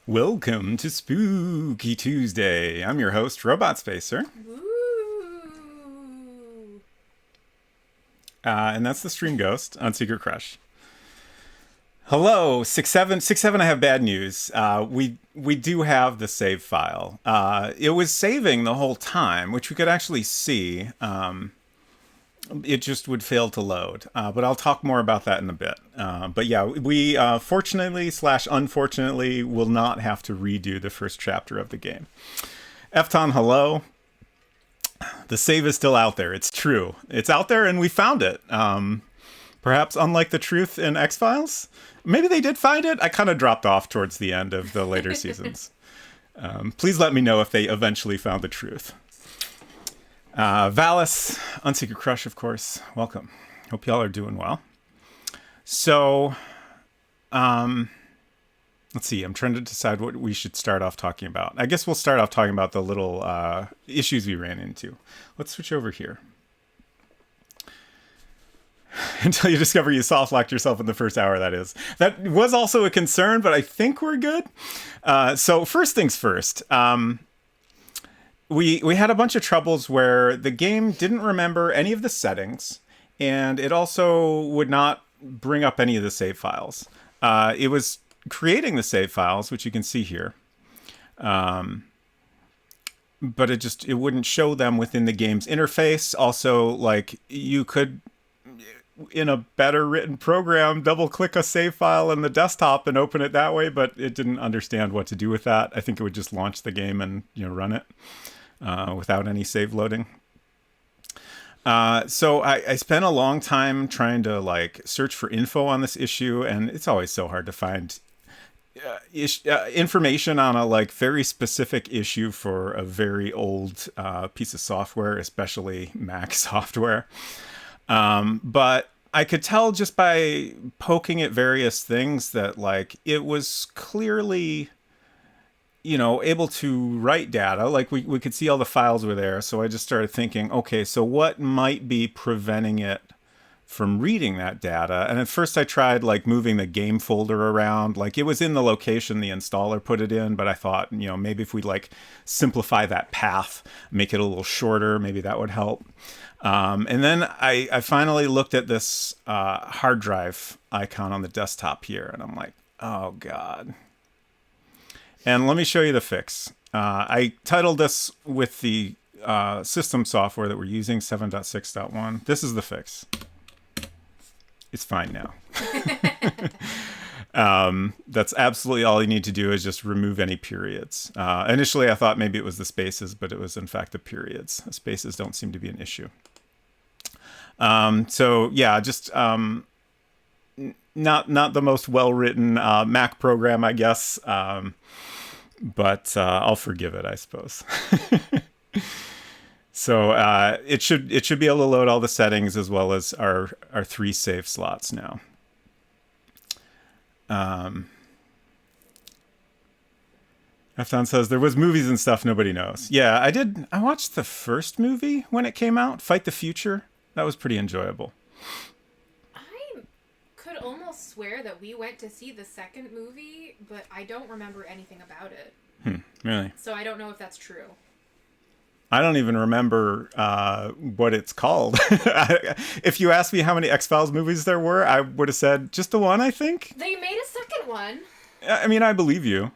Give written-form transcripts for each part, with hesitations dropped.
Welcome to Spooky Tuesday. I'm your host, Robot Spacer. Ooh. And that's the Stream Ghost on Secret Crush. Hello, 6-7. I have bad news. We do have the save file. It was saving the whole time, which we could actually see. It just would fail to load. But I'll talk more about that in a bit. But yeah, we fortunately / unfortunately will not have to redo the first chapter of the game. Efton, hello. The save is still out there. It's true. It's out there and we found it. Perhaps unlike the truth in X-Files. Maybe they did find it. I kind of dropped off towards the end of the later seasons. Please let me know if they eventually found the truth. Valis, Unsecret Crush, of course. Welcome. Hope y'all are doing well. So, let's see. I'm trying to decide what we should start off talking about. I guess we'll start off talking about the little issues we ran into. Let's switch over here. Until you discover you soft-locked yourself in the first hour, that is. That was also a concern, but I think we're good. So first things first. We had a bunch of troubles where the game didn't remember any of the settings, and it also would not bring up any of the save files. It was creating the save files, which you can see here. But it wouldn't show them within the game's interface. Also, like, you could, in a better written program, double click a save file in the desktop and open it that way, but it didn't understand what to do with that. I think it would just launch the game and run it without any save loading. So I spent a long time trying to search for info on this issue, and it's always so hard to find information on a very specific issue for a very old piece of software, especially Mac software. But I could tell just by poking at various things that it was clearly, able to write data. We could see all the files were there. So I just started thinking, okay, so what might be preventing it from reading that data? And at first I tried moving the game folder around. It was in the location the installer put it in, but I thought, maybe if we simplify that path, make it a little shorter, maybe that would help. And then I finally looked at this hard drive icon on the desktop here, and I'm like, oh God. And let me show you the fix. I titled this with the system software that we're using, 7.6.1. This is the fix. It's fine now. That's absolutely all you need to do is just remove any periods. Initially, I thought maybe it was the spaces, but it was in fact the periods. The spaces don't seem to be an issue. So yeah, just not the most well-written Mac program, I guess. But I'll forgive it, I suppose. So it should be able to load all the settings as well as our 3 save slots now. Efton says there was movies and stuff nobody knows. Yeah, I did. I watched the first movie when it came out, Fight the Future. That was pretty enjoyable. I could almost swear that we went to see the second movie, but I don't remember anything about it. Really? So I don't know if that's true. I don't even remember what it's called. If you asked me how many X-Files movies there were, I would have said just the one, I think. They made a second one. I mean, I believe you.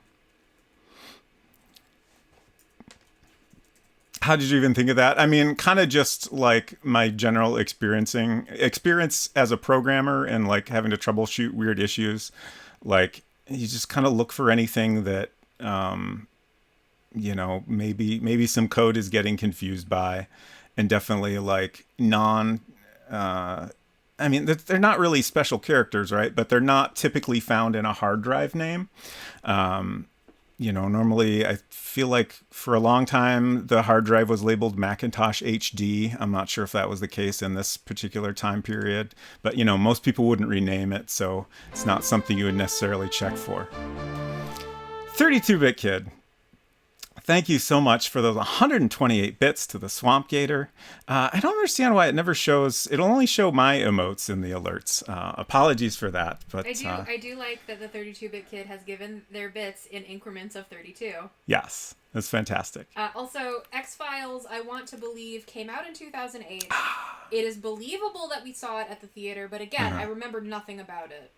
How did you even think of that? I mean, kind of just my general experience as a programmer and having to troubleshoot weird issues. You just kind of look for anything that, maybe some code is getting confused by, and definitely I mean, they're not really special characters, right? But they're not typically found in a hard drive name. Normally I feel like for a long time the hard drive was labeled Macintosh HD. I'm not sure if that was the case in this particular time period, but most people wouldn't rename it, so it's not something you would necessarily check for. 32-bit kid. Thank you so much for those 128 bits to the Swamp Gator. I don't understand why it never shows. It'll only show my emotes in the alerts. Apologies for that, but I do like that the 32-bit kid has given their bits in increments of 32. Yes, that's fantastic. Also, X-Files, I want to believe, came out in 2008. It is believable that we saw it at the theater, but again, I remember nothing about it.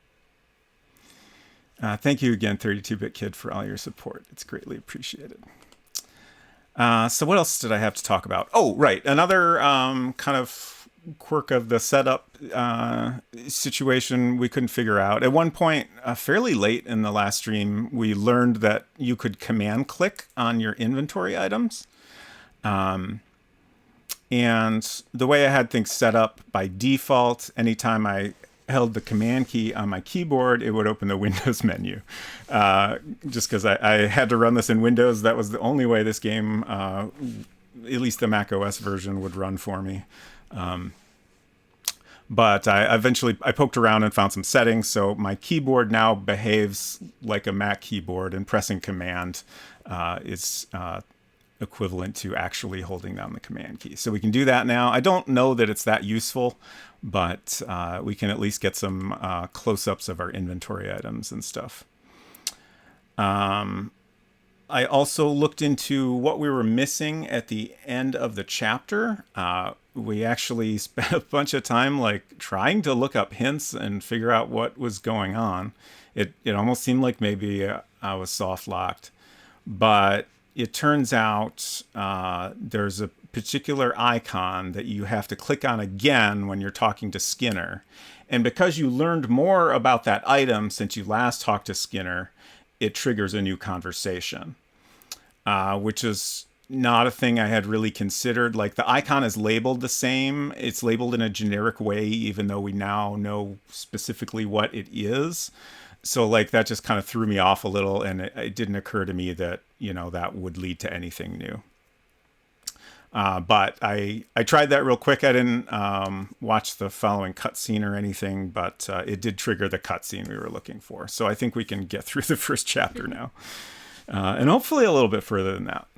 Thank you again, 32-bit kid, for all your support. It's greatly appreciated. So what else did I have to talk about? Oh, right. Another kind of quirk of the setup situation we couldn't figure out. At one point, fairly late in the last stream, we learned that you could command click on your inventory items. And the way I had things set up by default, anytime I held the command key on my keyboard, it would open the Windows menu. Just because I had to run this in Windows. That was the only way this game, at least the Mac OS version, would run for me. But I eventually poked around and found some settings. So my keyboard now behaves like a Mac keyboard, and pressing command is equivalent to actually holding down the command key. So we can do that now. I don't know that it's that useful, but we can at least get some close-ups of our inventory items and stuff. I also looked into what we were missing at the end of the chapter. We actually spent a bunch of time trying to look up hints and figure out what was going on. It almost seemed like maybe I was soft locked, but it turns out there's a particular icon that you have to click on again when you're talking to Skinner. And because you learned more about that item since you last talked to Skinner, it triggers a new conversation, which is not a thing I had really considered. The icon is labeled the same. It's labeled in a generic way, even though we now know specifically what it is. So that just kind of threw me off a little, and it didn't occur to me that, that would lead to anything new. But I tried that real quick. I didn't watch the following cutscene or anything, but it did trigger the cutscene we were looking for. So I think we can get through the first chapter now, and hopefully a little bit further than that.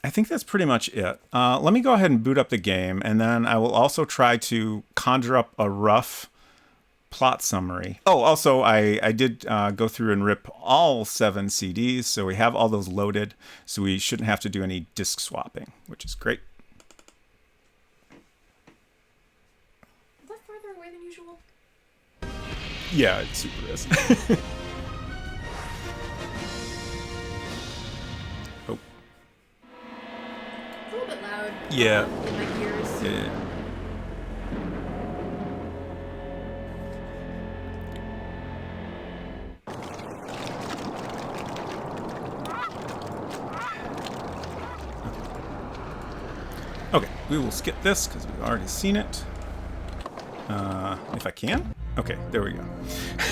I think that's pretty much it. Let me go ahead and boot up the game, and then I will also try to conjure up a rough plot summary. Oh, also, I did go through and rip all 7 CDs, so we have all those loaded, so we shouldn't have to do any disc swapping, which is great. Is that farther away than usual? Yeah, it super is. Oh. It's a little bit loud. Yeah. In my ears. Yeah. Okay, we will skip this because we've already seen it. If I can. Okay, there we go.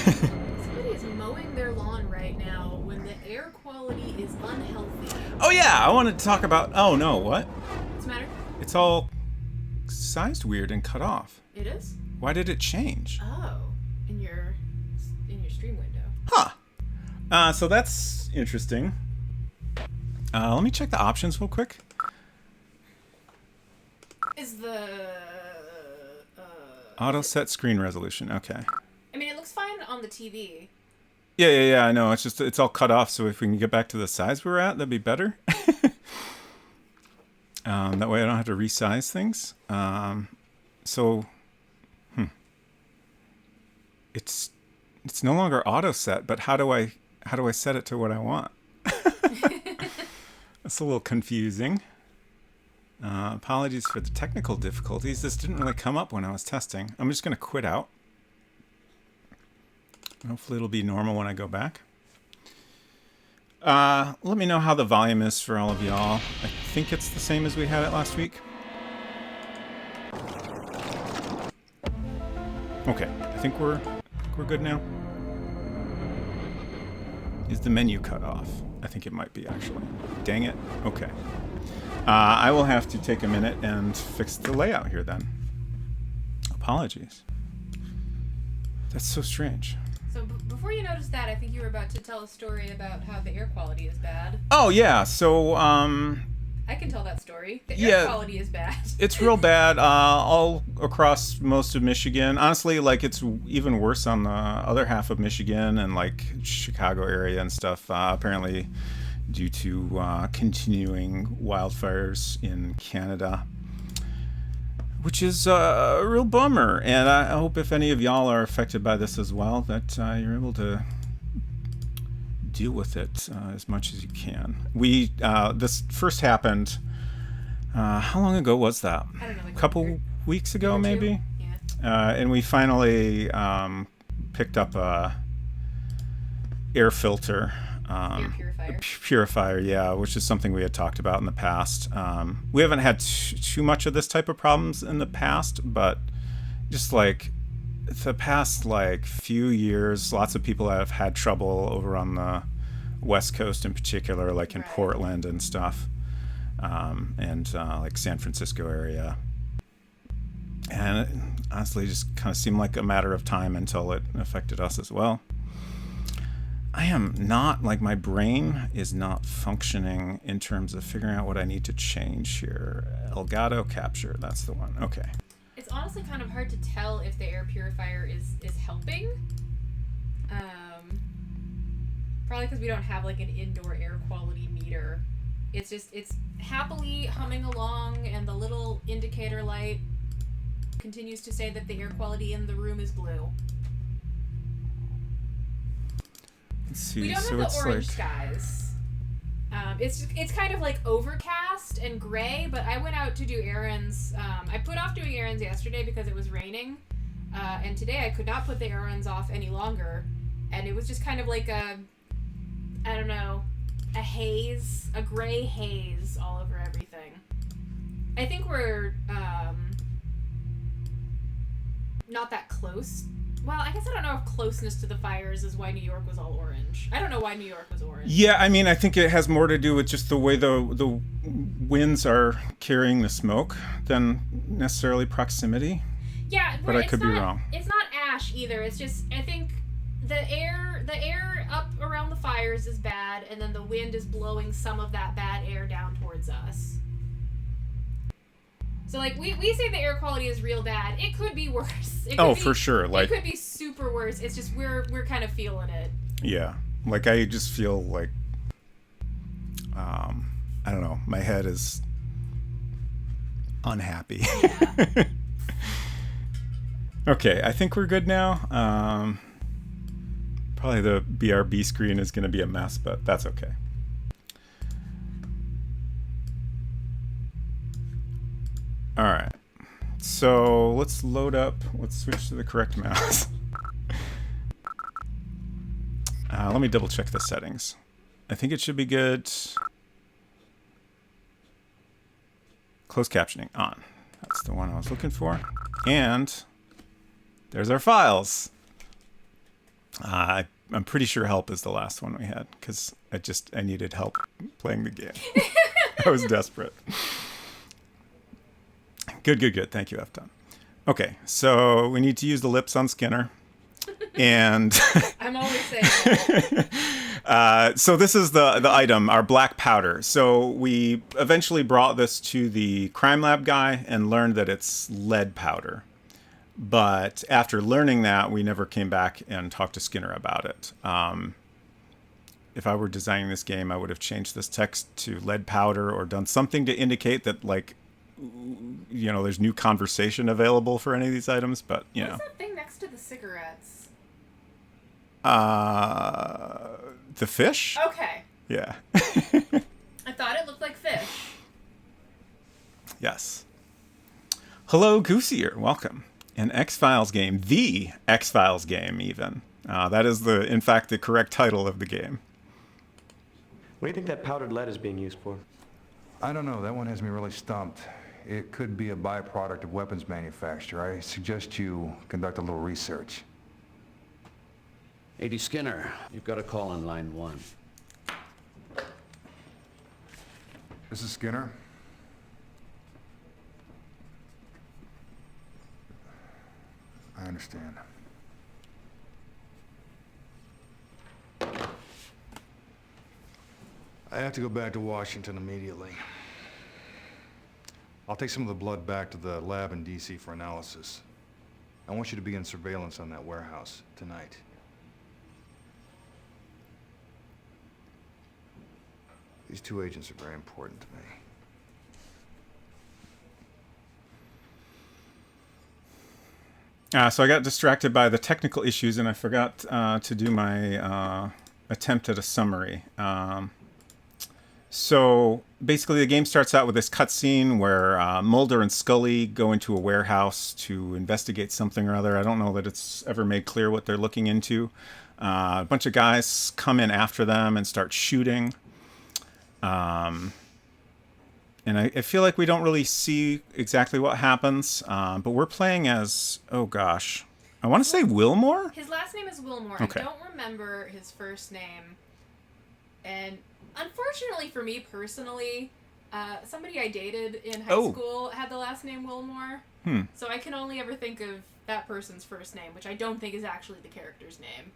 Somebody is mowing their lawn right now when the air quality is unhealthy. Oh yeah, I wanted to talk about... Oh no, what? What's the matter? It's all sized weird and cut off. It is? Why did it change? Oh, in your stream window. Huh. So that's interesting. Let me check the options real quick. Is the Auto set screen resolution. Okay. I mean, it looks fine on the TV. Yeah. I know. It's just it's all cut off. So if we can get back to the size we were at, that'd be better. That way I don't have to resize things. It's no longer auto set, but how do I set it to what I want? That's a little confusing. Apologies for the technical difficulties. This didn't really come up when I was testing. I'm just going to quit out. Hopefully it'll be normal when I go back. Let me know how the volume is for all of y'all. I think it's the same as we had it last week. Okay, I think we're good now. Is the menu cut off? I think it might be, actually. Dang it. Okay. I will have to take a minute and fix the layout here then. Apologies. That's so strange. So before you noticed that, I think you were about to tell a story about how the air quality is bad. Oh yeah, so I can tell that story. The air yeah, quality is bad. it's real bad all across most of Michigan. Honestly, like it's even worse on the other half of Michigan and like Chicago area and stuff. Apparently, due to continuing wildfires in Canada, which is a real bummer. And I hope if any of y'all are affected by this as well, that you're able to deal with it as much as you can. We this first happened. How long ago was that? I don't know, like a couple weeks ago, maybe. Yeah. And we finally picked up a air filter. Air purifier. Purifier, yeah, which is something we had talked about in the past. We haven't had too much of this type of problems in the past, but just like the past like few years, lots of people have had trouble over on the West Coast in particular, like in Portland and stuff, and like San Francisco area. And it honestly just kind of seemed like a matter of time until it affected us as well. I am not, like, my brain is not functioning in terms of figuring out what I need to change here. Elgato Capture, that's the one. Okay. It's honestly kind of hard to tell if the air purifier is helping. Probably because we don't have like an indoor air quality meter. It's happily humming along, and the little indicator light continues to say that the air quality in the room is blue. Let's see. We don't have the orange skies. It's kind of like overcast and gray, but I went out to do errands. I put off doing errands yesterday because it was raining, and today I could not put the errands off any longer, and it was just kind of like a haze, a gray haze all over everything. I think we're not that close. Well, I guess I don't know if closeness to the fires is why New York was all orange. I don't know why New York was orange. Yeah, I mean, I think it has more to do with just the way the winds are carrying the smoke than necessarily proximity. Yeah, but I could be wrong. It's not ash either. It's just, I think the air up around the fires is bad, and then the wind is blowing some of that bad air down towards us. So, like, we say the air quality is real bad. It could be worse. For sure. Like, it could be super worse. It's just we're kind of feeling it. Yeah. Like, I just feel like, I don't know, my head is unhappy. Yeah. Okay, I think we're good now. Probably the BRB screen is going to be a mess, but that's okay. All right, so let's load up. Let's switch to the correct mouse. Let me double check the settings. I think it should be good. Closed captioning on. That's the one I was looking for. And there's our files. I'm pretty sure help is the last one we had because I needed help playing the game. I was desperate. Good. Thank you, F-Done. Okay, so we need to use the lips on Skinner. And I'm always saying so this is the item, our black powder. So we eventually brought this to the crime lab guy and learned that it's lead powder. But after learning that, we never came back and talked to Skinner about it. If I were designing this game, I would have changed this text to lead powder or done something to indicate that, like, you know, there's new conversation available for any of these items, but, you know. What's that thing next to the cigarettes? The fish? Okay. Yeah. I thought it looked like fish. Yes. Hello, Goosier. Welcome. An X-Files game. The X-Files game, even. That is, in fact, the correct title of the game. What do you think that powdered lead is being used for? I don't know. That one has me really stumped. It could be a byproduct of weapons manufacture. I suggest you conduct a little research. A.D. Skinner, you've got a call on line 1. This is Skinner. I understand. I have to go back to Washington immediately. I'll take some of the blood back to the lab in D.C. for analysis. I want you to begin surveillance on that warehouse tonight. These two agents are very important to me. So I got distracted by the technical issues, and I forgot to do my attempt at a summary. So basically, the game starts out with this cutscene where Mulder and Scully go into a warehouse to investigate something or other. I don't know that it's ever made clear what they're looking into. A bunch of guys come in after them and start shooting. And I feel like we don't really see exactly what happens, but we're playing as, oh gosh, I want to say Wilmore? His last name is Wilmore. Okay. I don't remember his first name. And unfortunately for me personally, somebody I dated in high school had the last name Wilmore. So I can only ever think of that person's first name, which I don't think is actually the character's name.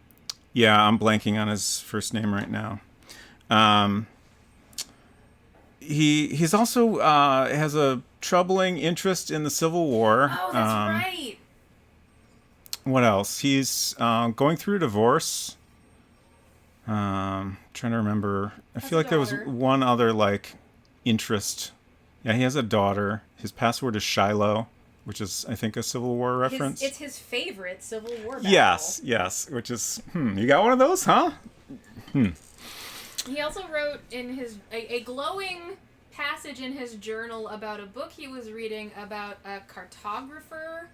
Yeah, I'm blanking on his first name right now. He's also has a troubling interest in the Civil War. Oh, that's right. What else? He's going through a divorce. Trying to remember. I feel like there was one other like interest. Yeah, he has a daughter. His password is Shiloh, which is I think a Civil War reference. It's his favorite Civil War battle. Yes. Which is you got one of those, huh? He also wrote in a glowing passage in his journal about a book he was reading about a cartographer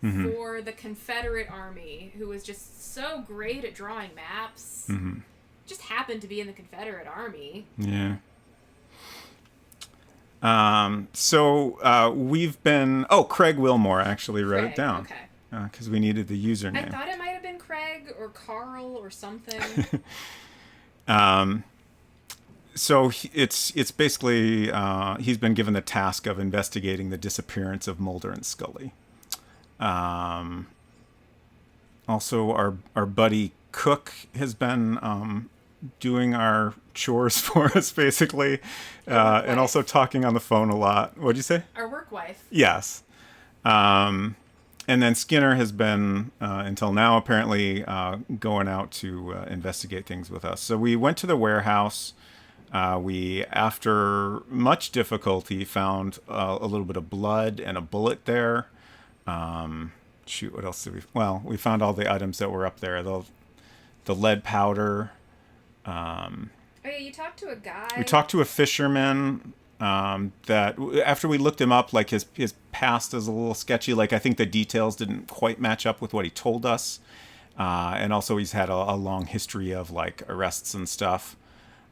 for the Confederate Army who was just so great at drawing maps. Just happened to be in the Confederate Army. Yeah. So we've been... Oh, Craig Wilmore actually wrote it down. Okay. Because we needed the username. I thought it might have been Craig or Carl or something. So it's basically he's been given the task of investigating the disappearance of Mulder and Scully. Also, our buddy Cook has been doing our chores for us, basically, and also talking on the phone a lot. What'd you say? Our work wife. Yes. And then Skinner has been, until now, apparently going out to investigate things with us. So we went to the warehouse. We, after much difficulty, found a little bit of blood and a bullet there. What else did we... Well, we found all the items that were up there. The lead powder. Oh, yeah, you talked to a guy. We talked to a fisherman that, after we looked him up, like his past is a little sketchy. Like, I think the details didn't quite match up with what he told us. And also he's had a long history of, like, arrests and stuff.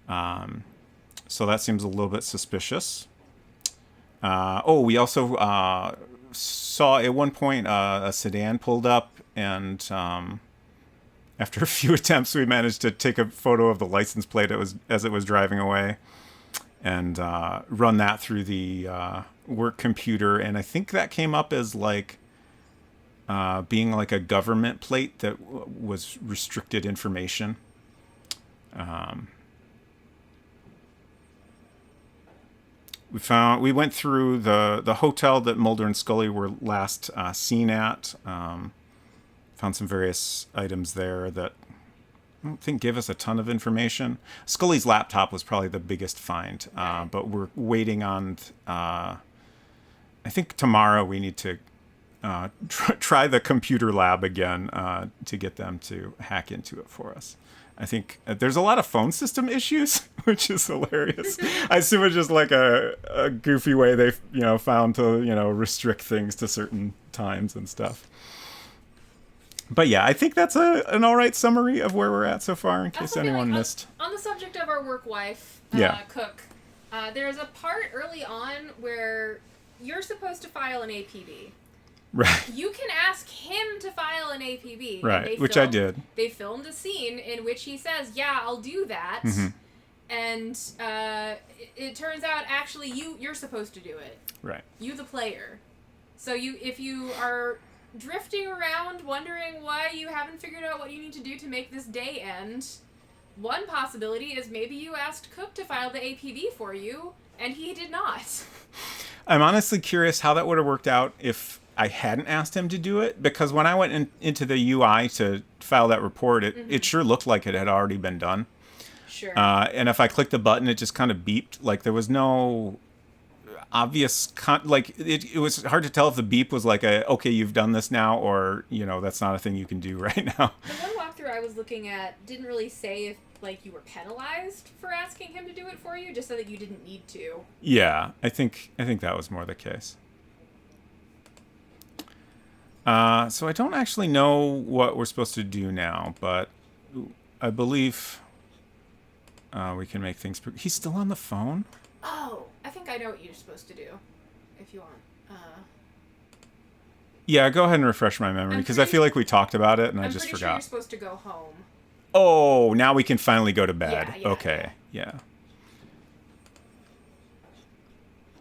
So that seems a little bit suspicious. We also saw at one point a sedan pulled up, and after a few attempts, we managed to take a photo of the license plate as it was driving away, and run that through the work computer. And I think that came up as like being like a government plate that was restricted information. We went through the hotel that Mulder and Scully were last seen at. Found some various items there that I don't think gave us a ton of information. Scully's laptop was probably the biggest find, but we're waiting on. I think tomorrow we need to try the computer lab again to get them to hack into it for us. I think there's a lot of phone system issues, which is hilarious. I assume it's just like a goofy way they found to restrict things to certain times and stuff. But yeah, I think that's an all right summary of where we're at so far, in case anyone missed. On the subject of our work wife, Cook, there's a part early on where you're supposed to file an APB. Right. You can ask him to file an APB. Right, which I did. They filmed a scene in which he says, "Yeah, I'll do that," and it turns out actually you're supposed to do it. Right. You, the player. So if you are drifting around wondering why you haven't figured out what you need to do to make this day end, one possibility is maybe you asked Cook to file the APB for you, and he did not. I'm honestly curious how that would have worked out if I hadn't asked him to do it, because when I went into the UI to file that report, it sure looked like it had already been done. Sure. And if I clicked the button, it just kind of beeped. Like, there was no obvious it was hard to tell if the beep was like okay, you've done this now, or that's not a thing you can do right now. The one walkthrough I was looking at didn't really say if you were penalized for asking him to do it for you, just so that you didn't need to. Yeah, I think that was more the case. So I don't actually know what we're supposed to do now, but I believe we can make things. He's still on the phone? Oh, I think I know what you're supposed to do, if you want. Yeah, go ahead and refresh my memory, because I feel like we talked about it and I just I'm pretty forgot. sure you're supposed to go home. Oh, now we can finally go to bed. Yeah, okay, yeah.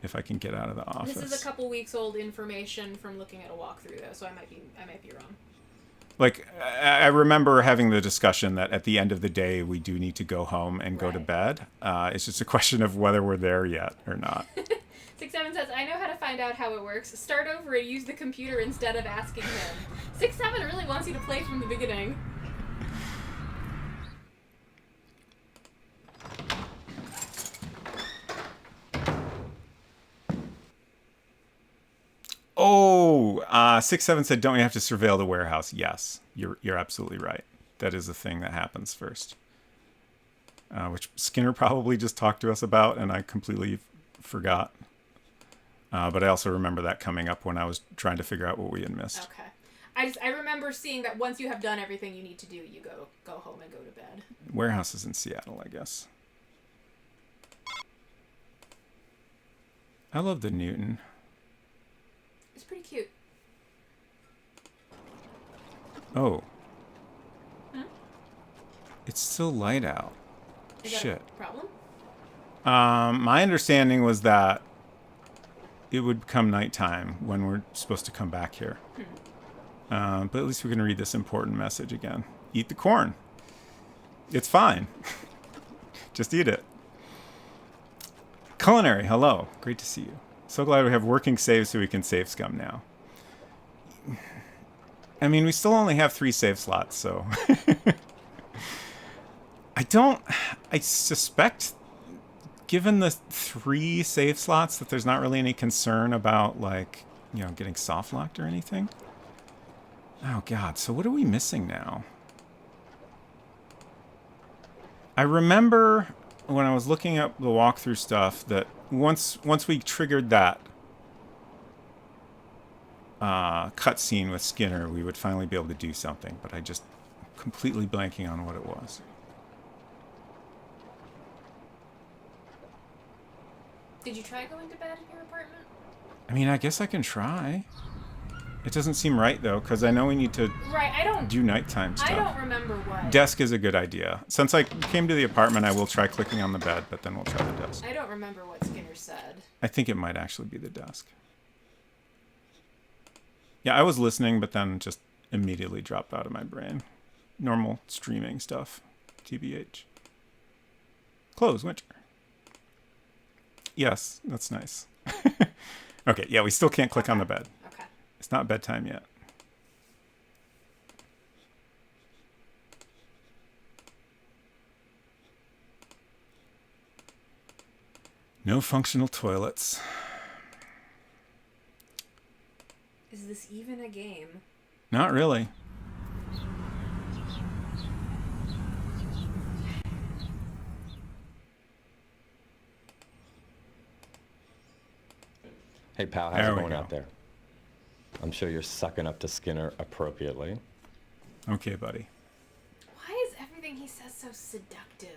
If I can get out of the office. This is a couple weeks old information from looking at a walkthrough, though, so I might be wrong. Like, I remember having the discussion that at the end of the day, we do need to go home and go to bed. It's just a question of whether we're there yet or not. 6-7 says, I know how to find out how it works. Start over and use the computer instead of asking him. 6-7 really wants you to play from the beginning. Oh, 6-7 said, don't we have to surveil the warehouse? Yes, you're absolutely right. That is the thing that happens first. Which Skinner probably just talked to us about, and I completely forgot. But I also remember that coming up when I was trying to figure out what we had missed. Okay. I remember seeing that once you have done everything you need to do, you go home and go to bed. Warehouse is in Seattle, I guess. I love the Newton. It's pretty cute. Oh. Hmm? It's still light out. Is that Shit. a problem? My understanding was that it would become nighttime when we're supposed to come back here. But at least we can read this important message again. Eat the corn. It's fine. Just eat it. Culinary, hello. Great to see you. So glad we have working saves so we can save scum now. I mean, we still only have 3 save slots, so... I suspect, given the 3 save slots, that there's not really any concern about, like, getting soft locked or anything. Oh, God. So what are we missing now? I remember when I was looking up the walkthrough stuff that once we triggered that cutscene with Skinner, we would finally be able to do something. But I just completely blanking on what it was. Did you try going to bed in your apartment? I mean, I guess I can try. It doesn't seem right, though, because I know we need to do nighttime stuff. I don't remember what. Desk is a good idea. Since I came to the apartment, I will try clicking on the bed, but then we'll try the desk. I don't remember what Skinner said. I think it might actually be the desk. Yeah, I was listening, but then just immediately dropped out of my brain. Normal streaming stuff. TBH. Close, Winter. Yes, that's nice. Okay, yeah, we still can't click on the bed. Okay. It's not bedtime yet. No functional toilets. Is this even a game? Not really. Hey, pal, how's it going out there? I'm sure you're sucking up to Skinner appropriately. Okay, buddy. Why is everything he says so seductive?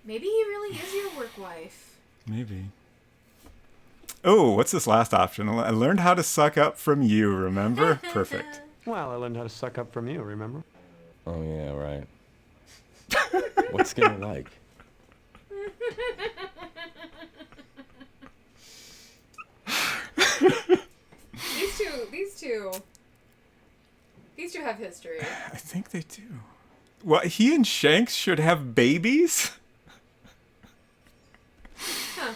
Maybe he really is your work wife. Maybe. Oh, what's this last option? I learned how to suck up from you, remember? Perfect. Well, I learned how to suck up from you, remember? Oh, yeah, right. What's Skinner like? These two have history. I think they do. What, he and Shanks should have babies? Huh.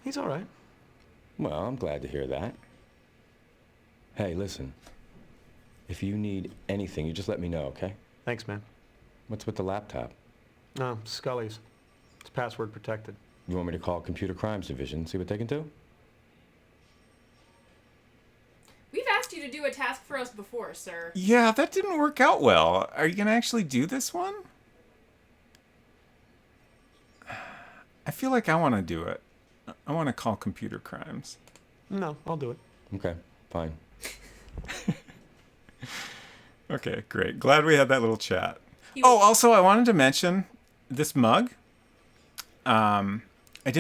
He's all right. Well, I'm glad to hear that. Hey, listen. If you need anything, you just let me know, okay? Thanks, man. What's with the laptop? No, Scully's. It's password protected. You want me to call Computer Crimes Division, see what they can do? We've asked you to do a task for us before, sir. Yeah, that didn't work out well. Are you gonna actually do this one? I feel like I want to do it. I want to call Computer Crimes. No, I'll do it. Okay, fine. Okay, great. Glad we had that little chat. He- Oh, also, I wanted to mention this mug. It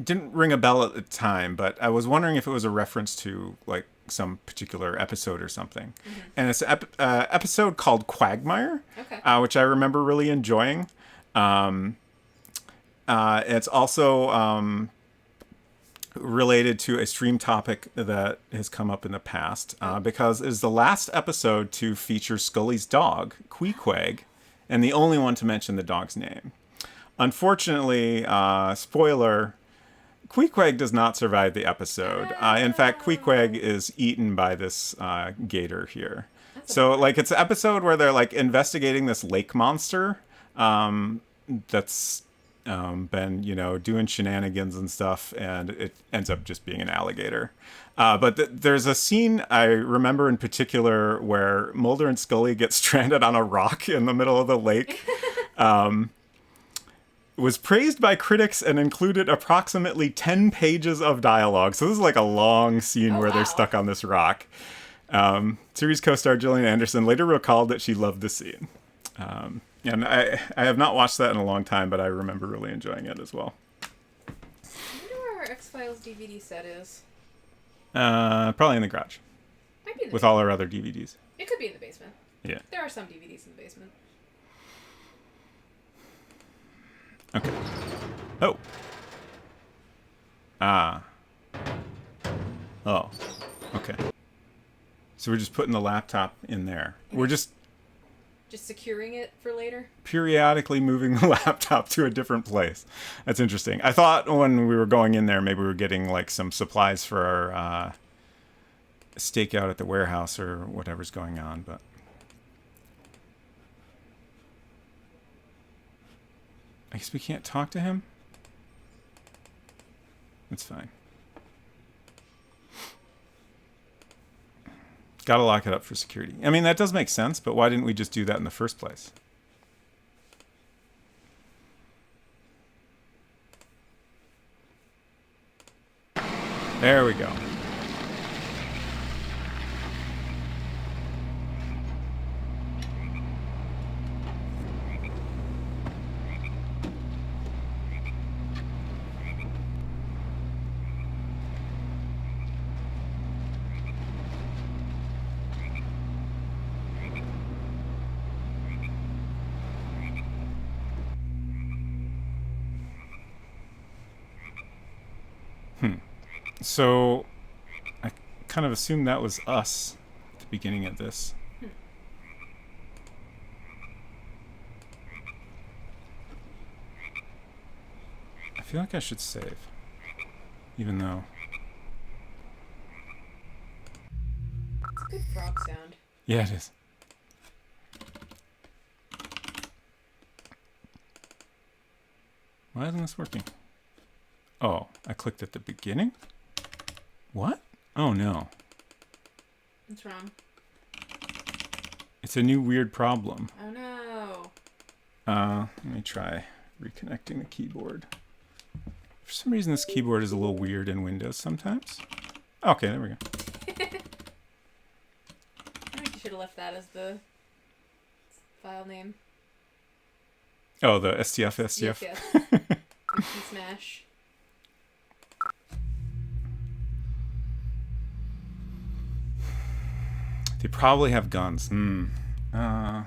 didn't ring a bell at the time, but I was wondering if it was a reference to like some particular episode or something. And it's an episode called Quagmire, Okay. which I remember really enjoying. It's also related to a stream topic that has come up in the past, because it is the last episode to feature Scully's dog, Queequeg, and the only one to mention the dog's name. Unfortunately, spoiler, Queequeg does not survive the episode. In fact, Queequeg is eaten by this gator here. So, like, it's an episode where they're, like, investigating this lake monster that's been, you know, doing shenanigans and stuff, and it ends up just being an alligator. But there's a scene I remember in particular where Mulder and Scully get stranded on a rock in the middle of the lake. Was praised by critics and included approximately 10 pages of dialogue. So this is like a long scene where they're stuck on this rock. Series co-star Gillian Anderson later recalled that she loved the scene. And I have not watched that in a long time, but I remember really enjoying it as well. I wonder where our X-Files DVD set is. Probably in the garage Might be in the with all our other DVDs. It could be in the basement. Yeah. There are some DVDs in the basement. Okay. Oh. Ah. Oh. Okay. So we're just putting the laptop in there. We're just Just securing it for later. periodically moving the laptop to a different place. That's interesting. I thought when we were going in there, maybe we were getting like some supplies for our stakeout at the warehouse or whatever's going on, but I guess we can't talk to him. That's fine. Gotta lock it up for security. I mean, that does make sense, but why didn't we just do that in the first place? There we go. So, I kind of assumed that was us at the beginning of this. I feel like I should save. Even though... It's a good frog sound. Yeah, it is. Why isn't this working? Oh, I clicked at the beginning? What? Oh no. What's wrong? It's a new weird problem. Oh no. Let me try reconnecting the keyboard. For some reason this keyboard is a little weird in Windows sometimes. Okay, there we go. I think you should have left that as the file name. Oh, the STF. Yes, yes. Monkey Smash. They probably have guns. Not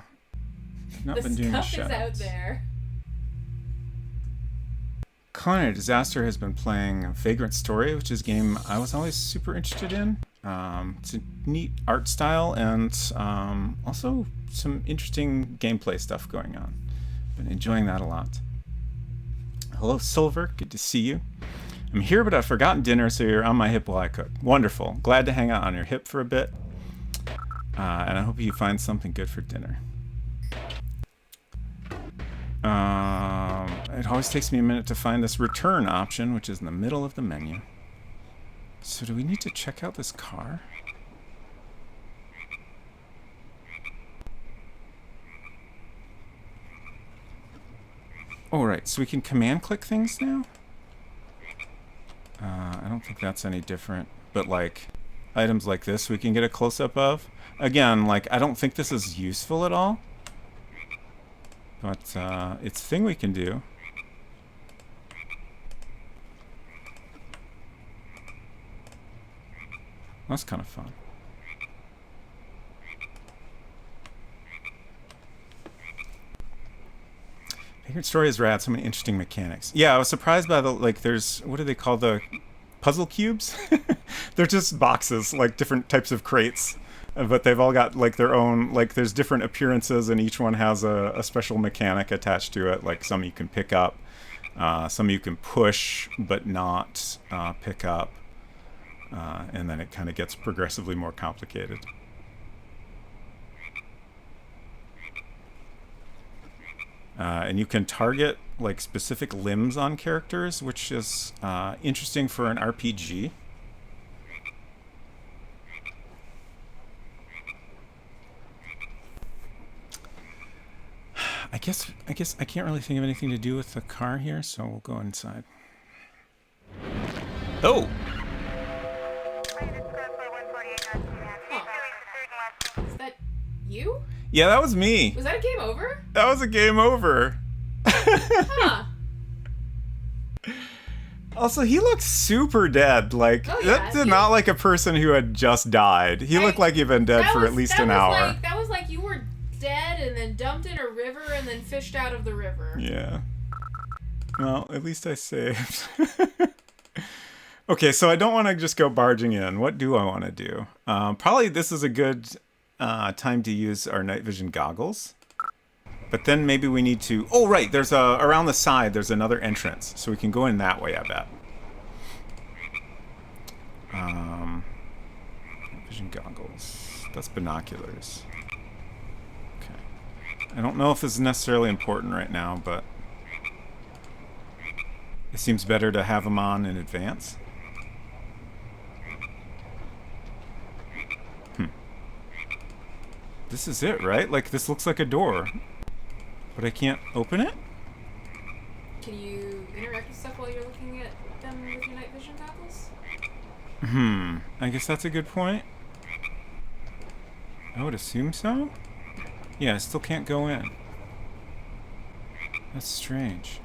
The been doing the stuff is out shoutouts. there. Culinary Disaster has been playing Vagrant Story, which is a game I was always super interested in. It's a neat art style and also some interesting gameplay stuff going on. Been enjoying that a lot. Hello, Silver. Good to see you. I'm here, but I've forgotten dinner, so you're on my hip while I cook. Wonderful. Glad to hang out on your hip for a bit. And I hope you find something good for dinner. It always takes me a minute to find this return option, which is in the middle of the menu. So do we need to check out this car? Oh, right. So we can command click things now? I don't think that's any different. But, like, items like this we can get a close-up of. Again, like, I don't think this is useful at all. But, it's a thing we can do. That's kind of fun. Vagrant Story is rad. So many interesting mechanics. Yeah, I was surprised by the, like, there's, what do they call the puzzle cubes? They're just boxes, like different types of crates. But they've all got, like, their own, like, there's different appearances, and each one has a special mechanic attached to it. Like, some you can pick up, some you can push, but not pick up. And then it kind of gets progressively more complicated. And you can target, like, specific limbs on characters, which is interesting for an RPG. I guess I can't really think of anything to do with the car here, so we'll go inside. Oh! Is that you? Yeah, that was me. Was that a game over? That was a game over. Huh. Also, he looked super dead. Like, Oh, yeah, that did not like a person who had just died. He looked like he'd been dead for at least an hour. That was like you were dead and then dumped in a river and then fished out of the river. Yeah. Well, at least I saved. Okay, so I don't want to just go barging in. What do I want to do? Probably this is a good time to use our night vision goggles. But then maybe we need to... Oh, right, there's around the side, there's another entrance. So we can go in that way, I bet. Night vision goggles. That's binoculars. Okay. I don't know if this is necessarily important right now, but... It seems better to have them on in advance. This is it, right? Like, this looks like a door. But I can't open it? Can you interact with stuff while you're looking at them with your night vision goggles? I guess that's a good point. I would assume so? Yeah, I still can't go in. That's strange.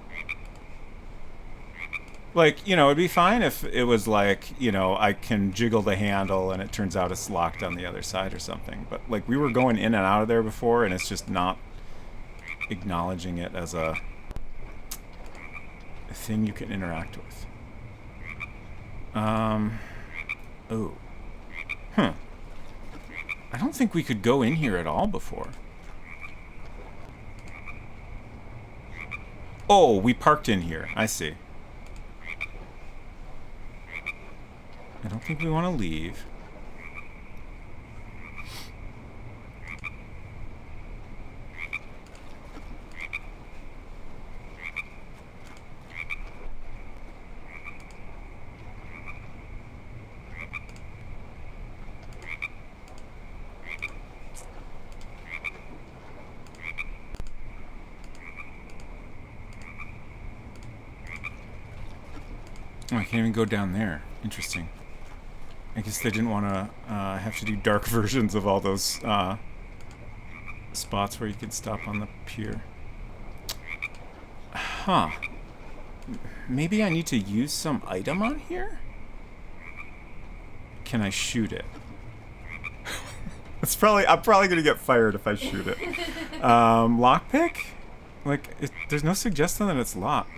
Like, you know, it'd be fine if it was like, you know, I can jiggle the handle and it turns out it's locked on the other side or something. But, like, we were going in and out of there before, and it's just not acknowledging it as a thing you can interact with. Oh. Huh. I don't think we could go in here at all before. Oh, we parked in here. I see. I don't think we want to leave. Oh, I can't even go down there. Interesting. I guess they didn't want to have to do dark versions of all those spots where you could stop on the pier. Huh. Maybe I need to use some item on here? Can I shoot it? I'm probably gonna get fired if I shoot it. Lockpick? Like, there's no suggestion that it's locked.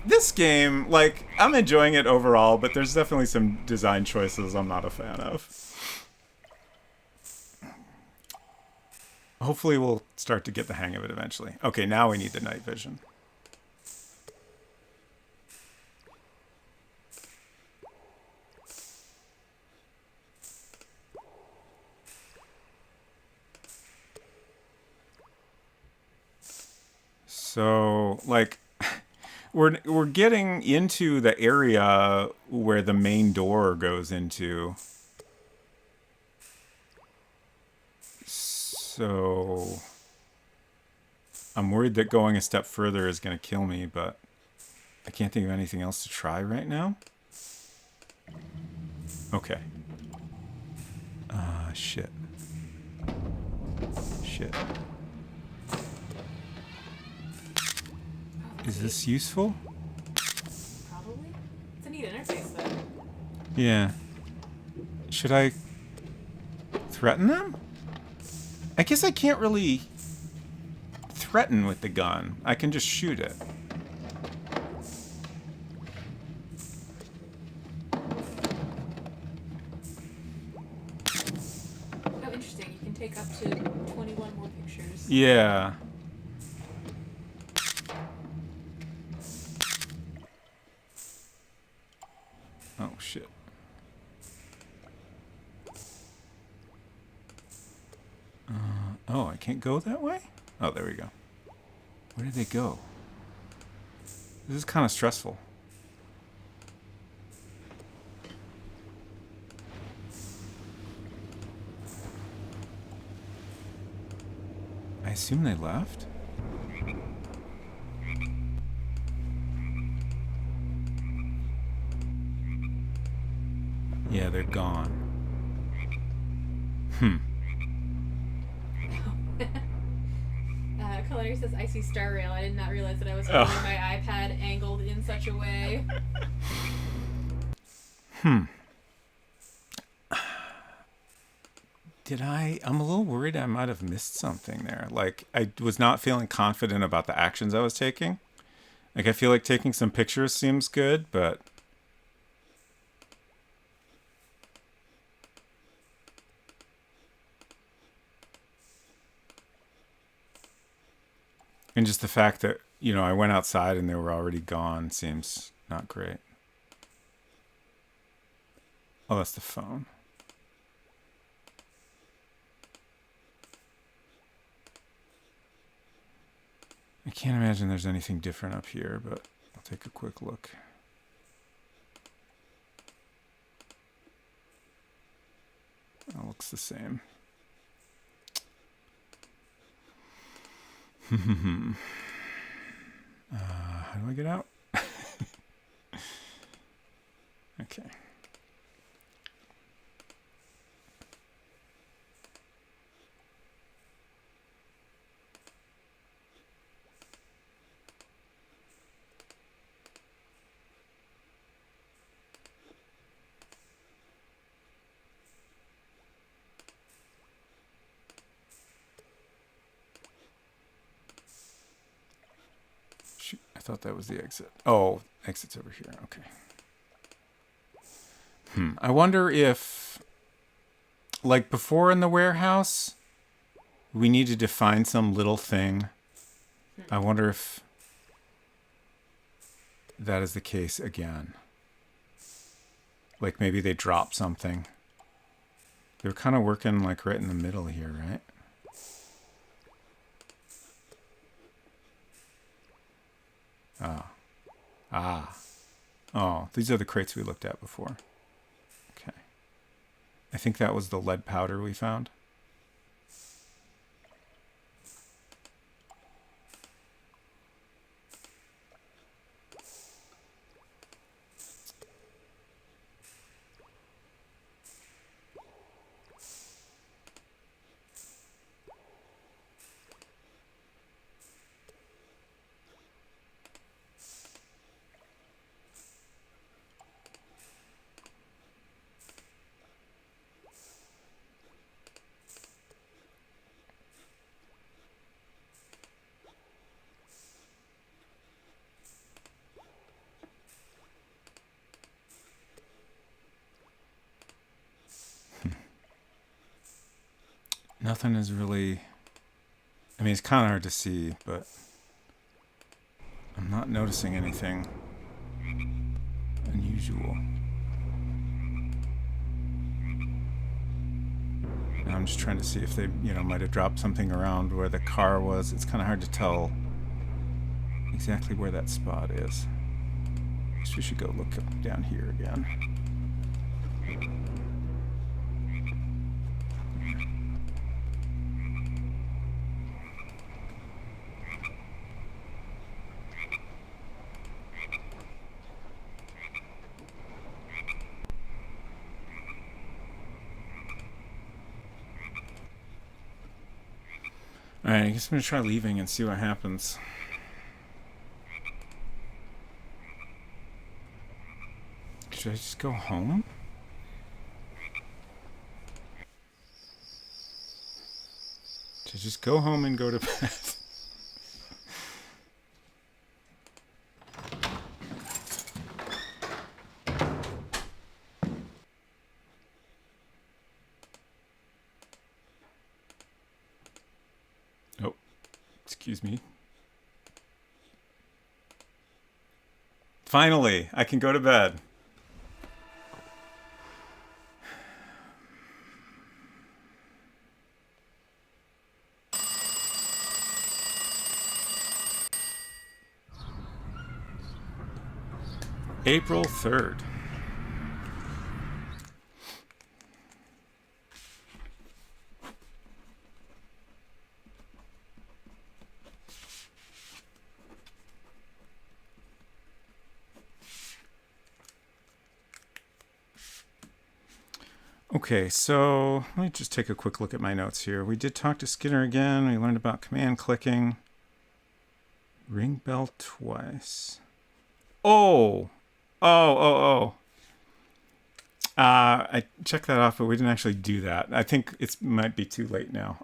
This game, like, I'm enjoying it overall, but there's definitely some design choices I'm not a fan of. Hopefully we'll start to get the hang of it eventually. Okay, now we need the night vision. So, like, we're getting into the area where the main door goes into. So I'm worried that going a step further is going to kill me, but I can't think of anything else to try right now. Okay. Shit. Shit. Is this useful? Probably. It's a neat interface, though. Yeah. Should I threaten them? I guess I can't really threaten with the gun. I can just shoot it. Oh, interesting. You can take up to 21 more pictures. Yeah. Oh, shit. Oh, I can't go that way? Oh, there we go. Where did they go? This is kind of stressful. I assume they left? Yeah, they're gone. Culinary says, I see Star Rail. I did not realize that I was holding my iPad angled in such a way. I'm a little worried I might have missed something there. Like, I was not feeling confident about the actions I was taking. Like, I feel like taking some pictures seems good, but... And just the fact that, you know, I went outside and they were already gone seems not great. Oh, that's the phone. I can't imagine there's anything different up here, but I'll take a quick look. It looks the same. How do I get out? Okay. Shoot, I thought that was the exit. Oh, exit's over here. Okay. I wonder if, like before in the warehouse, we needed to find some little thing. I wonder if that is the case again. Like maybe they dropped something. They're kind of working like right in the middle here, right? Oh, these are the crates we looked at before. Okay. I think that was the lead powder we found. Nothing is really... I mean, it's kind of hard to see, but I'm not noticing anything unusual. And I'm just trying to see if they, might have dropped something around where the car was. It's kind of hard to tell exactly where that spot is. I guess we should go look up down here again. Alright, I guess I'm going to try leaving and see what happens. Should I just go home? Should I just go home and go to bed? Oh, excuse me. Finally, I can go to bed. April 3rd. Okay, so let me just take a quick look at my notes here. We did talk to Skinner again. We learned about command clicking. Ring bell twice. Oh! I checked that off, but we didn't actually do that. I think it might be too late now.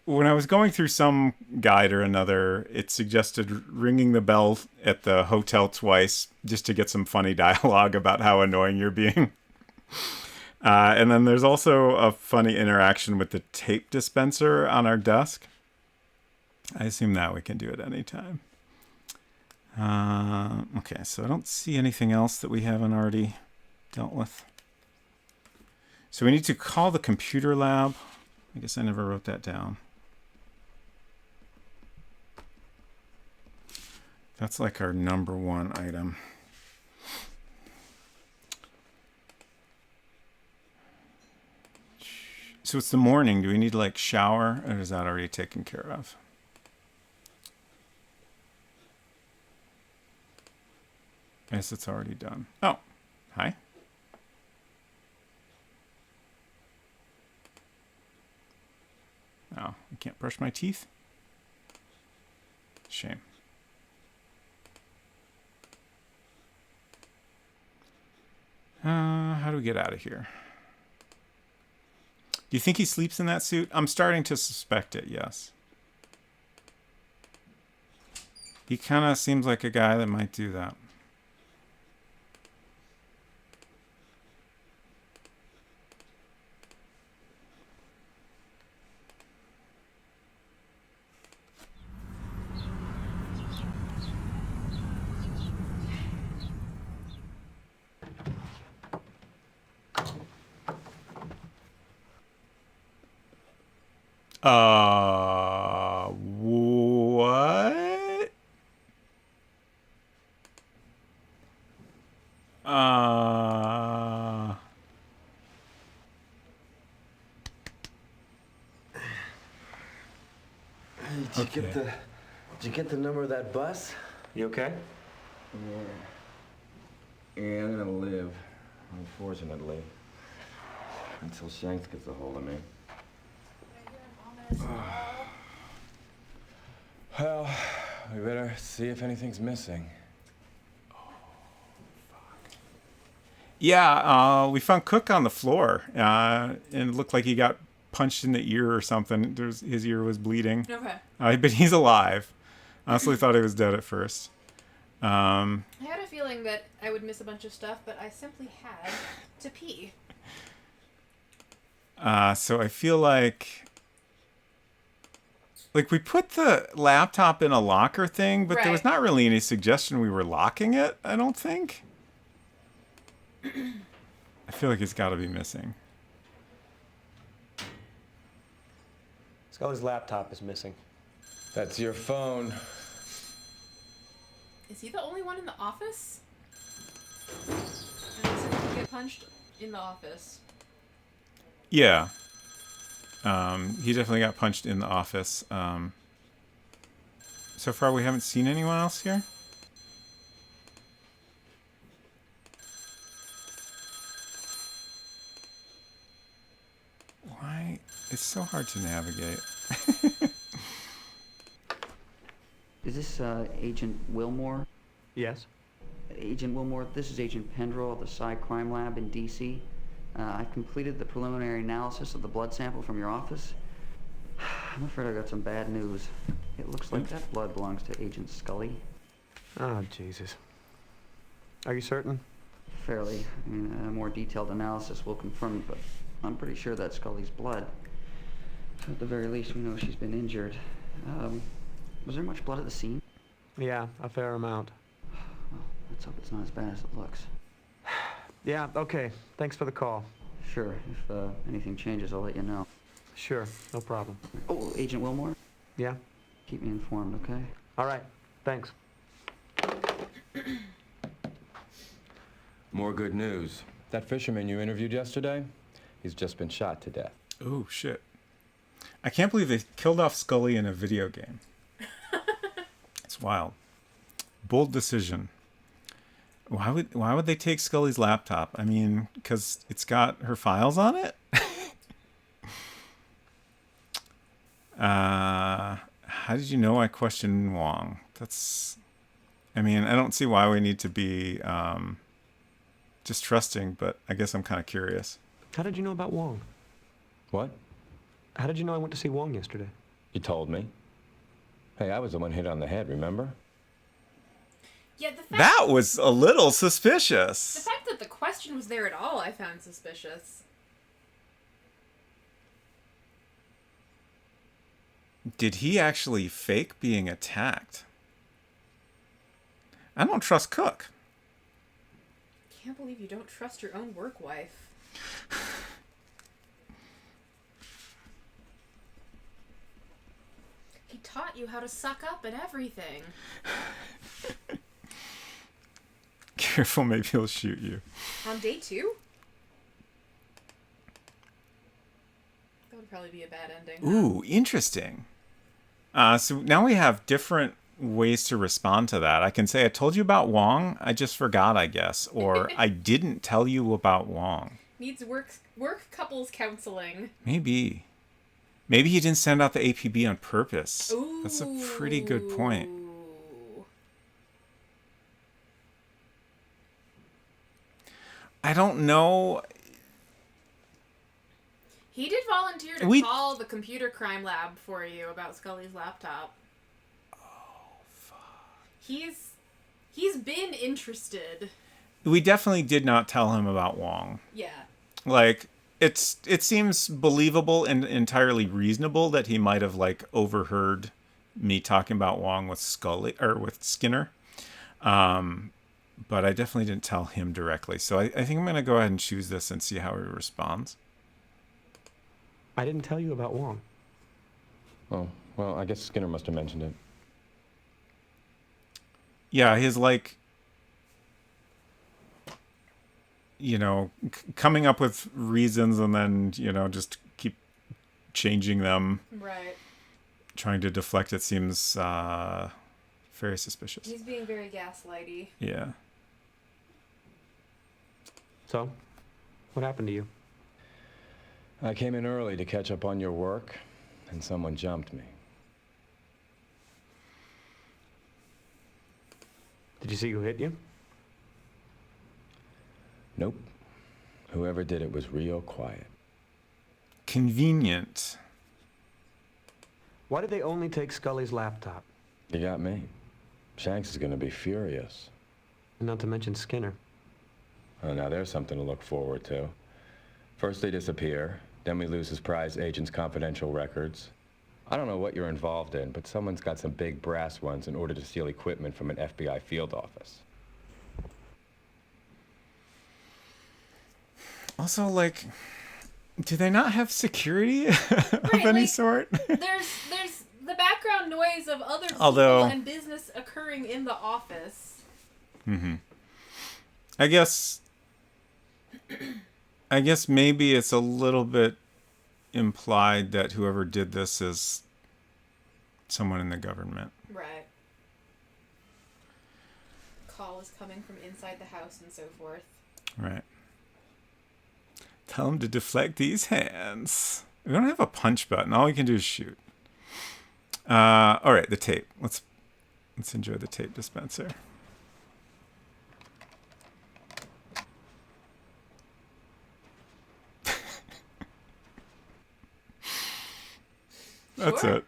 When I was going through some guide or another, it suggested ringing the bell at the hotel twice just to get some funny dialogue about how annoying you're being. And then there's also a funny interaction with the tape dispenser on our desk. I assume that we can do it anytime. Okay, so I don't see anything else that we haven't already dealt with. So we need to call the computer lab. I guess I never wrote that down. That's like our number one item. So it's the morning. Do we need to like shower, or is that already taken care of? I guess it's already done. Oh, hi. Oh, I can't brush my teeth? Shame. How do we get out of here? Do you think he sleeps in that suit? I'm starting to suspect it, yes. He kind of seems like a guy that might do that. What? Did you get the number of that bus? You okay? Yeah, I'm gonna live, unfortunately, until Shanks gets a hold of me. Well, we better see if anything's missing. Yeah, we found Cook on the floor, and it looked like he got punched in the ear or something. His ear was bleeding. Okay. But he's alive. I honestly thought he was dead at first. I had a feeling that I would miss a bunch of stuff, but I simply had to pee. So I feel like we put the laptop in a locker thing, but there was Right. not really any suggestion we were locking it, I don't think. I feel like it's got to be missing. Scully's laptop is missing. That's your phone. Is he the only one in the office? And does he get punched in the office? Yeah. He definitely got punched in the office. So far, we haven't seen anyone else here. Why? It's so hard to navigate. Is this Agent Wilmore? Yes? Agent Wilmore, this is Agent Pendrell of the Psi Crime Lab in D.C. I completed the preliminary analysis of the blood sample from your office. I'm afraid I got some bad news. It looks like that blood belongs to Agent Scully. Oh, Jesus. Are you certain? Fairly. I mean, a more detailed analysis will confirm it, but I'm pretty sure that's Scully's blood. So at the very least, we know she's been injured. Was there much blood at the scene? Yeah, a fair amount. Well, let's hope it's not as bad as it looks. Yeah, okay. Thanks for the call. Sure, if anything changes, I'll let you know. Sure, no problem. Oh, Agent Wilmore, Yeah? keep me informed, okay? All right, thanks. More good news. That fisherman you interviewed yesterday, he's just been shot to death. Oh, shit. I can't believe they killed off Scully in a video game. It's wild. Bold decision. Why would they take Scully's laptop? I mean, because it's got her files on it? How did you know I questioned Wong? I mean, I don't see why we need to be distrusting, but I guess I'm kind of curious. How did you know about Wong? What? How did you know I went to see Wong yesterday? You told me. Hey, I was the one hit on the head, remember? Yeah, the fact That was a little the suspicious. fact that the question was there at all, I found suspicious. Did he actually fake being attacked? I don't trust Cook. Can't believe you don't trust your own work wife. He taught you how to suck up and everything. Careful, maybe he'll shoot you. On day 2? That would probably be a bad ending. Ooh, interesting. So now we have different ways to respond to that. I can say I told you about Wong, I just forgot, I guess, or I didn't tell you about Wong. Needs work couples counseling. Maybe he didn't send out the APB on purpose. Ooh. That's a pretty good point. I don't know. He did volunteer to call the computer crime lab for you about Scully's laptop. Oh, fuck. He's been interested. We definitely did not tell him about Wong. Yeah. Like, it seems believable and entirely reasonable that he might have, like, overheard me talking about Wong with Scully, or with Skinner. But I definitely didn't tell him directly. So I think I'm going to go ahead and choose this and see how he responds. I didn't tell you about Wong. Oh, well, I guess Skinner must have mentioned it. Yeah, his, like, coming up with reasons and then, just keep changing them. Right. Trying to deflect it seems very suspicious. He's being very gaslighty. Yeah. So, what happened to you? I came in early to catch up on your work, and someone jumped me. Did you see who hit you? Nope. Whoever did it was real quiet. Convenient. Why did they only take Scully's laptop? You got me. Shanks is gonna be furious. Not to mention Skinner. Oh, now there's something to look forward to. First they disappear, Then we lose his prize agent's confidential records. I don't know what you're involved in, but someone's got some big brass ones in order to steal equipment from an FBI field office. Also, like, do they not have security of Right, any like, sort? There's the background noise of other people Although- and business occurring in the office. I guess maybe it's a little bit implied that whoever did this is someone in the government. Right. Call is coming from inside the house and so forth. Right. Tell him to deflect these hands. We don't have a punch button. All we can do is shoot. All right, the tape. Let's enjoy the tape dispenser. That's Sure. it.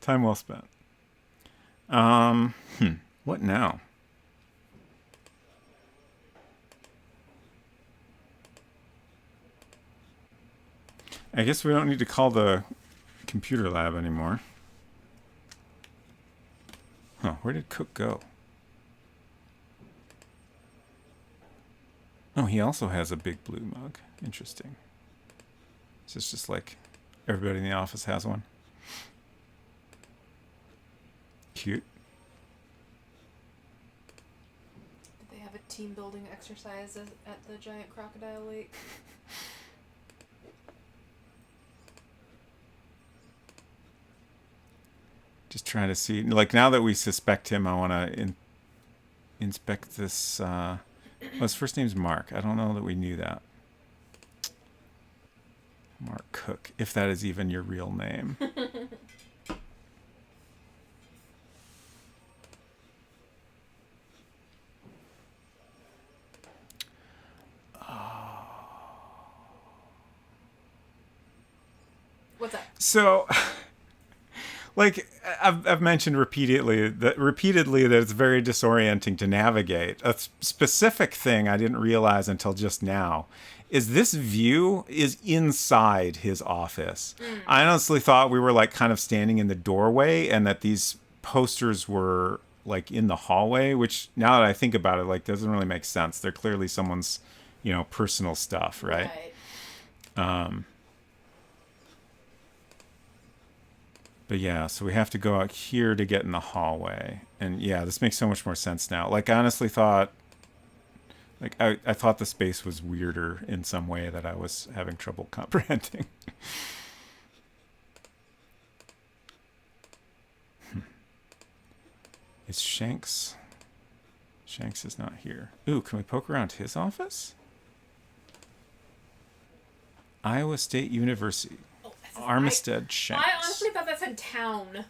Time well spent. What now? I guess we don't need to call the computer lab anymore. Huh, where did Cook go? Oh, he also has a big blue mug. Interesting. Is this just like everybody in the office has one? Cute. Did they have a team building exercise at the giant crocodile lake? Just trying to see. Like, now that we suspect him, I want to inspect this. Well, his first name's Mark. I don't know that we knew that. Mark Cook, if that is even your real name. What's up? So, like, I've mentioned repeatedly that it's very disorienting to navigate. A specific thing I didn't realize until just now is this view is inside his office. I honestly thought we were like kind of standing in the doorway and that these posters were like in the hallway, which now that I think about it, like doesn't really make sense. They're clearly someone's, personal stuff, right? But yeah, so we have to go out here to get in the hallway. And yeah, this makes so much more sense now. Like, I honestly thought, like, I thought the space was weirder in some way that I was having trouble comprehending. Is Shanks? Shanks is not here. Ooh, can we poke around his office? Iowa State University. Armistead Shanks. I honestly thought that said town.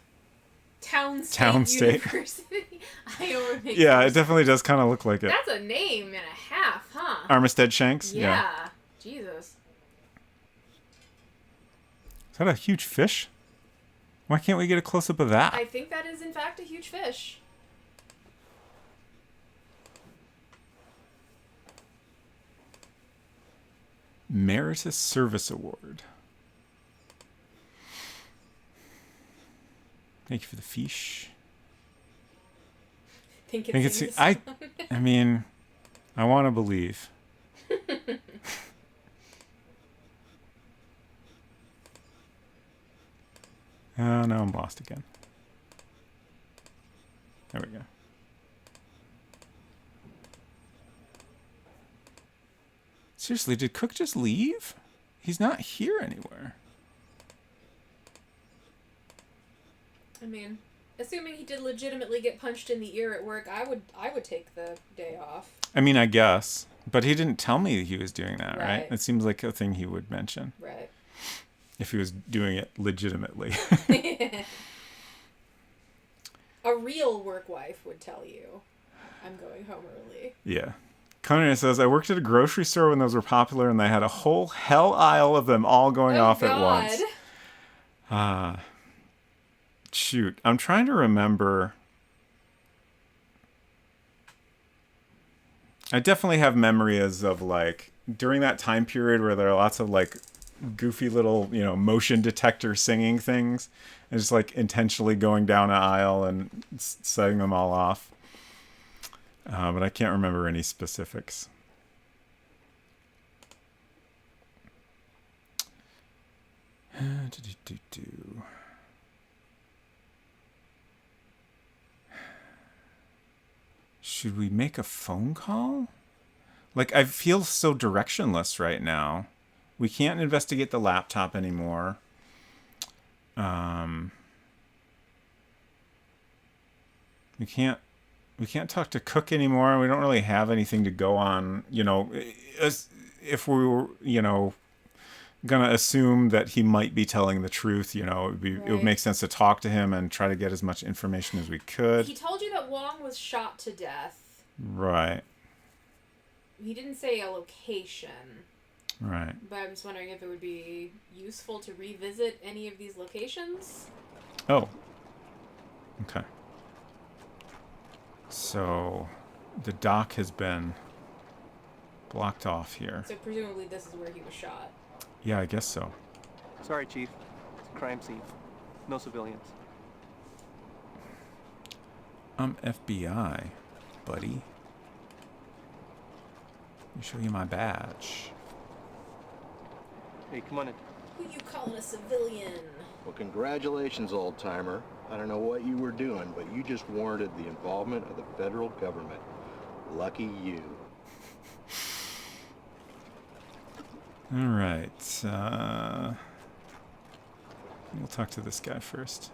Town State. University. Iowa makes Yeah, more it definitely does kind of look like it. That's a name and a half, huh? Armistead Shanks? Yeah. Jesus. Is that a huge fish? Why can't we get a close-up of that? I think that is in fact a huge fish. Meritus Service Award. Thank you for the fish. Think I think it's it's. in I mean, I want to believe. Oh, now I'm lost again. There we go. Seriously, did Cook just leave? He's not here anywhere. I mean, assuming he did legitimately get punched in the ear at work, I would take the day off. I mean, I guess. But he didn't tell me he was doing that, right? Right. It seems like a thing he would mention. Right. If he was doing it legitimately. A real work wife would tell you, I'm going home early. Yeah. Conan says, I worked at a grocery store when those were popular and they had a whole hell aisle of them all going off at once. Shoot. I'm trying to remember. I definitely have memories of like during that time period where there are lots of like goofy little, you know, motion detector singing things, and just like intentionally going down an aisle and setting them all off. But I can't remember any specifics. Should we make a phone call? Like, I feel so directionless right now. We can't investigate the laptop anymore. We can't talk to Cook anymore. We don't really have anything to go on. You know, if we were, you know, gonna assume that he might be telling the truth, you know, it would make sense to talk to him and try to get as much information as we could. He told you that Wong was shot to death. Right. He didn't say a location. Right. But I'm just wondering if it would be useful to revisit any of these locations. Oh. Okay. So, the dock has been blocked off here. So presumably this is where he was shot. Yeah, I guess so. Sorry, Chief. It's a crime scene. No civilians. I'm FBI, buddy. Let me show you my badge. Hey, come on in. Who you calling a civilian? Well, congratulations, old-timer. I don't know what you were doing, but you just warranted the involvement of the federal government. Lucky you. All right. We'll talk to this guy first.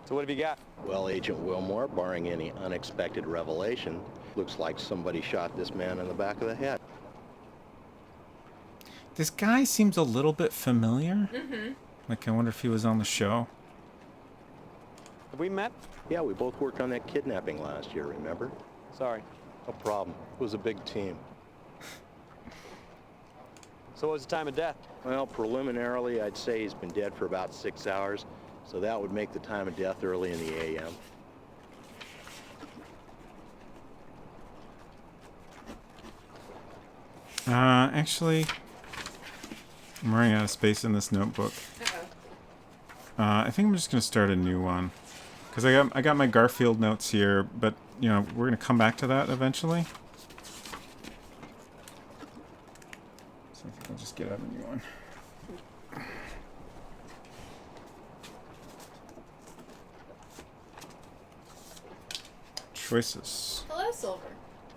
So what have you got? Well, Agent Wilmore, barring any unexpected revelation, looks like somebody shot this man in the back of the head. This guy seems a little bit familiar. Mm-hmm. Like, I wonder if he was on the show. Have we met? Yeah, we both worked on that kidnapping last year, remember? Sorry. No problem. It was a big team. So what was the time of death? Well, preliminarily, I'd say he's been dead for about 6 hours, so that would make the time of death early in the a.m. Actually, I'm running out of space in this notebook. I think I'm just gonna start a new one, because I got my Garfield notes here, but you know, we're gonna come back to that eventually. So I think I'll just get out a new one. Choices. Hello, Silver.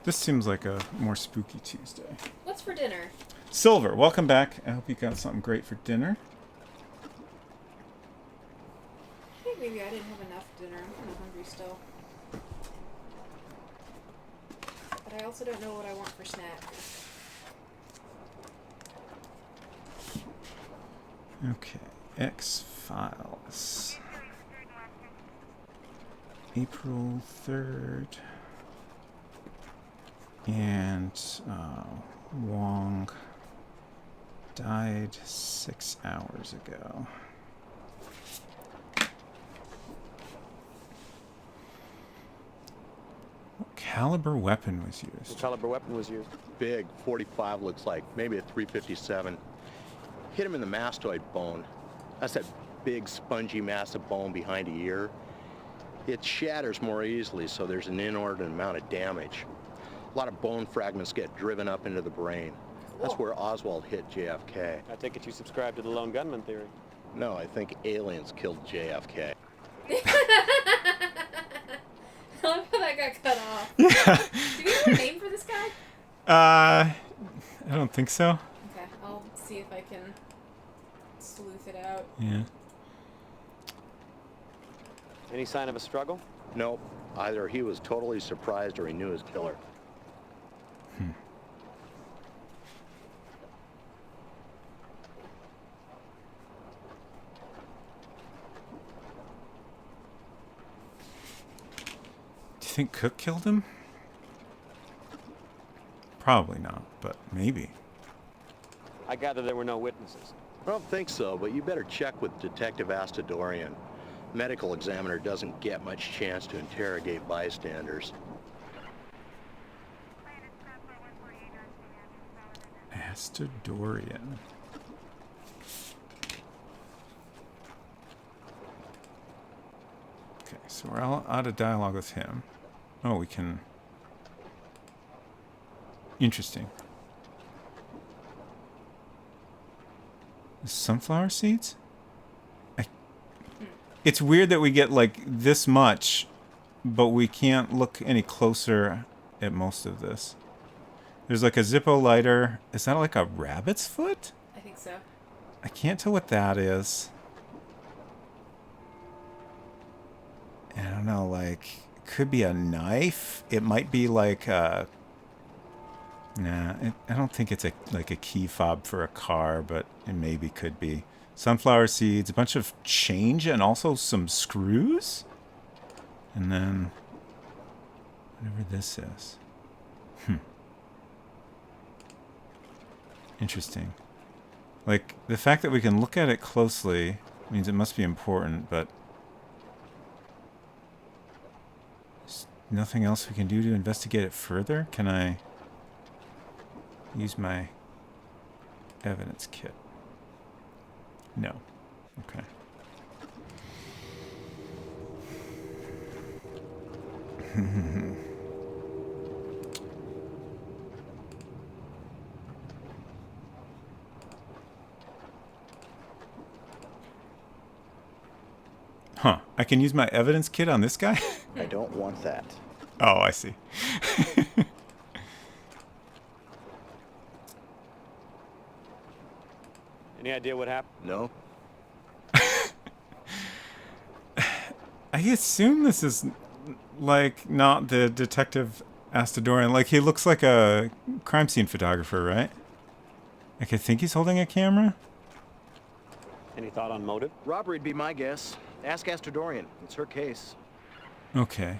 This seems like a more spooky Tuesday. What's for dinner? Silver, welcome back. I hope you got something great for dinner. I think maybe I didn't have enough dinner. I'm kind of hungry still. But I also don't know what I want for snack. Okay, X-Files. April 3rd. And Wong died 6 hours ago. What caliber weapon was used? What caliber weapon was used? Big, 45 looks like, maybe a 357. Hit him in the mastoid bone. That's that big, spongy mass of bone behind the ear. It shatters more easily, so there's an inordinate amount of damage. A lot of bone fragments get driven up into the brain. That's where Oswald hit JFK. I take it you subscribe to the lone gunman theory. No, I think aliens killed JFK. I love how that got cut off. Yeah. Do we have a name for this guy? I don't think so. Okay, I'll see if I can sleuth it out. Yeah. Any sign of a struggle? Nope. Either he was totally surprised or he knew his killer. Do you think Cook killed him? Probably not, but maybe. I gather there were no witnesses. I don't think so, but you better check with Detective Astadorian. Medical examiner doesn't get much chance to interrogate bystanders. Astadorian. Okay, so we're all out of dialogue with him. Oh, we can... Interesting. Sunflower seeds? It's weird that we get, like, this much, but we can't look any closer at most of this. There's, like, a Zippo lighter. Is that, like, a rabbit's foot? I think so. I can't tell what that is. I don't know, like, it could be a knife. It might be, like, a... Nah, I don't think it's like a key fob for a car, but it maybe could be. Sunflower seeds, a bunch of change, and also some screws? And then... whatever this is. Interesting. Like, the fact that we can look at it closely means it must be important, but... there's nothing else we can do to investigate it further? Can I... use my evidence kit? No. Okay. Huh. I can use my evidence kit on this guy? I don't want that. Oh, I see. Any idea what happened? No? I assume this is, like, not the Detective Astadorian. Like, he looks like a crime scene photographer, right? Like, I think he's holding a camera? Any thought on motive? Robbery'd be my guess. Ask Astadorian. It's her case. Okay.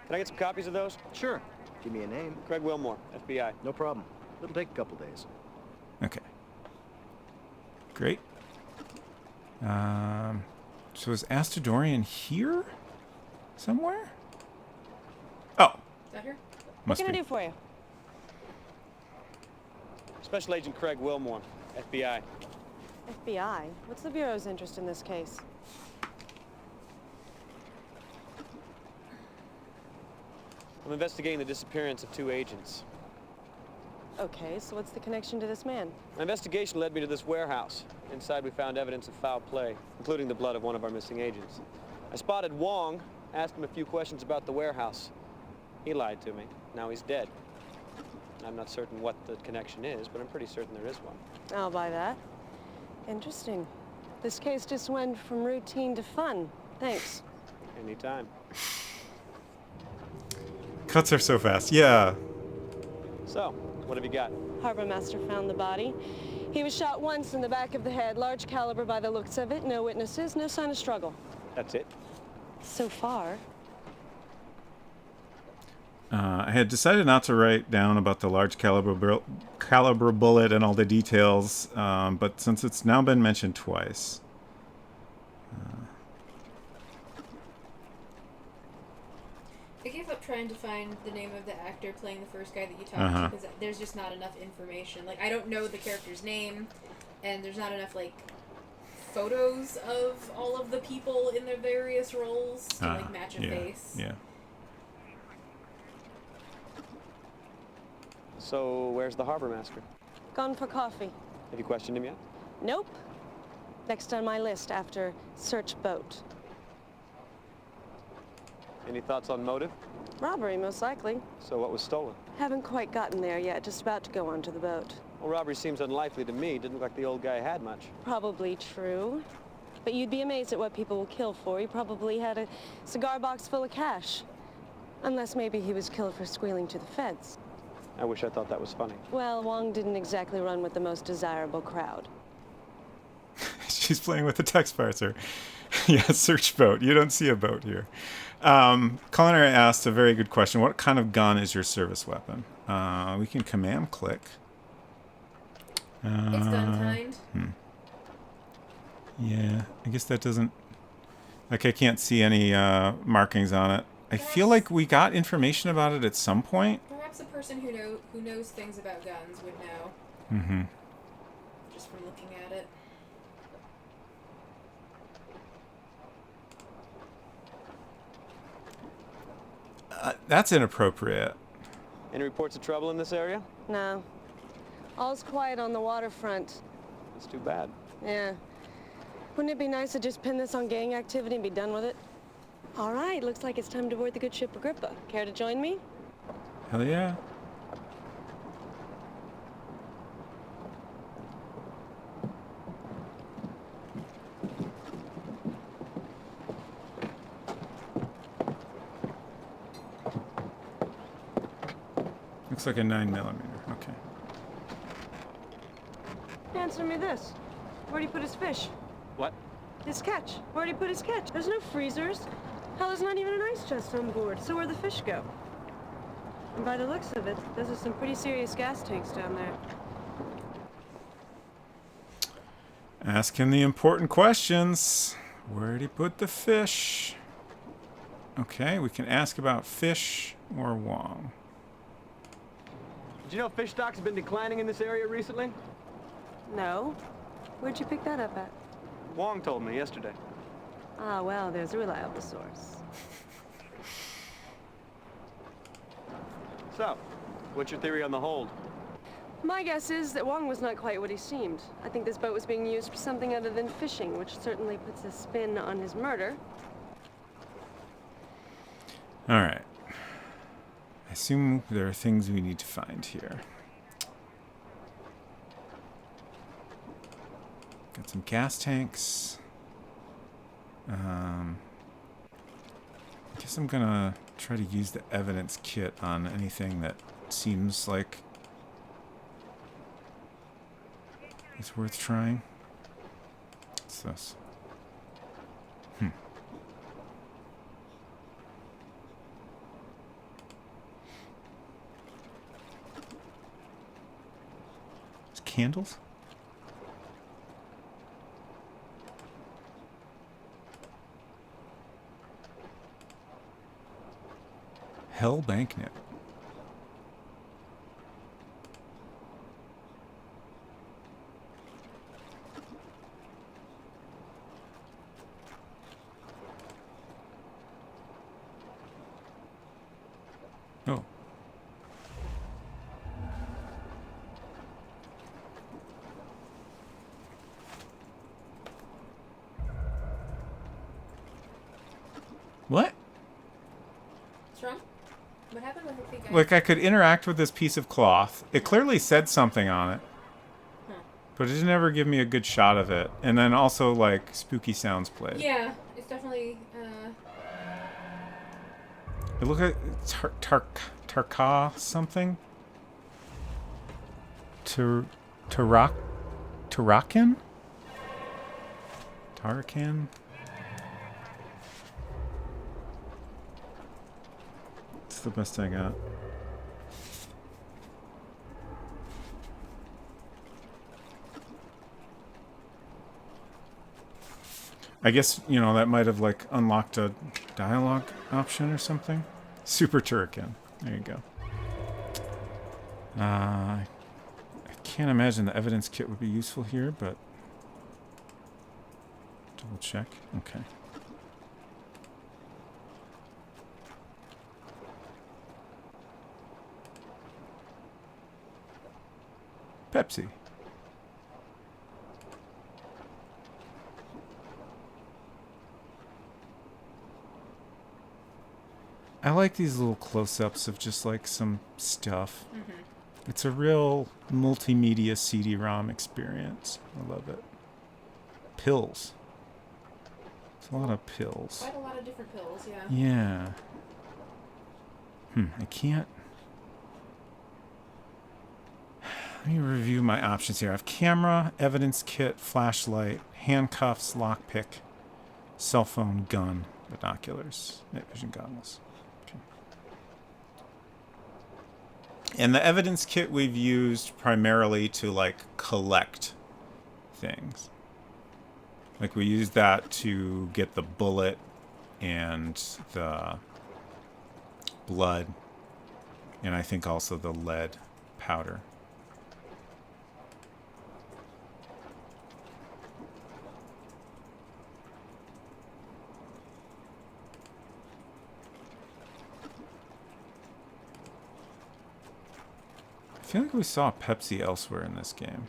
Can I get some copies of those? Sure. Give me a name. Craig Wilmore, FBI. No problem. It'll take a couple days. Okay. Great. So is Astadorian here? Somewhere? Oh. Is that her? Must What can be. I do for you? Special Agent Craig Wilmore, FBI. FBI? What's the Bureau's interest in this case? I'm investigating the disappearance of 2 agents. Okay, so what's the connection to this man? My investigation led me to this warehouse. Inside we found evidence of foul play, including the blood of one of our missing agents. I spotted Wong, asked him a few questions about the warehouse. He lied to me. Now he's dead. I'm not certain what the connection is, but I'm pretty certain there is one. I'll buy that. Interesting. This case just went from routine to fun. Thanks. Anytime. Cuts are so fast. Yeah. So, what have you got? Harbor Master found the body. He was shot once in the back of the head, large caliber by the looks of it. No witnesses, no sign of struggle. That's it? So far. I had decided not to write down about the large caliber bullet and all the details, but since it's now been mentioned twice... I gave up trying to find the name of the actor playing the first guy that you talked to because there's just not enough information. Like, I don't know the character's name, and there's not enough, like, photos of all of the people in their various roles to, like, match a face. Yeah. So, where's the harbor master? Gone for coffee. Have you questioned him yet? Nope. Next on my list after search boat. Any thoughts on motive? Robbery, most likely. So what was stolen? Haven't quite gotten there yet, just about to go onto the boat. Well, robbery seems unlikely to me. Didn't look like the old guy had much. Probably true. But you'd be amazed at what people will kill for. He probably had a cigar box full of cash. Unless maybe he was killed for squealing to the feds. I wish I thought that was funny. Well, Wong didn't exactly run with the most desirable crowd. She's playing with the text parser. Yeah, search boat. You don't see a boat here. Culinary asked a very good question. What kind of gun is your service weapon? We can command click. It's gun kind. Yeah, I guess that doesn't... Like, I can't see any markings on it. I feel like we got information about it at some point. Perhaps perhaps a person who knows things about guns would know. Mm-hmm. Just from looking at it. That's inappropriate. Any reports of trouble in this area? No. All's quiet on the waterfront. That's too bad. Yeah. Wouldn't it be nice to just pin this on gang activity and be done with it? All right, looks like it's time to board the good ship Agrippa. Care to join me? Hell yeah. Looks like a 9mm. Okay. Answer me this. Where'd he put his fish? What? His catch. Where'd he put his catch? There's no freezers. Hell, there's not even an ice chest on board. So where'd the fish go? And by the looks of it, those are some pretty serious gas tanks down there. Ask him the important questions. Where'd he put the fish? Okay, we can ask about fish or Wong. Did you know fish stocks have been declining in this area recently? No. Where'd you pick that up at? Wong told me yesterday. Ah, well, there's a reliable source. So, what's your theory on the hold? My guess is that Wong was not quite what he seemed. I think this boat was being used for something other than fishing, which certainly puts a spin on his murder. All right. I assume there are things we need to find here. Got some gas tanks. I guess I'm gonna try to use the evidence kit on anything that seems like it's worth trying. What's this? It's candles? Hell Banknet. Oh. What? What's wrong? What happened with the guy? Like, I could interact with this piece of cloth. It clearly said something on it. But it didn't ever give me a good shot of it. And then also, like, spooky sounds played. Yeah, it's definitely, It looked like Tarka something? Tarakan? Tarakan? It's the best I got. I guess, you know, that might have, like, unlocked a dialogue option or something. Super Turrican. There you go. I can't imagine the evidence kit would be useful here, but... double check. Okay. Pepsi. I like these little close-ups of just like some stuff. It's a real multimedia CD-ROM experience. I love it. Pills. It's a lot of pills. quite a lot of different pills, yeah. Yeah. I can't... Let me review my options here. I have camera, evidence kit, flashlight, handcuffs, lockpick, cell phone, gun, binoculars, night vision goggles. Okay. And the evidence kit we've used primarily to, like, collect things. Like, we used that to get the bullet and the blood And I think also the lead powder. I feel like we saw Pepsi elsewhere in this game.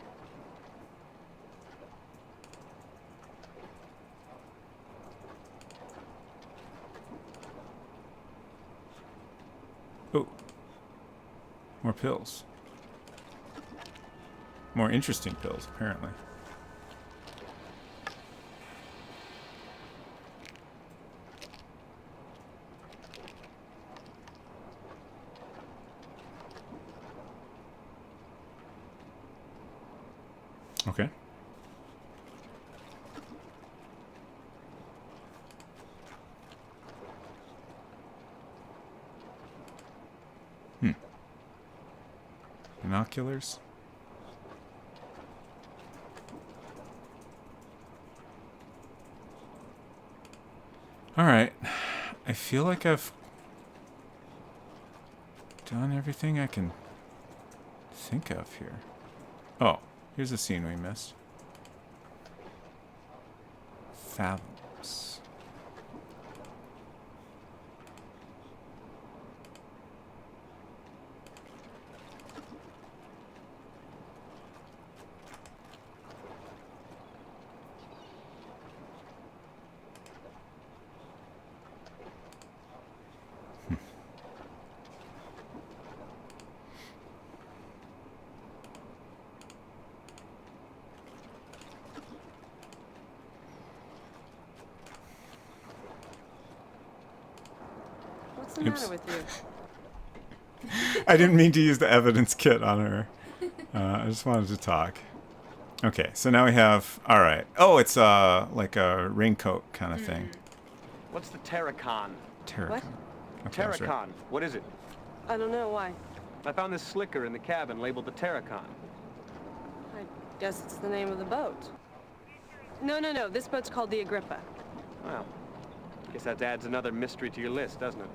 Oh. More pills. More interesting pills, apparently. Okay. Binoculars. All right. I feel like I've done everything I can think of here. Oh, here's a scene we missed. Fathoms. What's the matter with you? I didn't mean to use the evidence kit on her. I just wanted to talk. Okay, so now we have... Alright. Oh, it's like a raincoat kind of thing. What's the Terracon? Terracon. What? Okay, that's right. Terracon. What is it? I don't know why. I found this slicker in the cabin labeled the Terracon. I guess it's the name of the boat. No. This boat's called the Agrippa. Well, guess that adds another mystery to your list, doesn't it?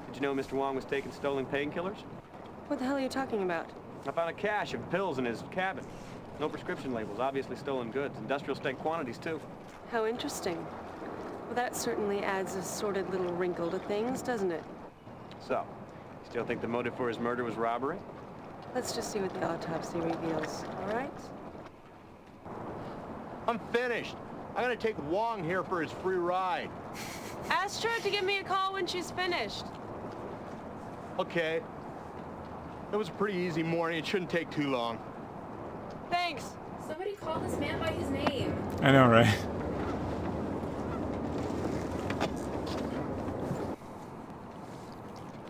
Did you know Mr. Wong was taking stolen painkillers? What the hell are you talking about? I found a cache of pills in his cabin. No prescription labels, obviously stolen goods. Industrial strength quantities, too. How interesting. Well, that certainly adds a sordid little wrinkle to things, doesn't it? So, you still think the motive for his murder was robbery? Let's just see what the autopsy reveals, all right? I'm finished. I'm gonna take Wong here for his free ride. Ask her to give me a call when she's finished. Okay. It was a pretty easy morning. It shouldn't take too long. Thanks. Somebody call this man by his name. I know, right?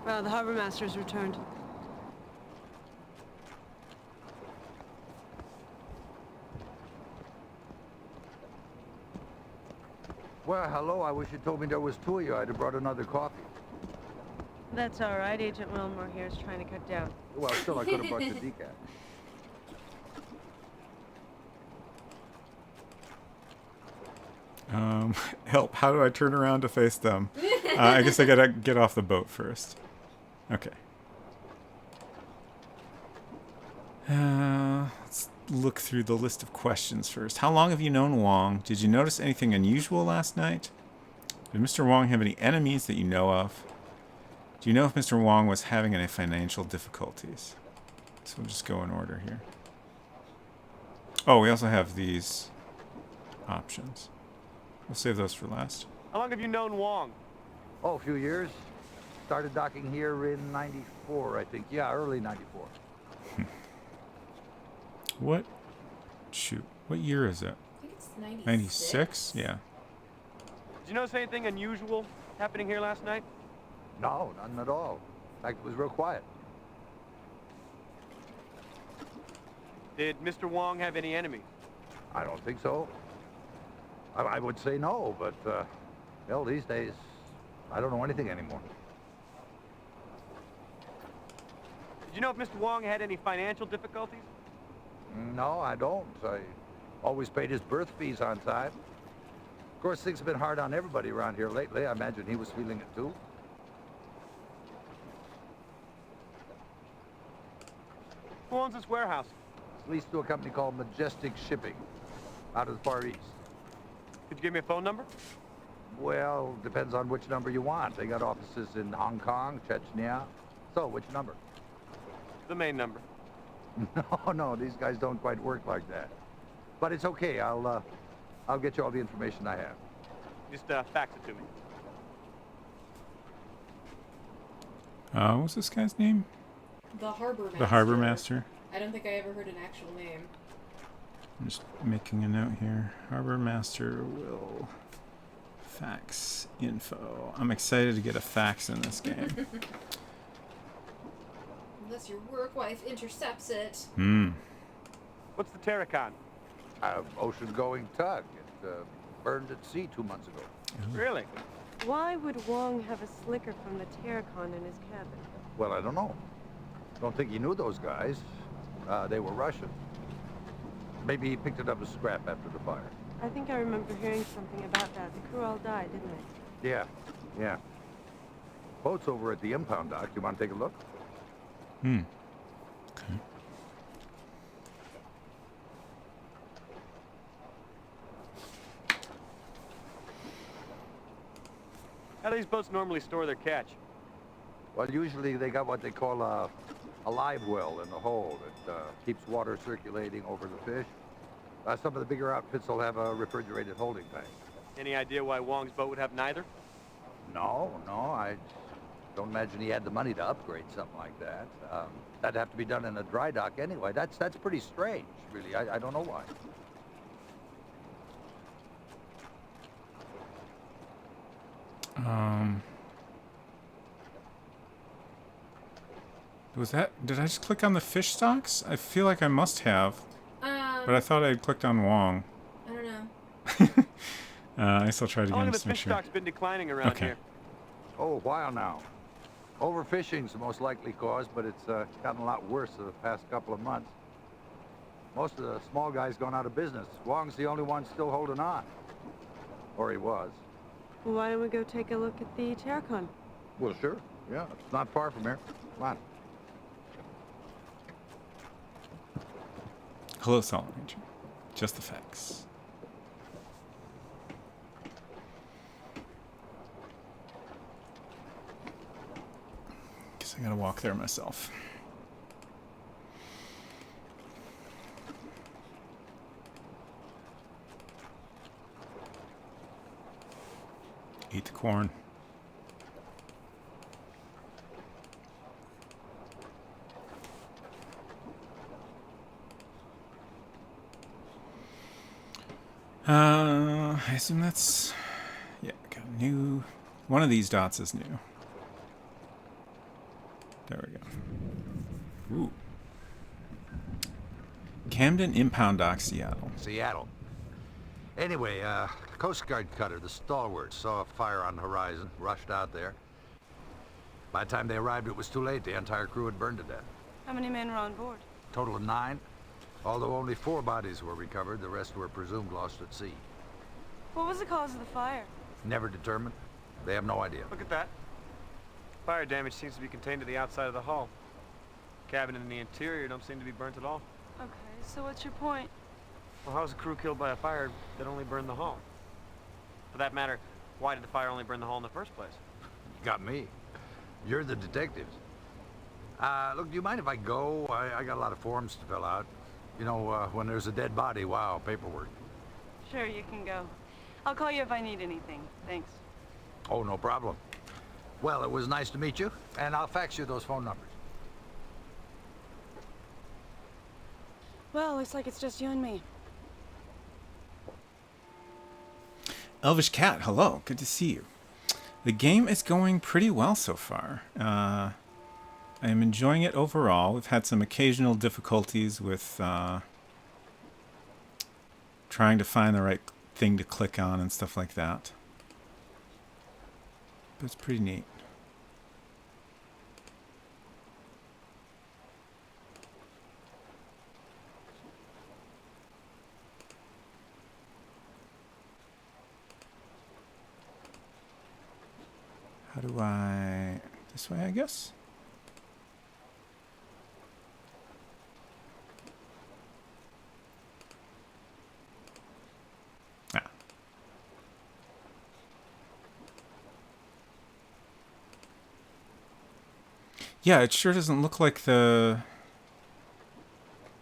Wow, the harbor master's returned. Well, hello. I wish you told me there was two of you. I'd have brought another coffee. That's all right. Agent Wilmore here is trying to cut down. Well, still, I could have brought the decaf. Help. How do I turn around to face them? I guess I gotta get off the boat first. Okay. Let's look through the list of questions first. How long have you known Wong? Did you notice anything unusual last night? Did Mr. Wong have any enemies that you know of? Do you know if Mr. Wong was having any financial difficulties? So we'll just go in order here. Oh, we also have these options. We'll save those for last. How long have you known Wong? Oh, a few years. Started docking here in '94, I think. Yeah, early '94. What? Shoot. What year is it? I think it's 96. 96? Yeah. Did you notice anything unusual happening here last night? No, none at all. In fact, it was real quiet. Did Mr. Wong have any enemies? I don't think so. I would say no, but, well, these days, I don't know anything anymore. Did you know if Mr. Wong had any financial difficulties? No, I don't. I always paid his birth fees on time. Of course, things have been hard on everybody around here lately. I imagine he was feeling it too. Who owns this warehouse? It's leased to a company called Majestic Shipping, out of the Far East. Could you give me a phone number? Well, depends on which number you want. They got offices in Hong Kong, Chechnya. So, which number? The main number. No, these guys don't quite work like that. But it's okay. I'll get you all the information I have. Just fax it to me. What's this guy's name? The Harbor Master. The Harbor Master. I don't think I ever heard an actual name. I'm just making a note here. Harbor Master will fax info. I'm excited to get a fax in this game. Unless your work wife intercepts it. What's the Terracon? Ocean-going tug. It burned at sea 2 months ago. Really? Why would Wong have a slicker from the Terracon in his cabin? Well, I don't know. Don't think he knew those guys. They were Russian. Maybe he picked it up as scrap after the fire. I think I remember hearing something about that. The crew all died, didn't they? Yeah. Boat's over at the impound dock. You want to take a look? Okay. How do these boats normally store their catch? Well, usually they got what they call a live well in the hold. It keeps water circulating over the fish. Some of the bigger outfits will have a refrigerated holding tank. Any idea why Wong's boat would have neither? No, I don't imagine he had the money to upgrade something like that. That'd have to be done in a dry dock anyway. That's pretty strange, really. I don't know why. Did I just click on the fish stocks? I feel like I must have. But I thought I had clicked on Wong. I don't know. I still tried How long again have just the to make fish sure. stock's been declining around here? Oh, a while now. Overfishing's the most likely cause, but it's gotten a lot worse the past couple of months. Most of the small guys gone out of business. Wong's the only one still holding on. Or he was. Well, why don't we go take a look at the Terracon? Well, sure. Yeah, it's not far from here. Come on. Hello, Solid Ranger. Just the facts. Guess I gotta walk there myself. Eat the corn. I assume that's... Yeah, got a new... One of these dots is new. There we go. Ooh. Camden Impound Dock, Seattle. Seattle. Anyway, Coast Guard cutter, the Stalwart, saw a fire on the horizon, rushed out there. By the time they arrived, it was too late. The entire crew had burned to death. How many men were on board? Total of 9. Although only 4 bodies were recovered, the rest were presumed lost at sea. What was the cause of the fire? Never determined. They have no idea. Look at that. Fire damage seems to be contained to the outside of the hull. Cabin and the interior don't seem to be burnt at all. Okay, so what's your point? Well, how was the crew killed by a fire that only burned the hull? For that matter, why did the fire only burn the hull in the first place? You got me. You're the detectives. Look, do you mind if I go? I got a lot of forms to fill out. You know, when there's a dead body, wow, paperwork. Sure, you can go. I'll call you if I need anything. Thanks. Oh, no problem. Well, it was nice to meet you, and I'll fax you those phone numbers. Well, looks like it's just you and me. Elvish Cat, hello. Good to see you. The game is going pretty well so far. I am enjoying it overall. We've had some occasional difficulties with trying to find the right thing to click on and stuff like that. But it's pretty neat. How do I... This way, I guess? Ah. Yeah, it sure doesn't look like the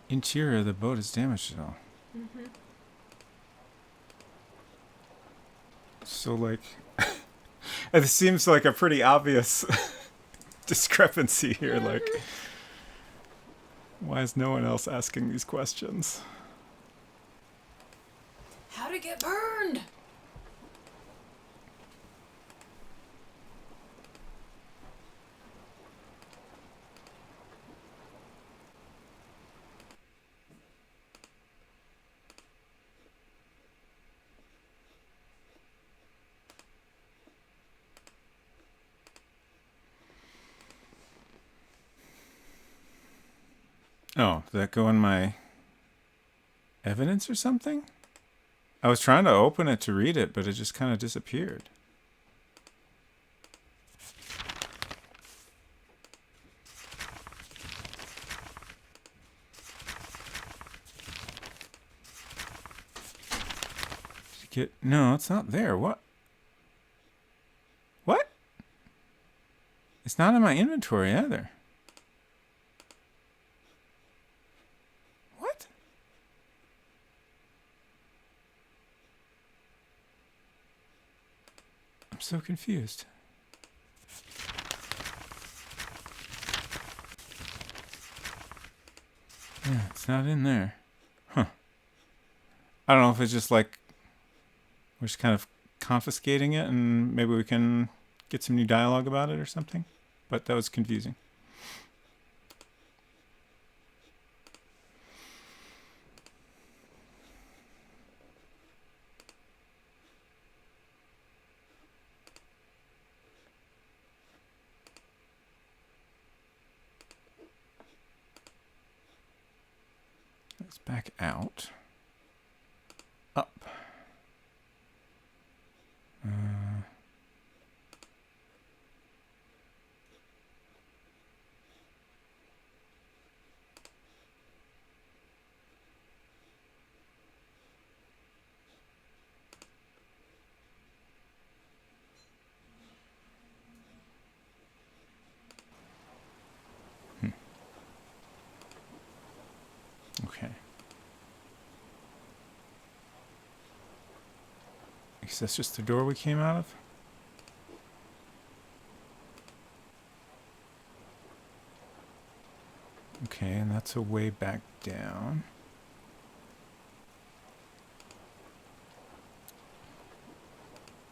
interior of the boat is damaged at all. Mm-hmm. So, like... it seems like a pretty obvious discrepancy here. Like, why is no one else asking these questions? How'd it get burned? Oh, did that go in my evidence or something? I was trying to open it to read it, but it just kind of disappeared. No, it's not there. What? What? It's not in my inventory either. What? I'm so confused. Yeah, it's not in there. Huh. I don't know if it's just like we're just kind of confiscating it and maybe we can get some new dialogue about it or something. But that was confusing. Let's back out. Up. Okay. I guess that's just the door we came out of. Okay, and that's a way back down.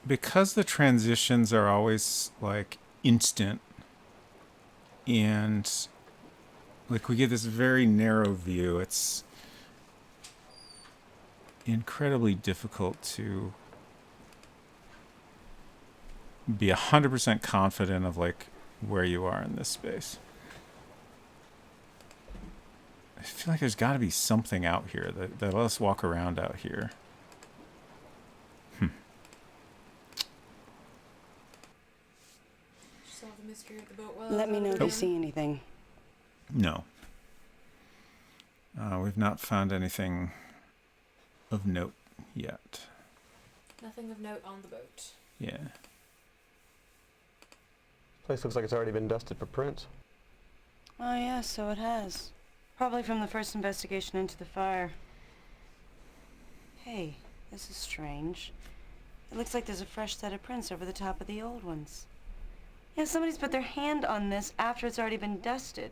Because the transitions are always like instant and like we get this very narrow view, it's incredibly difficult to be 100% confident of like where you are in this space. I feel like there's got to be something out here that let us walk around out here. Solve the mystery of the boat well. Let me know if you see anything. No. We've not found anything of note yet. Nothing of note on the boat. Yeah. Place looks like it's already been dusted for prints. Oh yeah, so it has. Probably from the first investigation into the fire. Hey, this is strange. It looks like there's a fresh set of prints over the top of the old ones. Yeah, somebody's put their hand on this after it's already been dusted.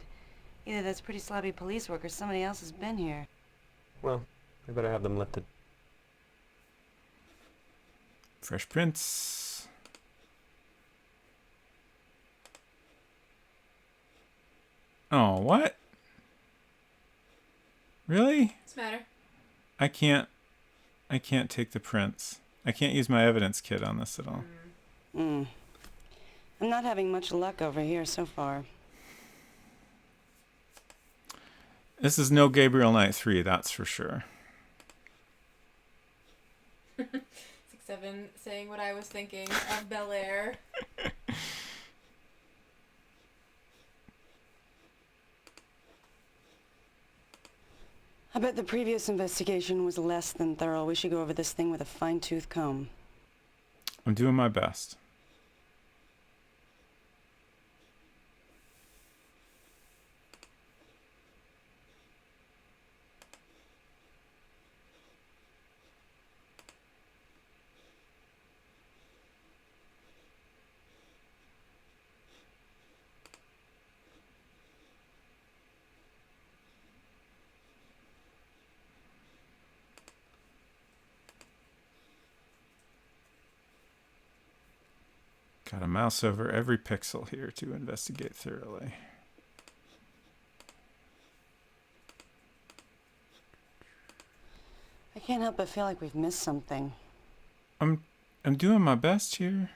Either that's pretty sloppy police work or somebody else has been here. Well, we better have them lifted. Fresh prints. Oh, what? Really? What's the matter? I can't take the prints. I can't use my evidence kit on this at all. I'm not having much luck over here so far. This is no Gabriel Knight 3, that's for sure. 6-7 saying what I was thinking of Bel Air. I bet the previous investigation was less than thorough. We should go over this thing with a fine-tooth comb. I'm doing my best. Got to mouse over every pixel here to investigate thoroughly. I can't help but feel like we've missed something. I'm doing my best here.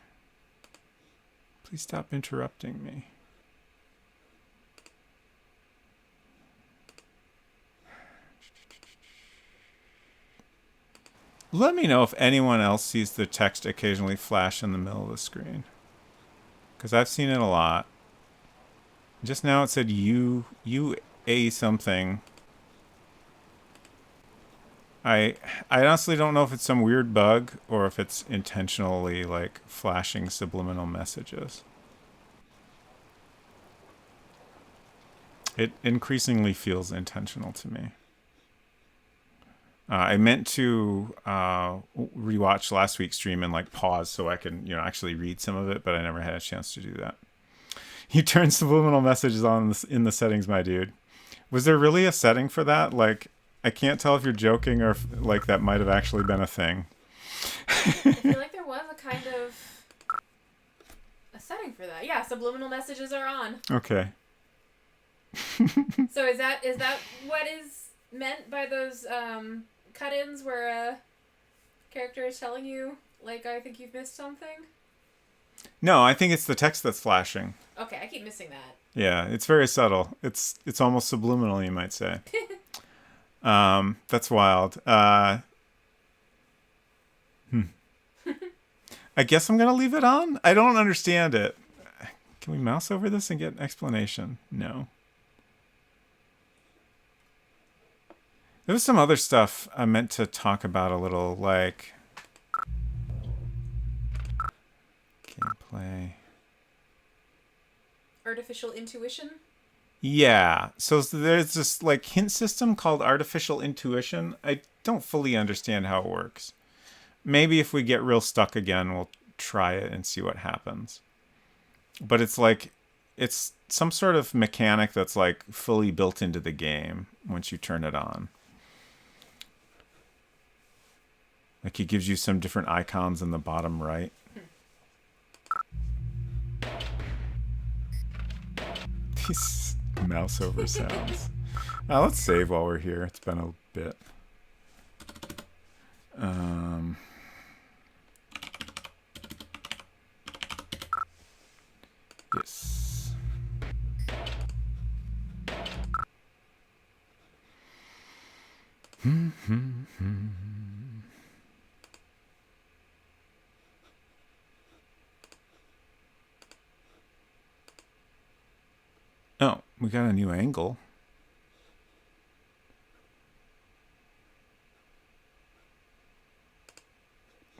Please stop interrupting me. Let me know if anyone else sees the text occasionally flash in the middle of the screen. Because I've seen it a lot. Just now it said you a something. I honestly don't know if it's some weird bug or if it's intentionally like flashing subliminal messages. It increasingly feels intentional to me. I meant to rewatch last week's stream and like pause so I can, actually read some of it, but I never had a chance to do that. You turn subliminal messages on in the settings, my dude. Was there really a setting for that? Like, I can't tell if you're joking or if, like, that might have actually been a thing. I feel like there was a kind of a setting for that. Yeah, subliminal messages are on. Okay. So is that what is meant by those cut-ins where a character is telling you, like, I think you've missed something? No, I think it's the text that's flashing. Okay, I keep missing that. Yeah, it's very subtle. It's almost subliminal, you might say. That's wild. I guess I'm gonna leave it on. I don't understand it. Can we mouse over this and get an explanation? No. There was some other stuff I meant to talk about a little, like gameplay. Artificial intuition? Yeah. So there's this like hint system called artificial intuition. I don't fully understand how it works. Maybe if we get real stuck again, we'll try it and see what happens. But it's like, it's some sort of mechanic that's like fully built into the game once you turn it on. Like it gives you some different icons in the bottom right. These mouse over sounds. Let's save while we're here. It's been a bit. Yes. Oh, we got a new angle.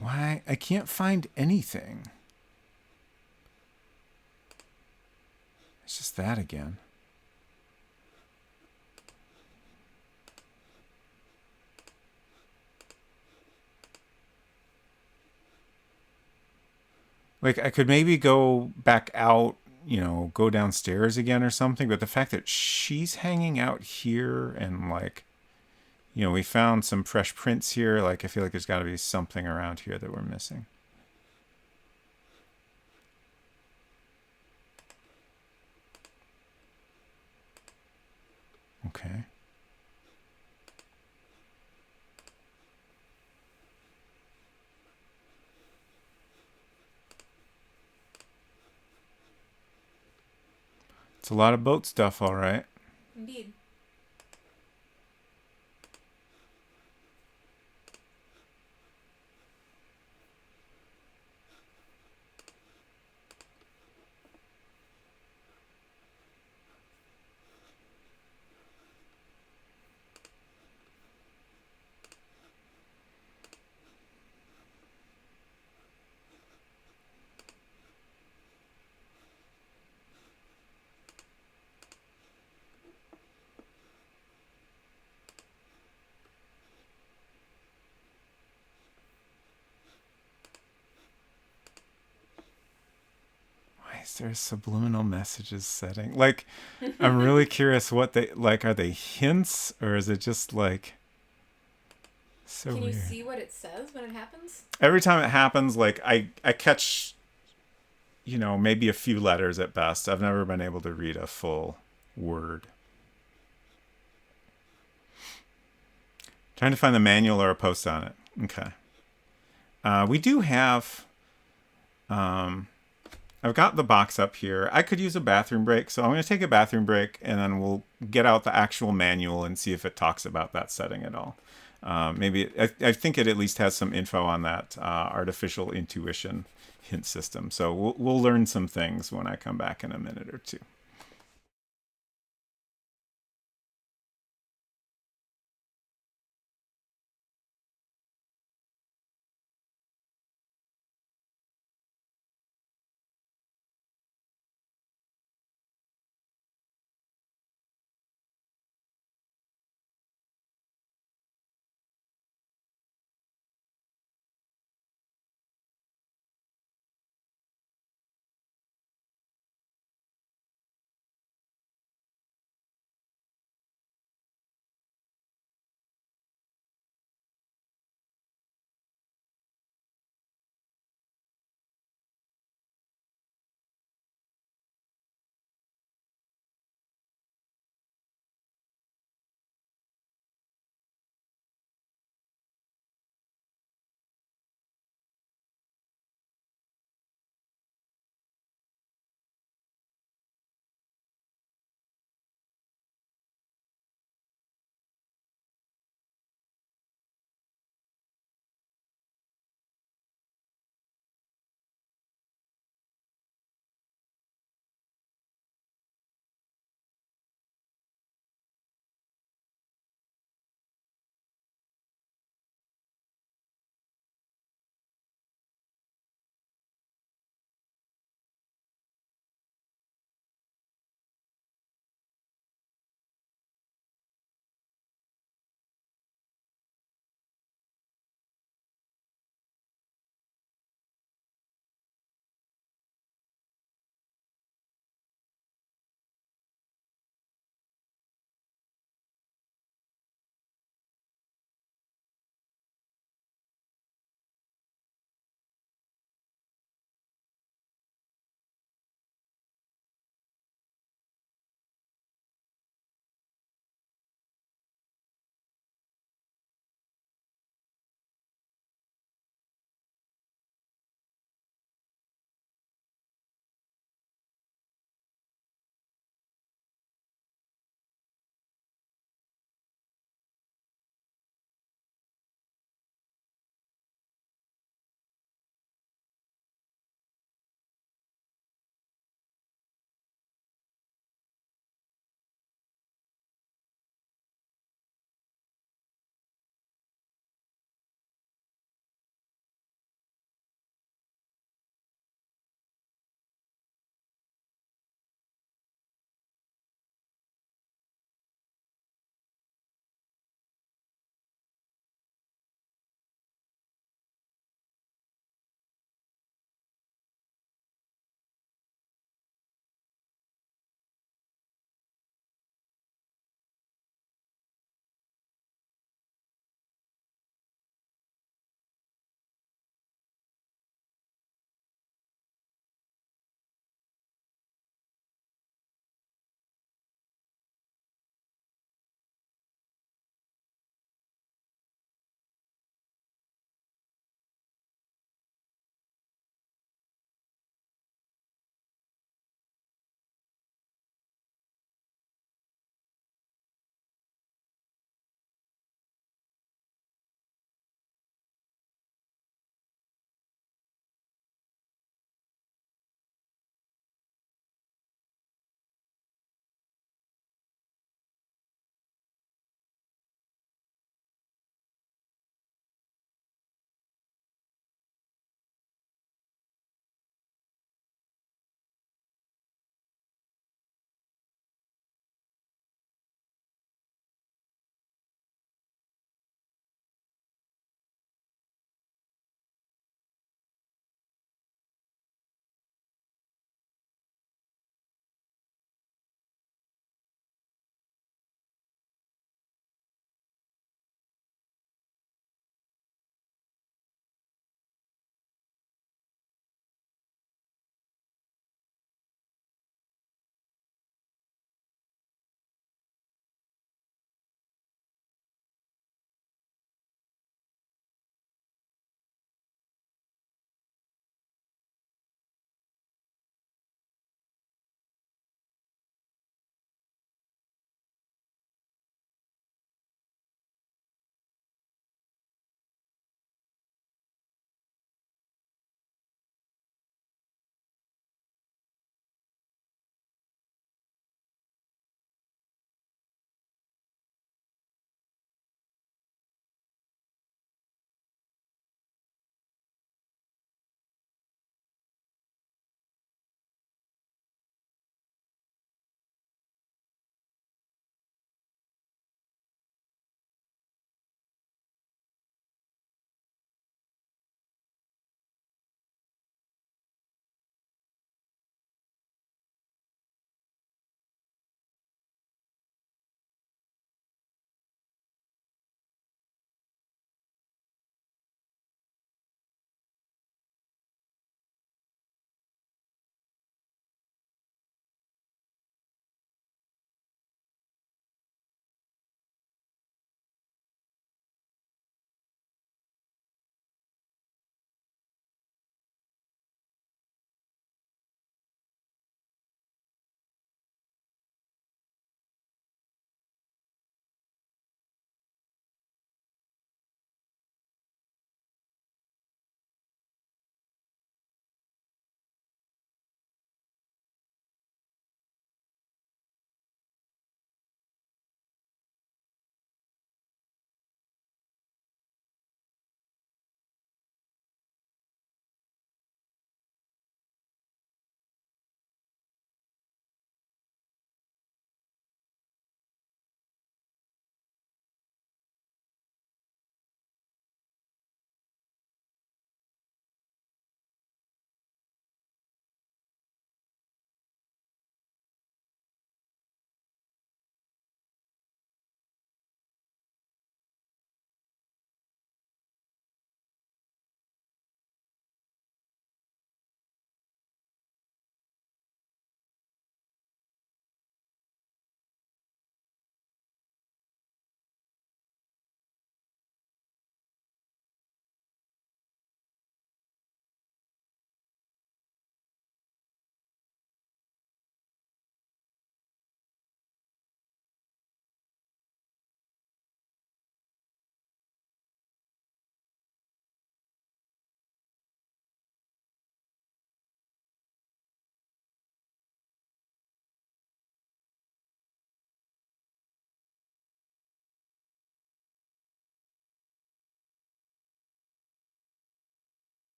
Why? I can't find anything. It's just that again. Like, I could maybe go back out, go downstairs again or something, but the fact that she's hanging out here and, like, we found some fresh prints here, like, I feel like there's got to be something around here that we're missing. Okay. It's a lot of boat stuff, all right. Indeed. Why is there a subliminal messages setting? Like, I'm really curious what they like. Are they hints or is it just like so Can you weird? see what it says when it happens? Every time it happens, like I catch, maybe a few letters at best. I've never been able to read a full word. Trying to find the manual or a post on it. Okay. We do have. I've got the box up here. I could use a bathroom break, so I'm going to take a bathroom break, and then we'll get out the actual manual and see if it talks about that setting at all. Maybe I think it at least has some info on that artificial intuition hint system. So we'll learn some things when I come back in a minute or two.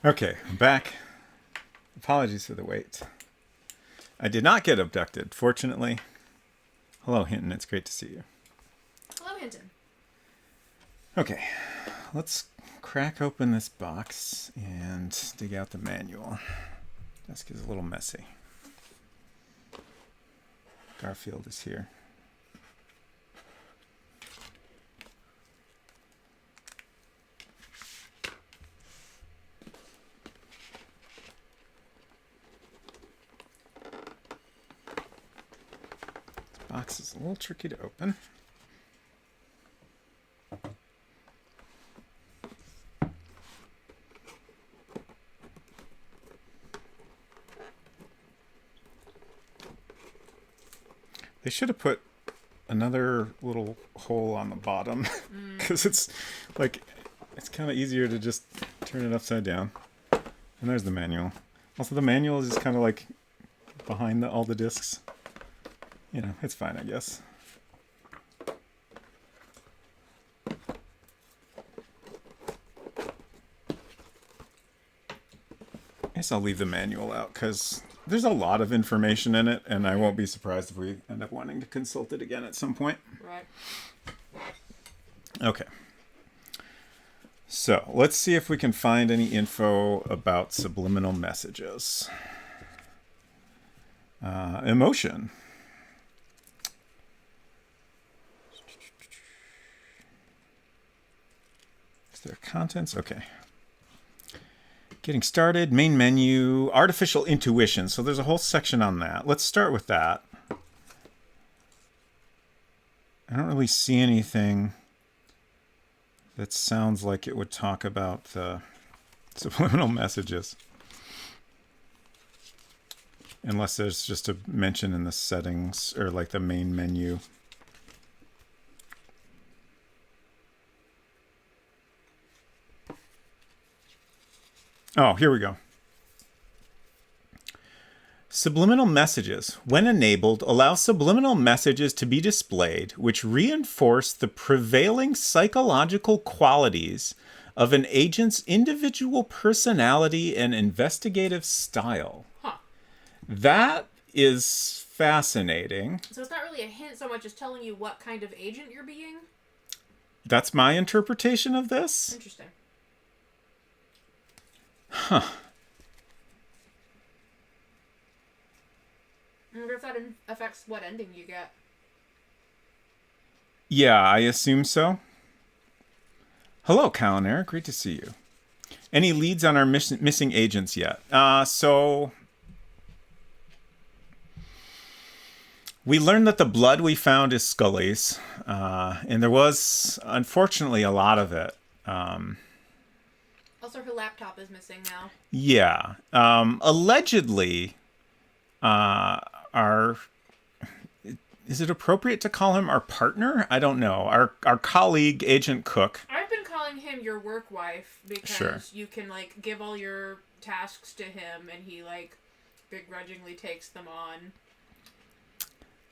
Okay, I'm back. Apologies for the wait. I did not get abducted, fortunately. Hello, Hinton. It's great to see you. Hello, Hinton. Okay, let's crack open this box and dig out the manual. Desk is a little messy. Garfield is here. This box is a little tricky to open. They should have put another little hole on the bottom because it's kind of easier to just turn it upside down. And there's the manual. Also, the manual is just kind of like behind all the discs. You know, it's fine, I guess. I guess I'll leave the manual out because there's a lot of information in it, and I won't be surprised if we end up wanting to consult it again at some point. Right. Okay. So let's see if we can find any info about subliminal messages. Emotion. Is there contents? Okay. Getting started, main menu, artificial intuition. So there's a whole section on that. Let's start with that. I don't really see anything that sounds like it would talk about the subliminal messages. Unless there's just a mention in the settings or like the main menu. Oh, here we go. Subliminal messages, when enabled, allow subliminal messages to be displayed which reinforce the prevailing psychological qualities of an agent's individual personality and investigative style. Huh. That is fascinating. So it's not really a hint so much as telling you what kind of agent you're being? That's my interpretation of this. Interesting. Huh. I wonder if that affects what ending you get. Yeah, I assume so. Hello, Calinair. Great to see you. Any leads on our missing agents yet? So we learned that the blood we found is Scully's, and there was, unfortunately, a lot of it. Also, her laptop is missing now. Yeah. Allegedly, is it appropriate to call him our partner? I don't know. Our colleague, Agent Cook. I've been calling him your work wife because Sure. you can, like, give all your tasks to him and he, like, begrudgingly takes them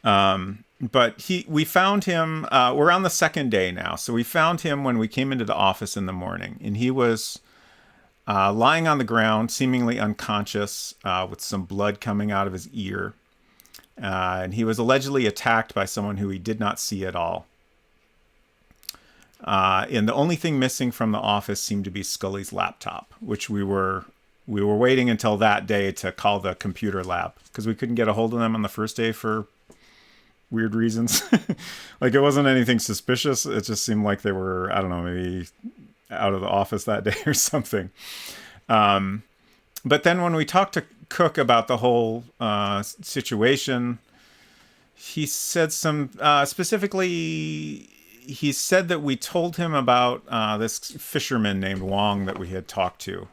on. But we found him, we're on the second day now. So we found him when we came into the office in the morning, and he was lying on the ground, seemingly unconscious, with some blood coming out of his ear. And he was allegedly attacked by someone who he did not see at all. And the only thing missing from the office seemed to be Scully's laptop, which we were waiting until that day to call the computer lab because we couldn't get a hold of them on the first day for weird reasons. Like, it wasn't anything suspicious. It just seemed like they were, I don't know, maybe out of the office that day or something. But then when we talked to Cook about the whole situation, he said specifically, he said that we told him about this fisherman named Wong that we had talked to.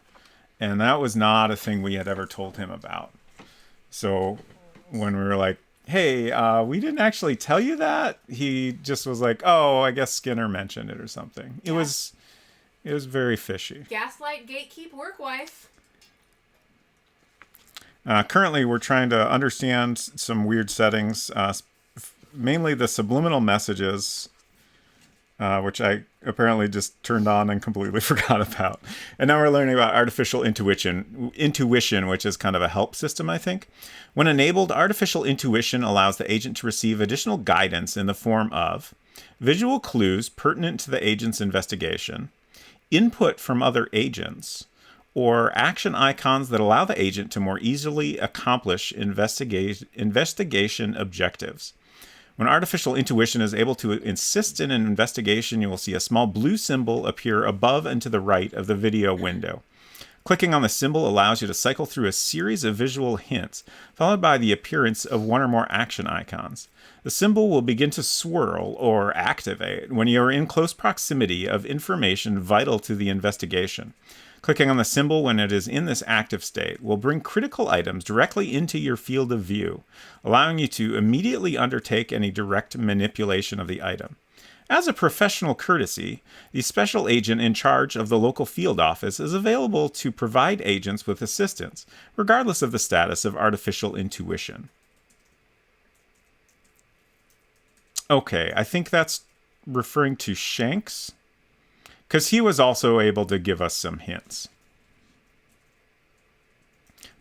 And that was not a thing we had ever told him about. So when we were like, hey, we didn't actually tell you that, he just was like, oh, I guess Skinner mentioned it or something. It was very fishy. Gaslight, gatekeep, work wife. Currently, we're trying to understand some weird settings, mainly the subliminal messages. which I apparently just turned on and completely forgot about. And now we're learning about artificial intuition, which is kind of a help system, I think. When enabled, artificial intuition allows the agent to receive additional guidance in the form of visual clues pertinent to the agent's investigation, input from other agents, or action icons that allow the agent to more easily accomplish investigation objectives. When artificial intuition is able to assist in an investigation, you will see a small blue symbol appear above and to the right of the video window. Clicking on the symbol allows you to cycle through a series of visual hints, followed by the appearance of one or more action icons. The symbol will begin to swirl or activate when you are in close proximity of information vital to the investigation. Clicking on the symbol when it is in this active state will bring critical items directly into your field of view, allowing you to immediately undertake any direct manipulation of the item. As a professional courtesy, the special agent in charge of the local field office is available to provide agents with assistance, regardless of the status of artificial intuition. Okay, I think that's referring to Shanks, because he was also able to give us some hints.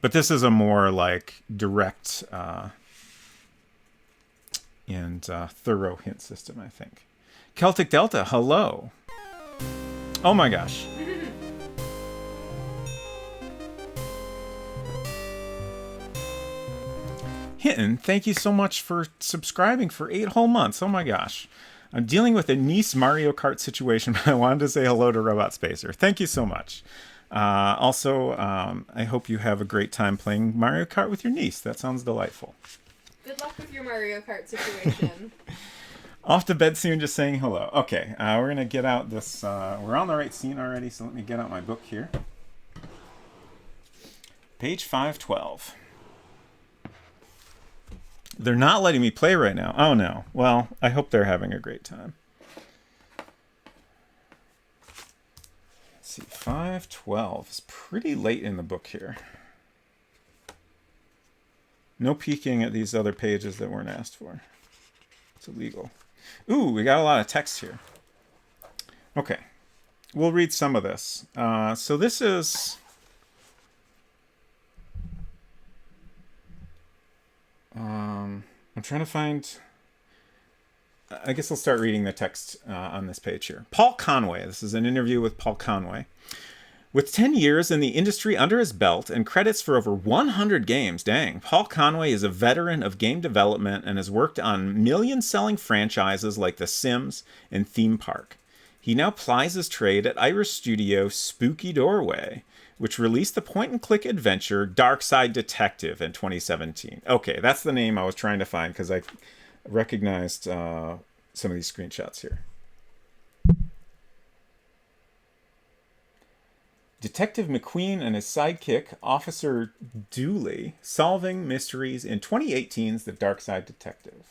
But this is a more like direct and thorough hint system, I think. Celtic Delta, hello. Oh my gosh. Hinton, thank you so much for subscribing for 8 whole months. Oh my gosh. I'm dealing with a niece Mario Kart situation, but I wanted to say hello to Robot Spacer. Thank you so much. Also, I hope you have a great time playing Mario Kart with your niece. That sounds delightful. Good luck with your Mario Kart situation. Off to bed soon, just saying hello. Okay, we're going to get out this... we're on the right scene already, so let me get out my book here. Page 512. They're not letting me play right now. Oh, no. Well, I hope they're having a great time. Let's see. 512 is pretty late in the book here. No peeking at these other pages that weren't asked for. It's illegal. Ooh, we got a lot of text here. Okay. We'll read some of this. So this is... I'm trying to find... I guess I'll start reading the text on this page here. Paul Conway. This is an interview with Paul Conway. With 10 years in the industry under his belt and credits for over 100 games, dang, Paul Conway is a veteran of game development and has worked on million-selling franchises like The Sims and Theme Park. He now plies his trade at Irish studio Spooky Doorway, which released the point-and-click adventure Darkside Detective in 2017. Okay, that's the name I was trying to find because I recognized some of these screenshots here. Detective McQueen and his sidekick, Officer Dooley, solving mysteries in 2018's The Darkside Detective.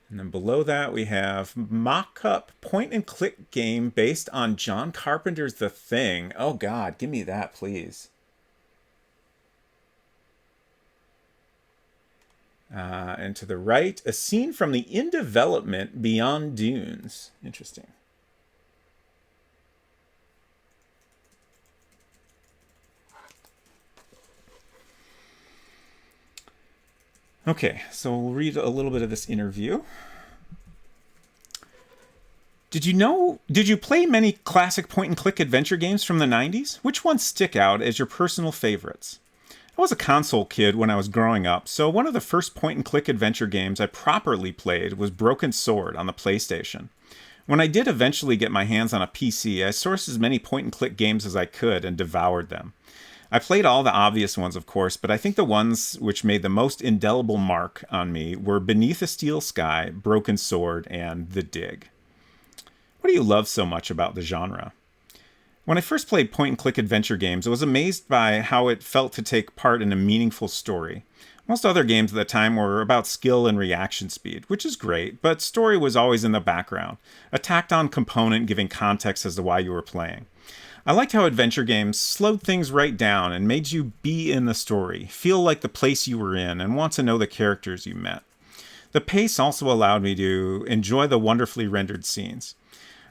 And then below that we have mock-up point-and-click game based on John Carpenter's The Thing. Oh God, give me that, please. And to the right, a scene from the in development Beyond Dunes. Interesting. Okay, so we'll read a little bit of this interview. Did you play many classic point-and-click adventure games from the 90s? Which ones stick out as your personal favorites? I was a console kid when I was growing up, so one of the first point-and-click adventure games I properly played was Broken Sword on the PlayStation. When I did eventually get my hands on a PC, I sourced as many point-and-click games as I could and devoured them. I played all the obvious ones, of course, but I think the ones which made the most indelible mark on me were Beneath a Steel Sky, Broken Sword, and The Dig. What do you love so much about the genre? When I first played point-and-click adventure games, I was amazed by how it felt to take part in a meaningful story. Most other games at the time were about skill and reaction speed, which is great, but story was always in the background, a tacked-on component giving context as to why you were playing. I liked how adventure games slowed things right down and made you be in the story, feel like the place you were in, and want to know the characters you met. The pace also allowed me to enjoy the wonderfully rendered scenes.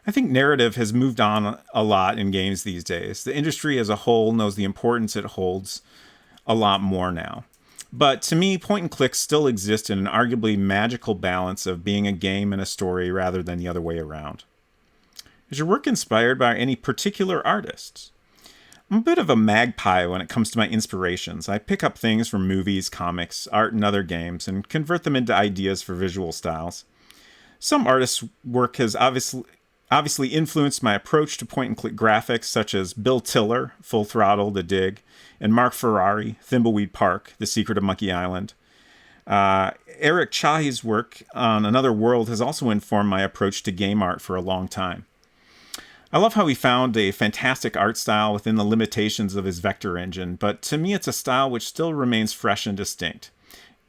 I think narrative has moved on a lot in games these days. The industry as a whole knows the importance it holds a lot more now. But to me, point and clicks still exist in an arguably magical balance of being a game and a story rather than the other way around. Is your work inspired by any particular artists? I'm a bit of a magpie when it comes to my inspirations. I pick up things from movies, comics, art, and other games and convert them into ideas for visual styles. Some artists' work has obviously influenced my approach to point-and-click graphics, such as Bill Tiller, Full Throttle, The Dig, and Mark Ferrari, Thimbleweed Park, The Secret of Monkey Island. Eric Chahi's work on Another World has also informed my approach to game art for a long time. I love how he found a fantastic art style within the limitations of his vector engine, but to me it's a style which still remains fresh and distinct.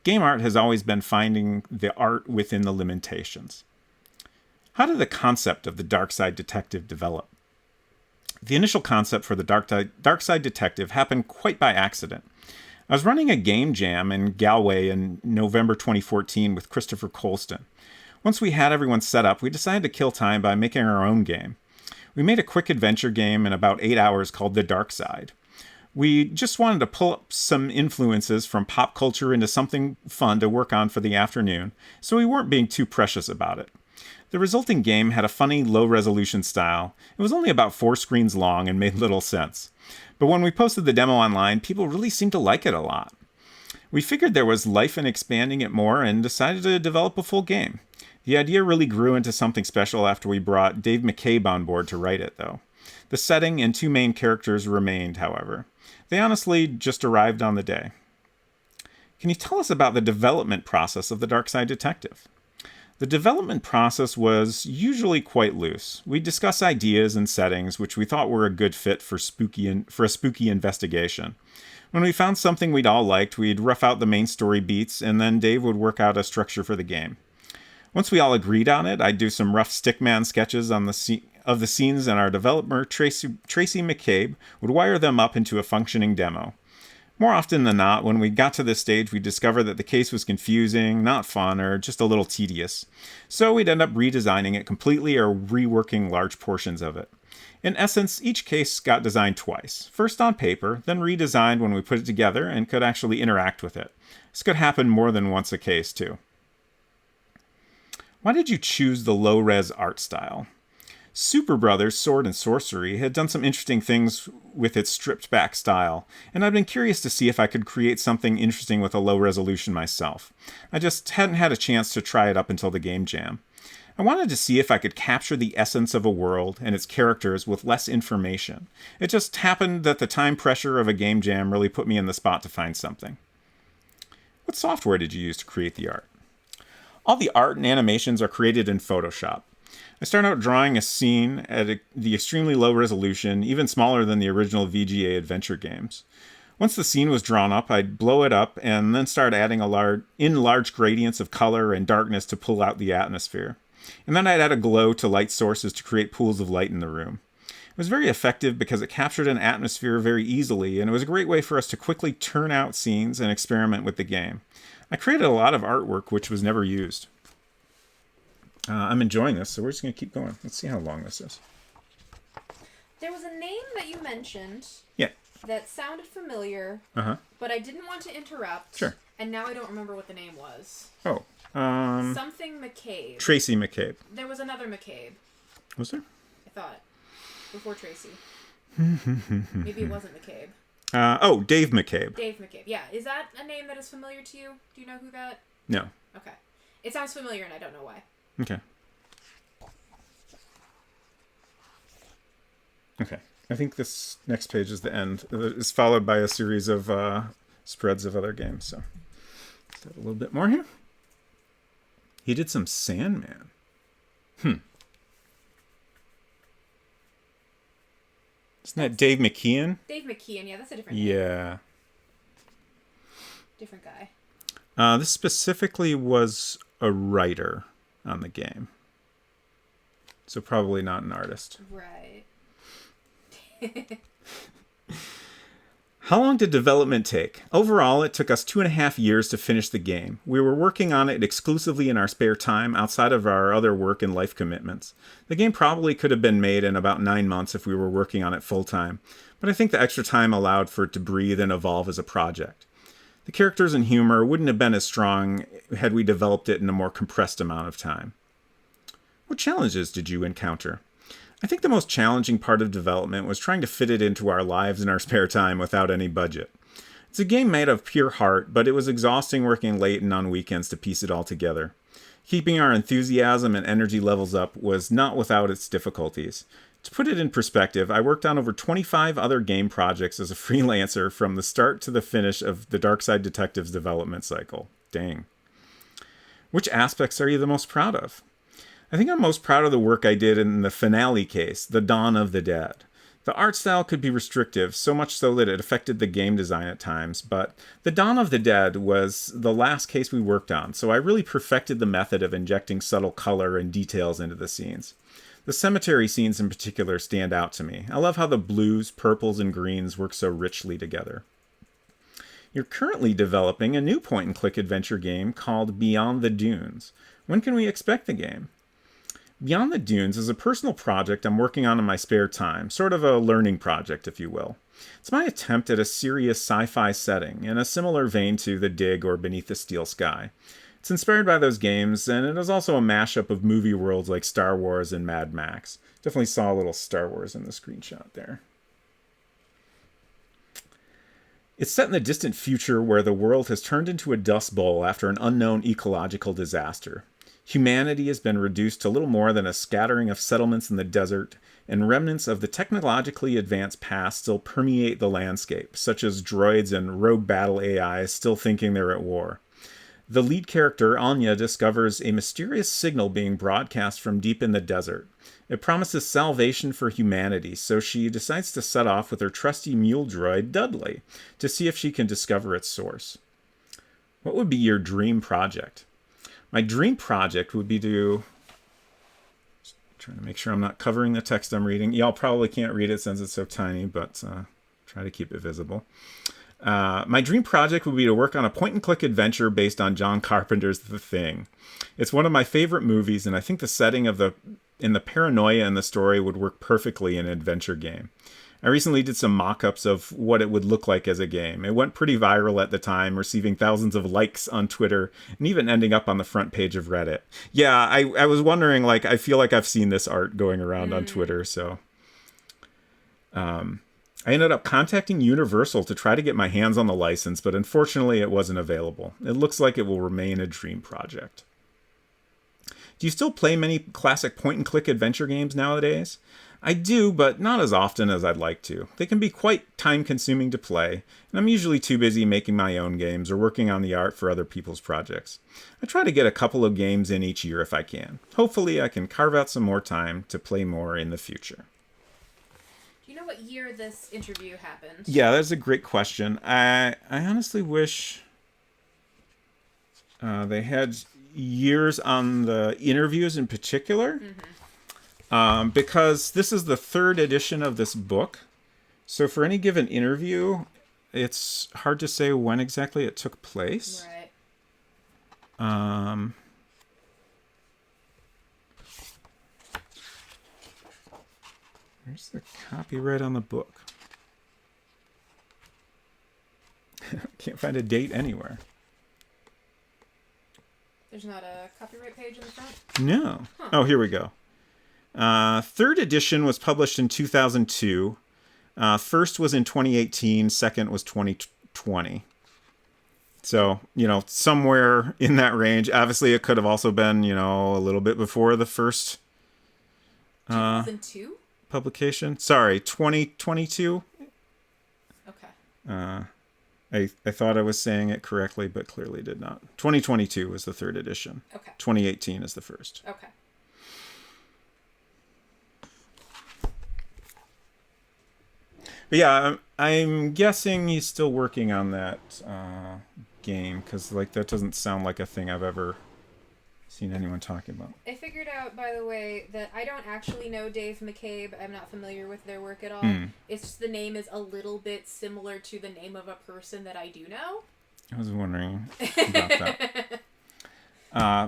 Game art has always been finding the art within the limitations. How did the concept of the Darkside Detective develop? The initial concept for the Darkside Detective happened quite by accident. I was running a game jam in Galway in November 2014 with Christopher Colston. Once we had everyone set up, we decided to kill time by making our own game. We made a quick adventure game in about 8 hours called The Dark Side. We just wanted to pull up some influences from pop culture into something fun to work on for the afternoon, so we weren't being too precious about it. The resulting game had a funny, low-resolution style. It was only about 4 screens long and made little sense. But when we posted the demo online, people really seemed to like it a lot. We figured there was life in expanding it more and decided to develop a full game. The idea really grew into something special after we brought Dave McCabe on board to write it, though. The setting and 2 main characters remained, however. They honestly just arrived on the day. Can you tell us about the development process of the Darkside Detective? The development process was usually quite loose. We'd discuss ideas and settings which we thought were a good fit for a spooky investigation. When we found something we'd all liked, we'd rough out the main story beats, and then Dave would work out a structure for the game. Once we all agreed on it, I'd do some rough stickman sketches of the scenes, and our developer, Tracy McCabe, would wire them up into a functioning demo. More often than not, when we got to this stage, we'd discover that the case was confusing, not fun, or just a little tedious. So we'd end up redesigning it completely or reworking large portions of it. In essence, each case got designed twice. First on paper, then redesigned when we put it together and could actually interact with it. This could happen more than once a case, too. Why did you choose the low-res art style? Super Brothers Sword and Sorcery had done some interesting things with its stripped-back style, and I'd been curious to see if I could create something interesting with a low resolution myself. I just hadn't had a chance to try it up until the game jam. I wanted to see if I could capture the essence of a world and its characters with less information. It just happened that the time pressure of a game jam really put me in the spot to find something. What software did you use to create the art? All the art and animations are created in Photoshop. I start out drawing a scene at the extremely low resolution, even smaller than the original VGA adventure games. Once the scene was drawn up, I'd blow it up and then start adding large gradients of color and darkness to pull out the atmosphere. And then I'd add a glow to light sources to create pools of light in the room. It was very effective because it captured an atmosphere very easily, and it was a great way for us to quickly turn out scenes and experiment with the game. I created a lot of artwork which was never used. I'm enjoying this, so we're just going to keep going. Let's see how long this is. There was a name that you mentioned. Yeah. That sounded familiar. Uh-huh. But I didn't want to interrupt. Sure. And now I don't remember what the name was. Oh. Something McCabe. Tracy McCabe. There was another McCabe. Was there? I thought. Before Tracy. Maybe it wasn't McCabe. Dave McCabe. Dave McCabe. Yeah. Is that a name that is familiar to you? Do you know who that? No. Okay. It sounds familiar and I don't know why. Okay. Okay. I think this next page is the end. It's followed by a series of spreads of other games. So let's have a little bit more here. He did some Sandman. Isn't that Dave McKeon? Dave McKeon, yeah, that's a different name. Yeah. Different guy. This specifically was a writer on the game. So probably not an artist. Right. How long did development take? Overall, it took us 2.5 years to finish the game. We were working on it exclusively in our spare time outside of our other work and life commitments. The game probably could have been made in about 9 months if we were working on it full time, but I think the extra time allowed for it to breathe and evolve as a project. The characters and humor wouldn't have been as strong had we developed it in a more compressed amount of time. What challenges did you encounter? I think the most challenging part of development was trying to fit it into our lives and our spare time without any budget. It's a game made of pure heart, but it was exhausting working late and on weekends to piece it all together. Keeping our enthusiasm and energy levels up was not without its difficulties. To put it in perspective, I worked on over 25 other game projects as a freelancer from the start to the finish of the Darkside Detectives development cycle. Dang. Which aspects are you the most proud of? I think I'm most proud of the work I did in the finale case, The Dawn of the Dead. The art style could be restrictive, so much so that it affected the game design at times, but The Dawn of the Dead was the last case we worked on, so I really perfected the method of injecting subtle color and details into the scenes. The cemetery scenes in particular stand out to me. I love how the blues, purples, and greens work so richly together. You're currently developing a new point-and-click adventure game called Beyond the Dunes. When can we expect the game? Beyond the Dunes is a personal project I'm working on in my spare time, sort of a learning project, if you will. It's my attempt at a serious sci-fi setting, in a similar vein to The Dig or Beneath the Steel Sky. It's inspired by those games, and it is also a mashup of movie worlds like Star Wars and Mad Max. Definitely saw a little Star Wars in the screenshot there. It's set in the distant future where the world has turned into a dust bowl after an unknown ecological disaster. Humanity has been reduced to little more than a scattering of settlements in the desert, and remnants of the technologically advanced past still permeate the landscape, such as droids and rogue battle AI still thinking they're at war. The lead character, Anya, discovers a mysterious signal being broadcast from deep in the desert. It promises salvation for humanity, so she decides to set off with her trusty mule droid, Dudley, to see if she can discover its source. What would be your dream project? My dream project would be to... Trying to make sure I'm not covering the text I'm reading. Y'all probably can't read it since it's so tiny, but try to keep it visible. My dream project would be to work on a point-and-click adventure based on John Carpenter's The Thing. It's one of my favorite movies, and I think the setting of the paranoia in the story would work perfectly in an adventure game. I recently did some mock-ups of what it would look like as a game. It went pretty viral at the time, receiving thousands of likes on Twitter, and even ending up on the front page of Reddit. Yeah, I was wondering, like, I feel like I've seen this art going around on Twitter, so... I ended up contacting Universal to try to get my hands on the license, but unfortunately it wasn't available. It looks like it will remain a dream project. Do you still play many classic point-and-click adventure games nowadays? I do, but not as often as I'd like to. They can be quite time-consuming to play, and I'm usually too busy making my own games or working on the art for other people's projects. I try to get a couple of games in each year if I can. Hopefully I can carve out some more time to play more in the future. Do you know what year this interview happened? Yeah, that's a great question. I honestly wish they had years on the interviews in particular. Because this is the 3rd edition of this book. So for any given interview, it's hard to say when exactly it took place. Right. Where's the copyright on the book? Can't find a date anywhere. There's not a copyright page in the front? No. Huh. Oh, here we go. 3rd edition was published in 2002. First was in 2018. Second was 2020. So, somewhere in that range. Obviously, it could have also been, a little bit before the first 2002? Publication. Sorry, 2022. Okay. I thought I was saying it correctly, but clearly did not. 2022 is the 3rd edition. Okay. 2018 is the first. Okay. But yeah, I'm guessing he's still working on that game, because that doesn't sound like a thing I've ever seen anyone talking about. I figured out, by the way, that I don't actually know Dave McCabe. I'm not familiar with their work at all. It's just the name is a little bit similar to the name of a person that I do know. I was wondering about that.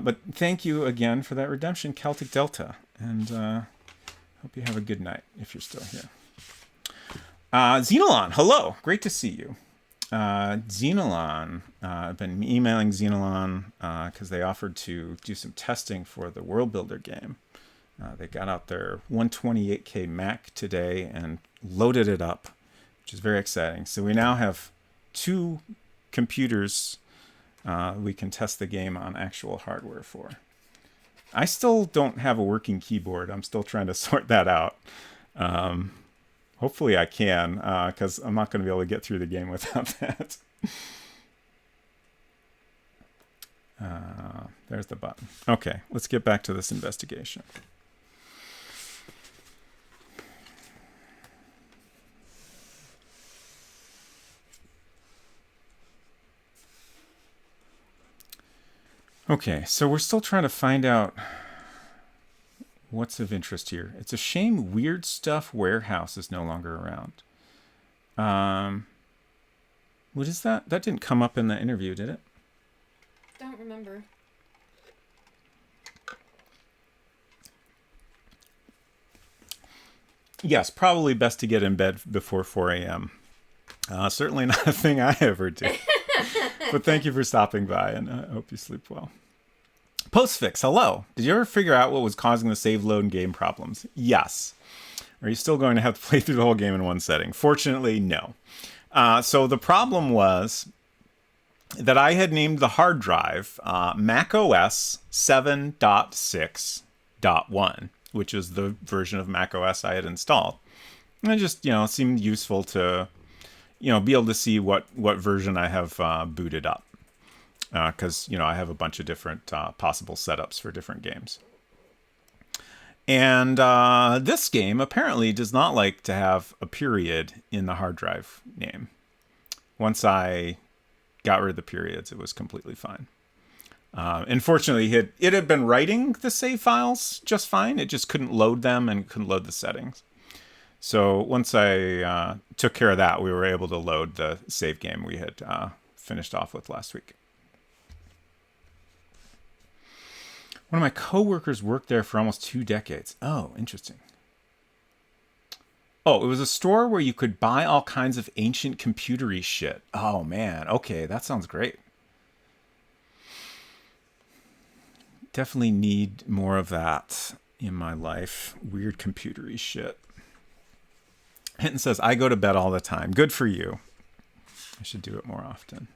But thank you again for that redemption, Celtic Delta. And hope you have a good night if you're still here. Xenolon, hello. Great to see you. Xenolon, I've been emailing Xenolon because they offered to do some testing for the World Builder game. They got out their 128K Mac today and loaded it up, which is very exciting. So we now have 2 computers we can test the game on actual hardware for. I still don't have a working keyboard. I'm still trying to sort that out. Hopefully I can, because I'm not going to be able to get through the game without that. There's the button. Okay, let's get back to this investigation. Okay, so we're still trying to find out what's of interest here. It's a shame Weird Stuff Warehouse is no longer around. What is that? That didn't come up in the interview, did it? Don't remember. Yes, probably best to get in bed before 4 a.m. Certainly not a thing I ever do. But thank you for stopping by, and I hope you sleep well. Postfix, hello. Did you ever figure out what was causing the save load and game problems? Yes. Are you still going to have to play through the whole game in one setting? Fortunately, no. So the problem was that I had named the hard drive macOS 7.6.1, which is the version of macOS I had installed. And it just, seemed useful to, be able to see what version I have booted up. Because, I have a bunch of different possible setups for different games. And this game apparently does not like to have a period in the hard drive name. Once I got rid of the periods, it was completely fine. Unfortunately, it had been writing the save files just fine. It just couldn't load them and couldn't load the settings. So once I took care of that, we were able to load the save game we had finished off with last week. One of my coworkers worked there for almost 2 decades. Oh, interesting. Oh, it was a store where you could buy all kinds of ancient computery shit. Oh, man. Okay, that sounds great. Definitely need more of that in my life. Weird computery shit. Hinton says, I go to bed all the time. Good for you. I should do it more often.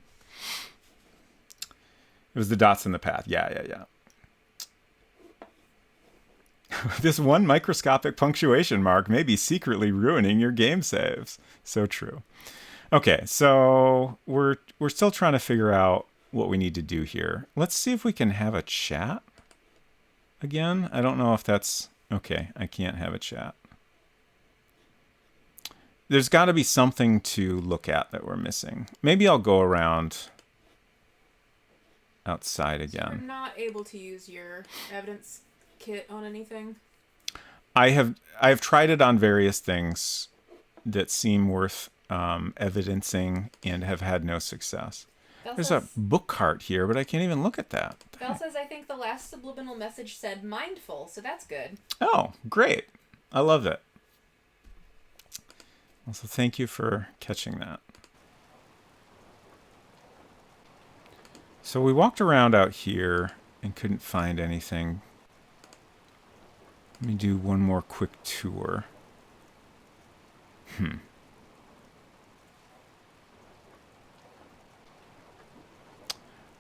It was the dots in the path. Yeah. This one microscopic punctuation mark may be secretly ruining your game saves. So true. Okay, so we're still trying to figure out what we need to do here. Let's see if we can have a chat again. I don't know if that's... Okay, I can't have a chat. There's got to be something to look at that we're missing. Maybe I'll go around outside again. So we're not able to use your evidence kit on anything? I have tried it on various things that seem worth evidencing and have had no success. There's a book cart here, but I can't even look at that. Belle says, I think the last subliminal message said mindful, so that's good. Oh, great. I love it. Also, thank you for catching that. So we walked around out here and couldn't find anything. Let me do one more quick tour. When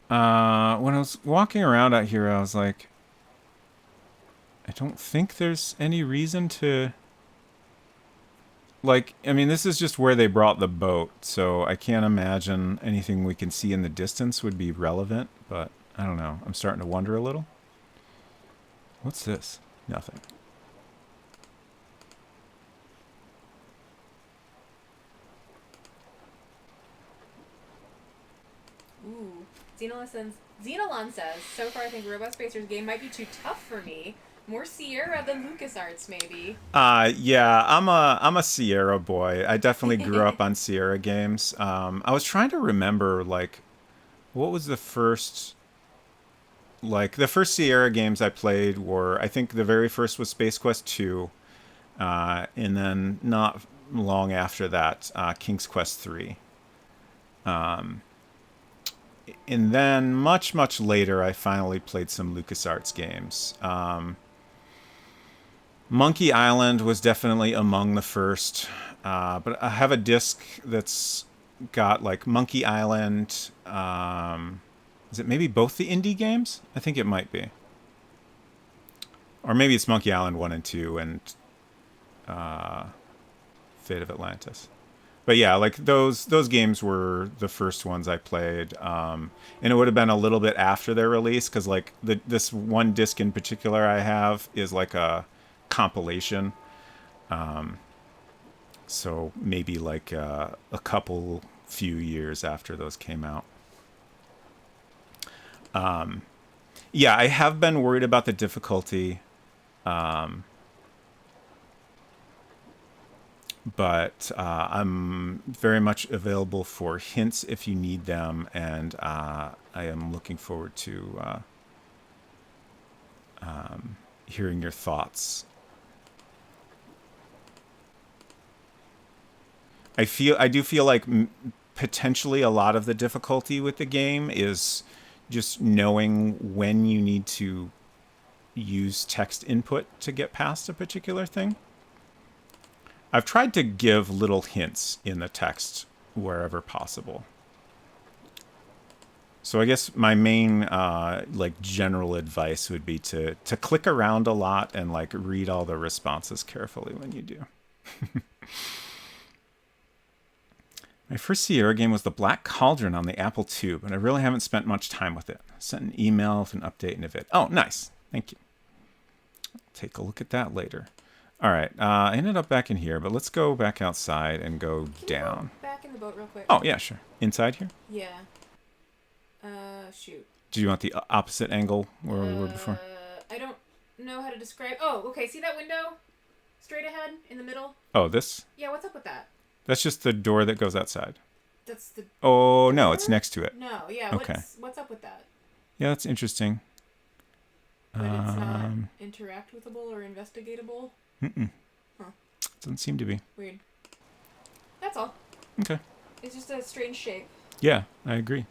I was walking around out here, I was like, I don't think there's any reason to... this is just where they brought the boat, so I can't imagine anything we can see in the distance would be relevant, but I don't know. I'm starting to wonder a little. What's this? Nothing. Ooh. Xenolon says, so far I think Robot Spacer's game might be too tough for me. More Sierra than LucasArts, maybe. Yeah, I'm a Sierra boy. I definitely grew up on Sierra games. I was trying to remember, like, what was the first Sierra games I played were, I think the very first was Space Quest 2, and then not long after that, King's Quest 3. And then much, much later, I finally played some LucasArts games. Monkey Island was definitely among the first, but I have a disc that's got like Monkey Island. Is it maybe both the indie games? I think it might be. Or maybe it's Monkey Island 1 and 2 and Fate of Atlantis. But yeah, like those games were the first ones I played, and it would have been a little bit after their release because like this one disc in particular I have is like a compilation, so maybe like a couple few years after those came out. Yeah, I have been worried about the difficulty. But I'm very much available for hints if you need them, and I am looking forward to hearing your thoughts. I do feel like potentially a lot of the difficulty with the game is just knowing when you need to use text input to get past a particular thing. I've tried to give little hints in the text wherever possible. So I guess my main like general advice would be to click around a lot and like read all the responses carefully when you do. My first Sierra game was The Black Cauldron on the Apple II, but I really haven't spent much time with it. I sent an email with an update and a vid. Oh, nice. Thank you. I'll take a look at that later. All right, I ended up back in here, but let's go back outside and go down. Go back in the boat real quick. Oh, yeah, sure. Inside here? Yeah. Shoot. Do you want the opposite angle where we were before? I don't know how to describe... Oh, okay, see that window? Straight ahead, in the middle? Oh, this? Yeah, what's up with that? That's just the door that goes outside. That's the... Oh, door? no, it's next to it. No, yeah, okay. What's up with that? Yeah, that's interesting. But it's not interactable or investigatable? Mm-mm. Huh. Doesn't seem to be. Weird. That's all. Okay. It's just a strange shape. Yeah, I agree.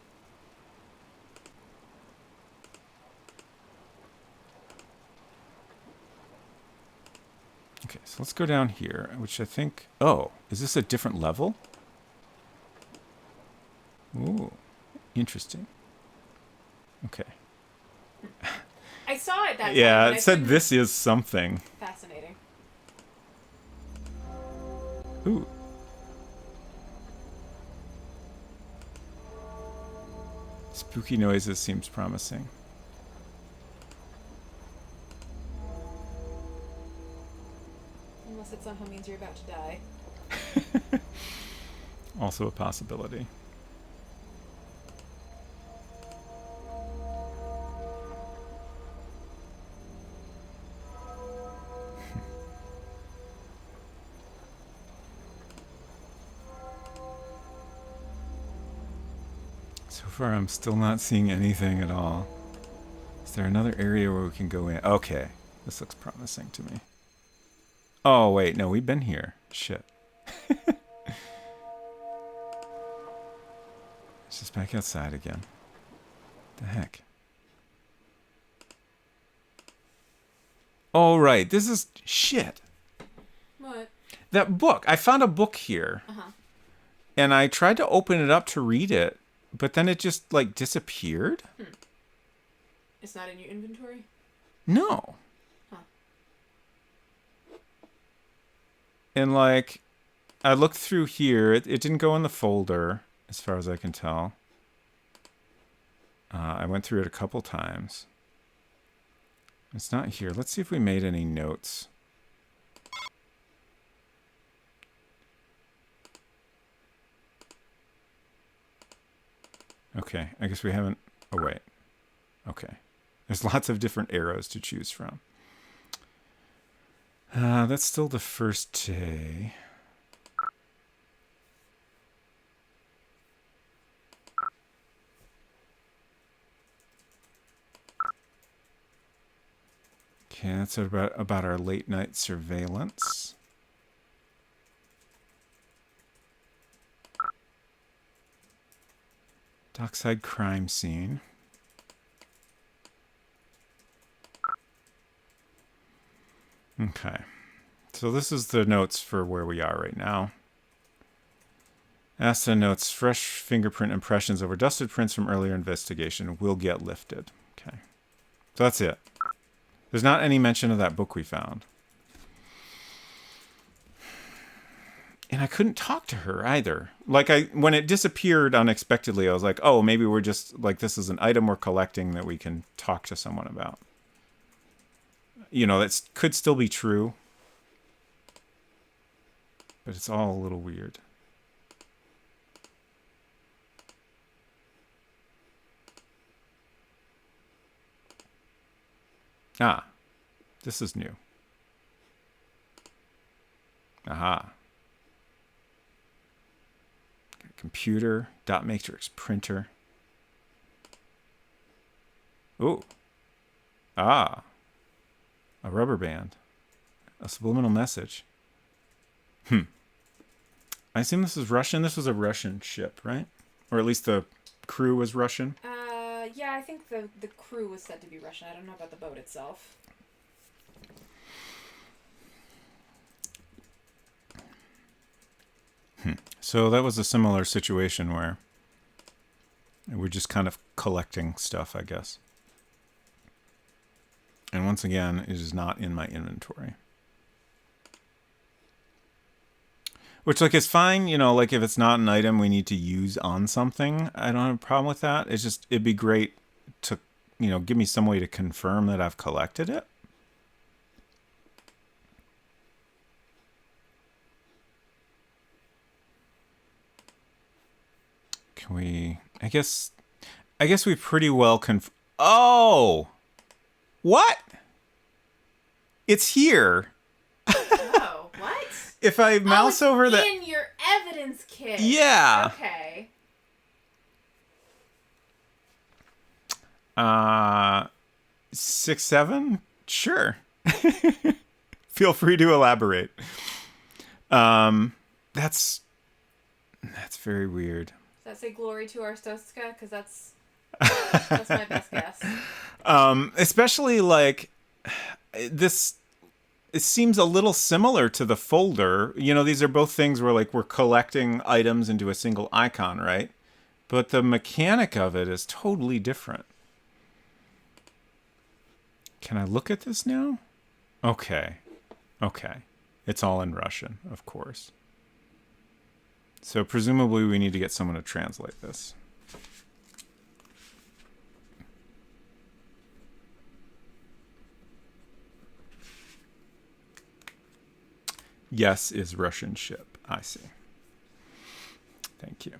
Okay, so let's go down here, which I think... Oh, is this a different level? Ooh, interesting. Okay. I saw it that time. Yeah, but it said this is something. Fascinating. Ooh. Spooky noises seems promising. Unless it somehow means you're about to die. Also a possibility. So far, I'm still not seeing anything at all. Is there another area where we can go in? Okay, this looks promising to me. Oh, wait, no, we've been here. Shit. It's just back outside again. The heck? Oh, right, this is... Shit. What? That book. I found a book here. Uh-huh. And I tried to open it up to read it, but then it just, like, disappeared. It's not in your inventory? No. Huh. And, like, I looked through here. It didn't go in the folder, as far as I can tell. I went through it a couple times. It's not here. Let's see if we made any notes. Okay, I guess we haven't Oh, wait. Okay. There's lots of different arrows to choose from. That's still the first day. Okay, that's about our late night surveillance. Dockside crime scene. Okay. So this is the notes for where we are right now. Asta notes fresh fingerprint impressions over dusted prints from earlier investigation will get lifted. Okay. So that's it. There's not any mention of that book we found. And I couldn't talk to her either. Like, when it disappeared unexpectedly, I was like, oh, maybe we're just, like, this is an item we're collecting that we can talk to someone about. You know, that could still be true. But it's all a little weird. Ah, this is new. Aha. Computer, dot matrix printer. Ooh. Ah. A rubber band. A subliminal message. I assume this is Russian. This was a Russian ship, right? Or at least the crew was Russian. Yeah, I think the crew was said to be Russian. I don't know about the boat itself. So that was a similar situation where we're just kind of collecting stuff, I guess. And once again, it is not in my inventory. Which, like, is fine, you know, like, if it's not an item we need to use on something, I don't have a problem with that. It's just, it'd be great to, you know, give me some way to confirm that I've collected it. Can we, I guess we pretty well oh! What? It's here. Oh, what? If I mouse over that in your evidence kit. Yeah. Okay. 6, 7? Sure. Feel free to elaborate. That's very weird. Does that say glory to Arstotzka? Because that's my best guess. Especially like this. It seems a little similar to the folder. You know, these are both things where, like, we're collecting items into a single icon, right? But the mechanic of it is totally different. Can I look at this now? Okay. Okay. It's all in Russian, of course. So presumably we need to get someone to translate this. Yes is Russian ship. I see. Thank you.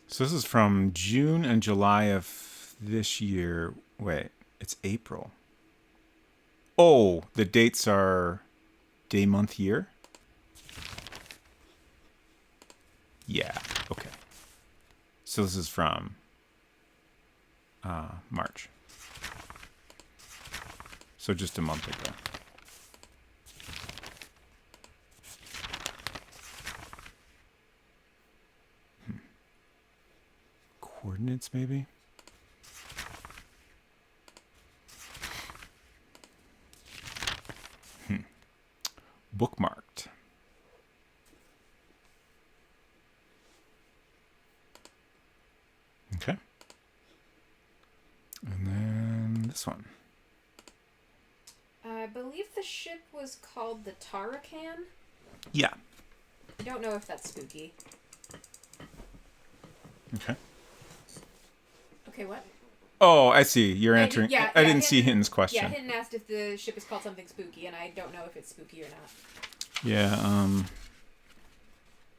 So this is from June and July of this year. Wait, it's April. Oh, the dates are day, month, year? Yeah, okay. So this is from March. So just a month ago. Coordinates, maybe? Bookmarked. Okay. And then this one. I believe the ship was called the Tarakan. Yeah. I don't know if that's spooky. Okay. Okay, what? Oh, I see. You're answering. Yeah, I didn't see Hinton's question. Yeah, Hinton asked if the ship is called something spooky, and I don't know if it's spooky or not. Yeah,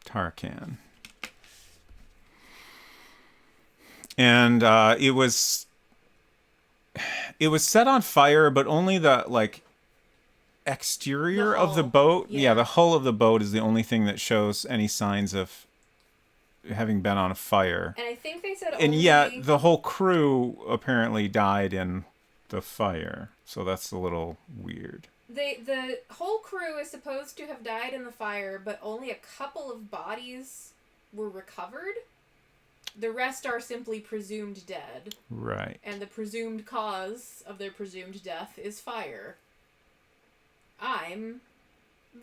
Tarakan. and it was set on fire, but only the like exterior of the boat. Yeah, the hull of the boat is the only thing that shows any signs of having been on a fire. And I think they said and yet the whole crew apparently died in the fire, so that's a little weird. The whole crew is supposed to have died in the fire, but only a couple of bodies were recovered. The rest are simply presumed dead. Right. And the presumed cause of their presumed death is fire. I'm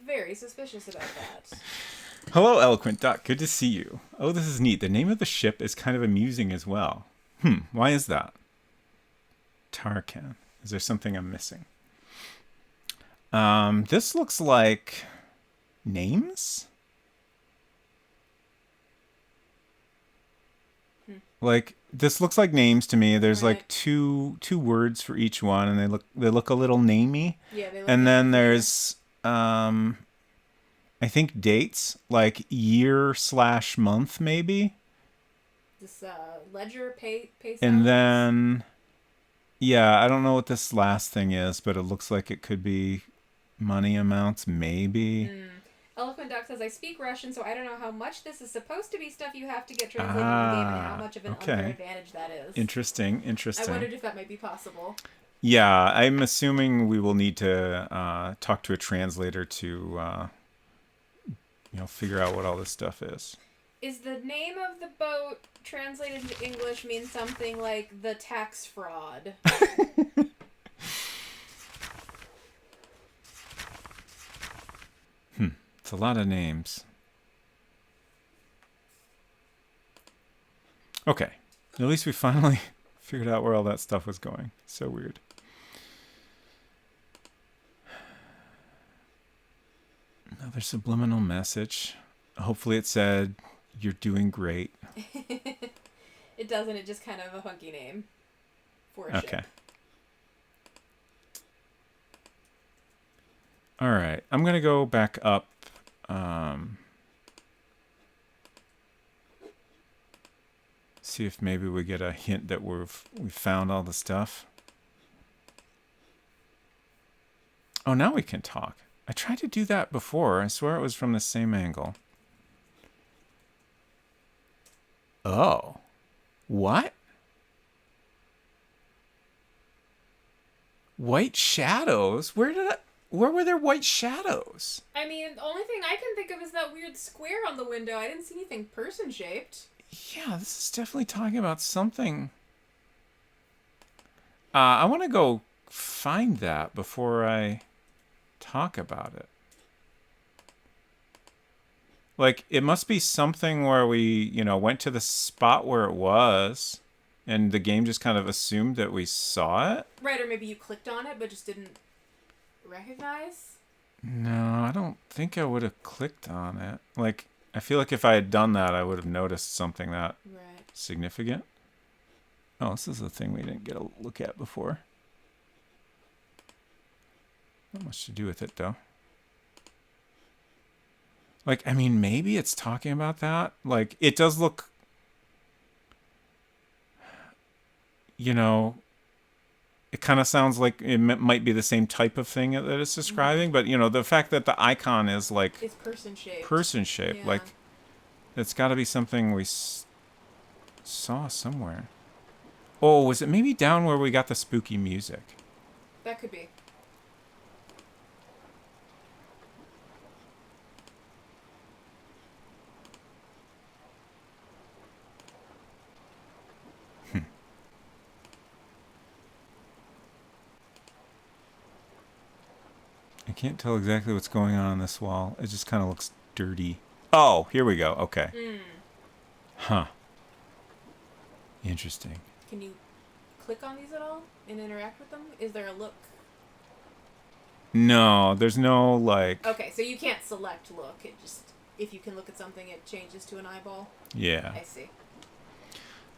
very suspicious about that. Hello, Eloquent Duck. Good to see you. Oh, this is neat. The name of the ship is kind of amusing as well. Why is that? Tarkan. Is there something I'm missing? This looks like names? Like, this looks like names to me. There's like two words for each one, and they look a little namey. Yeah, they look and then there's I think dates, like year/month maybe. This ledger pay And then yeah, I don't know what this last thing is, but it looks like it could be money amounts maybe. Eloquent Duck says, I speak Russian, so I don't know how much this is supposed to be stuff you have to get translated in the game and how much of an unfair advantage that is. Interesting. I wondered if that might be possible. Yeah, I'm assuming we will need to talk to a translator to figure out what all this stuff is. Is the name of the boat translated into English mean something like the tax fraud? It's a lot of names. Okay. At least we finally figured out where all that stuff was going. So weird. Another subliminal message. Hopefully it said, "You're doing great." It doesn't. It just kind of a funky name for a ship. All right. I'm going to go back up. See if maybe we get a hint that we found all the stuff. Oh, now we can talk. I tried to do that before. I swear it was from the same angle. Oh. What? White shadows? Where were there white shadows? I mean, the only thing I can think of is that weird square on the window. I didn't see anything person-shaped. Yeah, this is definitely talking about something. I want to go find that before I talk about it. Like, it must be something where we, went to the spot where it was, and the game just kind of assumed that we saw it. Right, or maybe you clicked on it but just didn't recognize? No, I don't think I would have clicked on it. Like, I feel like if I had done that, I would have noticed something that significant. Oh, this is a thing we didn't get a look at before. Not much to do with it, though. Like, I mean, maybe it's talking about that. Like, it does look... It kind of sounds like it might be the same type of thing that it's describing, but the fact that the icon is like it's person-shaped. Person-shaped, like it's got to be something we saw somewhere. Oh, was it maybe down where we got the spooky music? That could be. I can't tell exactly what's going on this wall. It just kind of looks dirty. Oh, here we go. Okay. Huh. Interesting. Can you click on these at all and interact with them? Is there a look? No, there's no like... Okay, so you can't select look. It just, if you can look at something, it changes to an eyeball. Yeah. I see.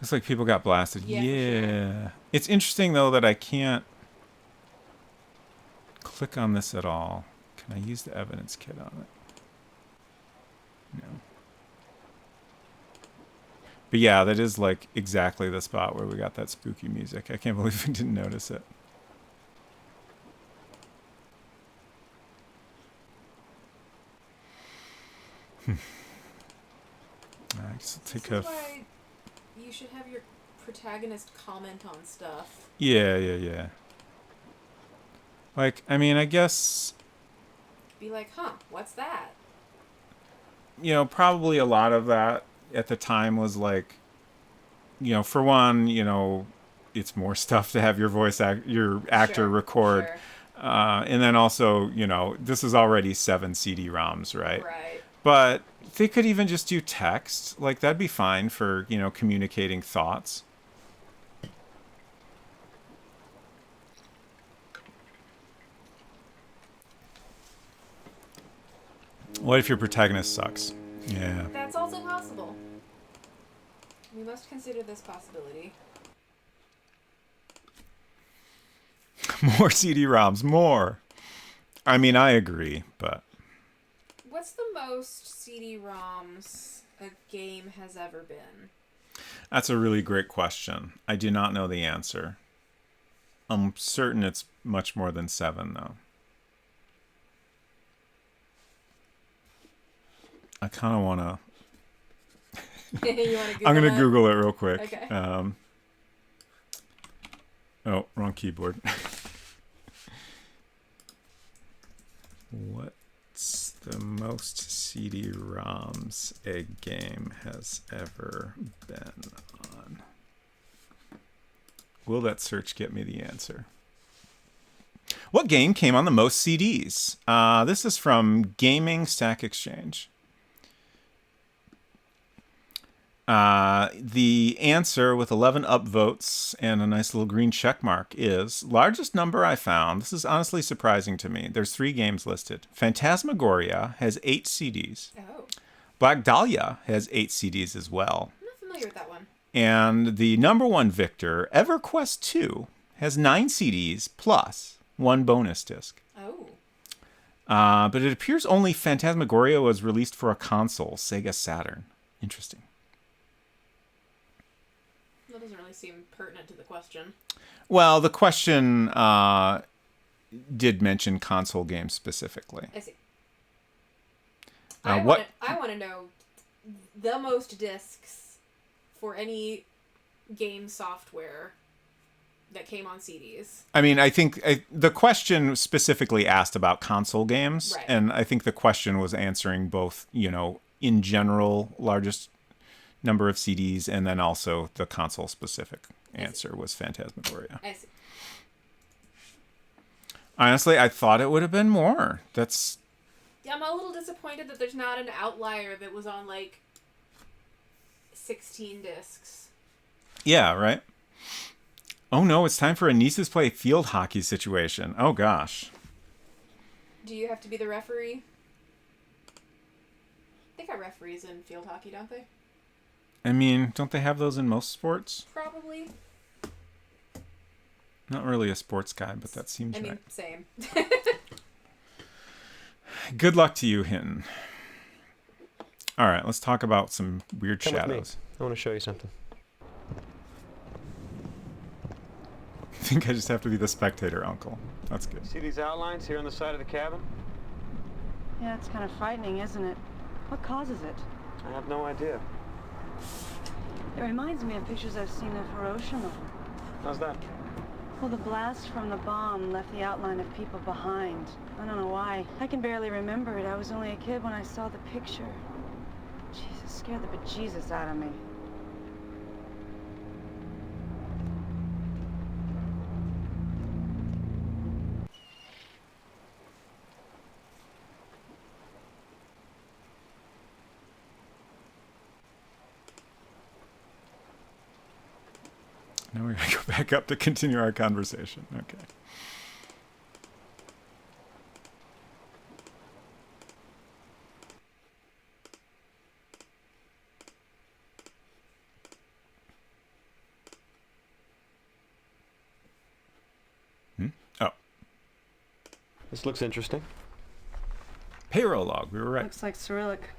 Looks like people got blasted. Yeah. Yeah. It's interesting, though, that I can't click on this at all. Can I use the evidence kit on it? No. But yeah, that is like exactly the spot where we got that spooky music. I can't believe we didn't notice it. I guess I'll take This is why you should have your protagonist comment on stuff. Yeah. Like, I mean, I guess, Be like, huh, what's that? you know, probably a lot of that at the time was like, you know, for one, you know, it's more stuff to have your your actor record. Sure. And then also, you know, this is already 7 CD-ROMs, right? Right. But they could even just do text. Like, that'd be fine for, you know, communicating thoughts. What if your protagonist sucks? Yeah. That's also possible. We must consider this possibility. More CD-ROMs, more. I mean, I agree, but What's the most CD-ROMs a game has ever been? that's a really great question. I do not know the answer. I'm certain it's much more than 7, though. I kind of want to... You wanna Google I'm going it? to Google it real quick. Okay. Oh, wrong keyboard. What's the most CD-ROMs a game has ever been on? Will that search get me the answer? What game came on the most CDs? This is from Gaming Stack Exchange. The answer with 11 upvotes and a nice little green check mark is largest number I found. This is honestly surprising to me. There's 3 games listed. Phantasmagoria has 8 CDs. Oh. Black Dahlia has 8 CDs as well. I'm not familiar with that one. And the number 1 victor, EverQuest 2, has 9 CDs plus 1 bonus disc. Oh. But it appears only Phantasmagoria was released for a console, Sega Saturn. Interesting. That doesn't really seem pertinent to the question. Well, the question did mention console games specifically. I see. What? I want to know the most discs for any game software that came on CDs. I mean, I think the question specifically asked about console games, Right. and I think the question was answering both, you know, in general, largest number of CDs, and then also the console specific answer was Phantasmagoria. I see. Honestly, I thought it would have been more. That's... Yeah, I'm a little disappointed that there's not an outlier that was on like 16 discs. Yeah, right? Oh no, it's time for Anissa's play field hockey situation. Oh gosh. Do you have to be the referee? They got referees in field hockey, don't they? I mean, don't they have those in most sports? Probably. Not really a sports guy, but that seems I mean, right. same. Good luck to you, Hinton. All right, let's talk about some weird Come with me. shadows. I want to show you something. I think I just have to be the spectator uncle. That's good. See these outlines here on the side of the cabin? Yeah, it's kind of frightening, isn't it? What causes it? I have no idea. It reminds me of pictures I've seen of Hiroshima. How's that? Well, the blast from the bomb left the outline of people behind. I don't know why. I can barely remember it. I was only a kid when I saw the picture. Jesus, scared the bejesus out of me. Now we're going to go back up to continue our conversation. Okay. Oh. This looks interesting. Payroll log. We were right. Looks like Cyrillic.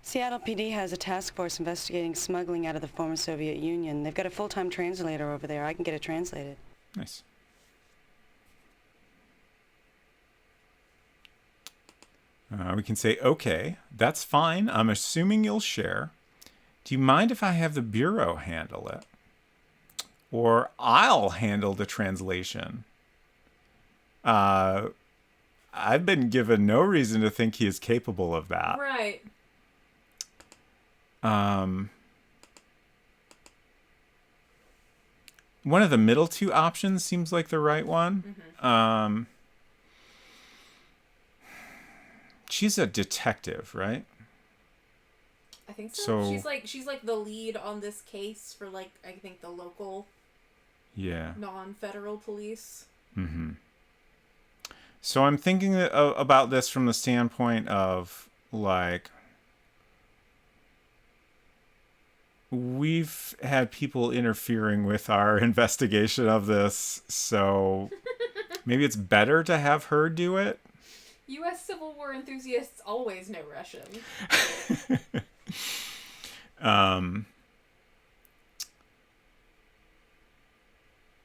Seattle PD has a task force investigating smuggling out of the former Soviet Union. They've got a full-time translator over there. I can get it translated. Nice. We can say, okay, that's fine. I'm assuming you'll share. Do you mind if I have the Bureau handle it? Or I'll handle the translation. I've been given no reason to think he is capable of that. Right. One of the middle two options seems like the right one. Mm-hmm. She's a detective, right? I think so. She's like the lead on this case for like I think the local non-federal police. Mm-hmm. So I'm thinking about this from the standpoint of like we've had people interfering with our investigation of this, so maybe it's better to have her do it. U.S. Civil War enthusiasts always know Russian.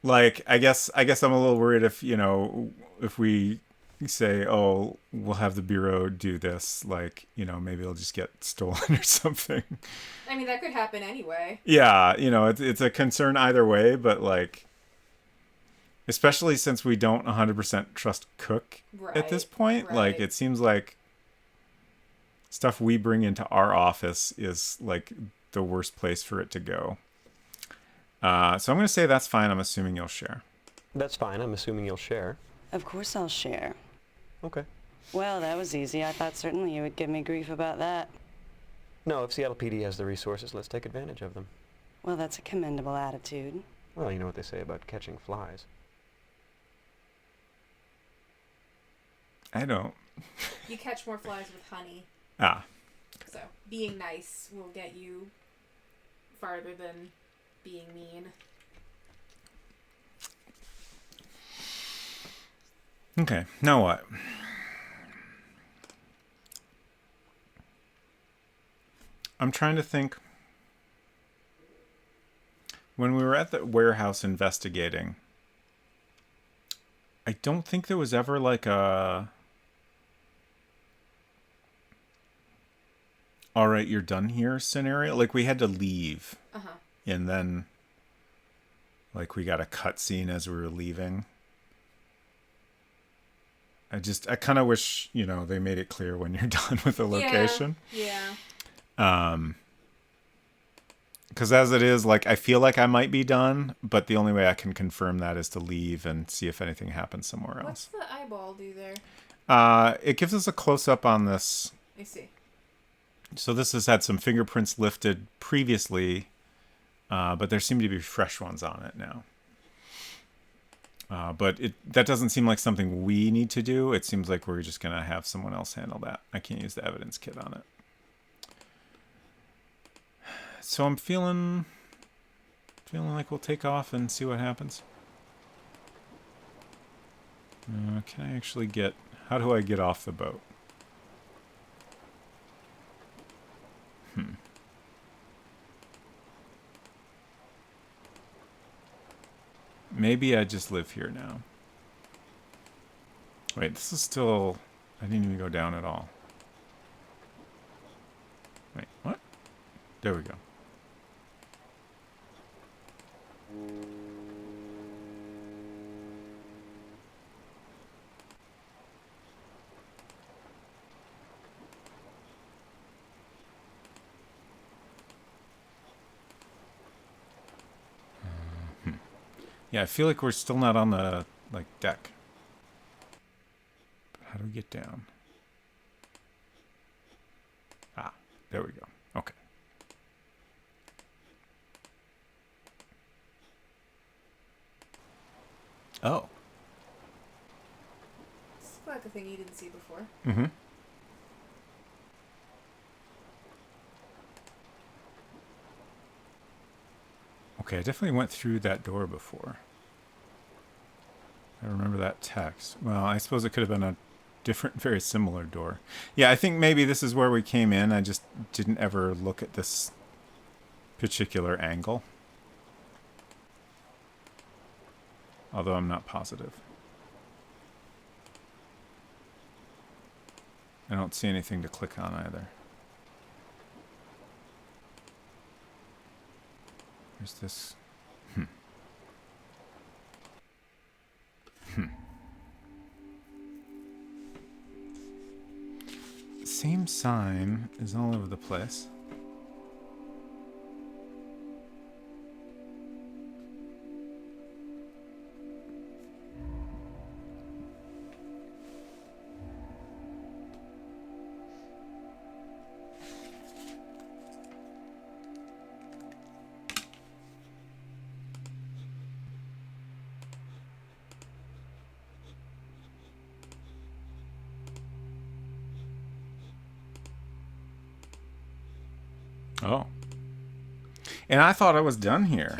Like, I guess I'm a little worried if we say, oh, we'll have the Bureau do this, like, maybe it'll just get stolen or something. I mean, that could happen anyway. Yeah, it's a concern either way, but like, especially since we don't 100% trust Cook at this point. Right. Like, it seems like stuff we bring into our office is like the worst place for it to go. So I'm going to say that's fine. I'm assuming you'll share. That's fine. I'm assuming you'll share. Of course I'll share. Okay. Well, that was easy. I thought certainly you would give me grief about that. No, if Seattle PD has the resources, let's take advantage of them. Well, that's a commendable attitude. Well, you know what they say about catching flies. I don't. You catch more flies with honey. Ah. So, being nice will get you farther than being mean. Okay, now what? I'm trying to think. When we were at the warehouse investigating, I don't think there was ever like a... all right, you're done here scenario. Like, we had to leave. Uh-huh. And then, like, we got a cutscene as we were leaving. I kind of wish, they made it clear when you're done with the location. Yeah. Because as it is, like, I feel like I might be done, but the only way I can confirm that is to leave and see if anything happens somewhere else. What's the eyeball do there? It gives us a close-up on this. I see. So this has had some fingerprints lifted previously, but there seem to be fresh ones on it now. But that doesn't seem like something we need to do. It seems like we're just going to have someone else handle that. I can't use the evidence kit on it. So I'm feeling like we'll take off and see what happens. Can I actually how do I get off the boat? Maybe I just live here now. Wait, this is still... I didn't even go down at all. Wait, what? There we go. Yeah, I feel like we're still not on the, deck. But how do we get down? Ah, there we go. Okay. Oh. This is like a thing you didn't see before. Mm-hmm. Okay, I definitely went through that door before. I remember that text. Well, I suppose it could have been a different, very similar door. Yeah, I think maybe this is where we came in. I just didn't ever look at this particular angle. Although I'm not positive. I don't see anything to click on either. There's this... Same sign is all over the place. Oh. And I thought I was done here.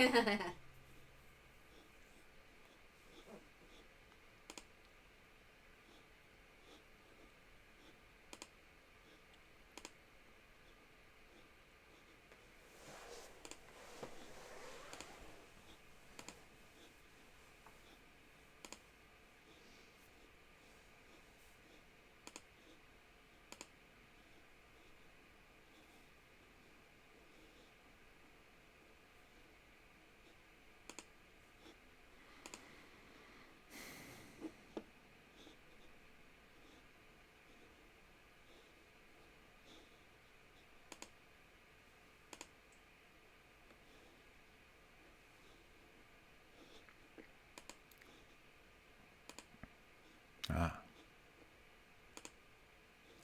Ah.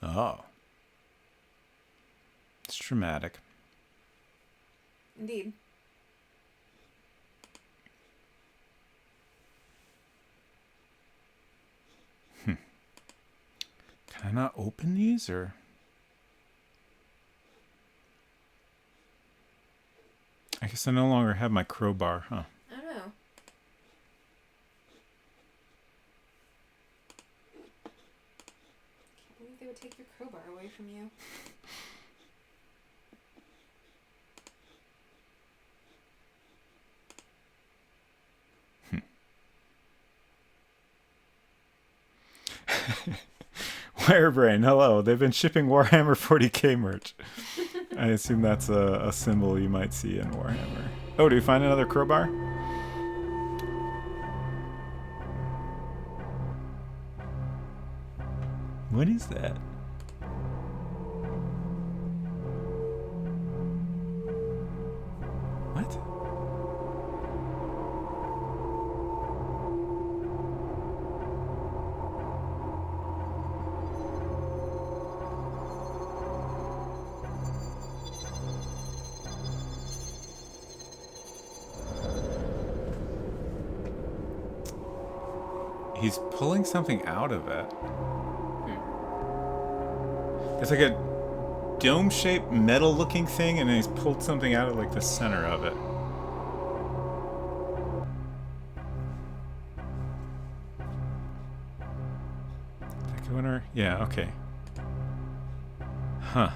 Oh. It's dramatic. Indeed. Can I not open these, or? I guess I no longer have my crowbar, huh? I don't know. Can't believe they would take your crowbar away from you. Wirebrain, hello. They've been shipping Warhammer 40k merch. I assume that's a symbol you might see in Warhammer. Oh, do we find another crowbar? What is that? What? He's pulling something out of it. It's like a dome-shaped metal-looking thing, and then he's pulled something out of like the center of it. Deck winner? Yeah, okay. Huh.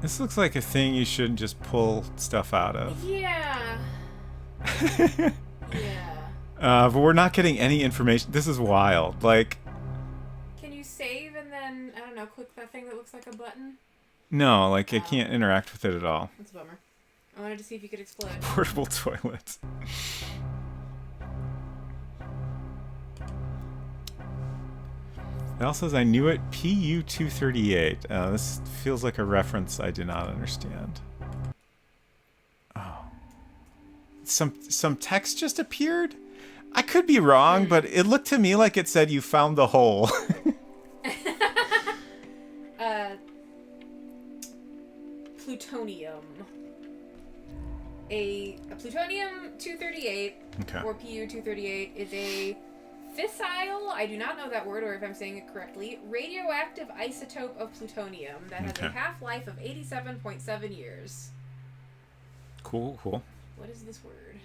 This looks like a thing you shouldn't just pull stuff out of. Yeah. But we're not getting any information. This is wild. Like, Can you save and then, I don't know, click that thing that looks like a button? no, like I can't interact with it at all. That's a bummer. I wanted to see if you could explode. Portable toilet. It also says, I knew it, PU-238. This feels like a reference I do not understand. Oh. Some text just appeared? I could be wrong, but it looked to me like it said you found the hole. Plutonium. A plutonium-238, Okay. or PU-238, is a fissile, I do not know that word or if I'm saying it correctly, radioactive isotope of plutonium that has a half-life of 87.7 years. Cool. What is this word?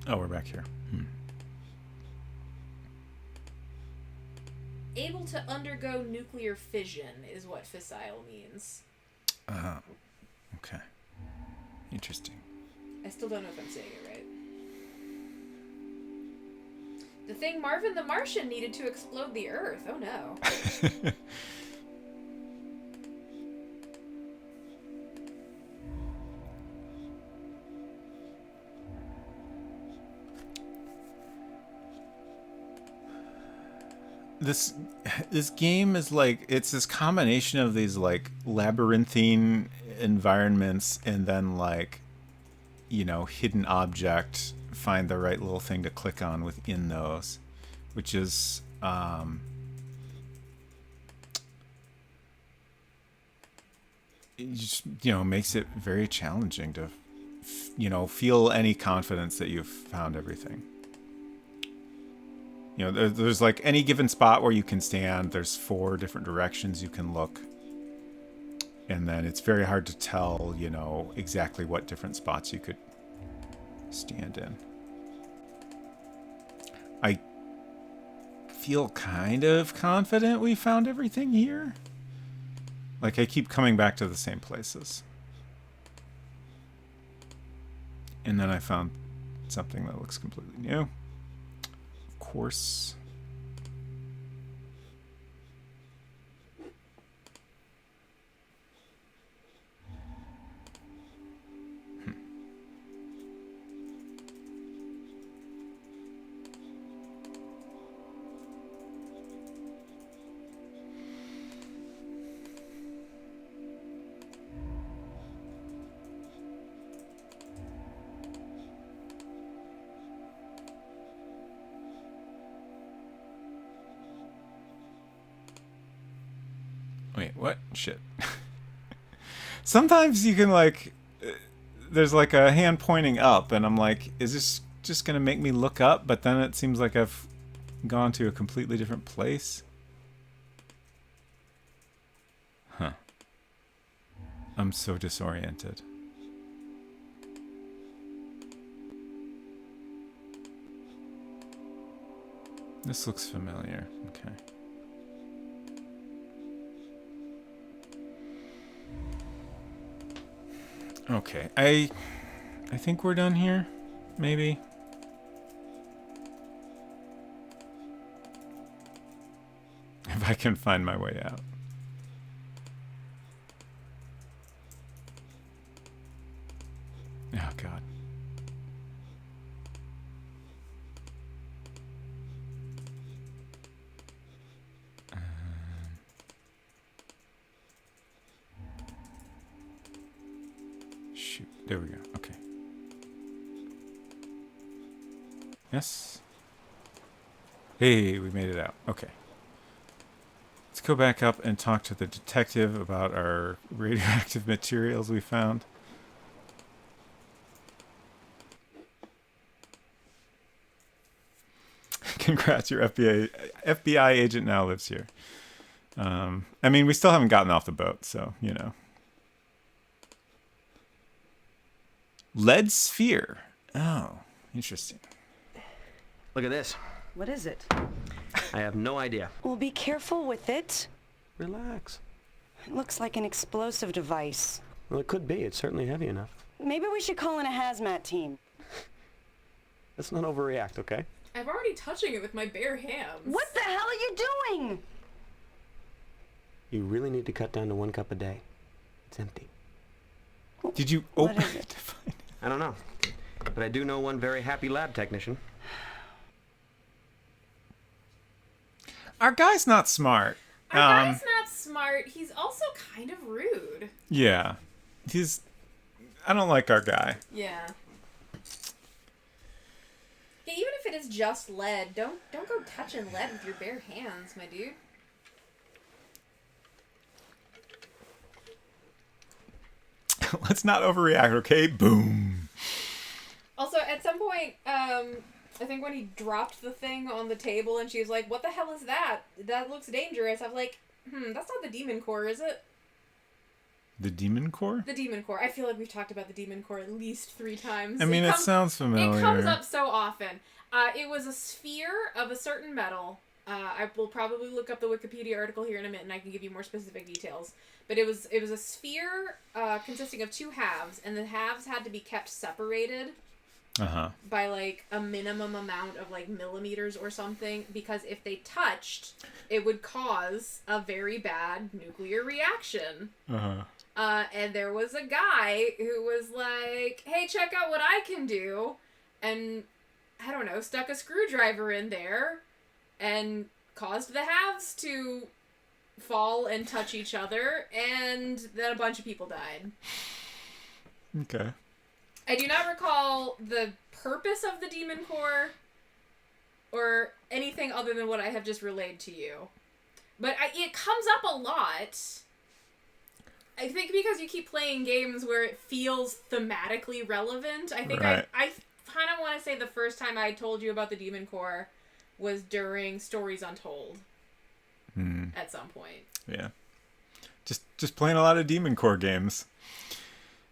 Oh, we're back here. able to undergo nuclear fission is what fissile means. Okay. Interesting. I still don't know if I'm saying it right. The thing Marvin the Martian needed to explode the Earth. Oh no. This game is like, it's this combination of these like labyrinthine environments and then like, you know, hidden object, find the right little thing to click on within those, which is it just, you know, makes it very challenging to you know, feel any confidence that you've found everything. You know, there's like any given spot where you can stand, there's 4 different directions you can look. And then it's very hard to tell, you know, exactly what different spots you could stand in. I feel kind of confident we found everything here. Like, I keep coming back to the same places. And then I found something that looks completely new. Of course. Wait, what? Shit. Sometimes you can like, there's like a hand pointing up and I'm like, is this just gonna make me look up? But then it seems like I've gone to a completely different place. Huh. I'm so disoriented. This looks familiar. Okay. Okay, I think we're done here, maybe. If I can find my way out. Oh, God. Shoot, there we go. Okay. Yes. Hey, we made it out. Okay. Let's go back up and talk to the detective about our radioactive materials we found. Congrats, your FBI agent now lives here. I mean, we still haven't gotten off the boat, so, you know. Lead sphere. Oh, interesting. Look at this. What is it? I have no idea. Well, be careful with it. Relax. It looks like an explosive device. Well, it could be. It's certainly heavy enough. Maybe we should call in a hazmat team. Let's not overreact, okay? I'm already touching it with my bare hands. What the hell are you doing? You really need to cut down to 1 cup a day. It's empty. Did you open it? to find it? I don't know. But I do know one very happy lab technician. Our guy's not smart. Our guy's not smart. He's also kind of rude. Yeah. I don't like our guy. Yeah. Yeah, even if it is just lead, don't go touching lead with your bare hands, my dude. Let's not overreact, okay? Boom. Also, at some point, I think when he dropped the thing on the table and she was like, "What the hell is that? That looks dangerous." I'm like, that's not the Demon Core, is it? The Demon Core? The Demon Core. I feel like we've talked about the Demon Core at least 3 times. I mean, it sounds familiar. It comes up so often. It was a sphere of a certain metal I will probably look up the Wikipedia article here in a minute, and I can give you more specific details. But it was a sphere consisting of two halves, and the halves had to be kept separated by like a minimum amount of like millimeters or something, because if they touched, it would cause a very bad nuclear reaction. And there was a guy who was like, "Hey, check out what I can do," and I don't know, stuck a screwdriver in there and caused the halves to fall and touch each other, and then a bunch of people died. Okay. I do not recall the purpose of the Demon Core or anything other than what I have just relayed to you. But it comes up a lot. I think because you keep playing games where it feels thematically relevant. I think I kind of want to say the first time I told you about the Demon Core was during Stories Untold. At some point. Yeah. Just playing a lot of Demon Core games.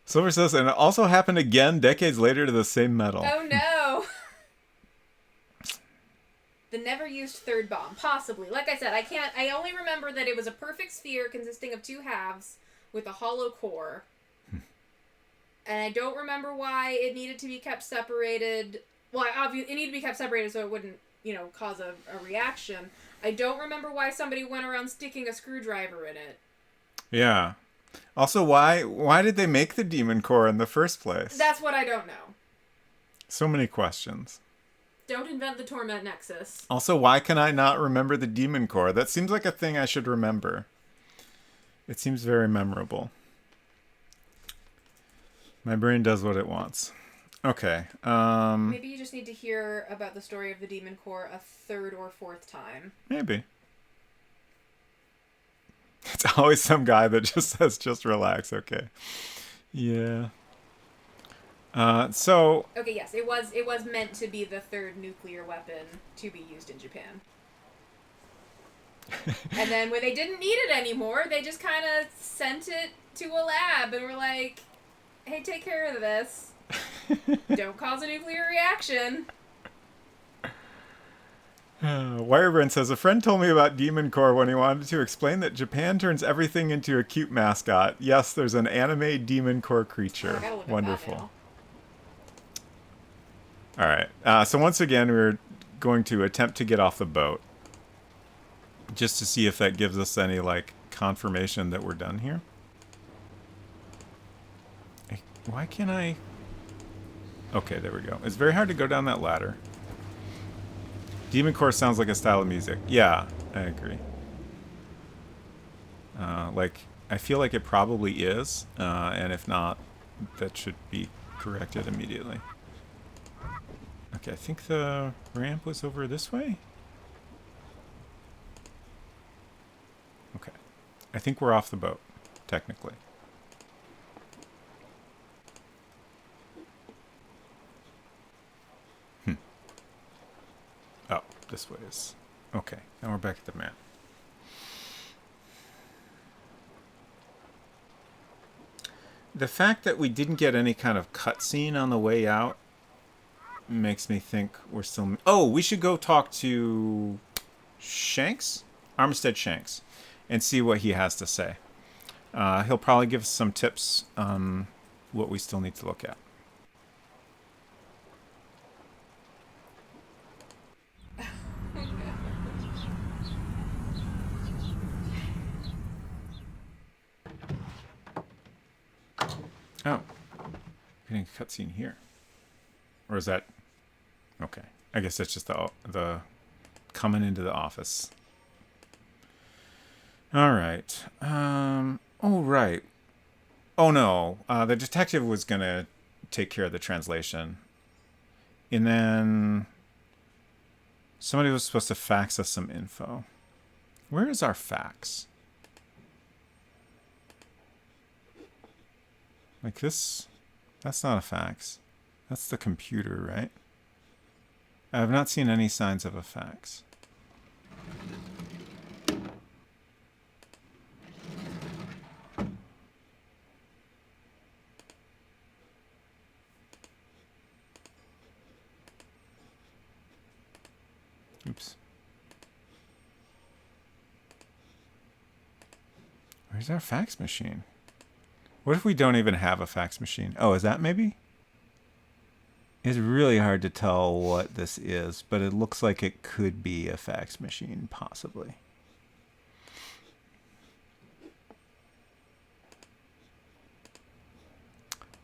Silver says, and it also happened again decades later to the same metal. Oh no! The never used third bomb. Possibly. Like I said, I only remember that it was a perfect sphere consisting of two halves with a hollow core. And I don't remember why it needed to be kept separated. Well, obviously, it needed to be kept separated so it wouldn't, cause a reaction. I don't remember why somebody went around sticking a screwdriver in it. Yeah. Also, why did they make the Demon Core in the first place? That's what I don't know. So many questions. Don't invent the Torment Nexus. Also, why can I not remember the Demon Core? That seems like a thing I should remember. It seems very memorable. My brain does what it wants. Okay. Maybe you just need to hear about the story of the Demon Core a third or fourth time. Maybe. It's always some guy that just says, just relax, okay. Yeah. Okay, yes, it was meant to be the third nuclear weapon to be used in Japan. And then when they didn't need it anymore, they just kind of sent it to a lab and were like, "Hey, take care of this. Don't cause a nuclear reaction." Wireburn says, a friend told me about Demon Core when he wanted to explain that Japan turns everything into a cute mascot. Yes, there's an anime Demon Core creature. Wonderful. All right. So once again, we're going to attempt to get off the boat. Just to see if that gives us any, confirmation that we're done here. Why can't I... Okay, there we go. It's very hard to go down that ladder. Demon Core sounds like a style of music. Yeah, I agree. I feel like it probably is, and if not, that should be corrected immediately. Okay, I think the ramp was over this way? Okay. I think we're off the boat, technically. Oh, this way is... Okay, now we're back at the map. The fact that we didn't get any kind of cutscene on the way out makes me think we're still... Oh, we should go talk to Shanks? Armistead Shanks, and see what he has to say. He'll probably give us some tips on what we still need to look at. Oh, getting a cutscene here, or is that okay? I guess that's just the coming into the office. All right. Oh right. Oh no. The detective was gonna take care of the translation, and then somebody was supposed to fax us some info. Where is our fax? Like this? That's not a fax. That's the computer, right? I have not seen any signs of a fax. Oops. Where's our fax machine? What if we don't even have a fax machine? Oh, is that maybe? It's really hard to tell what this is, but it looks like it could be a fax machine, possibly.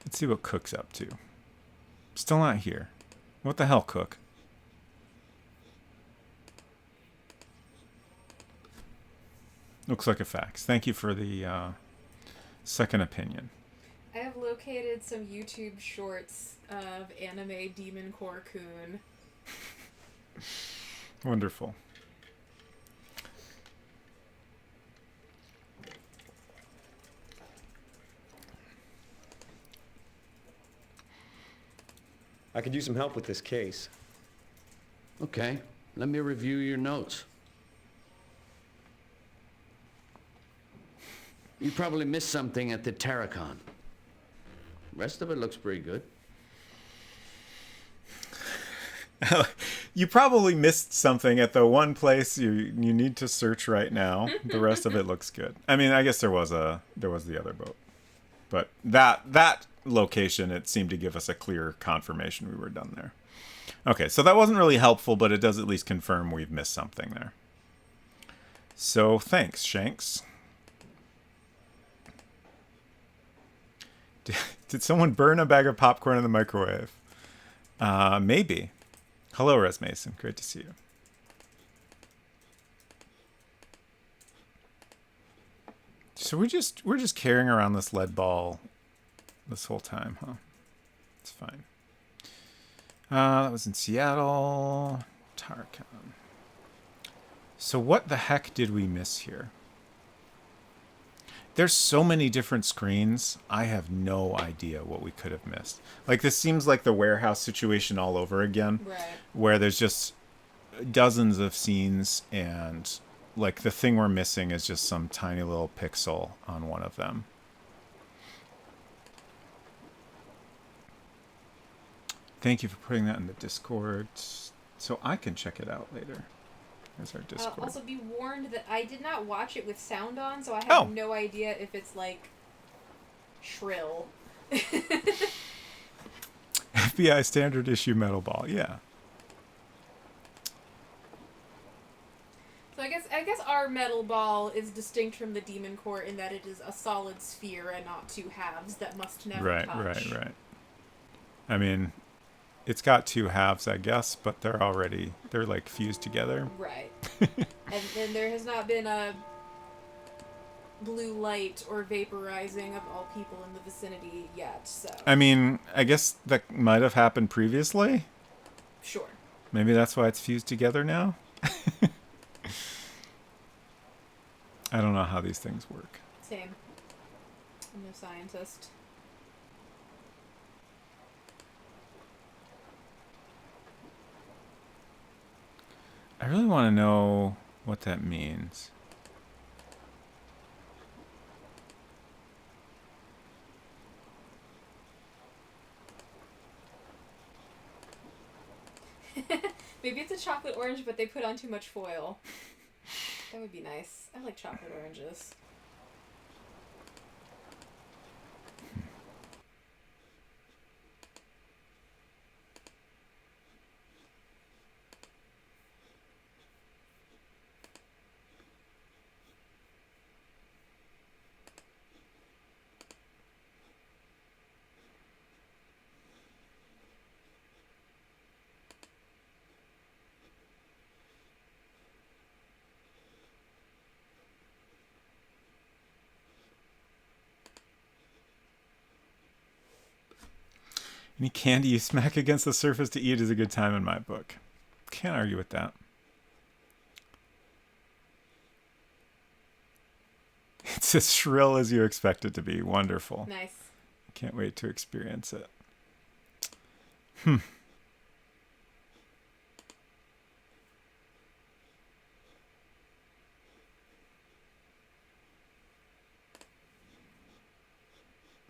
Let's see what Cook's up to. Still not here. What the hell, Cook? Looks like a fax. Thank you for the second opinion. I have located some YouTube shorts of anime Demon Core Kun. Wonderful. I could use some help with this case. Okay, let me review your notes. You probably missed something at the Terracon. Rest of it looks pretty good. You probably missed something at the one place you need to search right now. The rest of it looks good. I mean, I guess there was the other boat, but that location, it seemed to give us a clear confirmation we were done there. Okay, so that wasn't really helpful, but it does at least confirm we've missed something there. So thanks, Shanks. Did someone burn a bag of popcorn in the microwave? Maybe. Hello, Res Mason. Great to see you. So we're just carrying around this lead ball this whole time, huh? It's fine. That was in Seattle. Tarkon. So what the heck did we miss here? There's so many different screens. I have no idea what we could have missed. Like, this seems like the warehouse situation all over again. Right. Where there's just dozens of scenes, and like the thing we're missing is just some tiny little pixel on one of them. Thank you for putting that in the Discord so I can check it out later. There's our Discord. Also be warned that I did not watch it with sound on, so I have no idea if it's like shrill. FBI standard issue metal ball, yeah. So I guess our metal ball is distinct from the Demon Core in that it is a solid sphere and not two halves that must never touch. Right. I mean, it's got two halves, I guess, but they're like fused together. Right. and there has not been a blue light or vaporizing of all people in the vicinity yet, so. I mean, I guess that might have happened previously. Sure. Maybe that's why it's fused together now. I don't know how these things work. Same. I'm no scientist. I really want to know what that means. Maybe it's a chocolate orange, but they put on too much foil. That would be nice. I like chocolate oranges. Any candy you smack against the surface to eat is a good time in my book. Can't argue with that. It's as shrill as you expect it to be. Wonderful. Nice. Can't wait to experience it.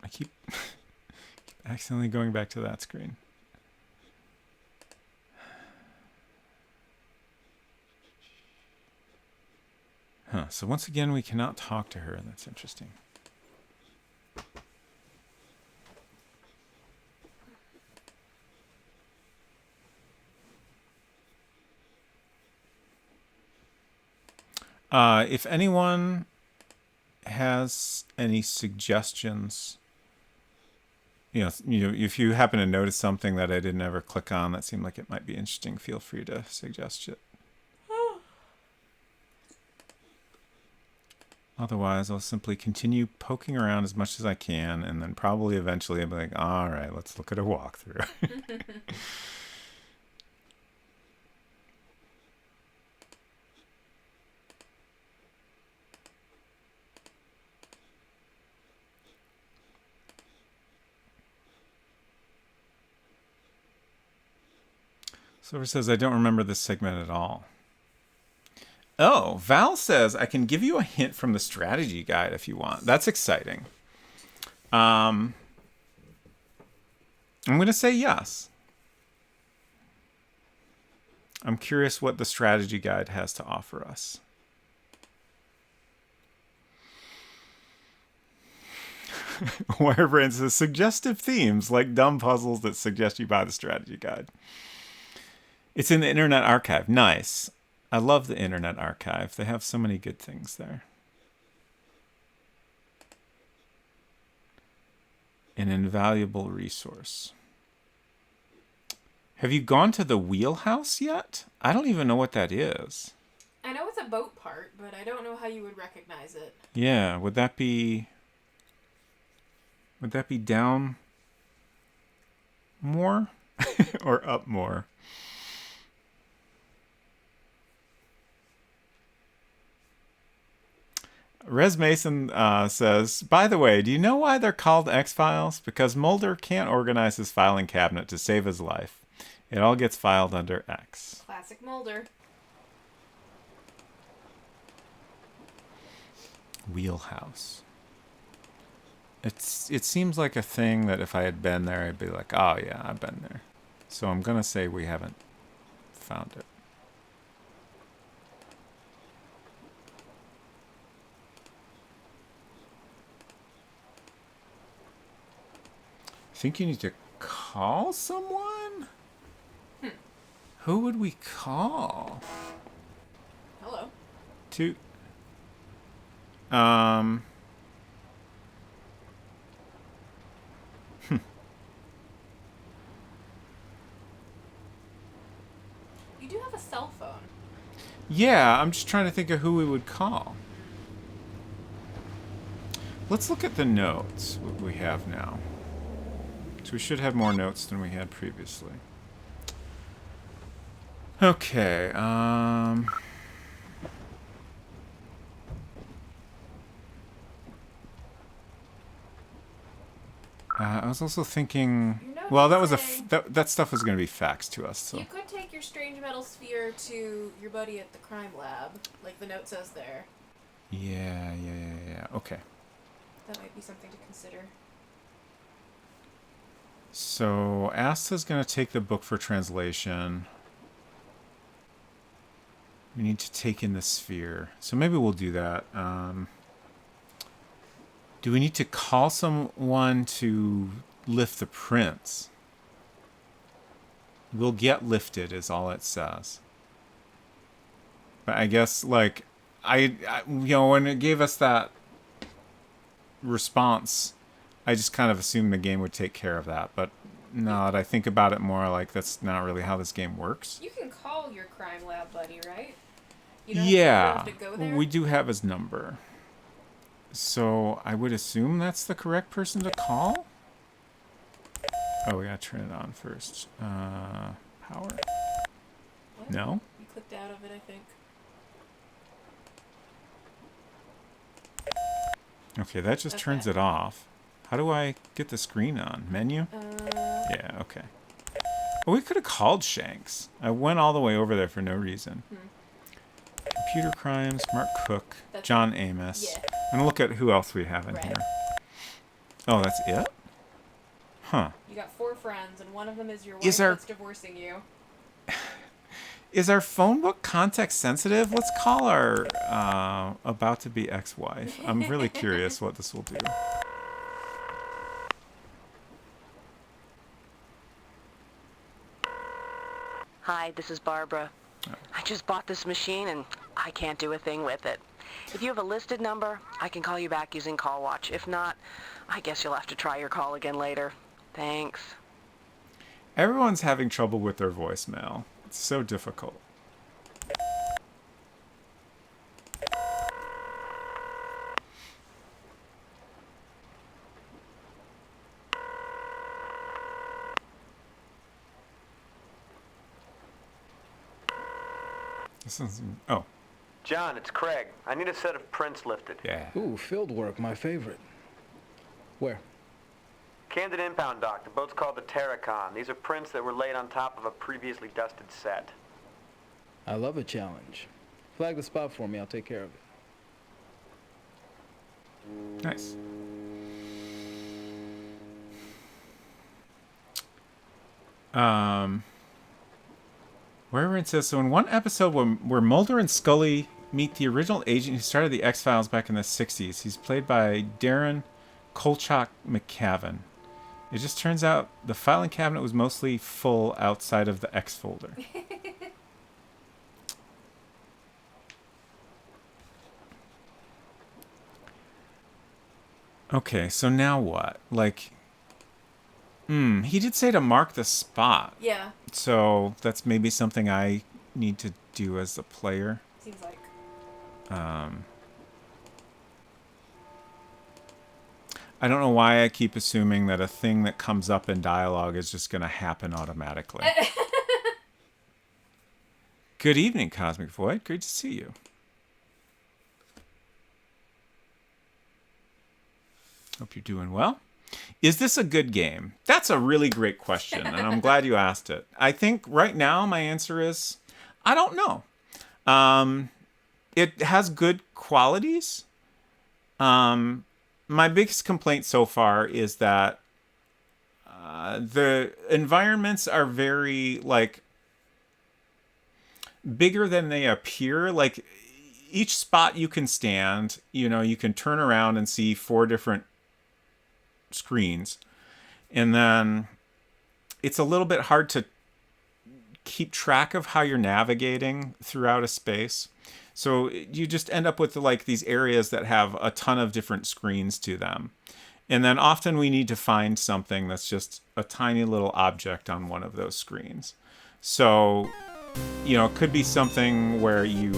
I keep accidentally going back to that screen. Huh, so once again, we cannot talk to her. That's interesting. If anyone has any suggestions, if you happen to notice something that I didn't ever click on that seemed like it might be interesting, feel free to suggest it. Otherwise, I'll simply continue poking around as much as I can, and then probably eventually I'll be like, all right, let's look at a walkthrough. Silver says, I don't remember this segment at all. Oh, Val says, I can give you a hint from the strategy guide if you want. That's exciting. I'm going to say yes. I'm curious what the strategy guide has to offer us. Wirebrain says, suggestive themes like dumb puzzles that suggest you buy the strategy guide. It's in the Internet Archive. Nice. I love the Internet Archive. They have so many good things there. An invaluable resource. Have you gone to the wheelhouse yet? I don't even know what that is. I know it's a boat part, but I don't know how you would recognize it. Yeah, would that be down more or up more? Res Mason says, by the way, do you know why they're called X-Files? Because Mulder can't organize his filing cabinet to save his life. It all gets filed under X. Classic Mulder. Wheelhouse. It seems like a thing that if I had been there, I'd be like, oh yeah, I've been there. So I'm going to say we haven't found it. I think you need to call someone? Who would we call? Hello. To... You do have a cell phone. Yeah, I'm just trying to think of who we would call. Let's look at the notes, what we have now. So we should have more notes than we had previously. Okay, I was also thinking, well, that was that stuff was going to be faxed to us. So You could take your strange metal sphere to your buddy at the crime lab, like the note says there. yeah. Okay. That might be something to consider. So Asta's going to take the book for translation. We need to take in the sphere. So maybe we'll do that. Do we need to call someone to lift the prints? We'll get lifted is all it says. But I guess, like, when it gave us that response, I just kind of assumed the game would take care of that. But now that I think about it more, like, that's not really how this game works. You can call your crime lab buddy, right? Yeah, you don't have to go there? we do have his number. So I would assume that's the correct person to call? Oh, we gotta turn it on first. Power? What? No? You clicked out of it, I think. Okay, that just turns it off. How do I get the screen on? Menu? Yeah, okay. Well, we could have called Shanks. I went all the way over there for no reason. Computer Crimes, Mark Cook, John Amos. Yeah. I'm gonna look at who else we have in here. Oh, that's it? Huh. You got 4 friends, and one of them is your wife Is our- that's divorcing you. Is our phone book context sensitive? Let's call our about to be ex-wife. I'm really curious what this will do. Hi, this is Barbara. I just bought this machine and I can't do a thing with it. If you have a listed number, I can call you back using Call Watch. If not, I guess you'll have to try your call again later. Thanks. Everyone's having trouble with their voicemail. It's so difficult. This is, oh. John, it's Craig. I need a set of prints lifted. Yeah. Ooh, field work, my favorite. Where? Camden Impound Dock. The boat's called the Terracon. These are prints that were laid on top of a previously dusted set. I love a challenge. Flag the spot for me, I'll take care of it. Nice. Wherever it says, so in one episode where Mulder and Scully meet the original agent who started the X-Files back in the 60s. He's played by Darren Kolchak McCavan. It just turns out the filing cabinet was mostly full outside of the X folder. Okay, so now what? Like, he did say to mark the spot. Yeah. So that's maybe something I need to do as a player. Seems like. I don't know why I keep assuming that a thing that comes up in dialogue is just going to happen automatically. Good evening, Cosmic Void. Great to see you. Hope you're doing well. Is this a good game? That's a really great question, and I'm glad you asked it. I think right now my answer is, I don't know. It has good qualities. My biggest complaint so far is that the environments are very, like, bigger than they appear. Like, each spot you can stand, you know, you can turn around and see 4 different screens. And then it's a little bit hard to keep track of how you're navigating throughout a space. So you just end up with like these areas that have a ton of different screens to them. And then often we need to find something that's just a tiny little object on one of those screens. So, you know, it could be something where you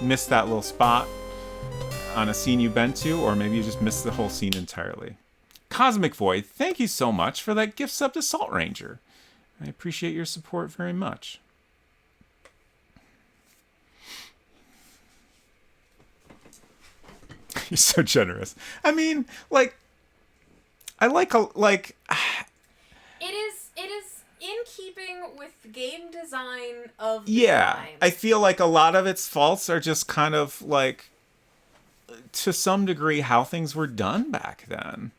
miss that little spot on a scene you've been to, or maybe you just miss the whole scene entirely. Cosmic Void, thank you so much for that gift sub to Salt Ranger. I appreciate your support very much. You're so generous. I mean, like, I like It is in keeping with game design of the yeah, time. I feel like a lot of its faults are just kind of like, to some degree, how things were done back then.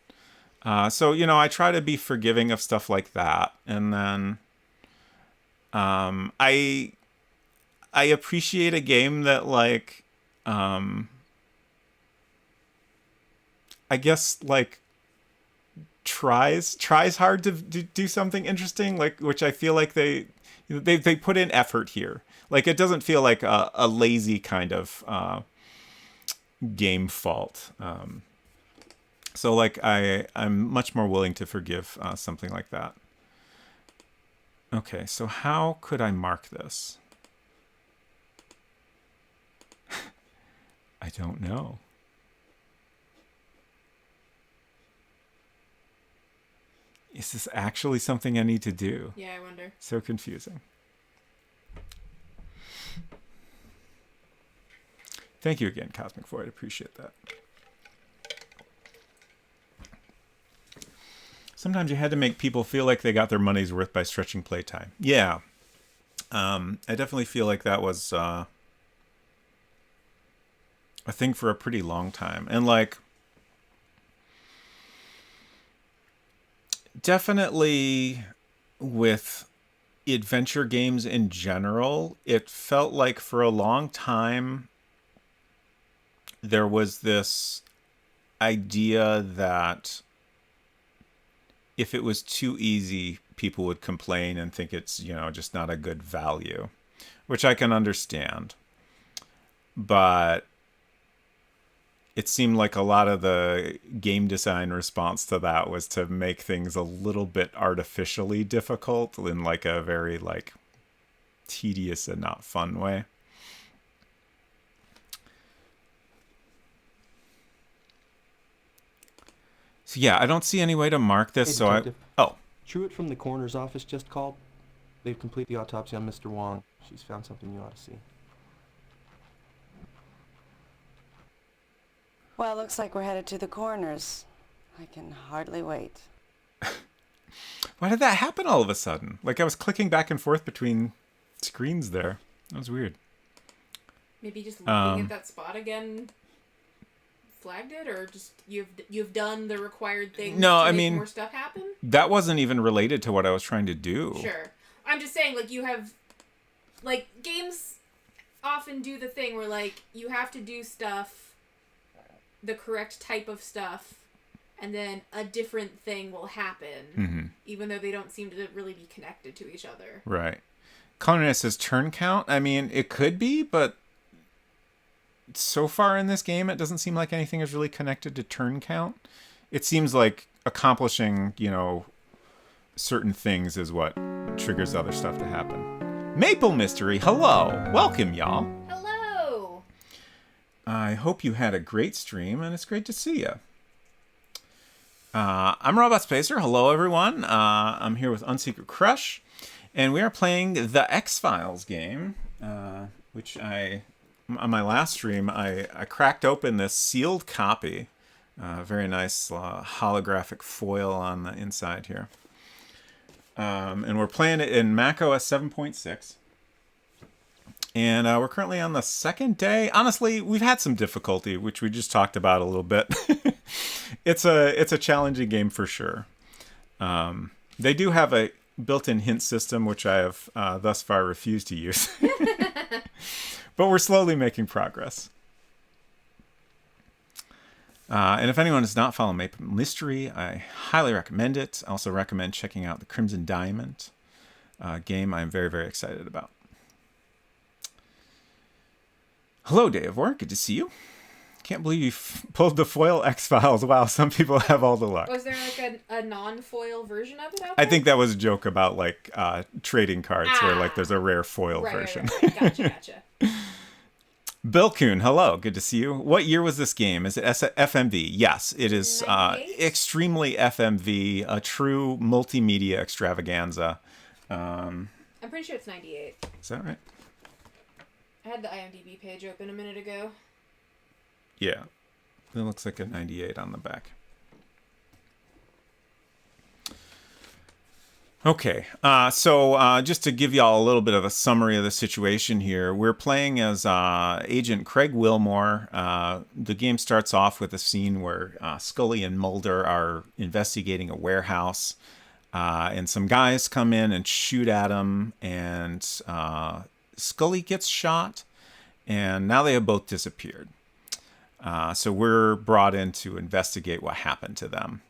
So, you know, I try to be forgiving of stuff like that. And then I appreciate a game that, like, I guess, like, tries hard to do something interesting, like, which I feel like they put in effort here. Like, it doesn't feel like a lazy kind of game fault. So, like, I'm much more willing to forgive something like that. Okay, so how could I mark this? I don't know. Is this actually something I need to do? Yeah, I wonder. So confusing. Thank you again, Cosmic Void. Appreciate that. Sometimes you had to make people feel like they got their money's worth by stretching playtime. Yeah. I definitely feel like that was a thing for a pretty long time. And, like, definitely with adventure games in general, it felt like for a long time there was this idea that if it was too easy, people would complain and think it's, just not a good value, which I can understand. But it seemed like a lot of the game design response to that was to make things a little bit artificially difficult in like a very like tedious and not fun way. So yeah, I don't see any way to mark this. Hey, Detective. Oh. Truitt from the coroner's office just called. They've completed the autopsy on Mr. Wong. She's found something you ought to see. Well, looks like we're headed to the coroner's. I can hardly wait. Why did that happen all of a sudden? Like I was clicking back and forth between screens there. That was weird. Maybe just looking at that spot again flagged it, or just you've done the required thing to make more stuff happen? That wasn't even related to what I was trying to do. Sure. I'm just saying, like, you have... Like, games often do the thing where, like, you have to do stuff, the correct type of stuff, and then a different thing will happen, even though they don't seem to really be connected to each other. Right. Conrad says turn count. I mean, it could be, but so far in this game, it doesn't seem like anything is really connected to turn count. It seems like accomplishing, certain things is what triggers other stuff to happen. Maple Mystery, hello. Welcome, y'all. Hello. I hope you had a great stream, and it's great to see you. I'm Robot Spacer. Hello, everyone. I'm here with Unsecret Crush, and we are playing the X-Files game, which on my last stream, I cracked open this sealed copy. Very nice holographic foil on the inside here. And we're playing it in macOS 7.6. And we're currently on the second day. Honestly, we've had some difficulty, which we just talked about a little bit. It's a challenging game for sure. They do have a built-in hint system, which I have thus far refused to use. But we're slowly making progress. And if anyone does not follow Maple Mystery, I highly recommend it. I also recommend checking out the Crimson Diamond game I'm very, very excited about. Hello, Deivor. Good to see you. Can't believe you pulled the foil X-Files. Wow, some people have all the luck. Was there like a non-foil version of it out there? I think that was a joke about like trading cards where like there's a rare foil version. Right. Gotcha. Bill Kuhn, hello. Good to see you. What year was this game? Is it FMV? Yes, it is extremely FMV, a true multimedia extravaganza. I'm pretty sure it's 98. Is that right? I had the IMDb page open a minute ago. Yeah, it looks like a 98 on the back. Okay, so just to give y'all a little bit of a summary of the situation here, we're playing as Agent Craig Wilmore. The game starts off with a scene where Scully and Mulder are investigating a warehouse, and some guys come in and shoot at him, and Scully gets shot, and now they have both disappeared. So we're brought in to investigate what happened to them.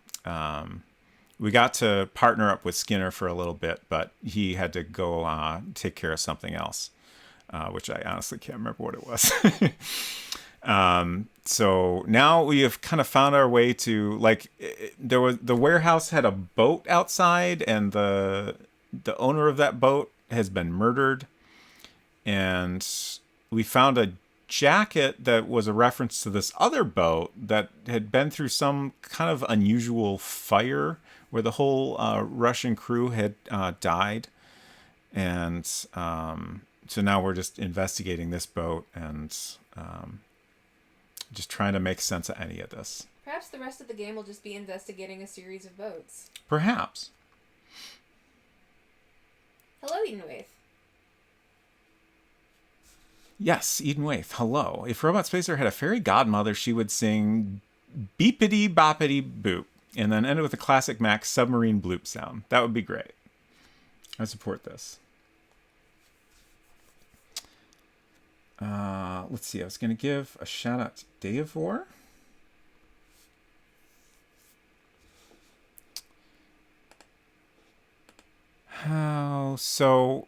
We got to partner up with Skinner for a little bit, but he had to go take care of something else, which I honestly can't remember what it was. So now we have kind of found our way to, like, the warehouse had a boat outside, and the owner of that boat has been murdered. And we found a jacket that was a reference to this other boat that had been through some kind of unusual fire where the whole Russian crew had died. And so now we're just investigating this boat and just trying to make sense of any of this. Perhaps the rest of the game will just be investigating a series of boats. Perhaps. Hello, Eden Waith. Yes, Eden Waith, hello. If Robot Spacer had a fairy godmother, she would sing beepity boppity boop and then end it with a classic Mac submarine bloop sound. That would be great. I support this. Let's see. I was going to give a shout out to Deivor. So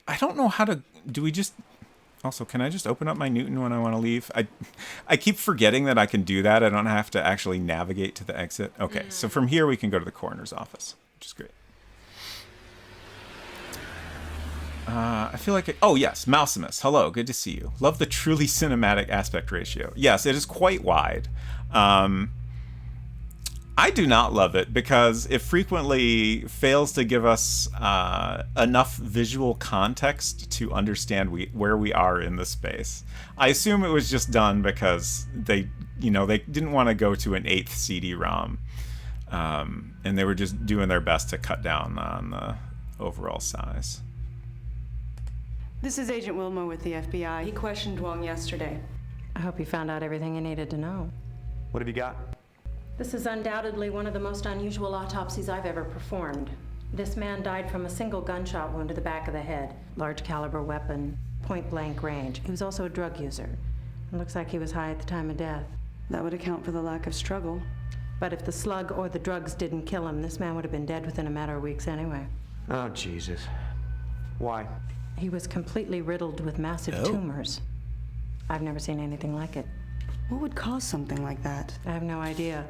I don't know how to. Do we just? Also, can I just open up my Newton when I want to leave? I keep forgetting that I can do that. I don't have to actually navigate to the exit. Okay, so from here we can go to the coroner's office, which is great. I feel like... oh, yes, Mousimus. Hello, good to see you. Love the truly cinematic aspect ratio. Yes, it is quite wide. I do not love it because it frequently fails to give us enough visual context to understand where we are in the space. I assume it was just done because they didn't want to go to an 8th CD-ROM, and they were just doing their best to cut down on the overall size. This is Agent Wilmore with the FBI. He questioned Wong yesterday. I hope you found out everything you needed to know. What have you got? This is undoubtedly one of the most unusual autopsies I've ever performed. This man died from a single gunshot wound to the back of the head. Large caliber weapon, point blank range. He was also a drug user. It looks like he was high at the time of death. That would account for the lack of struggle. But if the slug or the drugs didn't kill him, this man would have been dead within a matter of weeks anyway. Oh, Jesus. Why? He was completely riddled with massive tumors. I've never seen anything like it. What would cause something like that? I have no idea.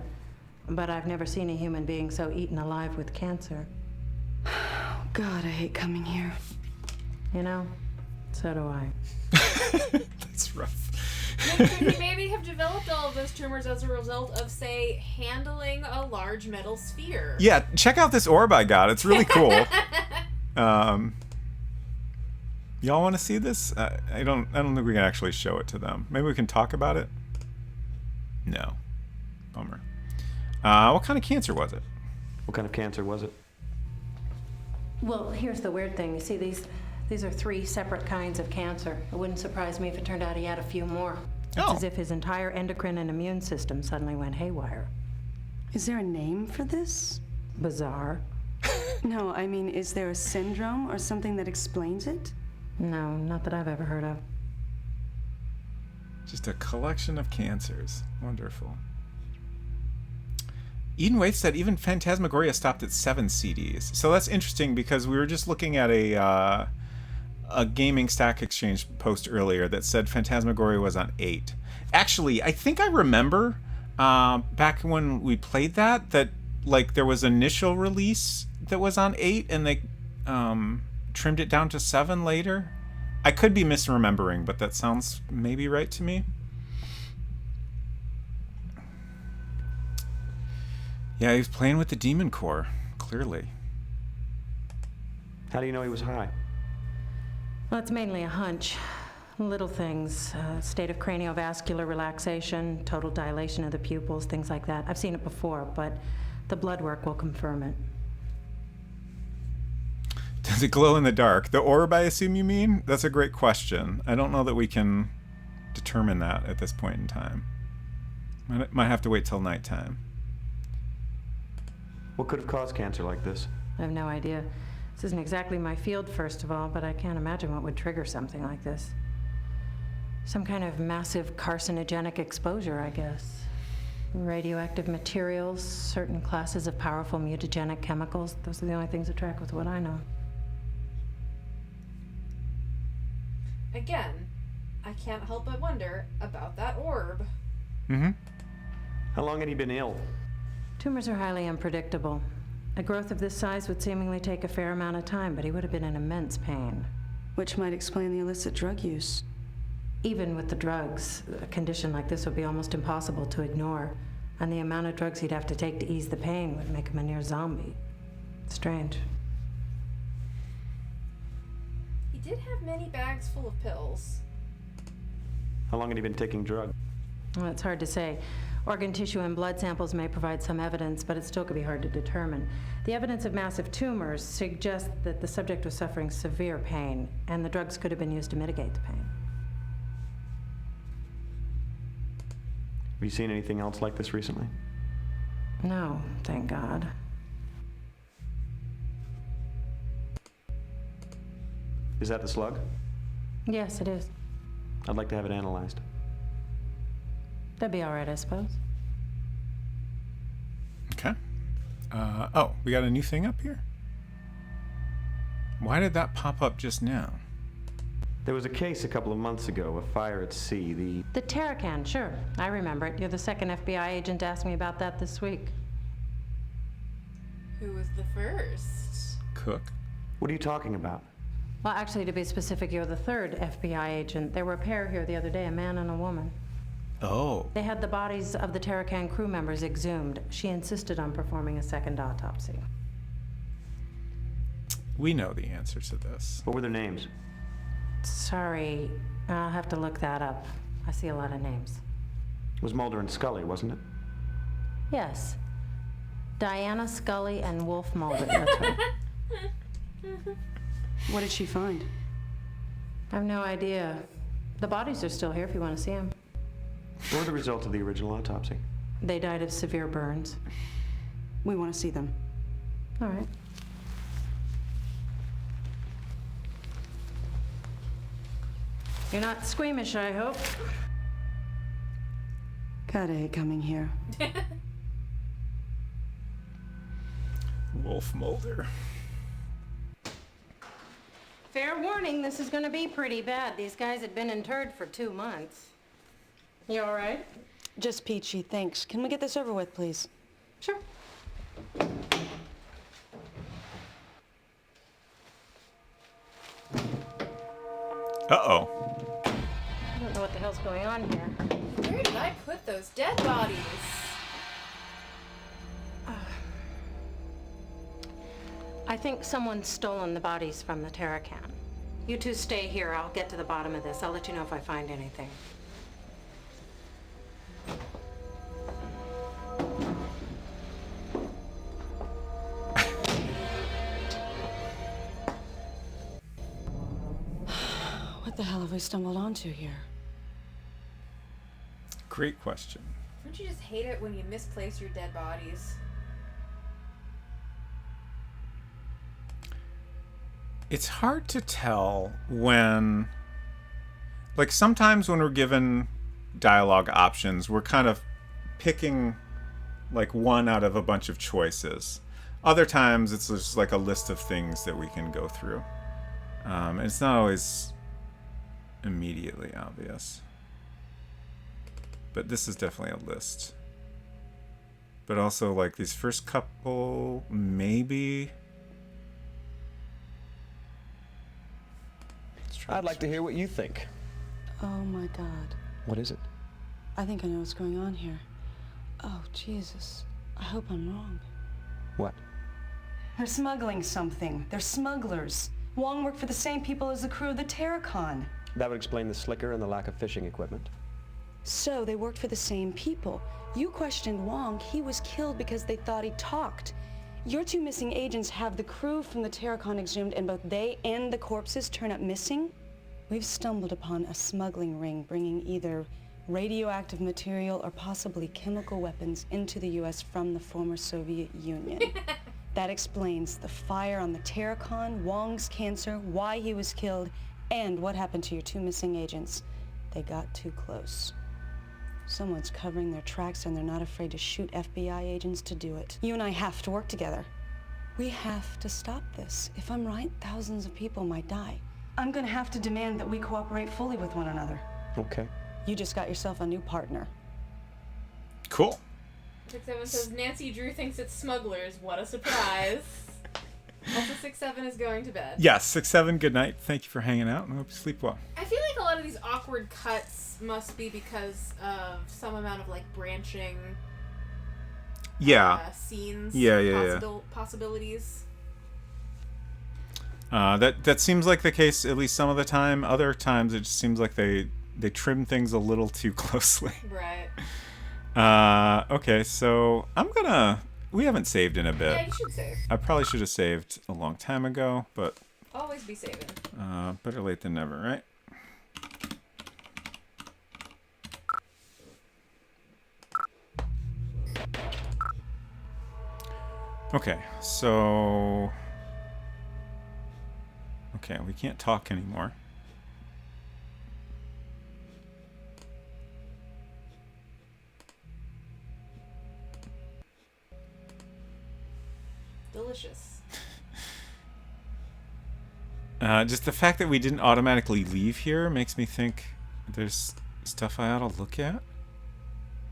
But I've never seen a human being so eaten alive with cancer. God, I hate coming here. You know, so do I. That's rough. Could he maybe have developed all of those tumors as a result of, say, handling a large metal sphere? Yeah, check out this orb I got. It's really cool. Y'all want to see this? I don't think we can actually show it to them. Maybe we can talk about it? No. Bummer. What kind of cancer was it? What kind of cancer was it? Well, here's the weird thing. You see, these are 3 separate kinds of cancer. It wouldn't surprise me if it turned out he had a few more. It's as if his entire endocrine and immune system suddenly went haywire. Is there a name for this? Bizarre. No, I mean, is there a syndrome or something that explains it? No, not that I've ever heard of. Just a collection of cancers. Wonderful. Eden Waite said even Phantasmagoria stopped at 7 CDs. So that's interesting because we were just looking at a Gaming Stack Exchange post earlier that said Phantasmagoria was on 8. Actually, I think I remember back when we played that like there was initial release that was on 8 and they trimmed it down to 7 later. I could be misremembering, but that sounds maybe right to me. Yeah, he was playing with the Demon Core, clearly. How do you know he was high? Well, it's mainly a hunch. Little things, state of craniovascular relaxation, total dilation of the pupils, things like that. I've seen it before, but the blood work will confirm it. Does it glow in the dark? The orb, I assume you mean? That's a great question. I don't know that we can determine that at this point in time. Might have to wait till nighttime. What could have caused cancer like this? I have no idea. This isn't exactly my field, first of all, but I can't imagine what would trigger something like this. Some kind of massive carcinogenic exposure, I guess. Radioactive materials, certain classes of powerful mutagenic chemicals. Those are the only things that track with what I know. Again, I can't help but wonder about that orb. Mm-hmm. How long had he been ill? Tumors are highly unpredictable. A growth of this size would seemingly take a fair amount of time, but he would have been in immense pain. Which might explain the illicit drug use. Even with the drugs, a condition like this would be almost impossible to ignore, and the amount of drugs he'd have to take to ease the pain would make him a near zombie. Strange. He did have many bags full of pills. How long had he been taking drugs? Well, it's hard to say. Organ tissue and blood samples may provide some evidence, but it still could be hard to determine. The evidence of massive tumors suggests that the subject was suffering severe pain, and the drugs could have been used to mitigate the pain. Have you seen anything else like this recently? No, thank God. Is that the slug? Yes, it is. I'd like to have it analyzed. That'd be all right, I suppose. Okay. Oh, we got a new thing up here? Why did that pop up just now? There was a case a couple of months ago, a fire at sea. The Terracan, sure. I remember it. You're the second FBI agent to ask me about that this week. Who was the first? Cook. What are you talking about? Well, actually, to be specific, you're the third FBI agent. There were a pair here the other day, a man and a woman. Oh. They had the bodies of the Terracan crew members exhumed. She insisted on performing a second autopsy. We know the answer to this. What were their names? Sorry, I'll have to look that up. I see a lot of names. It was Mulder and Scully, wasn't it? Yes. Diana Scully and Wolf Mulder. That's right. What did she find? I have no idea. The bodies are still here if you want to see them. What were the results of the original autopsy? They died of severe burns. We want to see them. All right. You're not squeamish, I hope. Gotta hate coming here. Wolf Mulder. Fair warning, this is gonna be pretty bad. These guys had been interred for 2 months. You all right? Just peachy, thanks. Can we get this over with, please? Sure. Uh-oh. I don't know what the hell's going on here. Where did I put those dead bodies? I think someone's stolen the bodies from the Terracan. You two stay here. I'll get to the bottom of this. I'll let you know if I find anything. What the hell have we stumbled onto here? Great question. Don't you just hate it when you misplace your dead bodies? It's hard to tell when, like, sometimes when we're given dialogue options, we're kind of picking like one out of a bunch of choices. Other times it's just like a list of things that we can go through. And it's not always immediately obvious. But this is definitely a list. But also, like, these first couple, maybe. I'd like to hear what you think. Oh my God. What is it? I think I know what's going on here. Oh, Jesus. I hope I'm wrong. What? They're smuggling something. They're smugglers. Wong worked for the same people as the crew of the Terracon. That would explain the slicker and the lack of fishing equipment. So they worked for the same people. You questioned Wong. He was killed because they thought he talked. Your two missing agents have the crew from the Terracon exhumed, and both they and the corpses turn up missing? We've stumbled upon a smuggling ring bringing either radioactive material or possibly chemical weapons into the U.S. from the former Soviet Union. That explains the fire on the Terracon, Wong's cancer, why he was killed, and what happened to your two missing agents. They got too close. Someone's covering their tracks, and they're not afraid to shoot FBI agents to do it. You and I have to work together. We have to stop this. If I'm right, thousands of people might die. I'm gonna have to demand that we cooperate fully with one another. Okay. You just got yourself a new partner. Cool. 6-7 says Nancy Drew thinks it's smugglers. What a surprise. Also, 6-7 is going to bed. Yes, 6-7, good night. Thank you for hanging out, and I hope you sleep well. I feel like a lot of these awkward cuts must be because of some amount of, like, branching scenes. Possibilities. That seems like the case at least some of the time. Other times it just seems like they trim things a little too closely. Right. Okay, so we haven't saved in a bit. Yeah, you should save. I probably should have saved a long time ago, but Always be saving. better late than never, right? Okay, so... Okay, we can't talk anymore. delicious. Just the fact that we didn't automatically leave here makes me think there's stuff I ought to look at.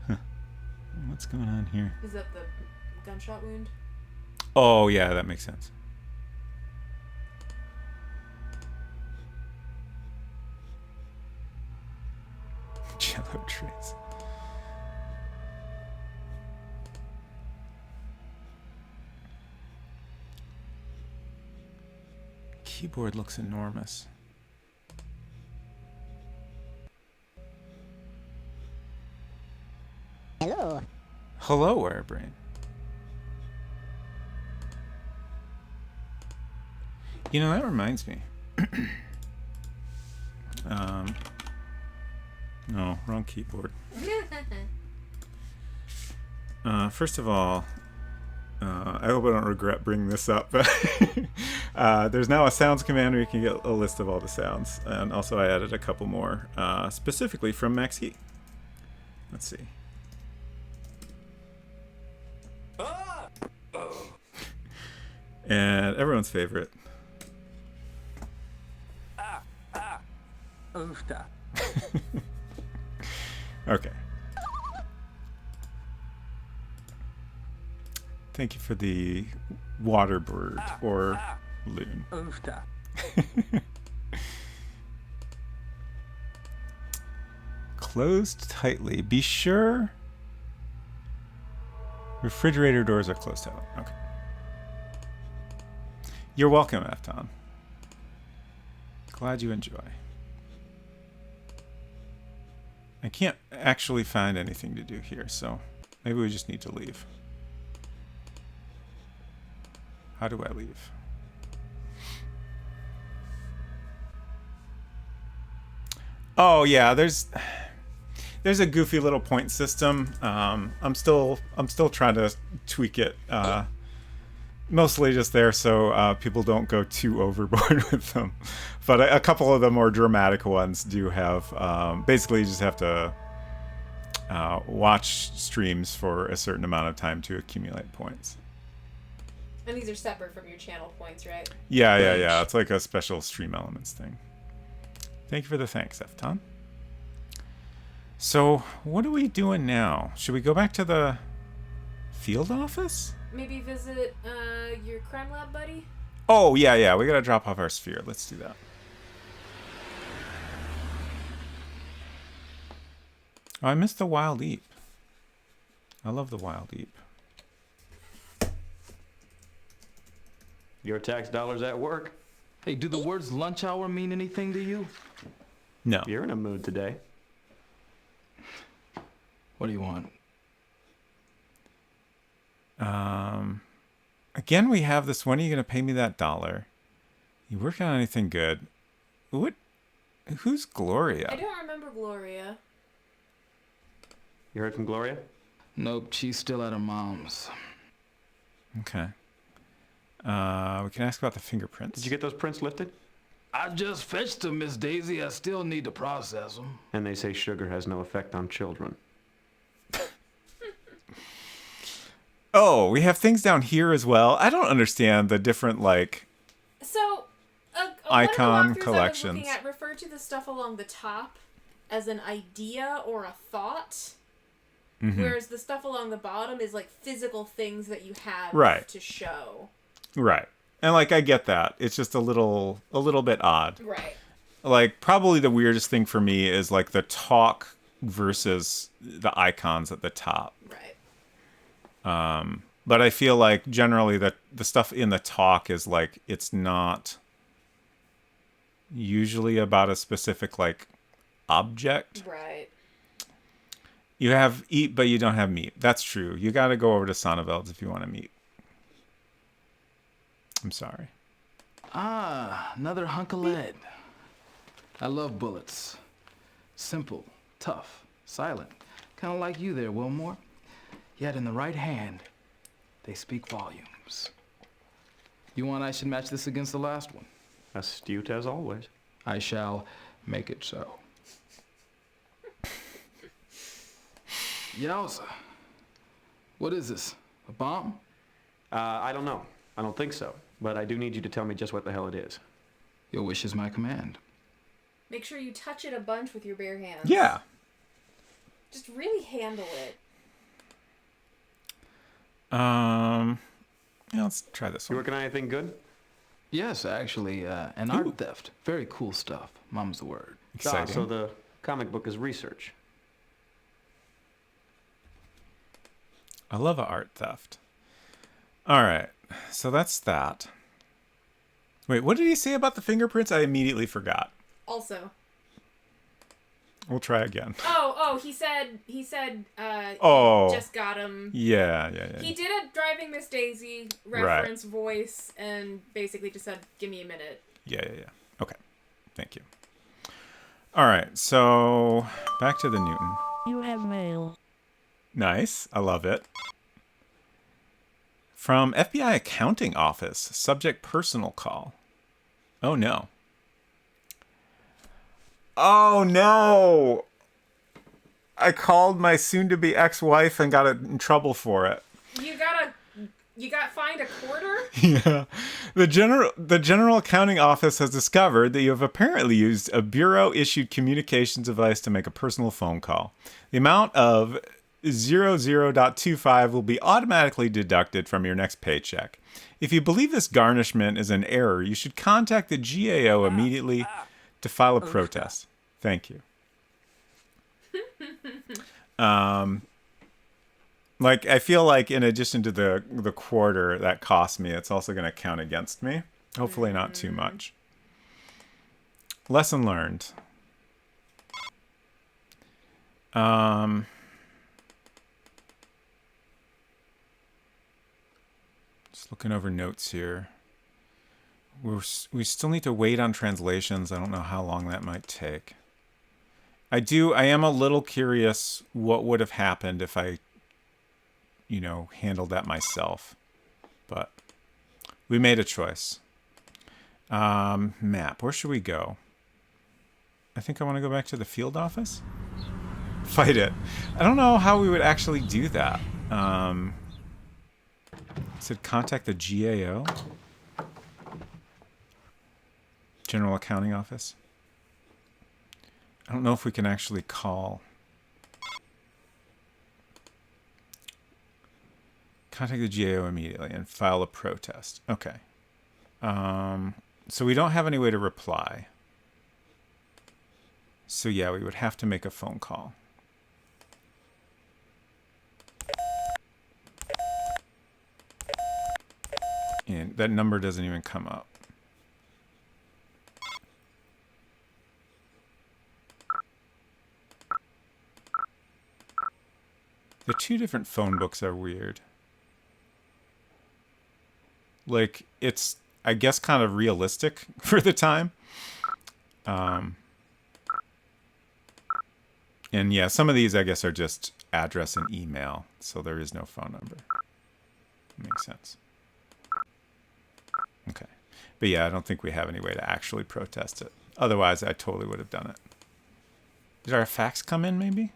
Huh. What's going on here? Is that the gunshot wound? Oh, yeah, that makes sense. Jello trays. Keyboard looks enormous. Hello. Hello, Airbrain. You know, that reminds me. No, wrong keyboard. First of all, I hope I don't regret bringing this up, but there's now a sounds command where you can get a list of all the sounds. And also I added a couple more, specifically from Max Heat. Let's see. And everyone's favorite. Okay. Thank you for the water bird or loon. Closed tightly. Be sure refrigerator doors are closed tightly. Okay. You're welcome, Afton. Glad you enjoy. I can't actually find anything to do here, so maybe we just need to leave. How do I leave? Oh yeah, there's a goofy little point system. I'm still trying to tweak it. Mostly just there so people don't go too overboard with them. But a couple of the more dramatic ones do have, basically you just have to watch streams for a certain amount of time to accumulate points. And these are separate from your channel points, right? Yeah. It's like a special stream elements thing. Thank you for the thanks, Efton. So, what are we doing now? Should we go back to the field office? Maybe visit your crime lab buddy? Oh, yeah. We gotta drop off our sphere. Let's do that. Oh, I missed the Wild Eep. I love the Wild Eep. Your tax dollars at work? Hey, do the words lunch hour mean anything to you? No. You're in a mood today. What do you want? Again, we have this. When are you going to pay me that $1? You working on anything good? What? Who's Gloria? I don't remember Gloria. You heard from Gloria? Nope, she's still at her mom's. Okay. We can ask about the fingerprints. Did you get those prints lifted? I just fetched them, Miss Daisy. I still need to process them. And they say sugar has no effect on children. Oh, we have things down here as well. I don't understand the different, like... So, icon collections. I was looking at refer to the stuff along the top as an idea or a thought, whereas the stuff along the bottom is like physical things that you have to show. Right. And, like, I get that. It's just a little bit odd. Right. Like, probably the weirdest thing for me is, like, the talk versus the icons at the top. Right. But I feel like generally the stuff in the talk is, like, it's not usually about a specific, like, object. Right. You have eat, but you don't have meat. That's true. You got to go over to Sonneveld's if you want to meet. I'm sorry. Ah, another hunk of lead. I love bullets. Simple, tough, silent. Kind of like you there, Wilmore. Yet in the right hand, they speak volumes. You want I should match this against the last one? Astute as always. I shall make it so. Yowza. What is this? A bomb? I don't know. I don't think so. But I do need you to tell me just what the hell it is. Your wish is my command. Make sure you touch it a bunch with your bare hands. Yeah. Just really handle it. Yeah, let's try this one. You working on anything good? Yes, actually, an art theft. Very cool stuff. Mum's the word. Exciting. So the comic book is research. I love a art theft. All right, so that's that. Wait, what did he say about the fingerprints? I immediately forgot. Also. We'll try again. Oh, he said, Oh. he just got him. Yeah. He did a Driving Miss Daisy reference voice and basically just said, give me a minute. Yeah. Okay, thank you. All right, so back to the Newton. You have mail. Nice, I love it. From FBI accounting office, subject personal call. Oh no. Oh no! I called my soon-to-be ex-wife and got in trouble for it. You got fined a quarter? Yeah. The General Accounting Office has discovered that you have apparently used a bureau-issued communications device to make a personal phone call. The amount of 00.25 will be automatically deducted from your next paycheck. If you believe this garnishment is an error, you should contact the GAO immediately to file a protest. Thank you. Like, I feel like in addition to the quarter that cost me, it's also going to count against me. Hopefully not too much. Lesson learned. Just looking over notes here. We still need to wait on translations. I don't know how long that might take. I am a little curious what would have happened if I, handled that myself. But we made a choice. Map. Where should we go? I think I want to go back to the field office. Fight it. I don't know how we would actually do that. It said contact the GAO. General Accounting Office. I don't know if we can actually call. Contact the GAO immediately and file a protest. Okay. So we don't have any way to reply. So yeah, we would have to make a phone call. And that number doesn't even come up. The two different phone books are weird. Like, it's, I guess, kind of realistic for the time. And yeah, some of these, I guess, are just address and email. So there is no phone number. Makes sense. Okay. But yeah, I don't think we have any way to actually protest it. Otherwise, I totally would have done it. Did our fax come in, maybe?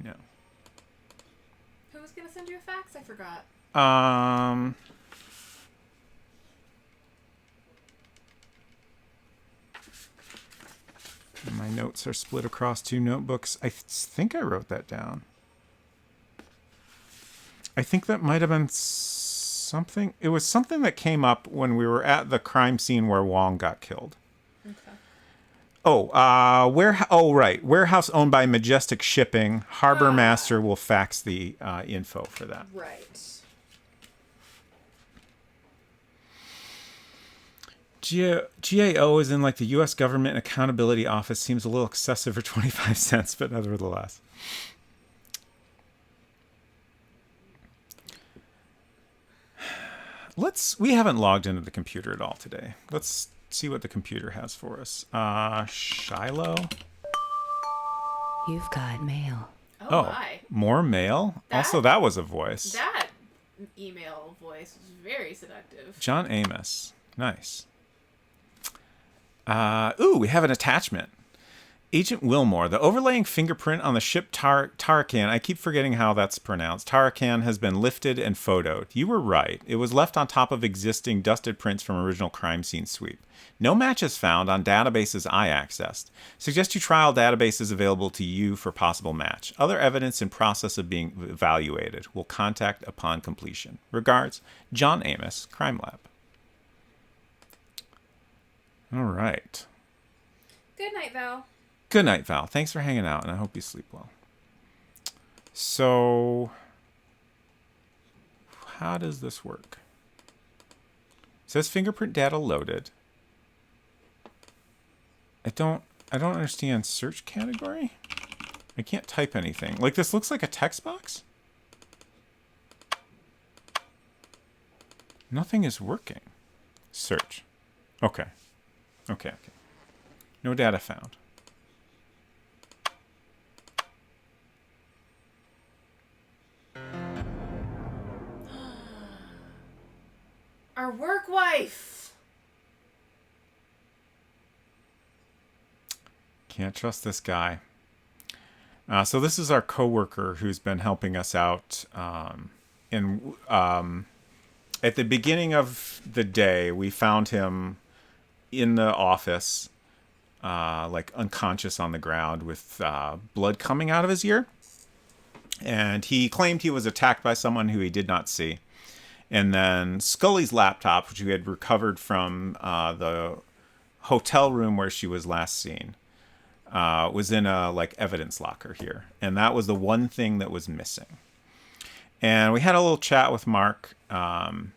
No. Who was going to send you a fax? I forgot. My notes are split across two notebooks. I think I wrote that down. I think that might have been something. It was something that came up when we were at the crime scene where Wong got killed. Okay. Right. Warehouse owned by Majestic Shipping. Harbor Master will fax the info for that. Right. GAO is in like the U.S. Government Accountability Office. Seems a little excessive for 25 cents, but nevertheless. We haven't logged into the computer at all today. Let's see what the computer has for us. Shiloh. You've got mail. Oh my. More mail? Also, that was a voice. That email voice was very seductive. John Amos. Nice. We have an attachment. Agent Wilmore, the overlaying fingerprint on the ship Tarakan, I keep forgetting how that's pronounced. Tarakan has been lifted and photoed. You were right. It was left on top of existing dusted prints from original crime scene sweep. No matches found on databases I accessed. Suggest you trial databases available to you for possible match. Other evidence in process of being evaluated. Will contact upon completion. Regards, John Amos, Crime Lab. All right. Good night, Val. Good night, Val. Thanks for hanging out, and I hope you sleep well. So, how does this work? It says fingerprint data loaded. I don't understand search category. I can't type anything. Like, this looks like a text box. Nothing is working. Search. Okay. Okay. No data found. Our work wife. Can't trust this guy. So this is our coworker who's been helping us out. At the beginning of the day, we found him in the office, like unconscious on the ground with blood coming out of his ear. And he claimed he was attacked by someone who he did not see. And then Scully's laptop, which we had recovered from the hotel room where she was last seen, was in a like evidence locker here. And that was the one thing that was missing. And we had a little chat with Mark. And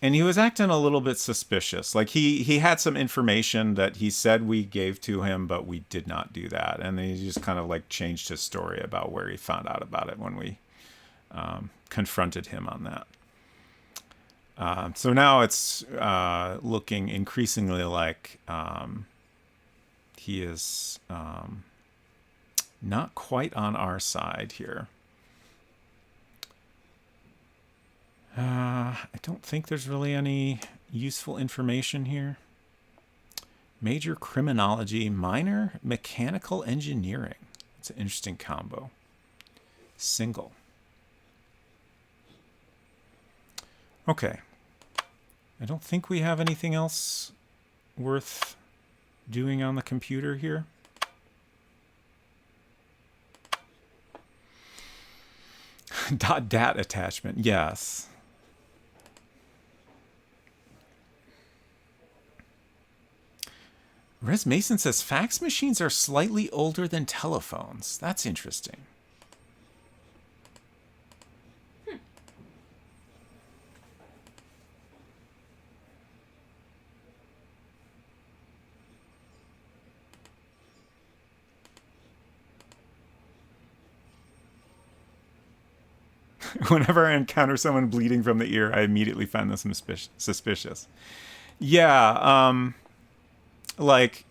he was acting a little bit suspicious. Like he had some information that he said we gave to him, but we did not do that. And then he just kind of like changed his story about where he found out about it when we confronted him on that. So now it's looking increasingly like he is not quite on our side here. I don't think there's really any useful information here. Major criminology, minor mechanical engineering. It's an interesting combo. Single. Okay. I don't think we have anything else worth doing on the computer here. .dat attachment, yes. Res Mason says fax machines are slightly older than telephones. That's interesting. Whenever I encounter someone bleeding from the ear, I immediately find them suspicious. Yeah, like,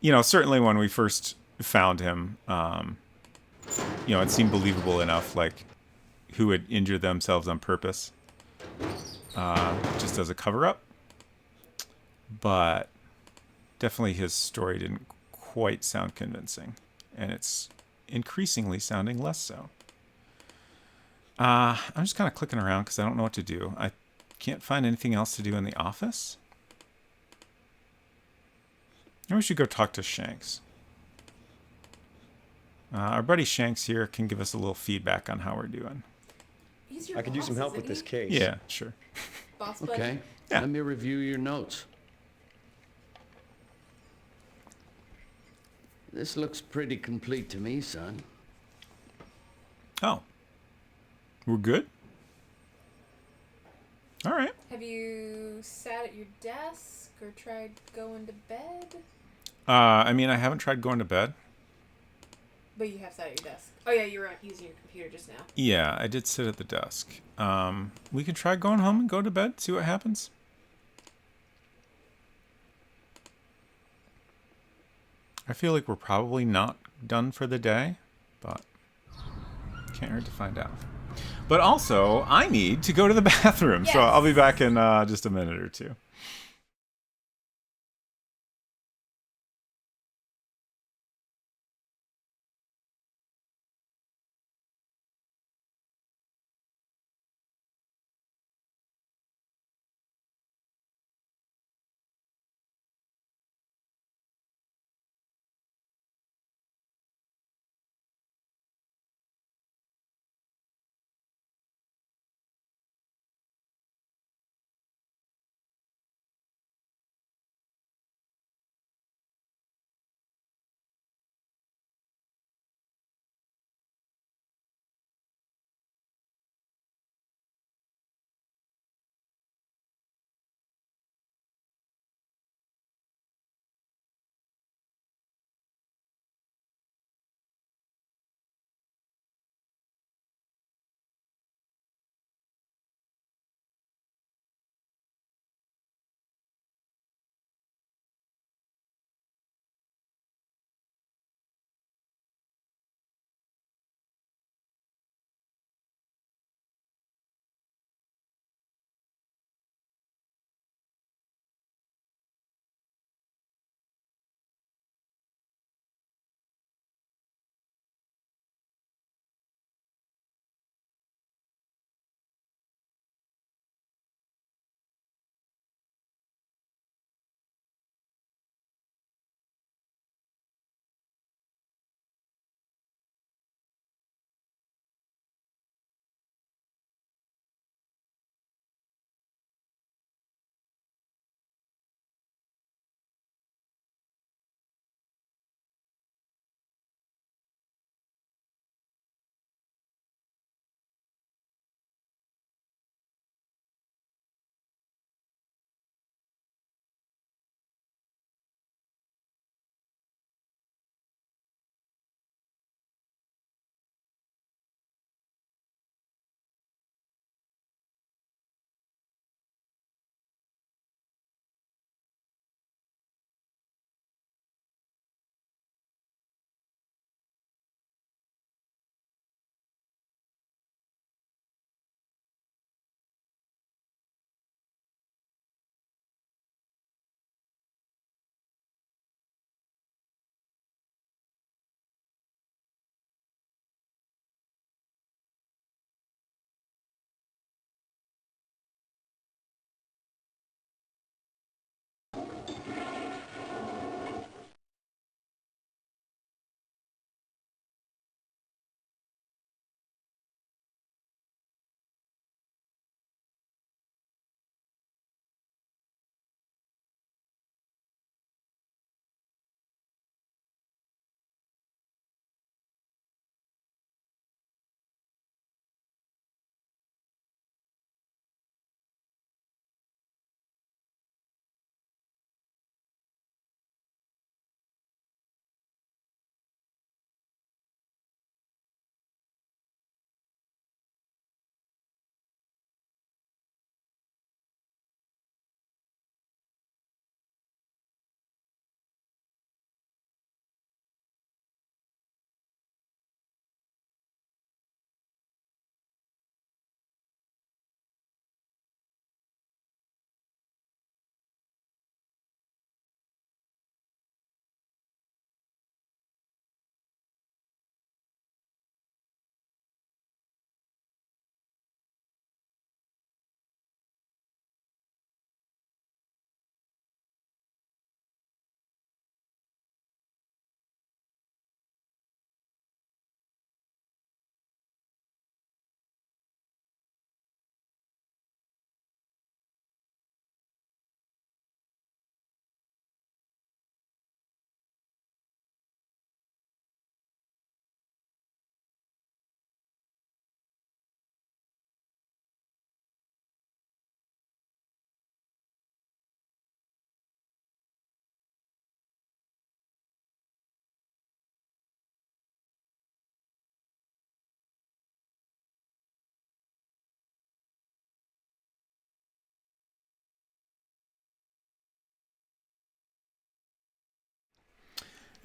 you know, certainly when we first found him, you know, it seemed believable enough, like, who had injured themselves on purpose, just as a cover-up. But definitely his story didn't quite sound convincing, and it's increasingly sounding less so. I'm just kind of clicking around because I don't know what to do. I can't find anything else to do in the office. Maybe we should go talk to Shanks. Our buddy Shanks here can give us a little feedback on how we're doing. I could use some help with this case. Yeah, sure. Boss Okay, yeah. Let me review your notes. This looks pretty complete to me, son. Oh. We're good? All right. Have you sat at your desk or tried going to bed? I mean, I haven't tried going to bed. But you have sat at your desk. Oh yeah, you were using your computer just now. Yeah, I did sit at the desk. We can try going home and go to bed, see what happens. I feel like we're probably not done for the day, but can't hurt to find out. But also, I need to go to the bathroom, so I'll be back in just a minute or two.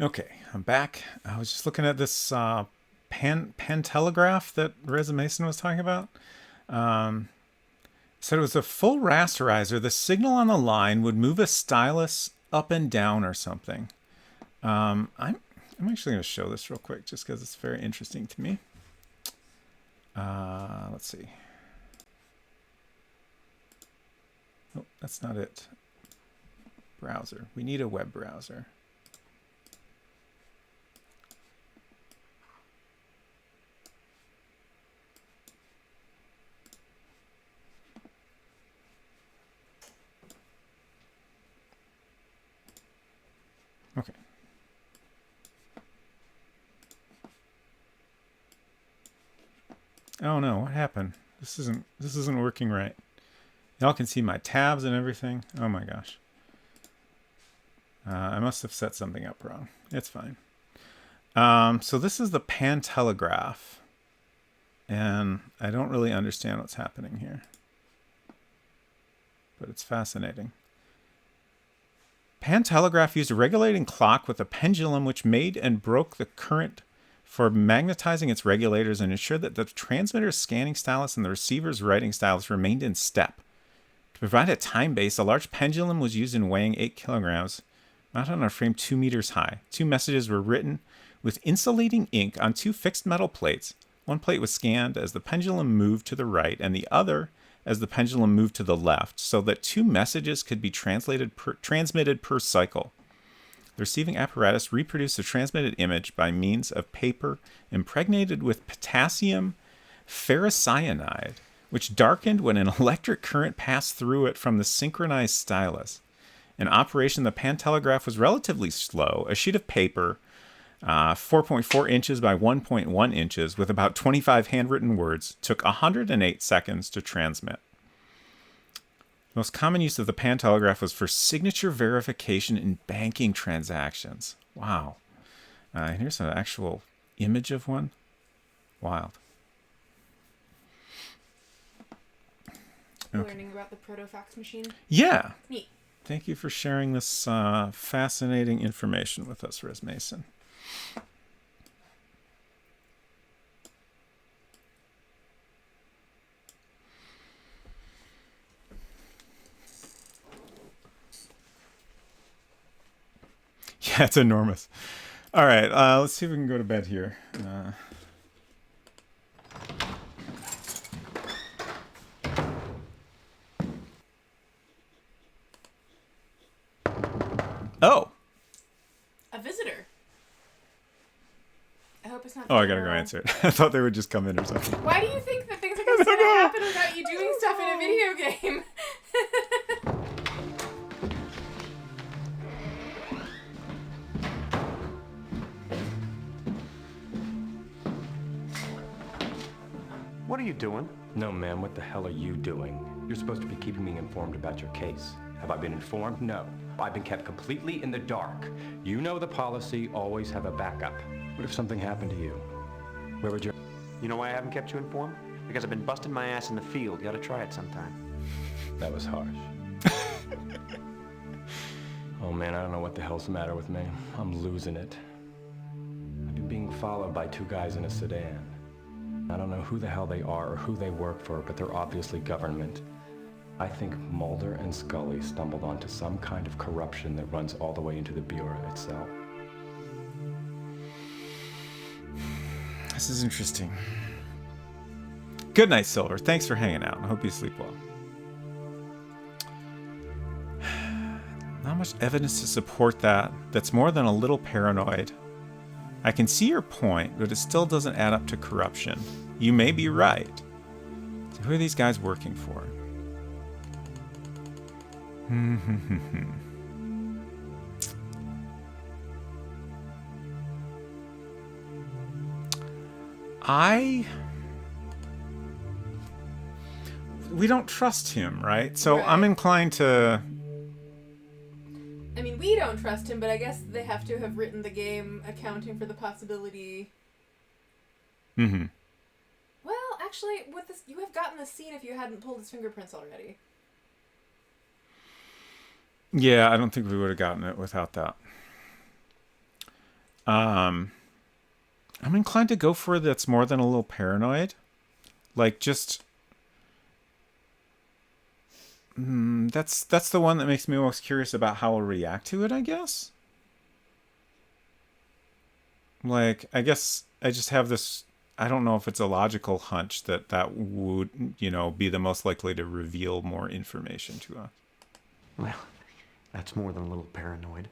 Okay, I'm back. I was just looking at this pantelegraph that Reza Mason was talking about. Said it was a full rasterizer. The signal on the line would move a stylus up and down or something. I'm actually going to show this real quick just because it's very interesting to me. Let's see. Oh, that's not it. Browser. We need a web browser. Okay. Oh no, what happened? This isn't working right. Y'all can see my tabs and everything. Oh my gosh. I must have set something up wrong. It's fine. So this is the pantelegraph. And I don't really understand what's happening here. But it's fascinating. Pantelegraph used a regulating clock with a pendulum which made and broke the current for magnetizing its regulators and ensured that the transmitter's scanning stylus and the receiver's writing stylus remained in step. To provide a time base, a large pendulum was used in weighing 8 kilograms, mounted on a frame 2 meters high. 2 messages were written with insulating ink on 2 fixed metal plates. One plate was scanned as the pendulum moved to the right and the other as the pendulum moved to the left, so that 2 messages could be transmitted per cycle. The receiving apparatus reproduced the transmitted image by means of paper impregnated with potassium ferrocyanide, which darkened when an electric current passed through it from the synchronized stylus. In operation, the pantelegraph was relatively slow. A sheet of paper, 4.4 inches by 1.1 inches, with about 25 handwritten words, took 108 seconds to transmit. The most common use of the pantelegraph was for signature verification in banking transactions. Wow. Here's an actual image of one. Wild. Okay. Learning about the protofax machine. Yeah. Neat. Thank you for sharing this fascinating information with us, Rez Mason. Yeah, it's enormous. All right, let's see if we can go to bed here. Oh. A visitor. I hope it's not. Oh, I gotta go answer it. I thought they would just come in or something. Why do you think that things are just gonna happen without you doing stuff in a video game? What are you doing? No, ma'am, what the hell are you doing? You're supposed to be keeping me informed about your case. Have I been informed? No. I've been kept completely in the dark. You know the policy, always have a backup. What if something happened to you? Where would you... You know why I haven't kept you informed? Because I've been busting my ass in the field. You ought to try it sometime. That was harsh. Oh man, I don't know what the hell's the matter with me. I'm losing it. I've been being followed by 2 guys in a sedan. I don't know who the hell they are or who they work for, but they're obviously government. I think Mulder and Scully stumbled onto some kind of corruption that runs all the way into the Bureau itself. This is interesting. Good night, Silver. Thanks for hanging out. I hope you sleep well. Not much evidence to support that. That's more than a little paranoid. I can see your point, but it still doesn't add up to corruption. You may be right. So who are these guys working for? We don't trust him, right? So Right. I'm inclined to... I mean, we don't trust him, but I guess they have to have written the game accounting for the possibility. Mm-hmm. Well, actually, with this, you have gotten the scene if you hadn't pulled his fingerprints already. Yeah, I don't think we would have gotten it without that. I'm inclined to go for that's more than a little paranoid. Like, just... that's the one that makes me most curious about how I'll react to it, I guess. Like, I guess I just have this... I don't know if it's a logical hunch that would, be the most likely to reveal more information to us. Well, that's more than a little paranoid.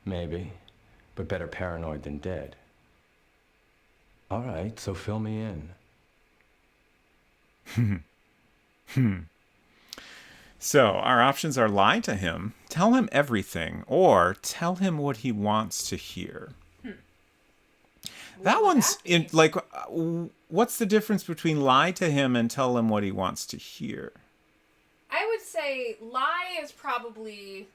Maybe, but better paranoid than dead. All right, so fill me in. So, our options are lie to him, tell him everything, or tell him what he wants to hear. That one's in, like, what's the difference between lie to him and tell him what he wants to hear? I would say lie is probably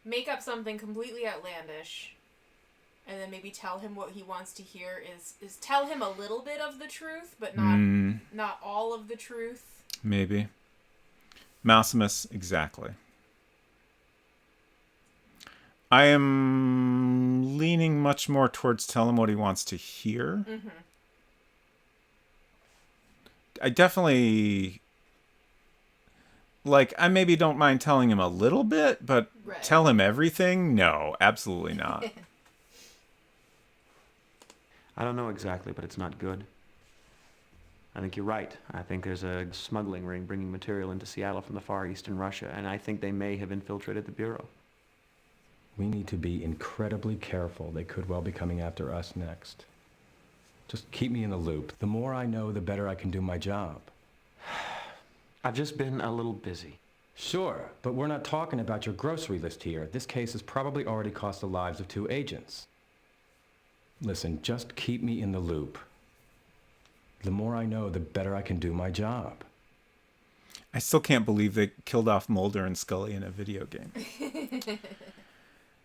make up something completely outlandish, and then maybe tell him what he wants to hear is tell him a little bit of the truth, but not all of the truth. Maybe. Malsimus, exactly. I am leaning much more towards tell him what he wants to hear. Mm-hmm. I definitely... Like, I maybe don't mind telling him a little bit, but tell him everything? No, absolutely not. I don't know exactly, but it's not good. I think you're right. I think there's a smuggling ring bringing material into Seattle from the Far East and Russia, and I think they may have infiltrated the Bureau. We need to be incredibly careful. They could well be coming after us next. Just keep me in the loop. The more I know, the better I can do my job. I've just been a little busy. Sure, but we're not talking about your grocery list here. This case has probably already cost the lives of 2 agents. Listen, just keep me in the loop. The more I know, the better I can do my job. I still can't believe they killed off Mulder and Scully in a video game.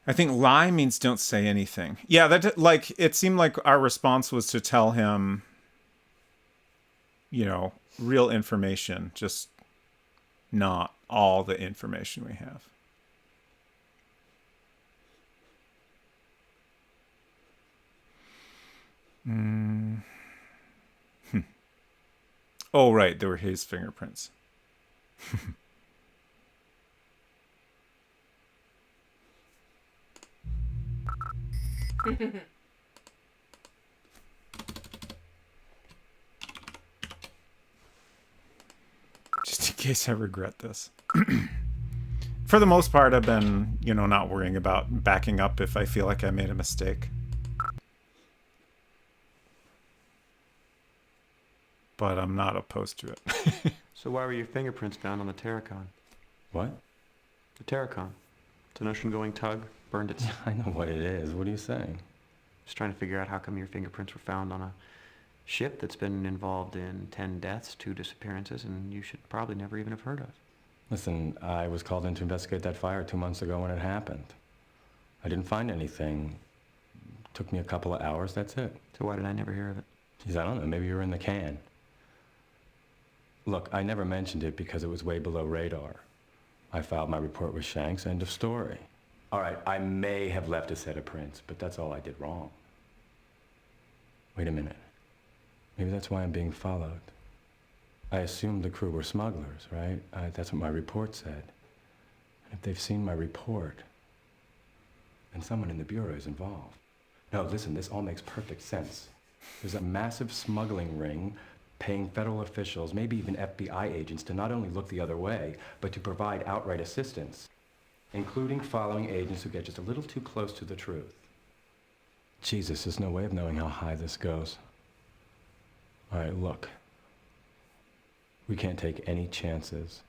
I think lie means don't say anything. Yeah, that, like, it seemed like our response was to tell him, real information, just not all the information we have. Oh, right, there were his fingerprints. Just in case I regret this. For the most part, I've been, not worrying about backing up if I feel like I made a mistake. But I'm not opposed to it. So why were your fingerprints found on the Terracon? What? The Terracon. It's an ocean-going tug. Burned its... I know what it is. What are you saying? Just trying to figure out how come your fingerprints were found on a ship that's been involved in 10 deaths, 2 disappearances, and you should probably never even have heard of. Listen, I was called in to investigate that fire 2 months ago when it happened. I didn't find anything. Took me a couple of hours, that's it. So why did I never hear of it? Geez, I don't know. Maybe you were in the can. Look, I never mentioned it because it was way below radar. I filed my report with Shanks, end of story. All right, I may have left a set of prints, but that's all I did wrong. Wait a minute. Maybe that's why I'm being followed. I assumed the crew were smugglers, right? That's what my report said. And if they've seen my report, then someone in the Bureau is involved. No, listen, this all makes perfect sense. There's a massive smuggling ring paying federal officials, maybe even FBI agents, to not only look the other way, but to provide outright assistance, including following agents who get just a little too close to the truth. Jesus, there's no way of knowing how high this goes. All right, look. We can't take any chances.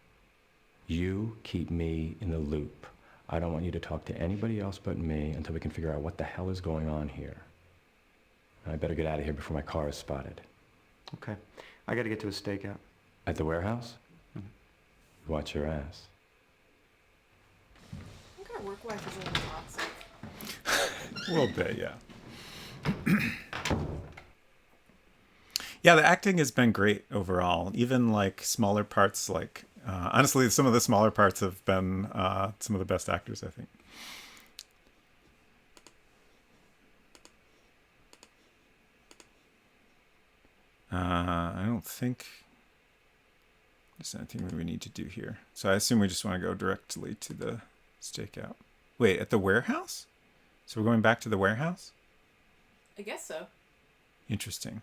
You keep me in the loop. I don't want you to talk to anybody else but me until we can figure out what the hell is going on here. I better get out of here before my car is spotted. Okay. I gotta get to a stakeout. At the warehouse? Mm-hmm. Watch your ass. I think our work life is a little toxic. A little bit, yeah. Yeah, the acting has been great overall. Even like smaller parts, like Honestly, some of the smaller parts have been some of the best actors, I think. I don't think there's anything we need to do here. So I assume we just want to go directly to the stakeout. Wait, at the warehouse? So we're going back to the warehouse? I guess so. Interesting.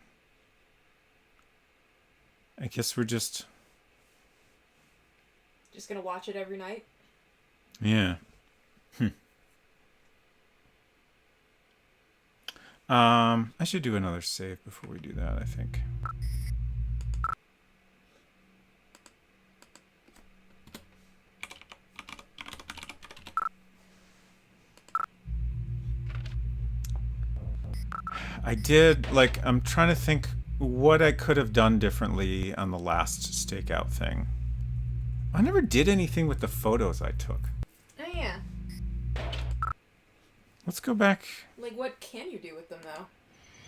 I guess we're just gonna watch it every night. Yeah. I should do another save before we do that, I think. I did, like, I'm trying to think what I could have done differently on the last stakeout thing. I never did anything with the photos I took. Oh, yeah. Let's go back. Like, what can you do with them, though?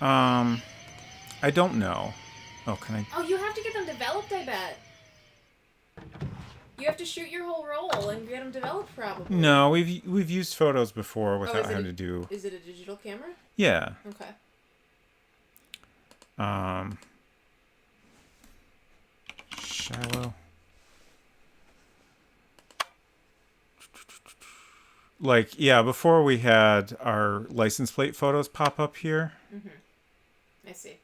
I don't know. Oh, can I? Oh, you have to get them developed, I bet. You have to shoot your whole roll and get them developed, probably. No, we've used photos before without having to do. Is it a digital camera? Yeah. Okay. Shallow. Like, yeah, before we had our license plate photos pop up here. Mm-hmm. I see.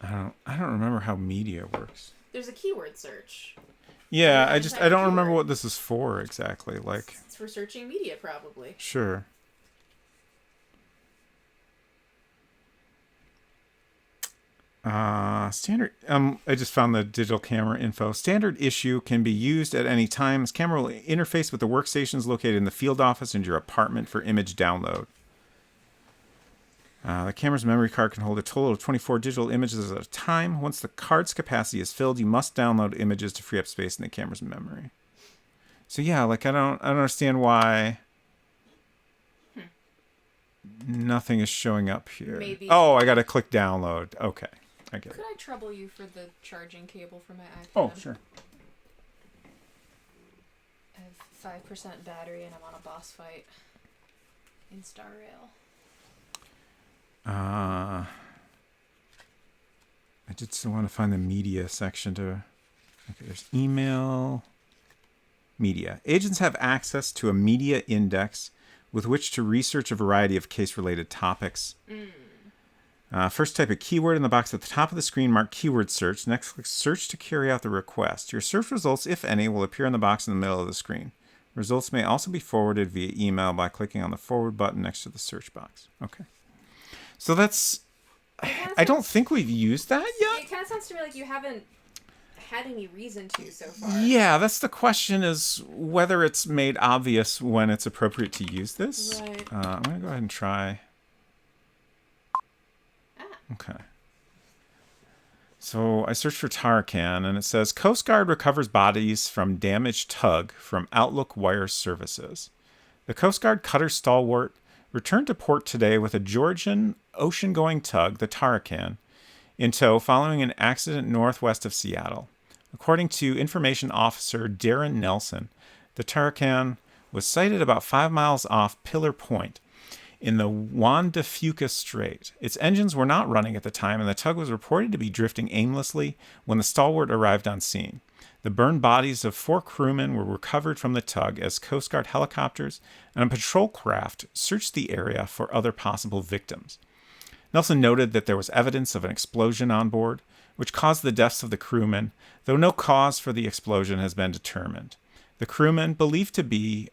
I don't remember how media works. There's a keyword search. Yeah, I don't remember what this is for exactly. Like, it's for searching media, probably. Sure. Standard. I just found the digital camera info. Standard issue can be used at any time. This camera will interface with the workstations located in the field office and your apartment for image download. The camera's memory card can hold a total of 24 digital images at a time. Once the card's capacity is filled, you must download images to free up space in the camera's memory. So yeah, like I don't understand why nothing is showing up here. Maybe. Oh, I gotta click download. Okay, I get it. Could I trouble you for the charging cable for my iPad? Oh, sure. I have 5% battery and I'm on a boss fight in Star Rail. I did still want to find the media section to. Okay, there's email. Media. Agents have access to a media index with which to research a variety of case-related topics. First, type a keyword in the box at the top of the screen marked keyword search. Next, click search to carry out the request. Your search results, if any, will appear in the box in the middle of the screen. Results may also be forwarded via email by clicking on the forward button next to the search box. Okay. So that's... I don't think we've used that yet. It kind of sounds to me like you haven't had any reason to so far. Yeah, that's the question, is whether it's made obvious when it's appropriate to use this. Right. I'm going to go ahead and try. Okay. So I searched for Tarakan, and it says, Coast Guard recovers bodies from damaged tug from Outlook Wire Services. The Coast Guard cutter Stalwart returned to port today with a Georgian ocean-going tug, the Tarakan, in tow following an accident northwest of Seattle. According to Information Officer Darren Nelson, the Tarakan was sighted about 5 miles off Pillar Point in the Juan de Fuca Strait. Its engines were not running at the time, and the tug was reported to be drifting aimlessly when the Stalwart arrived on scene. The burned bodies of 4 crewmen were recovered from the tug as Coast Guard helicopters and a patrol craft searched the area for other possible victims. Nelson noted that there was evidence of an explosion on board, which caused the deaths of the crewmen, though no cause for the explosion has been determined. The crewmen, believed to be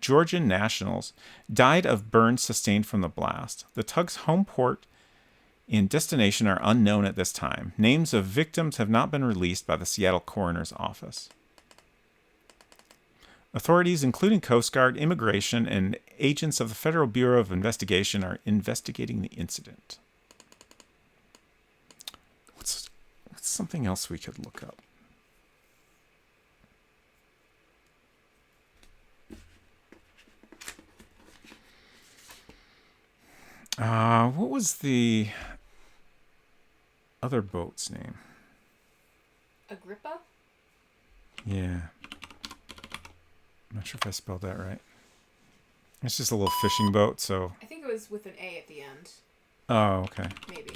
Georgian nationals, died of burns sustained from the blast. The tug's home port and destination are unknown at this time. Names of victims have not been released by the Seattle Coroner's Office. Authorities, including Coast Guard, Immigration, and agents of the Federal Bureau of Investigation, are investigating the incident. What's something else we could look up? What was the... other boat's name? Agrippa? Yeah. I'm not sure if I spelled that right. It's just a little fishing boat, so... I think it was with an A at the end. Oh, okay. Maybe.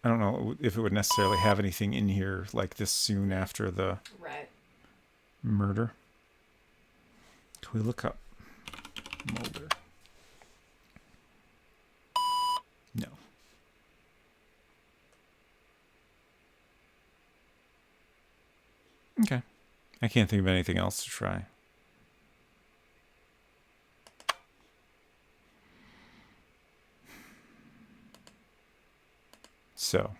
I don't know if it would necessarily have anything in here like this soon after the murder. Can we look up Mulder? No. Okay. I can't think of anything else to try. So,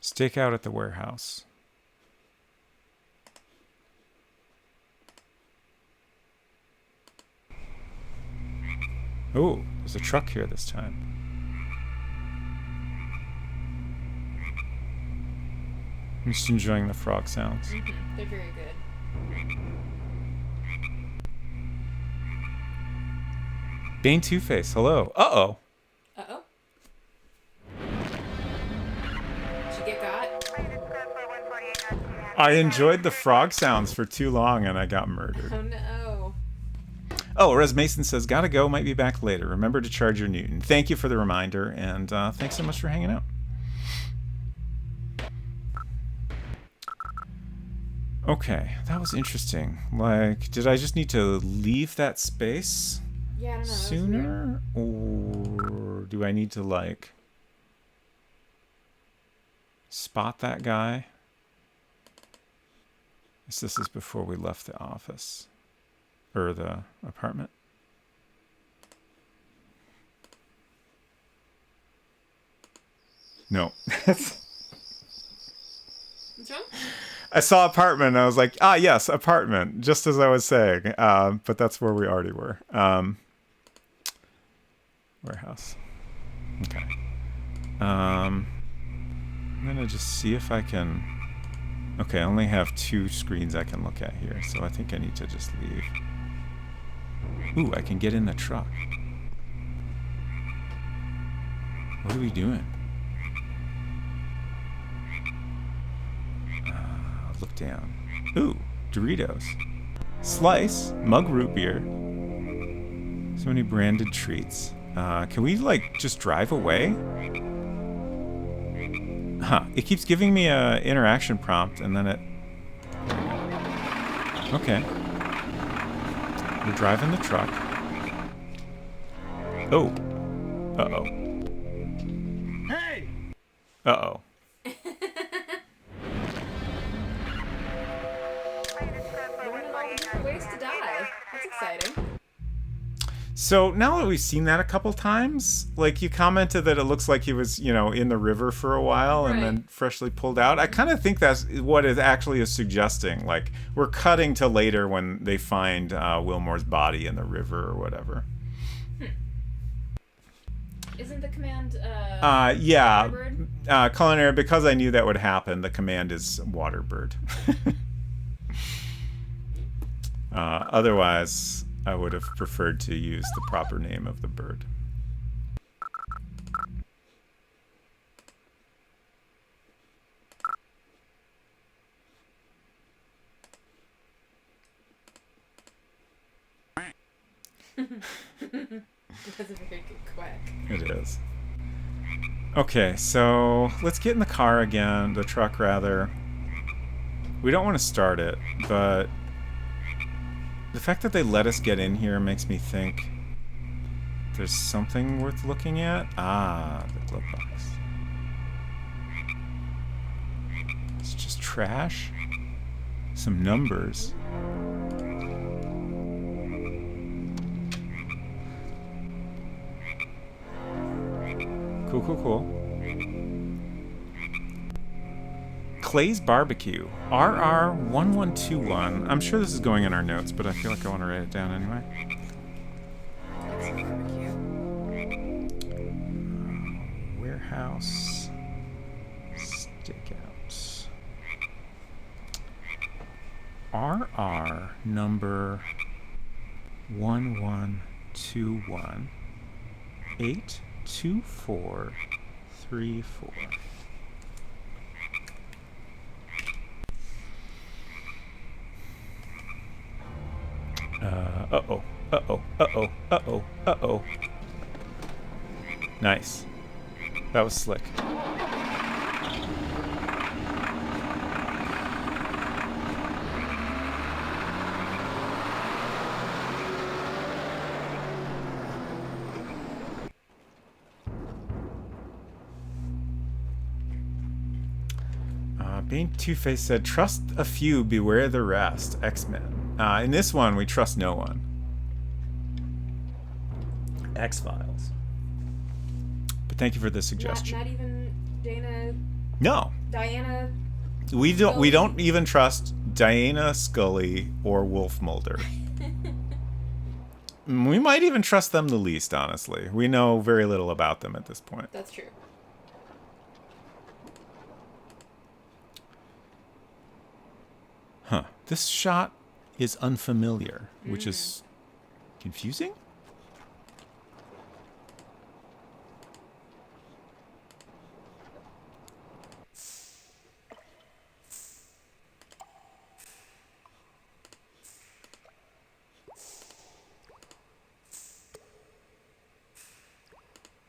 stakeout at the warehouse. Oh, there's a truck here this time. I'm just enjoying the frog sounds. Mm-hmm. They're very good. Bane Two-Face, hello. Uh-oh. Uh-oh. Did you get got? I enjoyed the frog sounds for too long and I got murdered. Oh no. Oh, Res Mason says, gotta go, might be back later. Remember to charge your Newton. Thank you for the reminder, and thanks so much for hanging out. Okay, that was interesting. Like, did I just need to leave that space Yeah, I don't know. sooner? Or do I need to, like, spot that guy? This is before we left the office. Or the apartment. No. What's wrong? I saw apartment and I was like, ah, yes, apartment, just as I was saying. But that's where we already were. Warehouse. Okay. I'm going to just see if I can... Okay, I only have 2 screens I can look at here, so I think I need to just leave. Ooh, I can get in the truck. What are we doing? Look down. Ooh, Doritos. Slice, mug root beer. So many branded treats. Can we, like, just drive away? Huh, it keeps giving me a interaction prompt, and then it... Okay. We're driving the truck. Oh. Uh-oh. Hey! Uh-oh. Ways to die. That's exciting. So now that we've seen that a couple times, like you commented that it looks like he was, you know, in the river for a while and then freshly pulled out. I kind of think that's what it actually is suggesting. Like we're cutting to later when they find Wilmore's body in the river or whatever. Isn't the command yeah. Waterbird? Culinary, because I knew that would happen, the command is Waterbird. Otherwise, I would have preferred to use the proper name of the bird. That's a very good quack. It is. Okay, so let's get in the car again, the truck rather. We don't want to start it, but the fact that they let us get in here makes me think there's something worth looking at. Ah, the glove box. It's just trash. Some numbers. Cool, cool, cool. Clay's Barbecue, RR1121. I'm sure this is going in our notes, but I feel like I want to write it down anyway. Warehouse Stakeout. RR number 1121 824 3, 4. Uh-oh. Uh-oh. Uh-oh. Uh-oh. Uh-oh. Nice. That was slick. Bane Two-Face said, trust a few, beware the rest. X-Men. In this one, we trust no one. X-Files. But thank you for the suggestion. Not even Dana. No. Diana. We don't even trust Diana Scully or Wolf Mulder. We might even trust them the least, honestly. We know very little about them at this point. That's true. Huh. This shot is unfamiliar, which is confusing?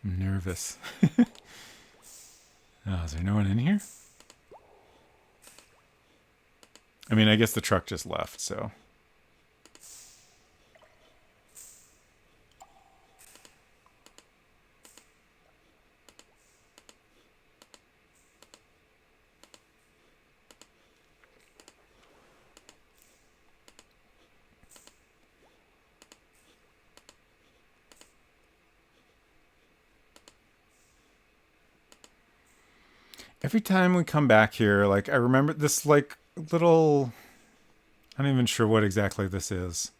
I'm nervous. Oh, is there no one in here? I mean, I guess the truck just left, so. Every time we come back here, like, I remember this, like, little... I'm not even sure what exactly this is.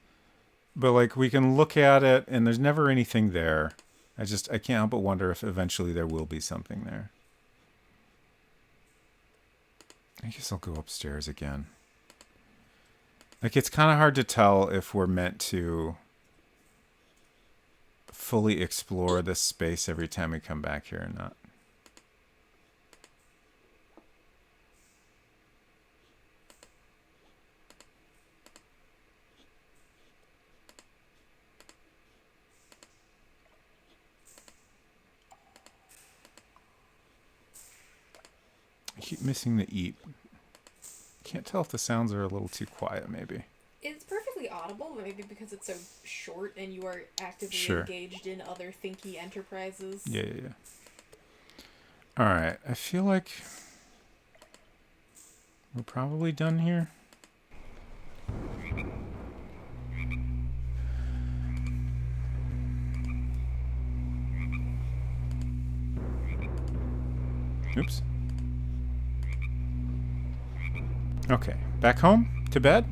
But, like, we can look at it, and there's never anything there. I can't help but wonder if eventually there will be something there. I guess I'll go upstairs again. Like, it's kind of hard to tell if we're meant to fully explore this space every time we come back here or not. I keep missing the eat. Can't tell if the sounds are a little too quiet, maybe. It's perfectly audible, but maybe because it's so short and you are actively engaged in other thinky enterprises. Yeah. Alright, I feel like we're probably done here. Oops. Okay, back home? To bed?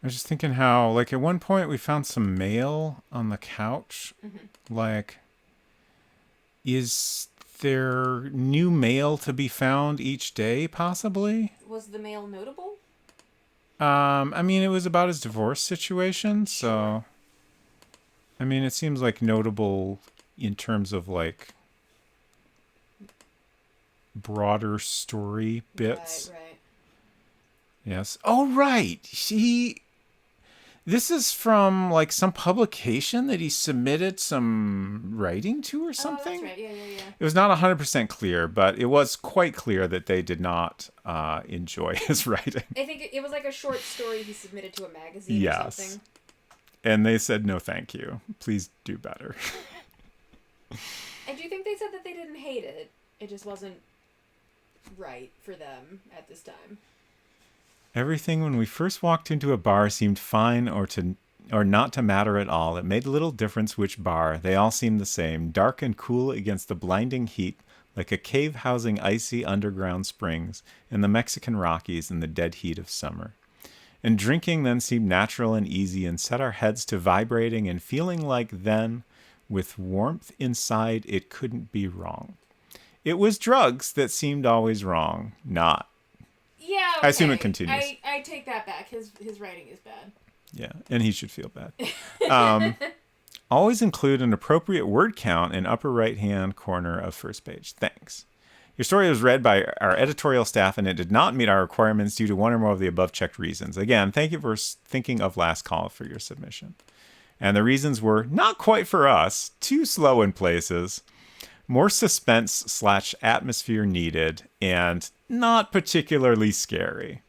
I was just thinking how, like, at one point we found some mail on the couch. Mm-hmm. Like, is there new mail to be found each day, possibly? Was the mail notable? I mean, it was about his divorce situation, so... I mean, it seems like notable in terms of, like, broader story bits. Right. Yes. Oh, right! This is from, like, some publication that he submitted some writing to or something? Oh, that's right. Yeah. It was not 100% clear, but it was quite clear that they did not enjoy his writing. I think it was like a short story he submitted to a magazine or something. And they said, no, thank you. Please do better. I do think they said that they didn't hate it. It just wasn't right for them at this time. Everything when we first walked into a bar seemed fine or not to matter at all. It made little difference which bar. They all seemed the same, dark and cool against the blinding heat, like a cave housing icy underground springs in the Mexican Rockies in the dead heat of summer. and drinking then seemed natural and easy and set our heads to vibrating and feeling like then, with warmth inside, it couldn't be wrong. It was drugs that seemed always wrong, not. Yeah, okay. I assume it continues. I take that back. His writing is bad. Yeah, and he should feel bad. Always include an appropriate word count in upper right-hand corner of first page. Thanks. Your story was read by our editorial staff, and it did not meet our requirements due to one or more of the above checked reasons. Again, thank you for thinking of Last Call for your submission. And the reasons were not quite for us, too slow in places, more suspense/atmosphere needed, and not particularly scary.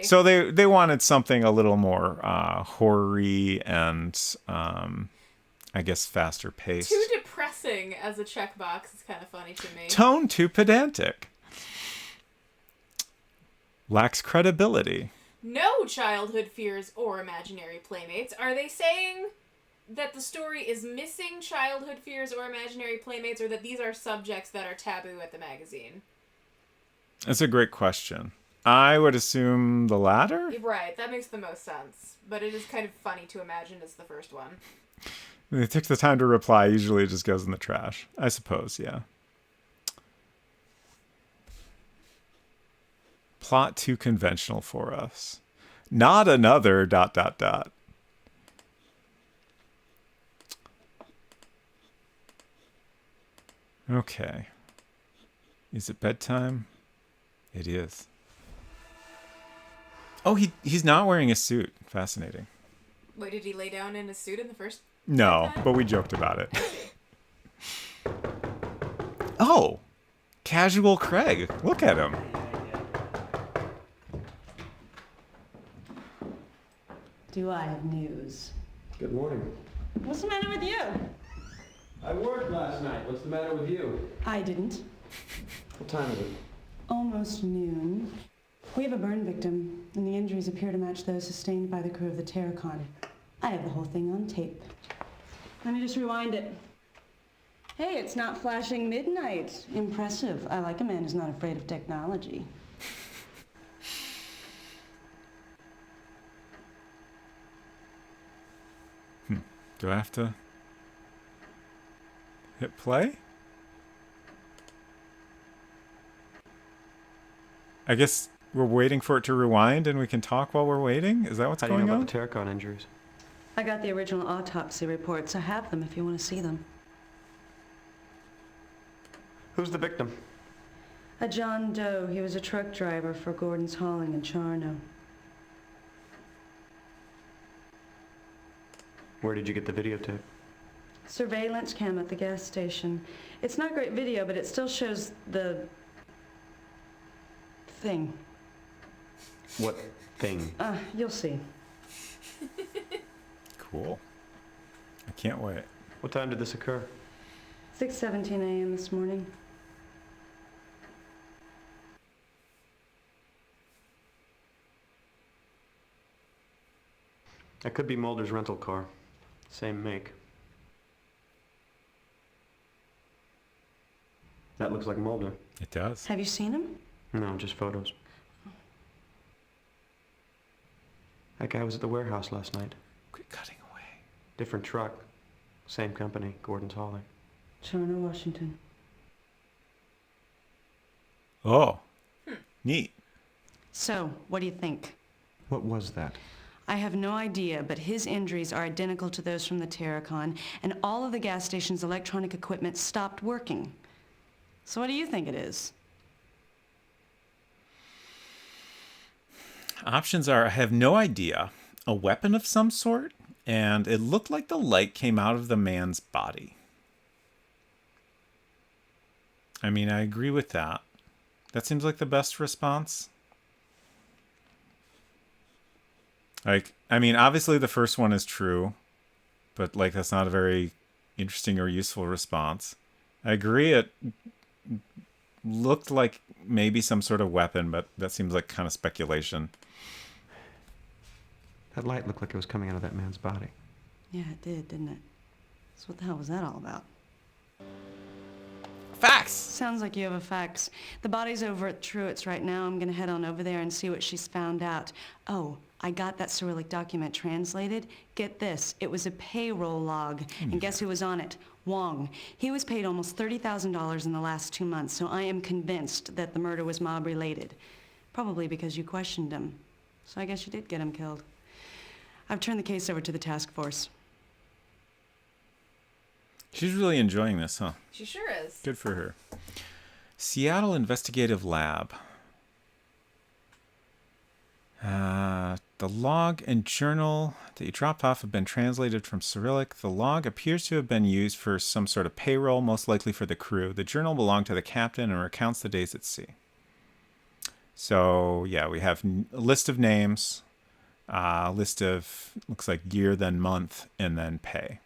So they wanted something a little more horror-y and I guess faster paced. Too depressing as a checkbox is kind of funny to me. Tone too pedantic. Lacks credibility. No childhood fears or imaginary playmates. Are they saying that the story is missing childhood fears or imaginary playmates, or that these are subjects that are taboo at the magazine? That's a great question. I would assume the latter? Right, that makes the most sense. But it is kind of funny to imagine it's the first one. They took the time to reply. Usually it just goes in the trash. I suppose, yeah. Plot too conventional for us. Not another ... Okay. Is it bedtime? It is. Oh, he's not wearing a suit. Fascinating. Wait, did he lay down in his suit in the first? No, but we joked about it. Oh, casual Craig. Look at him. Do I have news? Good morning. What's the matter with you? I worked last night. What's the matter with you? I didn't. What time is it? Almost noon. We have a burn victim, and the injuries appear to match those sustained by the crew of the Terracon. I have the whole thing on tape. Let me just rewind it. Hey, it's not flashing midnight. Impressive. I like a man who's not afraid of technology. Do I have to hit play? I guess we're waiting for it to rewind and we can talk while we're waiting? Is that what's going on? How do you know about the Terracon injuries? I got the original autopsy reports. I have them if you want to see them. Who's the victim? A John Doe. He was a truck driver for Gordon's Hauling in Charno. Where did you get the videotape? Surveillance cam at the gas station. It's not great video, but it still shows the thing. What thing? You'll see. Cool. I can't wait. What time did this occur? 6:17 a.m. this morning. That could be Mulder's rental car. Same make. That looks like Mulder. It does. Have you seen him? No, just photos. That guy was at the warehouse last night. Quit cutting away. Different truck. Same company, Gordon's Hauling. Charno, Washington. Oh. Neat. So, what do you think? What was that? I have no idea, but his injuries are identical to those from the Terracon, and all of the gas station's electronic equipment stopped working. So what do you think it is? Options are, I have no idea, a weapon of some sort, and it looked like the light came out of the man's body. I mean, I agree with that. That seems like the best response. Like, I mean, obviously the first one is true, but like that's not a very interesting or useful response. I agree it looked like maybe some sort of weapon, but that seems like kind of speculation. That light looked like it was coming out of that man's body. Yeah, it did, didn't it? So what the hell was that all about? Fax! Sounds like you have a fax. The body's over at Truett's right now. I'm gonna head on over there and see what she's found out. Oh, I got that Cyrillic document translated. Get this, it was a payroll log. And guess who was on it? Wong. He was paid almost $30,000 in the last 2 months, so I am convinced that the murder was mob-related. Probably because you questioned him. So I guess you did get him killed. I've turned the case over to the task force. She's really enjoying this, huh? She sure is. Good for her. Seattle Investigative Lab. The log and journal that you dropped off have been translated from Cyrillic. The log appears to have been used for some sort of payroll, most likely for the crew. The journal belonged to the captain and recounts the days at sea. So, yeah, we have a list of names, list of, looks like year, then month, and then pay.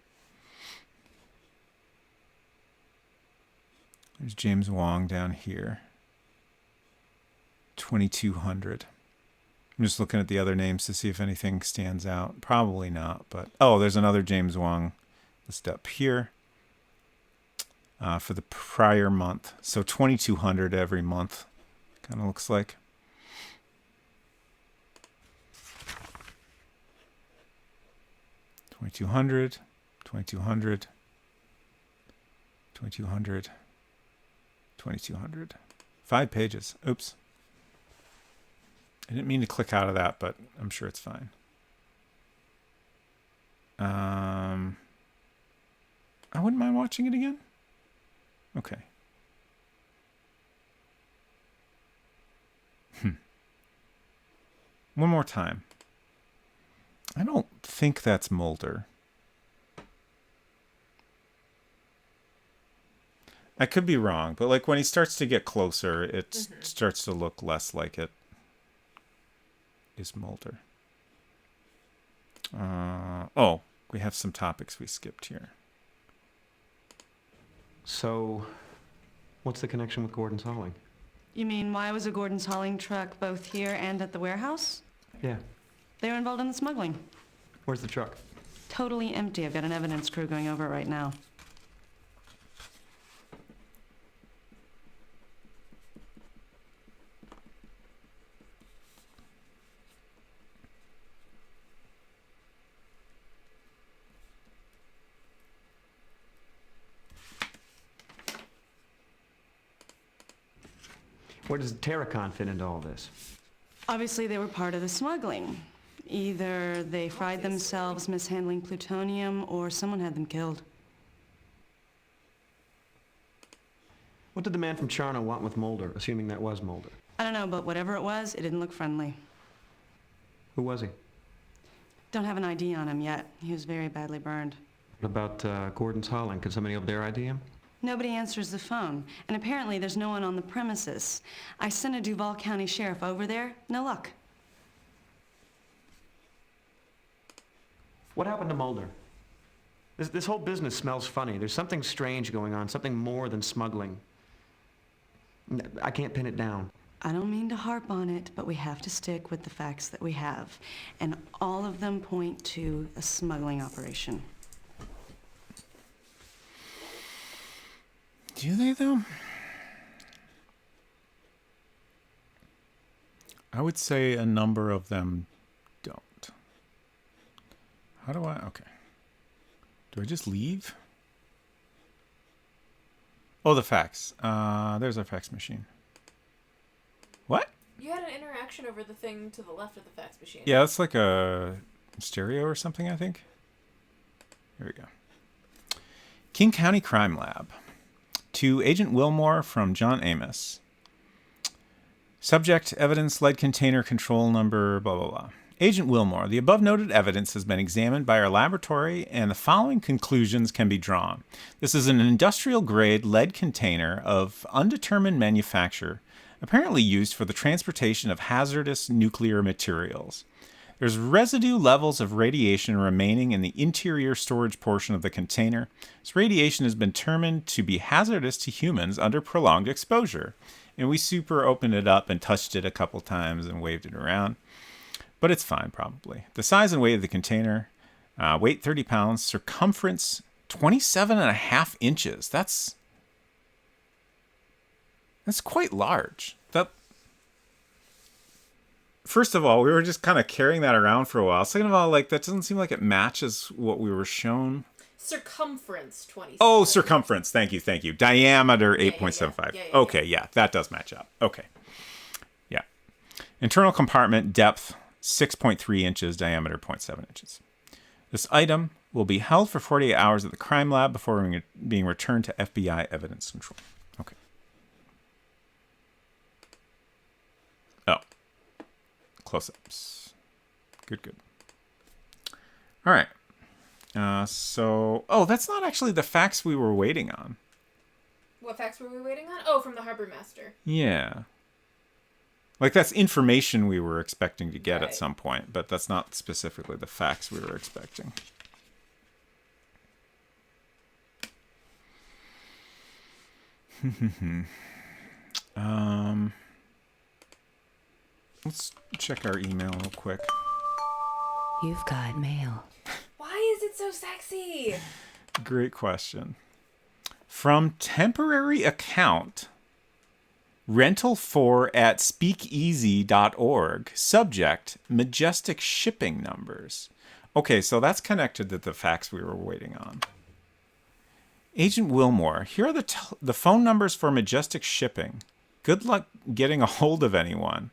There's James Wong down here. 2200. I'm just looking at the other names to see if anything stands out. Probably not, but... Oh, there's another James Wong list up here for the prior month. So 2200 every month, kind of looks like. $2,200, $2,200, $2,200, $2,200. 5 pages. Oops. I didn't mean to click out of that, but I'm sure it's fine. I wouldn't mind watching it again. Okay. One more time. I don't think that's Mulder. I could be wrong, but like when he starts to get closer, it starts to look less like it is Mulder. Oh, we have some topics we skipped here. So, what's the connection with Gordon's hauling? You mean, why was a Gordon's hauling truck both here and at the warehouse? Yeah. They were involved in the smuggling. Where's the truck? Totally empty. I've got an evidence crew going over it right now. Where does Terracon fit into all this? Obviously, they were part of the smuggling. Either they fried themselves mishandling plutonium, or someone had them killed. What did the man from Charno want with Mulder, assuming that was Mulder? I don't know, but whatever it was, it didn't look friendly. Who was he? Don't have an ID on him yet. He was very badly burned. What about Gordon's hauling? Could somebody over there ID him? Nobody answers the phone, and apparently there's no one on the premises. I sent a Duval County sheriff over there. No luck. What happened to Mulder? This whole business smells funny. There's something strange going on, something more than smuggling. I can't pin it down. I don't mean to harp on it, but we have to stick with the facts that we have. And all of them point to a smuggling operation. Do they, though? I would say a number of them don't. How do I... Okay. Do I just leave? Oh, the fax. There's our fax machine. What? You had an interaction over the thing to the left of the fax machine. Yeah, that's like a stereo or something, I think. Here we go. King County Crime Lab. To Agent Wilmore from John Amos. Subject, evidence, lead container, control number, blah, blah, blah. Agent Wilmore, the above noted evidence has been examined by our laboratory and the following conclusions can be drawn. This is an industrial-grade lead container of undetermined manufacture, apparently used for the transportation of hazardous nuclear materials. There's residue levels of radiation remaining in the interior storage portion of the container. This radiation has been determined to be hazardous to humans under prolonged exposure. And we super opened it up and touched it a couple times and waved it around. But it's fine, probably. The size and weight of the container, weight 30 pounds, circumference 27.5 inches. That's quite large. first of all, we were just kind of carrying that around for a while. Second of all, like, that doesn't seem like it matches what we were shown. Circumference 27. Oh, circumference. Thank you. Diameter 8.75. Okay, yeah, that does match up. Okay. Yeah. Internal compartment depth 6.3 inches, diameter 0.7 inches. This item will be held for 48 hours at the crime lab before being returned to FBI evidence control. Okay. Oh. Close-ups. Good. All right. Oh, that's not actually the facts we were waiting on. What facts were we waiting on? Oh, from the harbor master. Yeah. Like, that's information we were expecting to get at some point, but that's not specifically the facts we were expecting. Let's check our email real quick. You've got mail. Why is it so sexy? Great question. From temporary account rental4@speakeasy.org. Subject, Majestic shipping numbers. Okay, so that's connected to the facts we were waiting on. Agent Wilmore, here are the phone numbers for Majestic shipping. Good luck getting a hold of anyone.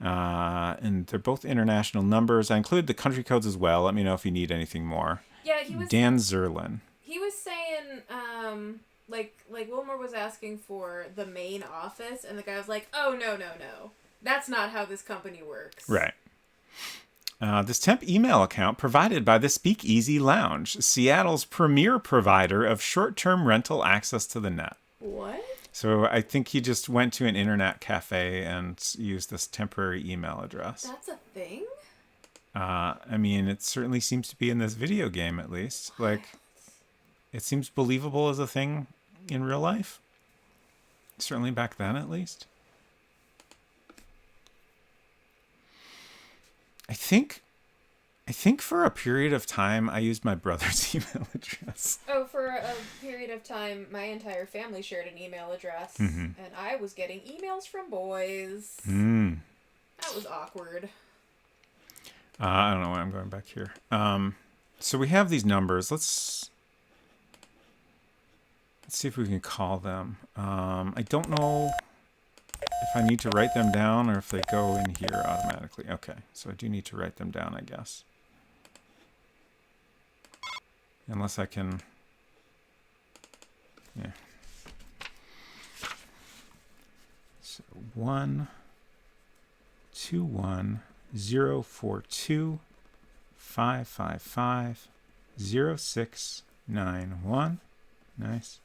And they're both international numbers. I include the country codes as well. Let me know if you need anything more. Yeah, he was... Dan Zerlin. He was saying, like Wilmore was asking for the main office, and the guy was like, oh, no. That's not how this company works. Right. This temp email account provided by the Speakeasy Lounge, Seattle's premier provider of short-term rental access to the net. What? So I think he just went to an internet cafe and used this temporary email address. That's a thing? I mean, it certainly seems to be in this video game, at least. Like, it seems believable as a thing in real life. Certainly back then, at least. I think for a period of time, I used my brother's email address. Oh, for a period of time, my entire family shared an email address, and I was getting emails from boys. That was awkward. I don't know why I'm going back here. So we have these numbers. Let's see if we can call them. I don't know if I need to write them down or if they go in here automatically. Okay, so I do need to write them down, I guess. Unless I can... Yeah. So 1-21042-555-0691. Nice.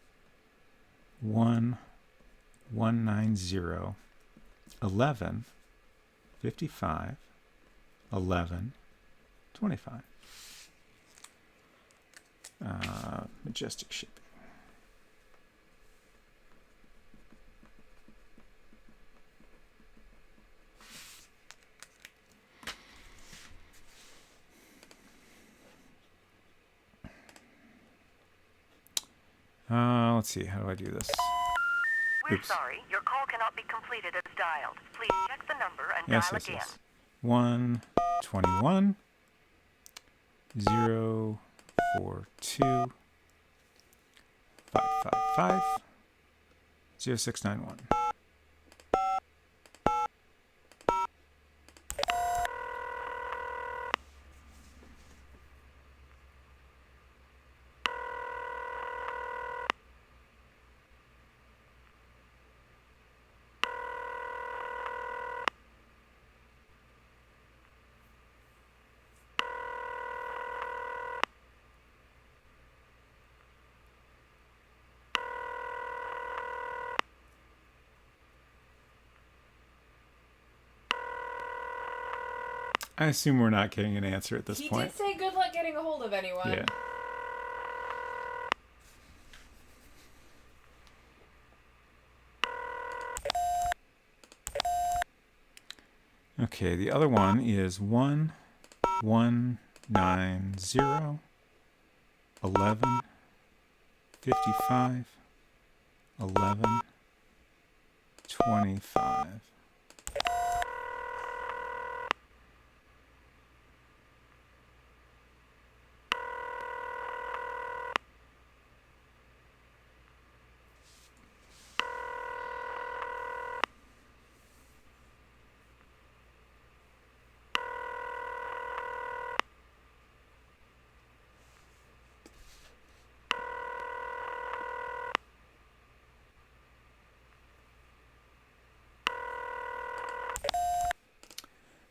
1-190-11-55-11-25. Majestic shipping. Let's see. How do I do this? We're sorry. Your call cannot be completed as dialed. Please check the number and dial again. 121 042 555 0691. I assume we're not getting an answer at this point. He did say good luck getting a hold of anyone. Yeah. Okay, the other one is 1-190-11-55-11-25.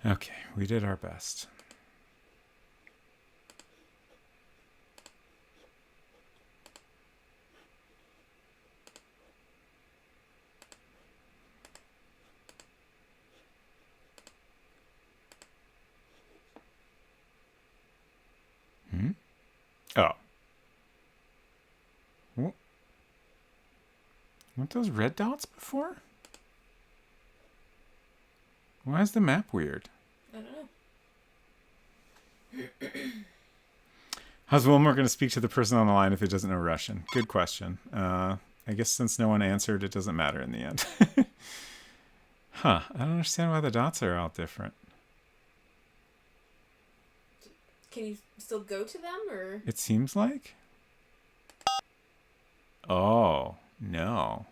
Okay, we did our best. Oh. Weren't those red dots before? Why is the map weird? I don't know. How's Wilmer going to speak to the person on the line if he doesn't know Russian? Good question. I guess since no one answered, it doesn't matter in the end. Huh. I don't understand why the dots are all different. Can you still go to them, or? It seems like. Oh, no.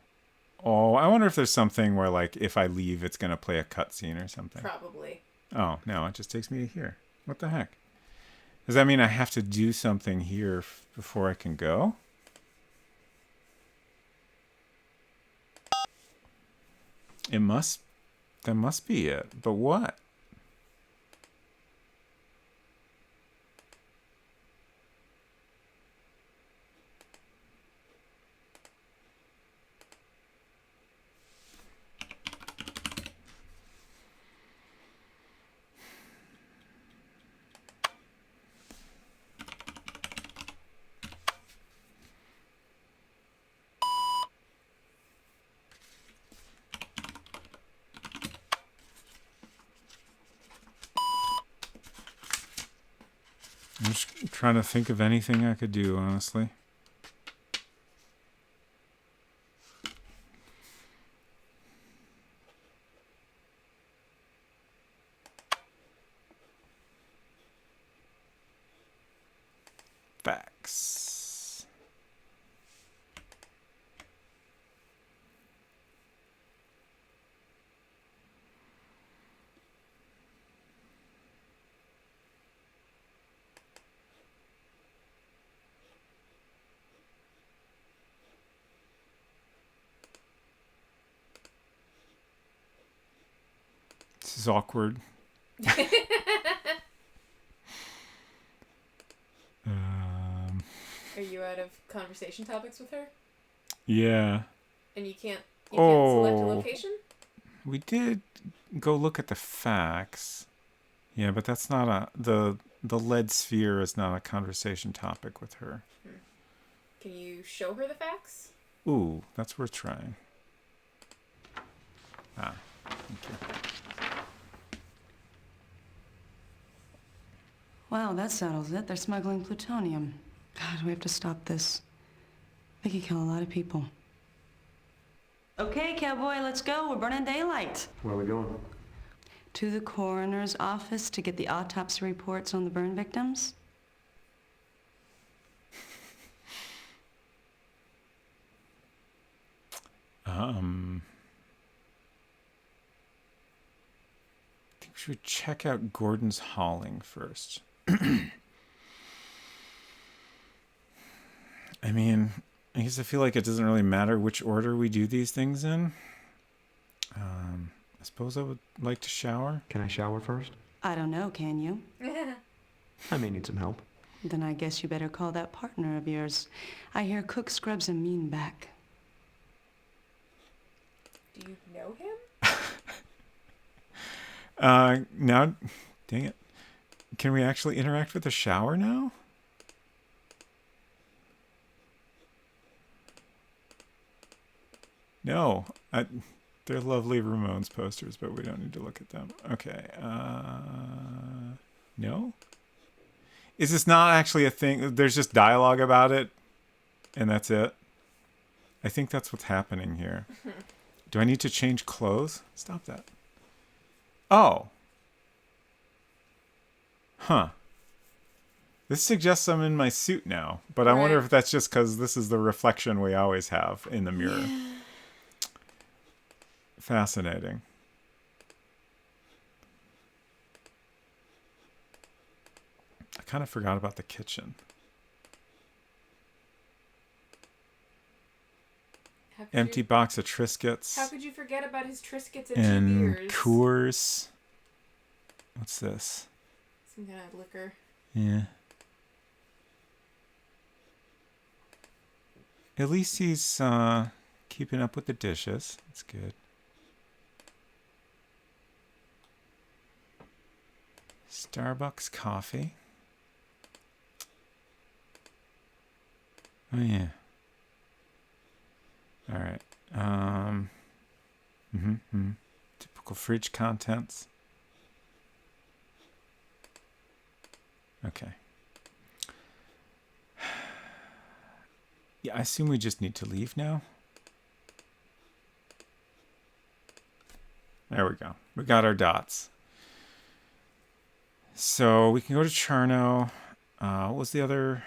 Oh, I wonder if there's something where, like, if I leave, it's going to play a cutscene or something. Probably. Oh, no, it just takes me to here. What the heck? Does that mean I have to do something here before I can go? That must be it. But what? I'm just trying to think of anything I could do, honestly. Facts. This is awkward. Are you out of conversation topics with her? Yeah. And you can't select a location? We did go look at the facts. Yeah, but that's not the lead sphere is not a conversation topic with her. Can you show her the facts? Ooh, that's worth trying. Ah, thank you. Wow, that settles it. They're smuggling plutonium. God, we have to stop this. They could kill a lot of people. Okay, cowboy, let's go. We're burning daylight. Where are we going? To the coroner's office to get the autopsy reports on the burn victims. I think we should check out Gordon's hauling first. I mean, I guess I feel like it doesn't really matter which order we do these things in. I suppose I would like to shower. Can I shower first? I don't know, can you? I may need some help. Then I guess you better call that partner of yours. I hear Cook scrubs a mean back. Do you know him? Now, dang it. Can we actually interact with the shower now? No, they're lovely Ramones posters, but we don't need to look at them. Okay, no? Is this not actually a thing? There's just dialogue about it, and that's it? I think that's what's happening here. Do I need to change clothes? Stop that. Oh. Huh. This suggests I'm in my suit now, but I wonder if that's just because this is the reflection we always have in the mirror. Yeah. Fascinating. I kind of forgot about the kitchen. Empty box of Triscuits. How could you forget about his Triscuits and beers? Coors. What's this? Some kind of liquor. Yeah. At least he's keeping up with the dishes. That's good. Starbucks coffee. Oh yeah. All right. Typical fridge contents. Okay. Yeah, I assume we just need to leave now. There we go. We got our dots. So we can go to Cherno. What was the other?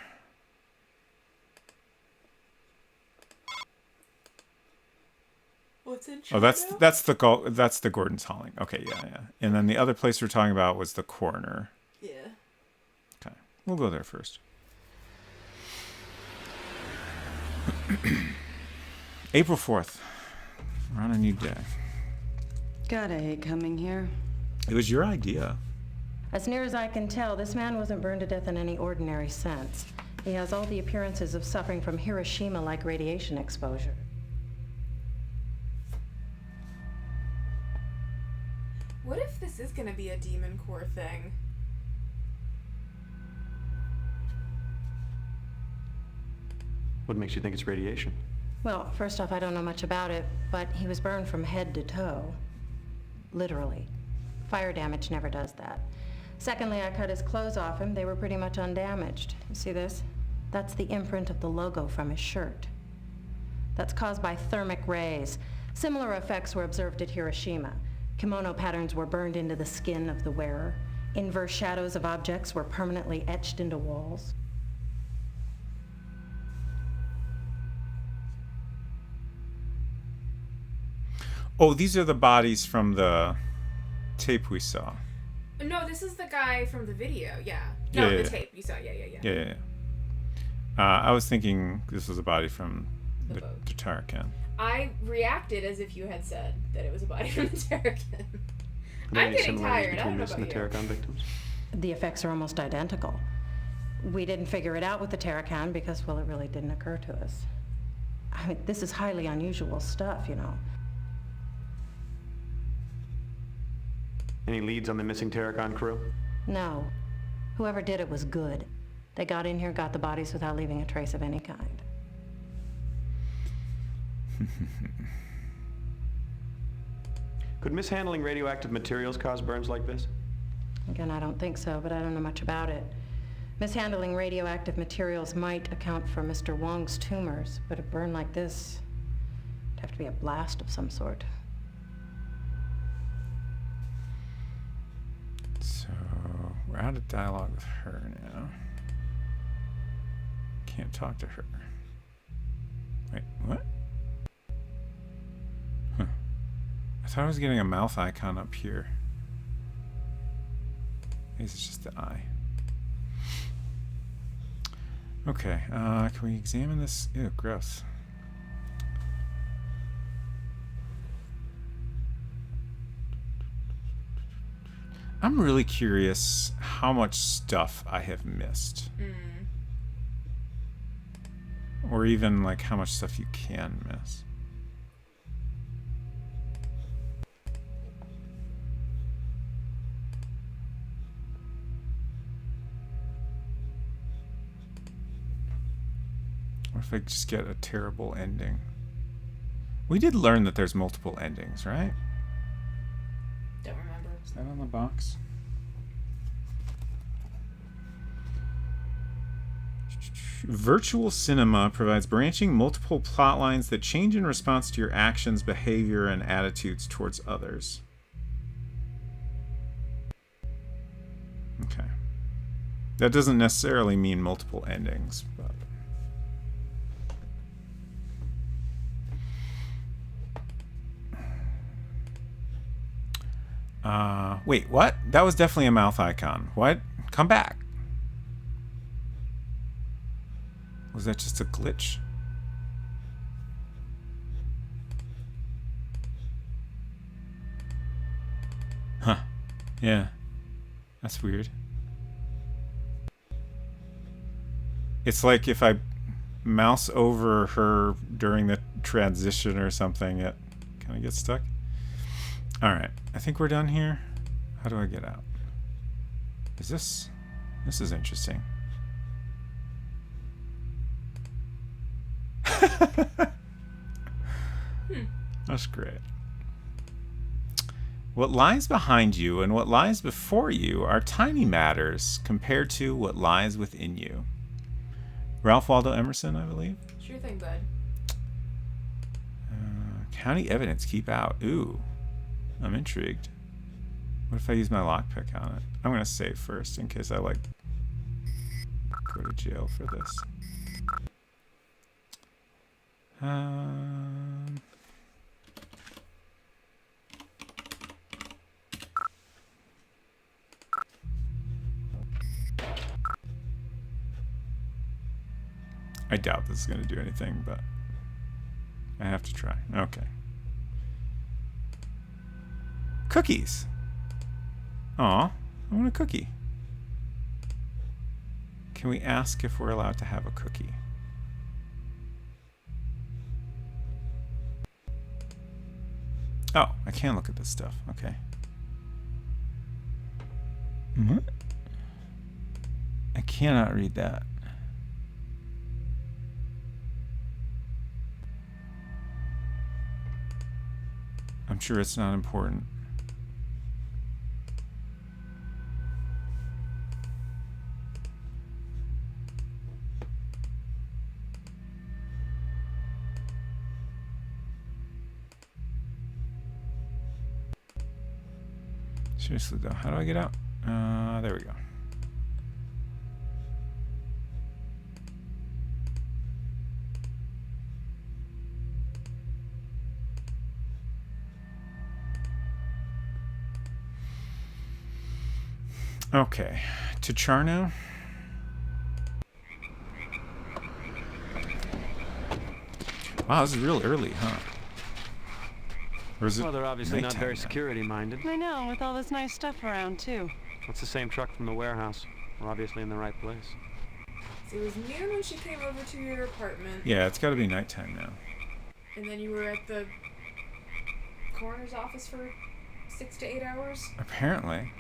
What's in Cherno? Oh, that's the Gordon's Hauling. Okay, yeah. And then the other place we're talking about was the coroner. Yeah. Okay, we'll go there first. April 4th. We're on a new day. Gotta hate coming here. It was your idea. As near as I can tell, this man wasn't burned to death in any ordinary sense. He has all the appearances of suffering from Hiroshima-like radiation exposure. What if this is gonna be a Demon Core thing? What makes you think it's radiation? Well, first off, I don't know much about it, but he was burned from head to toe. Literally. Fire damage never does that. Secondly, I cut his clothes off him. They were pretty much undamaged. You see this? That's the imprint of the logo from his shirt. That's caused by thermic rays. Similar effects were observed at Hiroshima. Kimono patterns were burned into the skin of the wearer. Inverse shadows of objects were permanently etched into walls. Oh, these are the bodies from the tape we saw. No, this is the guy from the video. Yeah. No, Yeah. tape you saw. Yeah. Yeah. I was thinking this was a body from the Tarakan. I reacted as if you had said that it was a body from the Terracan. Are there I'm any getting similarities tired. I between don't know this and the about you. Terracon victims? The effects are almost identical. We didn't figure it out with the Terracan because, well, it really didn't occur to us. I mean, this is highly unusual stuff, you know. Any leads on the missing Terracon crew? No. Whoever did it was good. They got in here, got the bodies without leaving a trace of any kind. Could mishandling radioactive materials cause burns like this? Again, I don't think so, but I don't know much about it. Mishandling radioactive materials might account for Mr. Wong's tumors, but a burn like this would have to be a blast of some sort. So we're out of dialogue with her now. Can't talk to her. Wait, what? Huh. I thought I was getting a mouth icon up here. Maybe it's just the eye. Okay, can we examine this? Ew, gross. I'm really curious how much stuff I have missed. Or even like how much stuff you can miss. What if I just get a terrible ending? We did learn that there's multiple endings, right? Don't remember. Is that on the box? Virtual cinema provides branching multiple plot lines that change in response to your actions, behavior, and attitudes towards others. Okay. That doesn't necessarily mean multiple endings, but... wait, what? That was definitely a mouth icon. What? Come back. Was that just a glitch? Huh. Yeah. That's weird. It's like if I mouse over her during the transition or something, it kind of gets stuck. Alright, I think we're done here. How do I get out? Is this... This is interesting. That's great. What lies behind you and what lies before you are tiny matters compared to what lies within you. Ralph Waldo Emerson, I believe. Sure thing, bud. County evidence, keep out. Ooh, I'm intrigued. What if I use my lockpick on it? I'm gonna save first in case I like go to jail for this. I doubt this is going to do anything, but I have to try. Okay. Cookies. Aw, I want a cookie. Can we ask if we're allowed to have a cookie? Oh, I can look at this stuff. Okay. What? I cannot read that. I'm sure it's not important. Seriously though, how do I get out? There we go. Okay, to Charno. Wow, this is real early, huh? Or is it Well, they're obviously not nighttime very now? security-minded. I know, with all this nice stuff around, too. It's the same truck from the warehouse. We're obviously in the right place. So it was noon when she came over to your apartment. Yeah, it's got to be nighttime now. And then you were at the coroner's office for 6 to 8 hours? Apparently.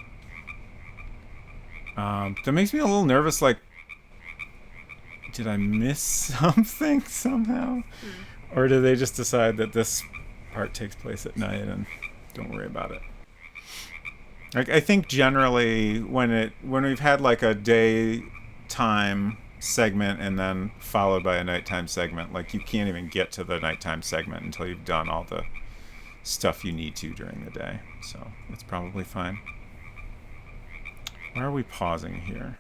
That makes me a little nervous, like, did I miss something somehow? Or did they just decide that this part takes place at night and don't worry about it? Like, I think generally when we've had like a daytime segment and then followed by a nighttime segment, like you can't even get to the nighttime segment until you've done all the stuff you need to during the day. So it's probably fine. Why are we pausing here?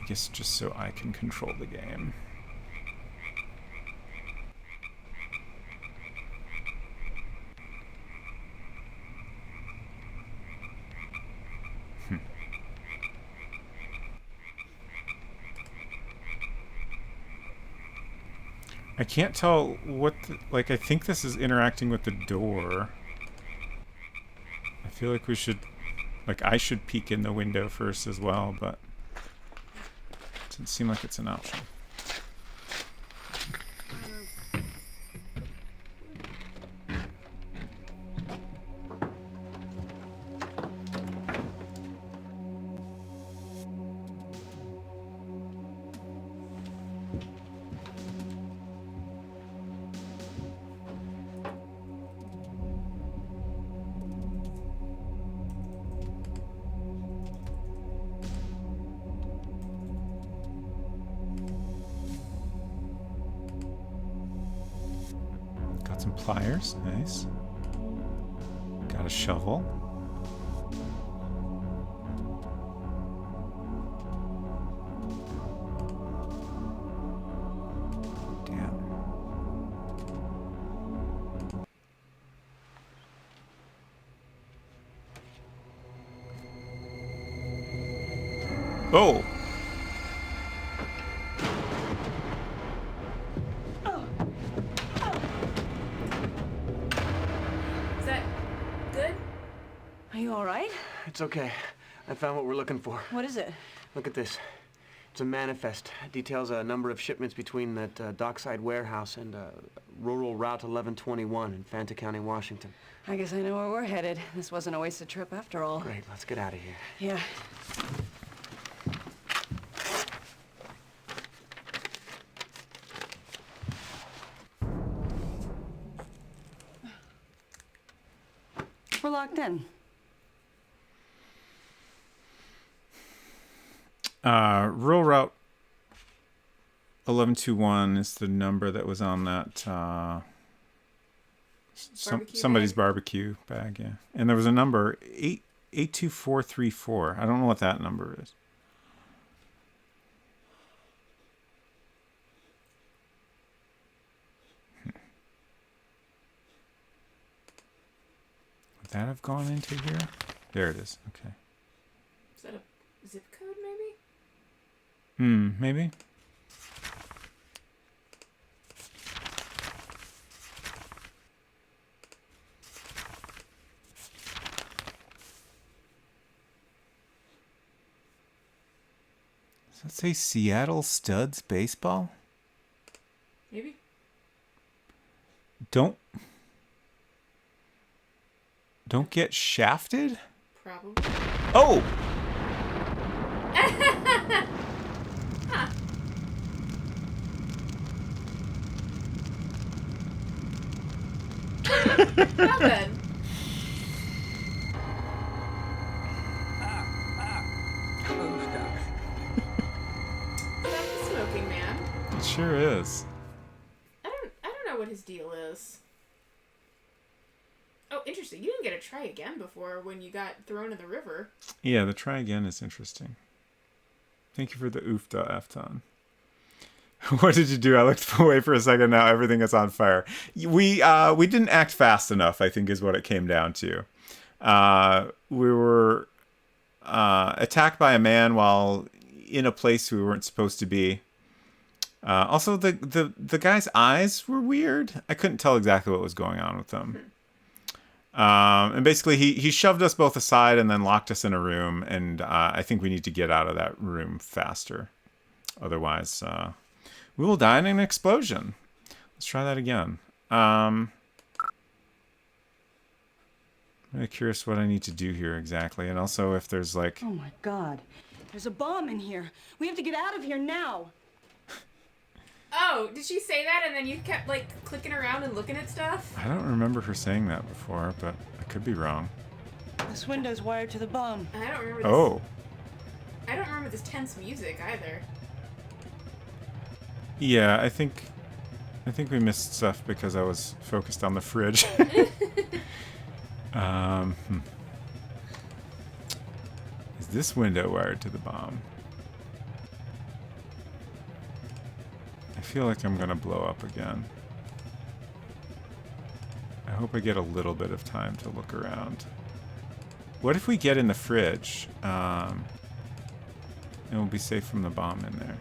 I guess just so I can control the game. I can't tell what, like, I think this is interacting with the door. I feel like we should, like, I should peek in the window first as well, but it doesn't seem like it's an option. Got some pliers, nice. Got a shovel. Damn. Oh! Is that good? Are you all right? It's okay. I found what we're looking for. What is it? Look at this. It's a manifest. It details a number of shipments between that dockside warehouse and rural Route 1121 in Fanta County, Washington. I guess I know where we're headed. This wasn't a wasted trip after all. Great, let's get out of here. Yeah. We're locked in. Rural Route 1121 is the number that was on that somebody's barbecue bag, yeah. And there was a number 82434. I don't know what that number is. Would that have gone into here? There it is. Okay. Is that a zip code, maybe? Maybe. Does that say Seattle Studs Baseball? Maybe. Don't get shafted? Probably. Oh! Huh. Well then. That's the smoking man. It sure is. I don't know what his deal is. Oh, interesting. You didn't get a try again before when you got thrown in the river. Yeah, the try again is interesting. Thank you for the oofda, Afton. What did you do? I looked away for a second. Now everything is on fire. We didn't act fast enough, I think is what it came down to. We were attacked by a man while in a place we weren't supposed to be. Also, the guy's eyes were weird. I couldn't tell exactly what was going on with them. And basically, he shoved us both aside and then locked us in a room. And I think we need to get out of that room faster. Otherwise, we will die in an explosion. Let's try that again. I'm really curious what I need to do here exactly. And also if there's like... Oh my God. There's a bomb in here. We have to get out of here now. Oh, did she say that and then you kept like clicking around and looking at stuff? I don't remember her saying that before, but I could be wrong. This window's wired to the bomb. I don't remember this. Oh. I don't remember this tense music either. Yeah, I think we missed stuff because I was focused on the fridge. Is this window wired to the bomb? I feel like I'm gonna blow up again. I hope I get a little bit of time to look around. What if we get in the fridge? And we'll be safe from the bomb in there.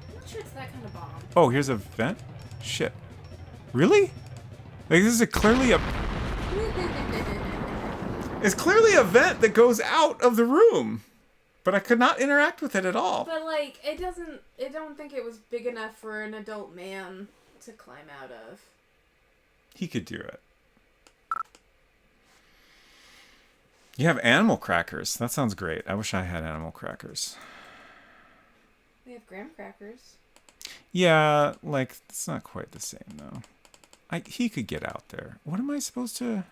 I'm not sure it's that kind of bomb. Oh, here's a vent? Shit. Really? Like, this is clearly a... It's clearly a vent that goes out of the room. But I could not interact with it at all. But like, I don't think it was big enough for an adult man to climb out of. He could do it. You have animal crackers. That sounds great. I wish I had animal crackers. We have graham crackers. Yeah, like, it's not quite the same, though. He could get out there. What am I supposed to...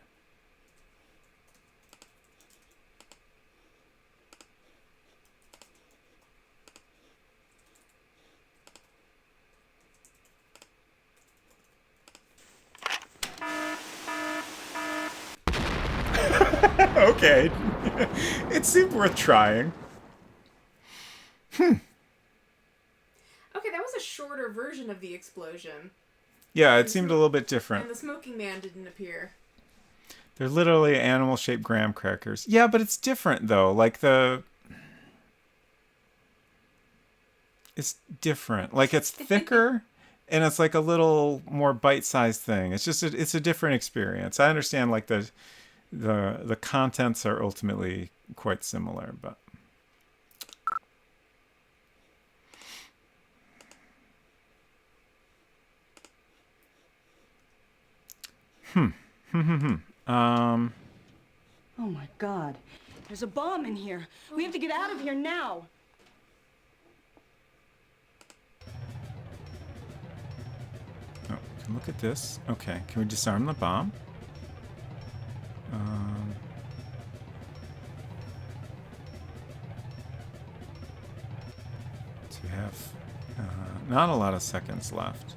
Okay. It seemed worth trying. Okay, that was a shorter version of the explosion. Yeah, it seemed a little bit different. And the smoking man didn't appear. They're literally animal-shaped graham crackers. Yeah, but it's different, though. Like, the It's different. Like, it's thicker, and it's like a little more bite-sized thing. It's just it's a different experience. I understand, like, the contents are ultimately quite similar, but Oh my God. There's a bomb in here. We have to get out of here now. Oh, look at this. Okay, can we disarm the bomb? So we have not a lot of seconds left.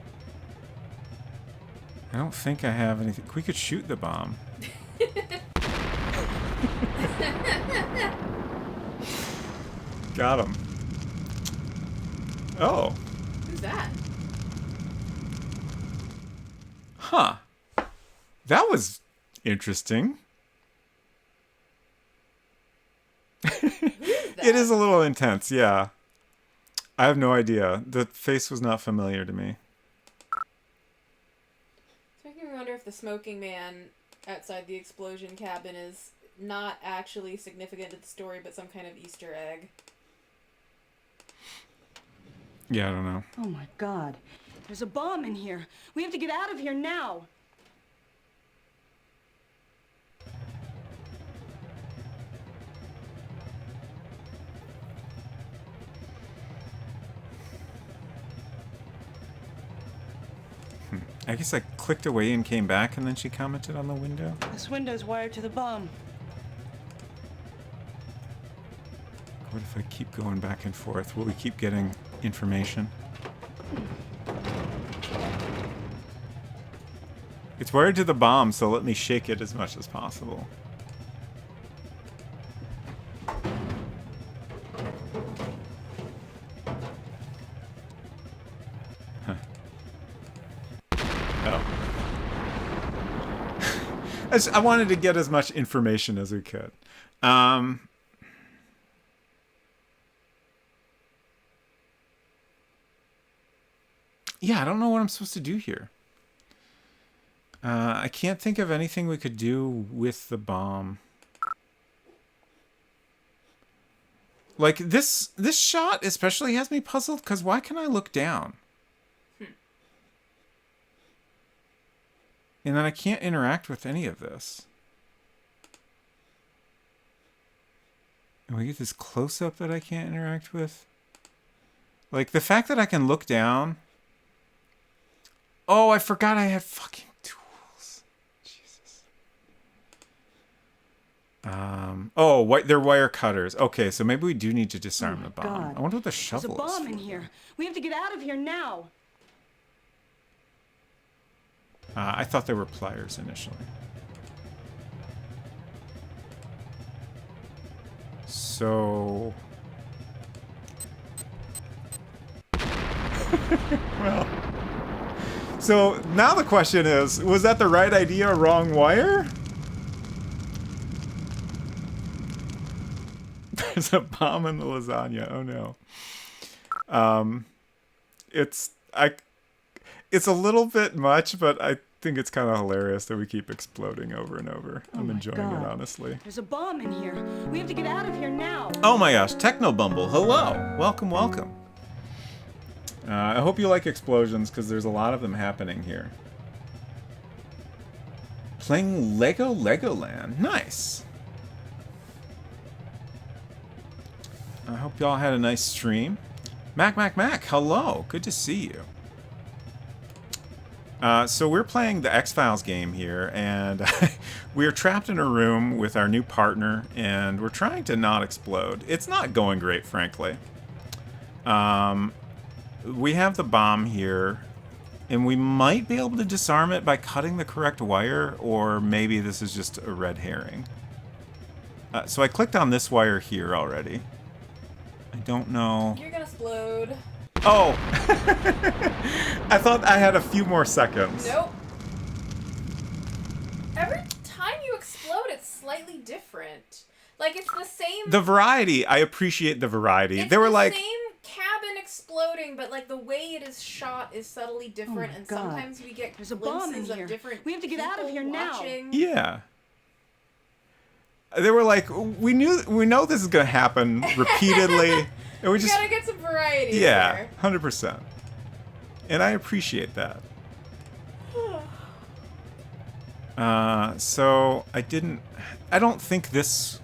I don't think I have anything. We could shoot the bomb. Got him. Oh. Who's that? Huh. That was interesting. It is a little intense, yeah. I have no idea. The face was not familiar to me. It's making me wonder if the smoking man outside the explosion cabin is not actually significant to the story, but some kind of Easter egg. Yeah, I don't know. Oh my God. There's a bomb in here. We have to get out of here now. I guess I clicked away and came back, and then she commented on the window. This window's wired to the bomb. What if I keep going back and forth? Will we keep getting information? It's wired to the bomb, so let me shake it as much as possible. Huh. Oh. I wanted to get as much information as we could. Yeah, I don't know what I'm supposed to do here. I can't think of anything we could do with the bomb. Like, this shot especially has me puzzled, because why can I look down? And then I can't interact with any of this. And we get this close-up that I can't interact with. Like, the fact that I can look down... Oh, I forgot I had fucking tools. Jesus. Oh, they're wire cutters. Okay, so maybe we do need to disarm the bomb. God. I wonder what the shovel is. There's a bomb in here. We have to get out of here now. I thought they were pliers initially. So... well... So now the question is, was that the right idea or wrong wire? There's a bomb in the lasagna. Oh no. It's a little bit much, but I think it's kind of hilarious that we keep exploding over and over. I'm enjoying it, honestly. There's a bomb in here. We have to get out of here now. Oh my gosh, Technobumble, hello. Welcome, welcome. I hope you like explosions, because there's a lot of them happening here. Playing Lego Legoland. Nice. I hope y'all had a nice stream. Mac, hello. Good to see you. So we're playing the X-Files game here, and we're trapped in a room with our new partner, and we're trying to not explode. It's not going great, frankly. We have the bomb here, and we might be able to disarm it by cutting the correct wire, or maybe this is just a red herring. So I clicked on this wire here already. I don't know. You're gonna explode. Oh! I thought I had a few more seconds. Nope. Every time you explode, it's slightly different. Like, it's the same... The variety, I appreciate the variety. It's they were the like... same cabin explosion exploding, but like the way it is shot is subtly different, and God. sometimes we get There's a bomb in glimpses here. of different. We have to get out of people here now. watching. Yeah. They were like, we know this is gonna happen repeatedly, and we just gotta get some variety. yeah, 100%. And I appreciate that. So I don't think this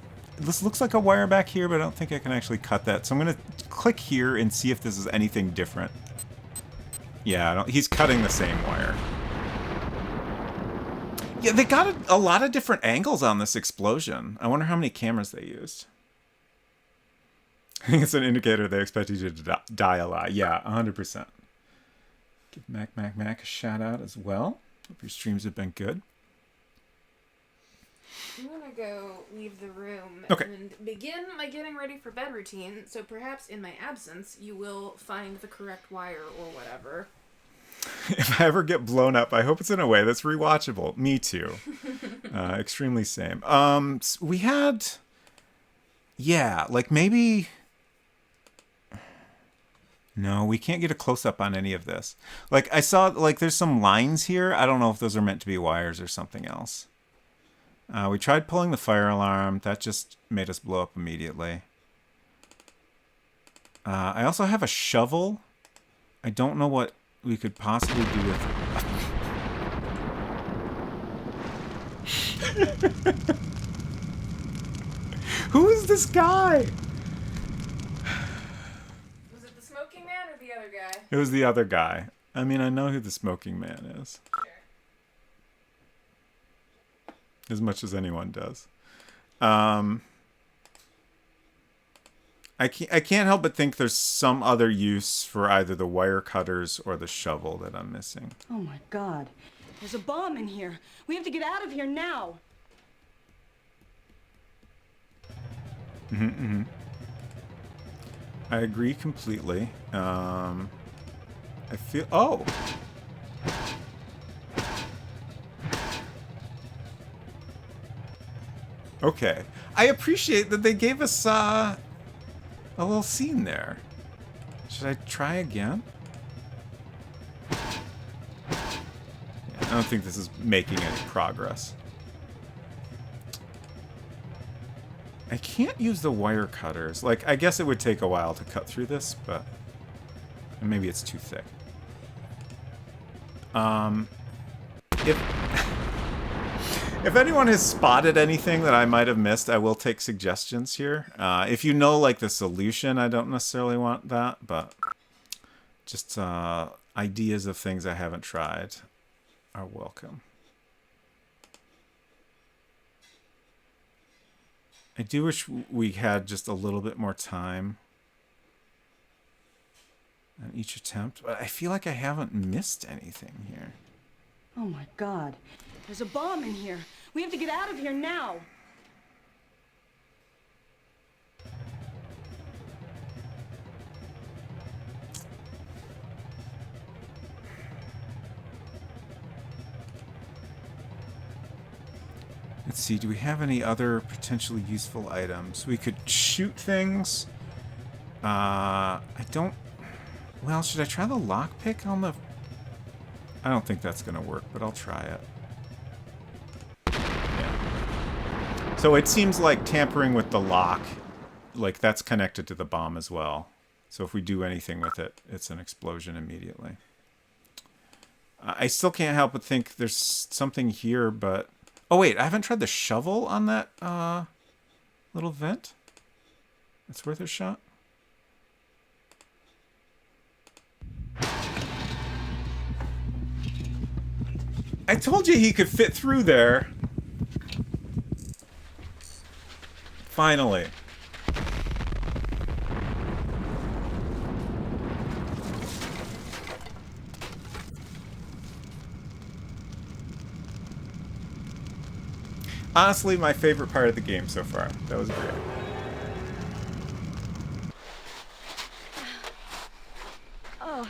looks like a wire back here, but I don't think I can actually cut that. So I'm gonna click here and see if this is anything different. Yeah, he's cutting the same wire. Yeah, they got a lot of different angles on this explosion. I wonder how many cameras they used. I think it's an indicator they expect you to die a lot. Yeah, 100%. Give Mac a shout out as well. Hope your streams have been good. I'm gonna go leave the room Okay. and begin my getting ready for bed routine, so perhaps in my absence you will find the correct wire or whatever. If I ever get blown up, I hope it's in a way that's rewatchable. Me too. Extremely same. We had... Yeah, like maybe... No, we can't get a close-up on any of this. Like, I saw, like, there's some lines here. I don't know if those are meant to be wires or something else. We tried pulling the fire alarm. That just made us blow up immediately. I also have a shovel. I don't know what we could possibly do with it. Who is this guy? Was it the smoking man or the other guy? It was the other guy. I mean, I know who the smoking man is. As much as anyone does. I can't help but think there's some other use for either the wire cutters or the shovel that I'm missing. Oh my God. There's a bomb in here. We have to get out of here now. I agree completely. I feel... Oh! Okay. I appreciate that they gave us a little scene there. Should I try again? Yeah, I don't think this is making any progress. I can't use the wire cutters. Like, I guess it would take a while to cut through this, but maybe it's too thick. If anyone has spotted anything that I might have missed, I will take suggestions here. If you know, like, the solution, I don't necessarily want that, but just ideas of things I haven't tried are welcome. I do wish we had just a little bit more time on each attempt, but I feel like I haven't missed anything here. Oh my God. There's a bomb in here. We have to get out of here now. Let's see, do we have any other potentially useful items? We could shoot things. I don't... Well, should I try the lockpick on the... I don't think that's going to work, but I'll try it. Yeah. So it seems like tampering with the lock, like that's connected to the bomb as well. So if we do anything with it, it's an explosion immediately. I still can't help but think there's something here, but... Oh, wait, I haven't tried the shovel on that little vent. That's worth a shot. I told you he could fit through there. Finally. Honestly, my favorite part of the game so far. That was great. Oh,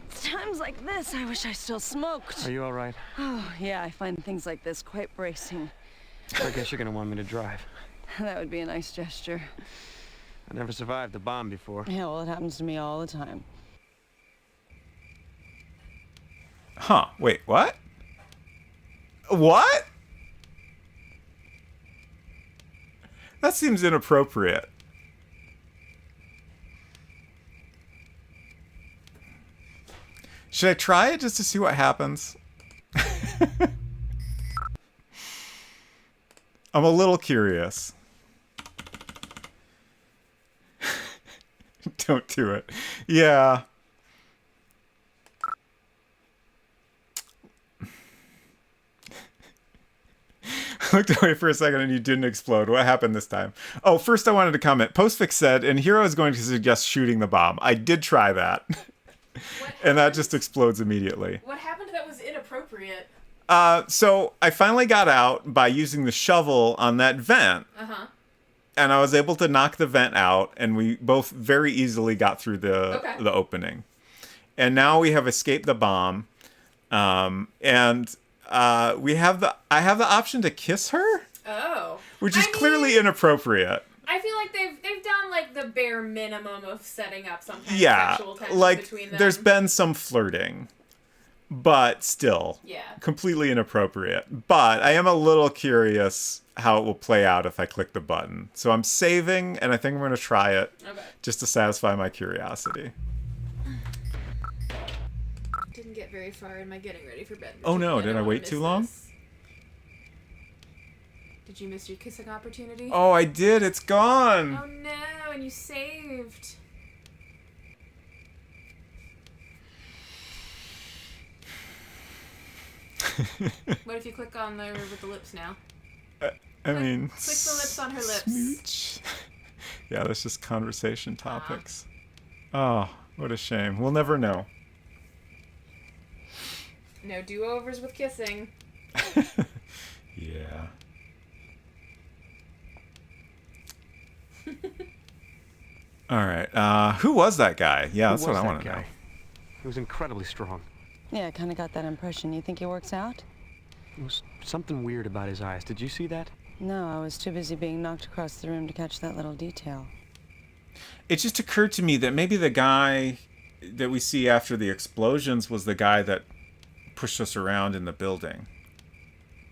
it's times like this I wish I still smoked. Are you all right? Oh, yeah, I find things like this quite bracing. I guess you're gonna want me to drive. That would be a nice gesture. I never survived the bomb before. Yeah, well, it happens to me all the time. Huh. Wait, what? What? That seems inappropriate. Should I try it just to see what happens? I'm a little curious. Don't do it. Yeah. I looked away for a second and you didn't explode. What happened this time? Oh, first I wanted to comment. Postfix said, and Hero is going to suggest shooting the bomb. I did try that. And that just explodes immediately. What happened that was inappropriate? So I finally got out by using the shovel on that vent. Uh-huh. And I was able to knock the vent out, and we both very easily got through the opening. And now we have escaped the bomb. And I have the option to kiss her? Oh. Which is clearly inappropriate. I feel like they've done like the bare minimum of setting up some kind of Yeah, sexual tension like between them. there's been some flirting, but still Yeah. completely inappropriate. But I am a little curious how it will play out if I click the button. So I'm saving, and I think I'm going to try it just to satisfy my curiosity. Didn't get very far in my getting ready for bed. Oh no, routine. did I don't wait wanna too miss long? this. Did you miss your kissing opportunity? Oh, I did. It's gone. Oh no, and you saved. What if you click on there with the lips now? I mean, click the lips on her lips. Smooch. Yeah, that's just conversation topics. Oh, what a shame. We'll never know. No do-overs with kissing. Yeah. All right. Who was that guy? Yeah, that's what I want to know. He was incredibly strong. Yeah, I kind of got that impression. You think he works out? There was something weird about his eyes. Did you see that? No, I was too busy being knocked across the room to catch that little detail. It just occurred to me that maybe the guy that we see after the explosions was the guy that pushed us around in the building.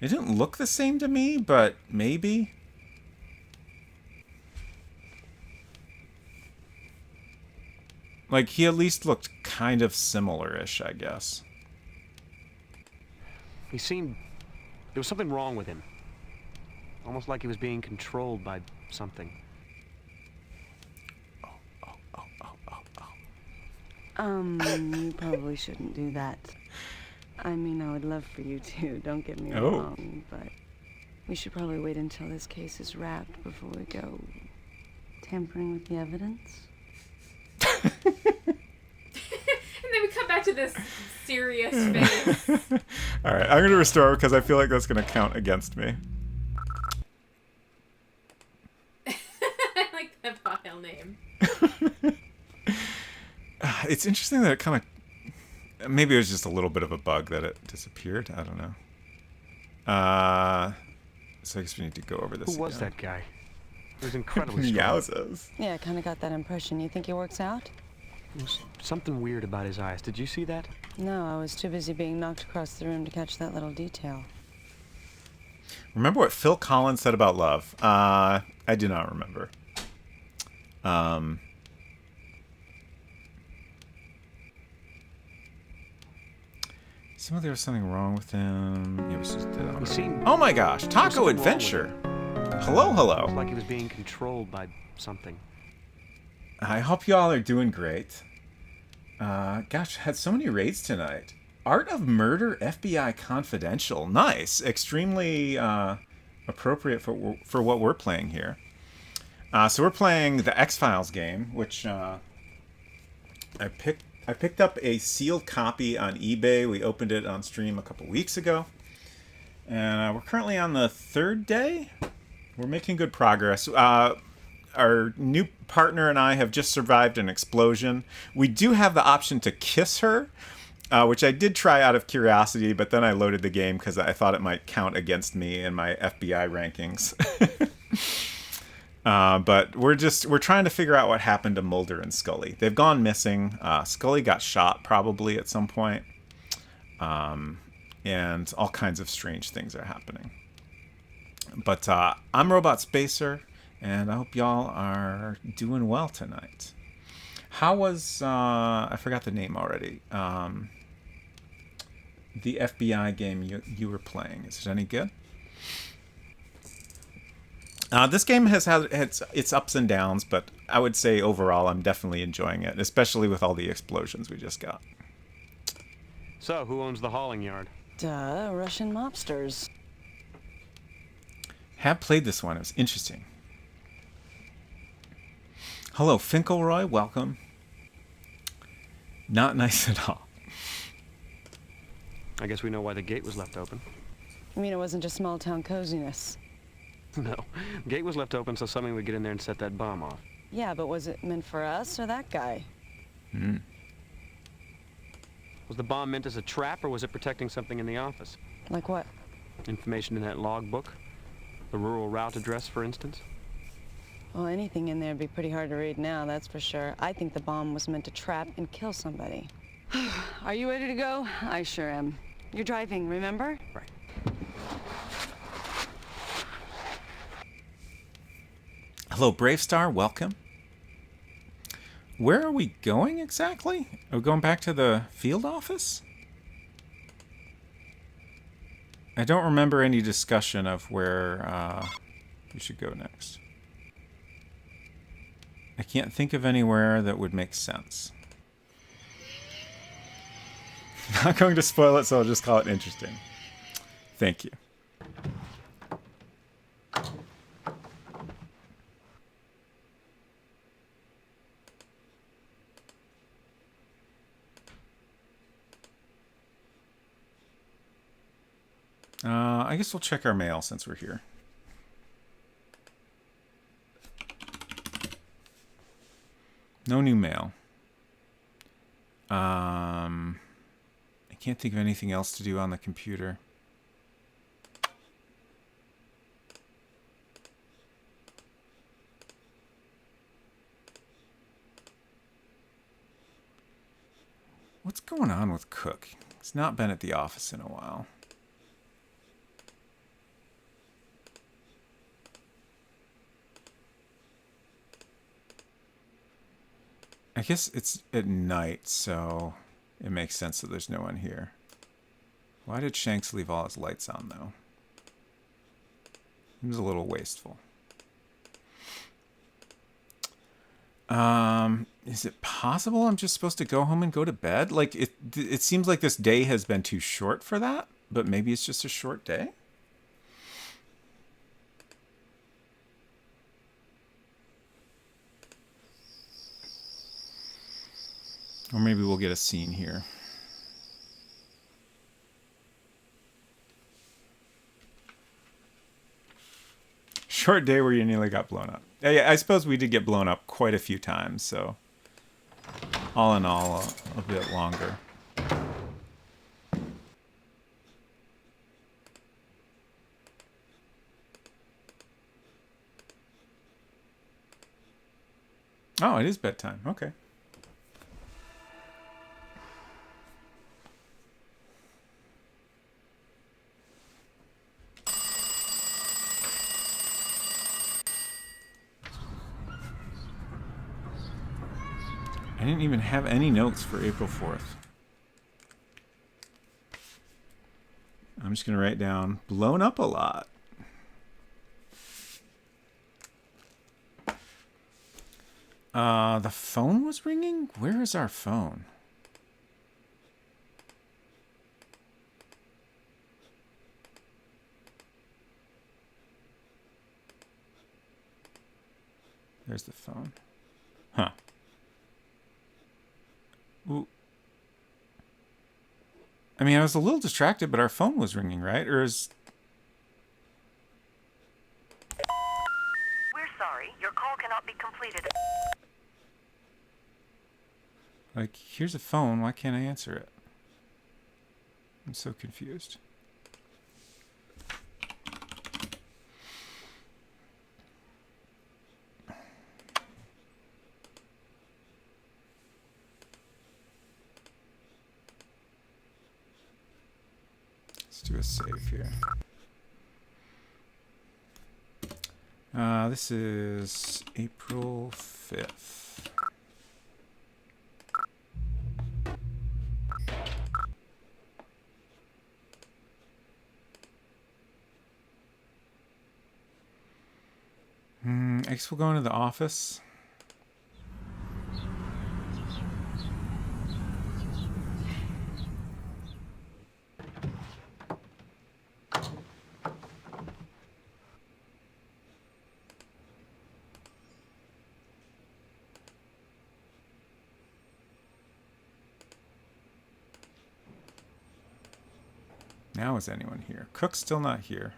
It didn't look the same to me, but maybe. Like, he at least looked kind of similar-ish, I guess. He seemed... There was something wrong with him. Almost like he was being controlled by something. You probably shouldn't do that. I mean, I would love for you to, don't get me Oh. wrong, but we should probably wait until this case is wrapped before we go tampering with the evidence. And then we come back to this serious face. All right, I'm going to restore because I feel like that's going to count against me. I like that file name. It's interesting that it kind of... Maybe it was just a little bit of a bug that it disappeared. I don't know. So I guess we need to go over this Who was again. that guy? He was incredibly strong. Yowzas. Yeah, I kind of got that impression. You think he works out? There was something weird about his eyes. Did you see that? No, I was too busy being knocked across the room to catch that little detail. Remember what Phil Collins said about love? I do not remember. Seemed like there was something wrong with him. He was just dead on. Oh my gosh, Taco Adventure. Hello, hello. It was like he was being controlled by something. I hope y'all are doing great. Gosh, had so many raids tonight. Art of Murder, FBI Confidential. Nice. Extremely appropriate for what we're playing here. So we're playing the X-Files game, which I picked up a sealed copy on eBay. We opened it on stream a couple weeks ago. And we're currently on the 3rd day. We're making good progress. Our new partner and I have just survived an explosion. We do have the option to kiss her, which I did try out of curiosity, but then I loaded the game because I thought it might count against me in my FBI rankings. But we're trying to figure out what happened to Mulder and Scully. They've gone missing. Scully got shot probably at some point. and all kinds of strange things are happening. But I'm Robot Spacer, and I hope y'all are doing well tonight. How was, I forgot the name already, the FBI game you were playing? Is it any good? This game has had its ups and downs, but I would say overall I'm definitely enjoying it, especially with all the explosions we just got. So, who owns the hauling yard? Duh, Russian mobsters. Have played this one. It was interesting. Hello, Finkelroy. Welcome. Not nice at all. I guess we know why the gate was left open. I mean, it wasn't just small-town coziness. No. The gate was left open so somebody would get in there and set that bomb off. Yeah, but was it meant for us or that guy? Hmm. Was the bomb meant as a trap, or was it protecting something in the office? Like what? Information in that logbook? The rural route address, for instance? Well, anything in there would be pretty hard to read now, that's for sure. I think the bomb was meant to trap and kill somebody. Are you ready to go? I sure am. You're driving, remember? Right. Hello, Brave Star. Welcome. Where are we going exactly? Are we going back to the field office? I don't remember any discussion of where we should go next. I can't think of anywhere that would make sense. Not going to spoil it, so I'll just call it interesting. Thank you. I guess we'll check our mail since we're here. No new mail. I can't think of anything else to do on the computer. What's going on with Cook? He's not been at the office in a while. I guess it's at night, so it makes sense that there's no one here. Why did Shanks leave all his lights on, though? Seems a little wasteful. Is it possible I'm just supposed to go home and go to bed? Like, it seems like this day has been too short for that, but maybe it's just a short day? Or maybe we'll get a scene here. Short day where you nearly got blown up. Yeah, I suppose we did get blown up quite a few times, so all in all, a bit longer. Oh, it is bedtime. Okay. I didn't even have any notes for April 4th. I'm just going to write down, blown up a lot. The phone was ringing? Where is our phone? There's the phone. Huh. Ooh. I mean, I was a little distracted, but our phone was ringing, right? Or is... We're sorry. Your call cannot be completed. Like, here's a phone. Why can't I answer it? I'm so confused. do a save here. This is April 5th. I guess we'll go into the office. Now is anyone here? Cook's still not here.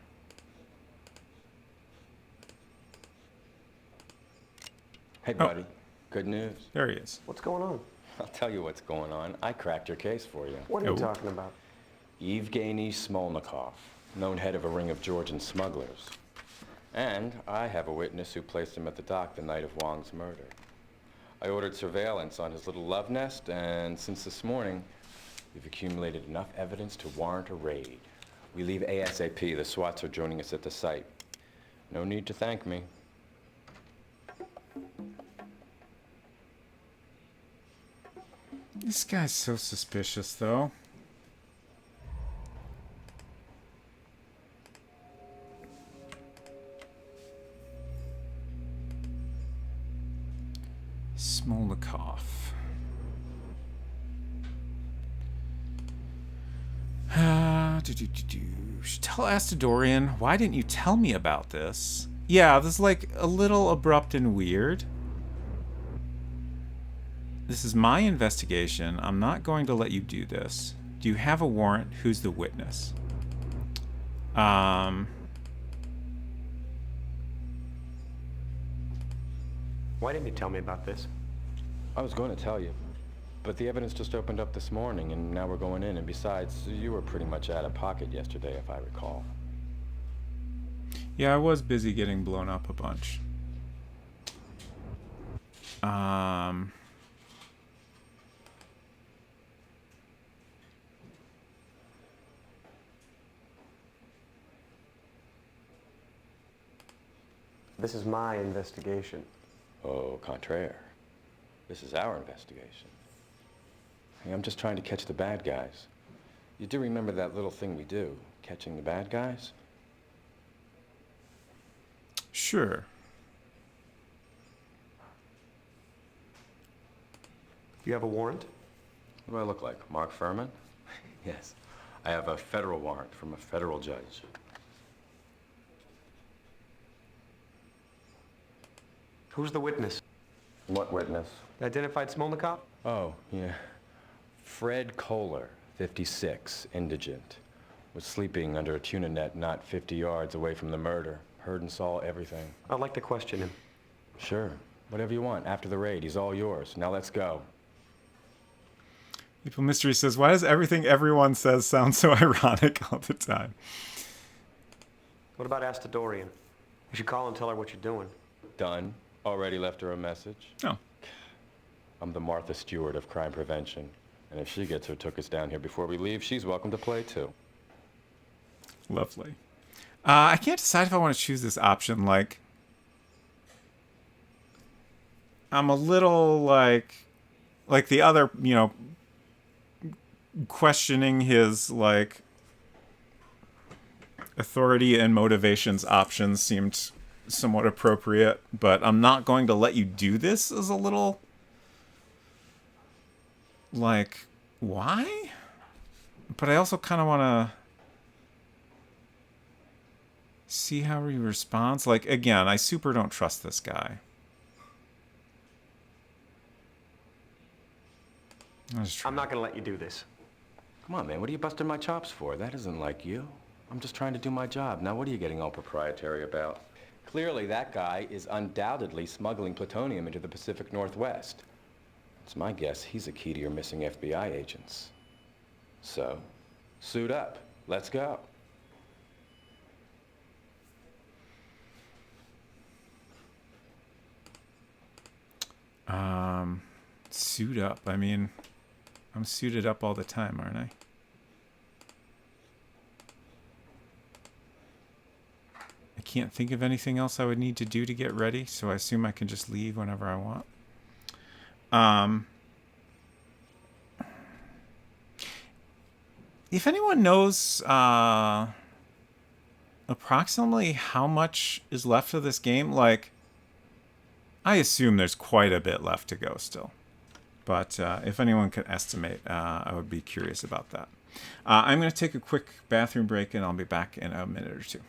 Hey, buddy. Good news. There he is. What's going on? I'll tell you what's going on. I cracked your case for you. What are you talking about? Evgeny Smolnikov, known head of a ring of Georgian smugglers. And I have a witness who placed him at the dock the night of Wong's murder. I ordered surveillance on his little love nest, and since this morning, we've accumulated enough evidence to warrant a raid. We leave ASAP. The SWATs are joining us at the site. No need to thank me. This guy's so suspicious, though. Smolnikov. Tell Astadorian, why didn't you tell me about this? Yeah, this is like a little abrupt and weird. This is my investigation. I'm not going to let you do this. Do you have a warrant? Who's the witness? Why didn't you tell me about this? I was going to tell you, but the evidence just opened up this morning, and now we're going in, and besides, you were pretty much out of pocket yesterday, if I recall. Yeah, I was busy getting blown up a bunch. This is my investigation. Au contraire. This is our investigation. Hey, I'm just trying to catch the bad guys. You do remember that little thing we do, catching the bad guys? Sure. You have a warrant? What do I look like, Mark Furman? Yes. I have a federal warrant from a federal judge. Who's the witness? What witness? Identified Smolnikov? Oh, yeah. Fred Kohler, 56, indigent. Was sleeping under a tuna net not 50 yards away from the murder. Heard and saw everything. I'd like to question him. Sure. Whatever you want. After the raid, he's all yours. Now let's go. People Mystery says, why does everything everyone says sound so ironic all the time? What about Astadorian? You should call and tell her what you're doing. Done. Already left her a message. Oh. I'm the Martha Stewart of crime prevention. And if she gets her took us down here before we leave, she's welcome to play too. Lovely. I can't decide if I want to choose this option. Like, I'm a little like the other, you know, questioning his like authority and motivations options seemed somewhat appropriate, but I'm not going to let you do this is a little like, why? But I also kind of want to see how he responds. Like, again, I super don't trust this guy. I'm not gonna let you do this. Come on, man. What are you busting my chops for? That isn't like you. I'm just trying to do my job. Now, what are you getting all proprietary about? Clearly, that guy is undoubtedly smuggling plutonium into the Pacific Northwest. It's my guess he's a key to your missing FBI agents. So, suit up. Let's go. Suit up. I mean, I'm suited up all the time, aren't I? can't think of anything else I would need to do to get ready, so I assume I can just leave whenever I want. If anyone knows approximately how much is left of this game, like, I assume there's quite a bit left to go still. But if anyone could estimate, I would be curious about that. I'm going to take a quick bathroom break, and I'll be back in a minute or two.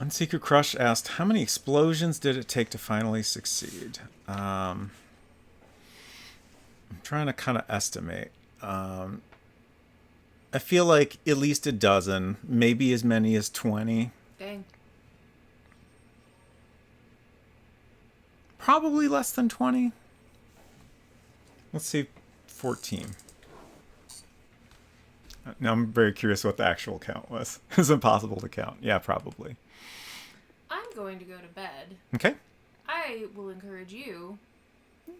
Unsecret Crush asked, how many explosions did it take to finally succeed? I'm trying to kind of estimate. I feel like at least a dozen, maybe as many as 20. Dang. Probably less than 20. Let's see, 14. Now I'm very curious what the actual count was. It's impossible to count. Yeah, probably. I'm going to go to bed. Okay. I will encourage you.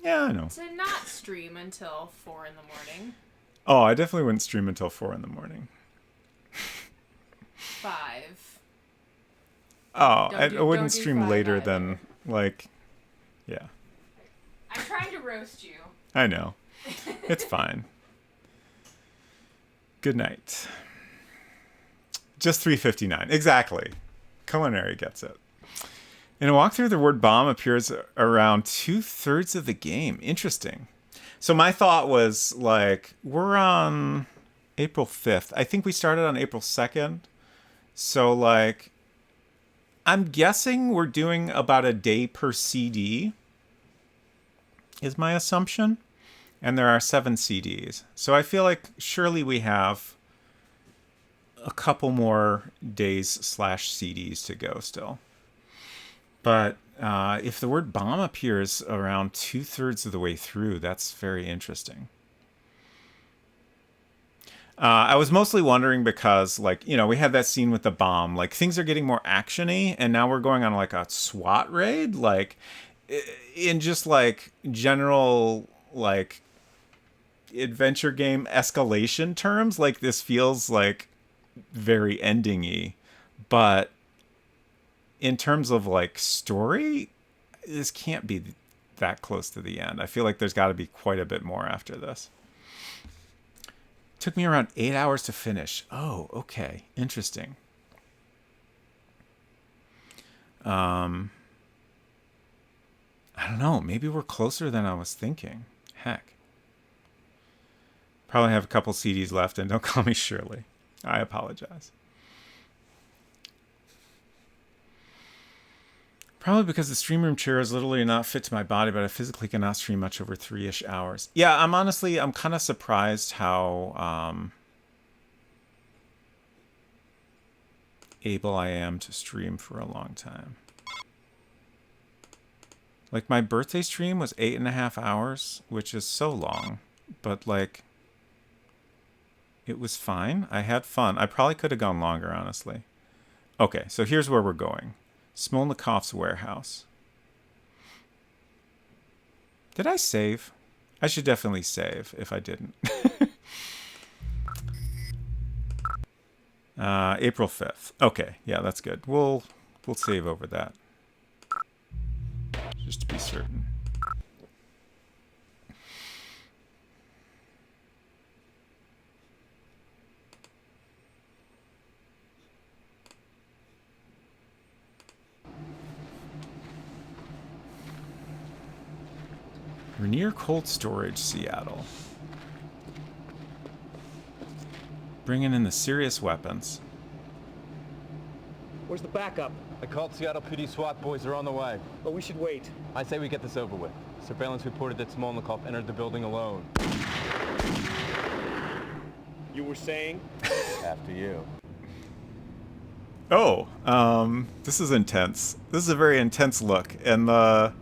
Yeah, I know. To not stream until 4 in the morning. Oh, I definitely wouldn't stream until 4 in the morning. 5. Oh, I wouldn't stream later than, like, yeah. I'm trying to roast you. I know. It's fine. Good night. Just 3:59. Exactly. Culinary gets it. In a walkthrough, the word bomb appears around 2/3 of the game. Interesting. So my thought was, like, we're on April 5th. I think we started on April 2nd. So, like, I'm guessing we're doing about a day per CD, is my assumption. And there are 7 CDs. So I feel like surely we have a couple more days/CDs to go still. But if the word bomb appears around 2/3 of the way through, that's very interesting. I was mostly wondering because, like, you know, we had that scene with the bomb. Like, things are getting more action-y, and now we're going on, like, a SWAT raid. Like, in just, like, general, like, adventure game escalation terms, like, this feels, like, very ending-y. But in terms of, like, story, this can't be that close to the end. I feel like there's got to be quite a bit more after this. Took me around 8 hours to finish. Oh, okay. Interesting. I don't know. Maybe we're closer than I was thinking. Heck. Probably have a couple CDs left, and don't call me Shirley. I apologize. Probably because the stream room chair is literally not fit to my body, but I physically cannot stream much over 3-ish hours. Yeah, I'm kind of surprised how able I am to stream for a long time. Like, my birthday stream was 8.5 hours, which is so long, but like, it was fine. I had fun. I probably could have gone longer, honestly. Okay, so here's where we're going. Smolnikov's warehouse. Did I save? I should definitely save if I didn't. April 5th. Okay, yeah, that's good. We'll save over that. Just to be certain. Rainier Cold Storage, Seattle. Bringing in the serious weapons. Where's the backup? I called Seattle PD SWAT boys. They're on the way. But we should wait. I say we get this over with. Surveillance reported that Smolnikov entered the building alone. You were saying? After you. Oh, this is intense. This is a very intense look, and the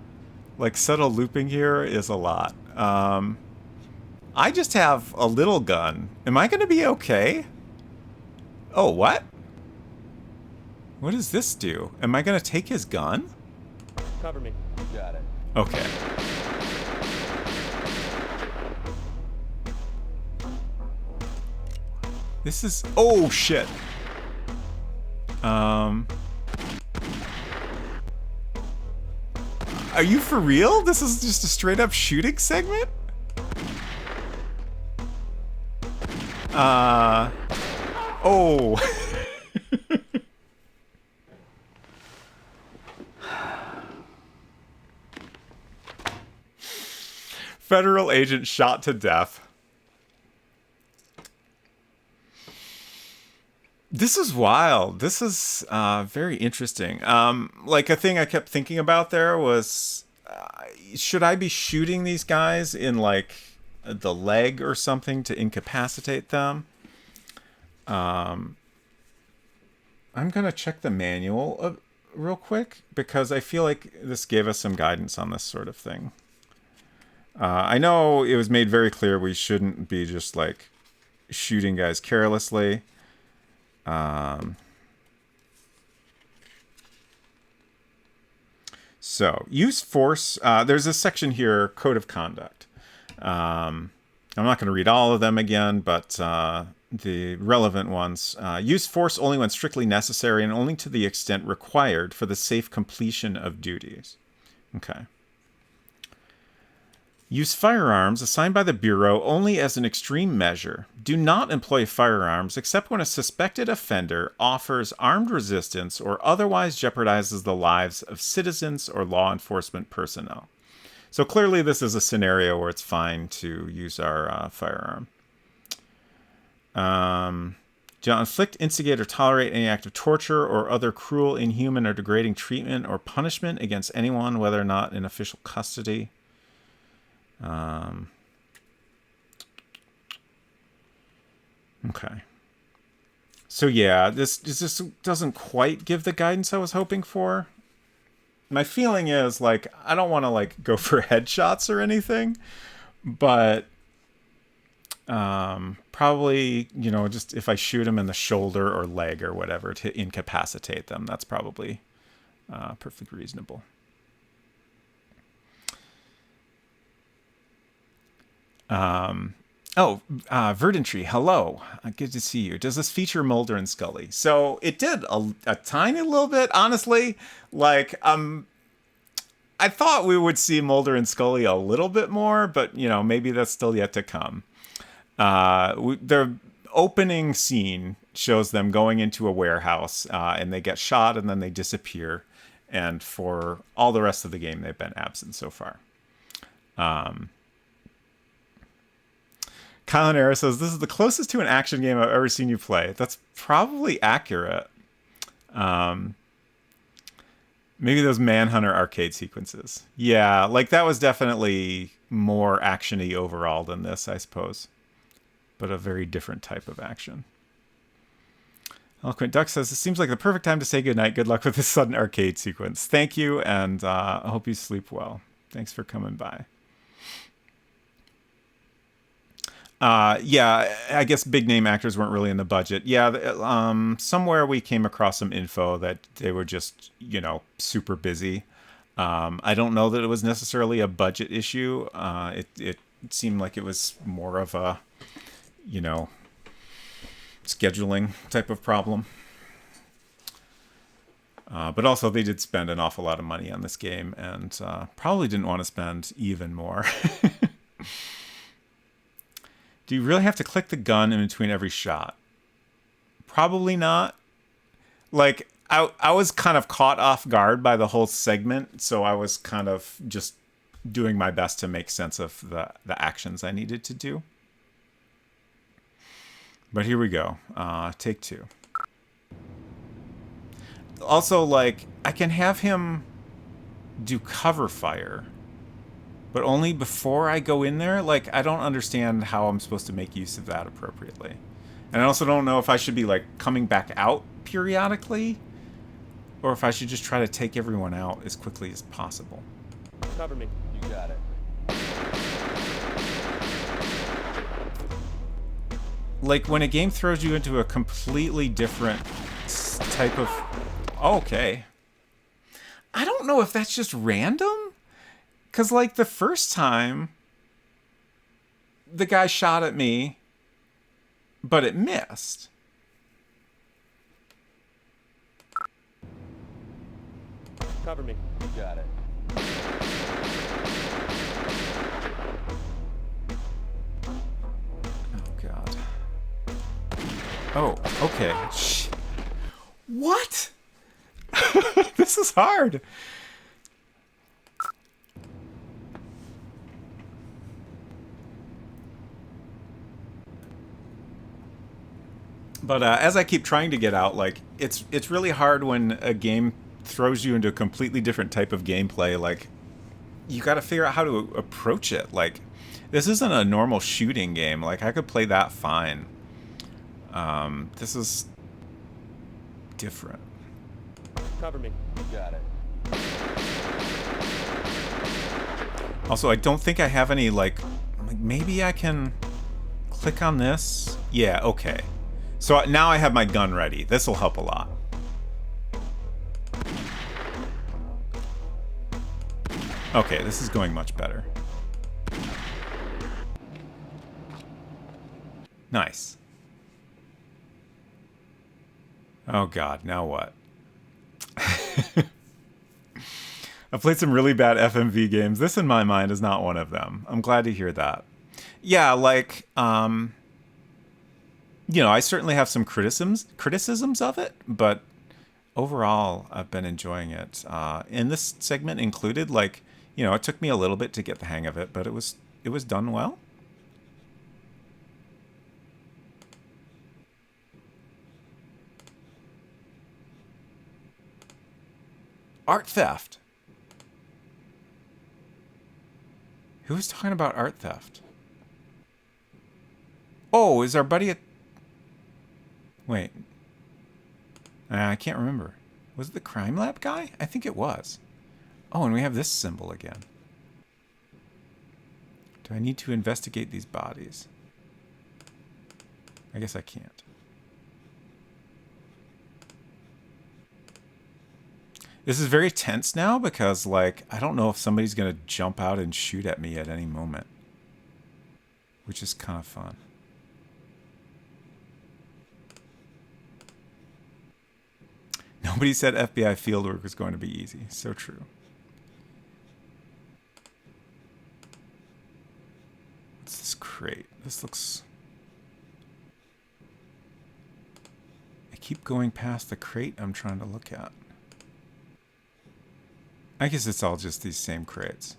like subtle looping here is a lot. I just have a little gun. Am I going to be okay? Oh, what? What does this do? Am I going to take his gun? Cover me. Got it. Okay. This is... Oh, shit. Are you for real? This is just a straight up shooting segment? Oh. Federal agent shot to death. This is wild. This is very interesting. Like, a thing I kept thinking about there was, should I be shooting these guys in, like, the leg or something to incapacitate them? I'm going to check the manual real quick, because I feel like this gave us some guidance on this sort of thing. I know it was made very clear we shouldn't be just, like, shooting guys carelessly. So, use force. There's a section here, Code of Conduct. I'm not going to read all of them again, but the relevant ones. Use force only when strictly necessary and only to the extent required for the safe completion of duties. Okay. Use firearms assigned by the Bureau only as an extreme measure. Do not employ firearms except when a suspected offender offers armed resistance or otherwise jeopardizes the lives of citizens or law enforcement personnel. So clearly this is a scenario where it's fine to use our firearm. Do not inflict, instigate, or tolerate any act of torture or other cruel, inhuman, or degrading treatment or punishment against anyone, whether or not in official custody. Okay. So yeah, this doesn't quite give the guidance I was hoping for. My feeling is, like, I don't want to, like, go for headshots or anything, but probably, you know, just if I shoot them in the shoulder or leg or whatever to incapacitate them, that's probably perfectly reasonable. Verdantry, hello. Good to see you. Does this feature Mulder and Scully? So it did a tiny little bit, honestly. Like, I thought we would see Mulder and Scully a little bit more, but, you know, maybe that's still yet to come. Their opening scene shows them going into a warehouse, and they get shot, and then they disappear. And for all the rest of the game, they've been absent so far. Kylan Era says, this is the closest to an action game I've ever seen you play. That's probably accurate. Maybe those Manhunter arcade sequences. Yeah, like that was definitely more action-y overall than this, I suppose. But a very different type of action. Eloquent Duck says, it seems like the perfect time to say goodnight. Good luck with this sudden arcade sequence. Thank you, and I hope you sleep well. Thanks for coming by. Yeah, I guess big name actors weren't really in the budget. Yeah, somewhere we came across some info that they were just, you know, super busy. I don't know that it was necessarily a budget issue. It seemed like it was more of a, you know, scheduling type of problem. But also they did spend an awful lot of money on this game and probably didn't want to spend even more. Do you really have to click the gun in between every shot? Probably not. Like, I was kind of caught off guard by the whole segment, so I was kind of just doing my best to make sense of the actions I needed to do. But here we go. Take two. Also, like, I can have him do cover fire, but only before I go in there. Like, I don't understand how I'm supposed to make use of that appropriately. And I also don't know if I should be, like, coming back out periodically, or if I should just try to take everyone out as quickly as possible. Cover me. You got it. Like, when a game throws you into a completely different type of... Okay. I don't know if that's just random. Because, like, the first time, the guy shot at me, but it missed. Cover me. You got it. Oh, God. Oh, okay. What? This is hard. But as I keep trying to get out, like, it's really hard when a game throws you into a completely different type of gameplay. Like, you got to figure out how to approach it. Like, this isn't a normal shooting game. Like, I could play that fine. This is different. Cover me. You got it. Also, I don't think I have any, like maybe I can click on this. Yeah, okay. So now I have my gun ready. This will help a lot. Okay, this is going much better. Nice. Oh God, now what? I've played some really bad FMV games. This, in my mind, is not one of them. I'm glad to hear that. Yeah, like, you know, I certainly have some criticisms of it, but overall, I've been enjoying it. And this segment included, like, you know, it took me a little bit to get the hang of it, but it was done well. Art theft. Who was talking about art theft? Oh, is our buddy at... Wait. I can't remember. Was it the crime lab guy? I think it was. Oh, and we have this symbol again. Do I need to investigate these bodies? I guess I can't. This is very tense now because, like, I don't know if somebody's going to jump out and shoot at me at any moment. Which is kind of fun. Nobody said FBI fieldwork was going to be easy. So true. What's this crate? This looks... I keep going past the crate I'm trying to look at. I guess it's all just these same crates.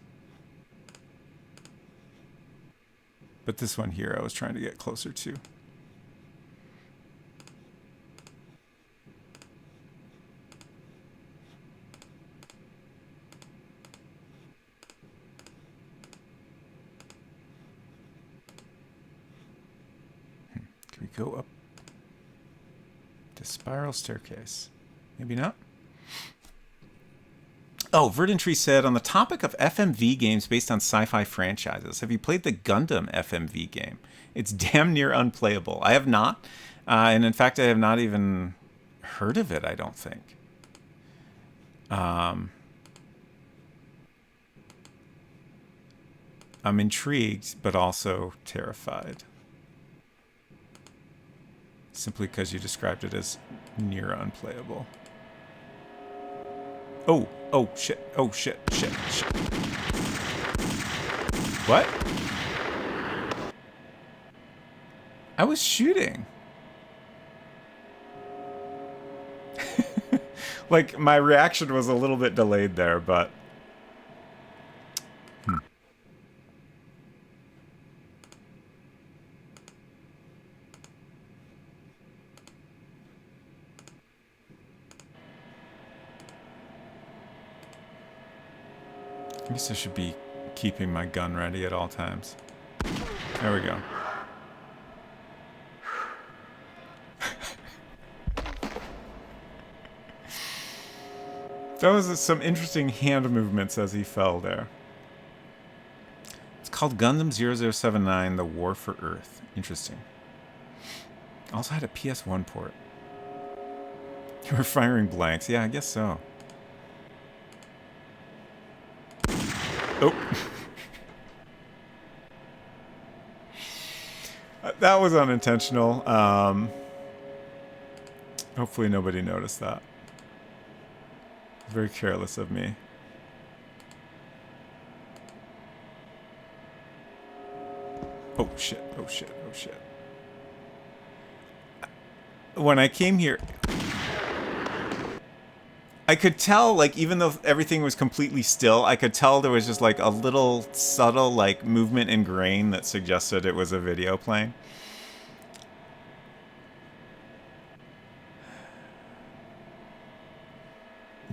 but this one here I was trying to get closer to. Can we go up the spiral staircase? Maybe not. Oh, Verdant Tree said, on the topic of FMV games based on sci-fi franchises, have you played the Gundam FMV game? It's damn near unplayable. I have not. And in fact, I have not even heard of it, I don't think. I'm intrigued, but also terrified. Simply because you described it as near unplayable. Oh, oh, shit, oh, shit. What? I was shooting. Like, my reaction was a little bit delayed there, but... I guess I should be keeping my gun ready at all times. There we go. That was some interesting hand movements as he fell there. It's called Gundam 0079, The War for Earth. Interesting. Also had a PS1 port. You were firing blanks. Yeah, I guess so. Oh. That was unintentional. Hopefully nobody noticed that. Very careless of me. Oh shit, oh shit, oh shit. When I came here, I could tell, like, even though everything was completely still, I could tell there was just, like, a little subtle, like, movement in grain that suggested it was a video playing.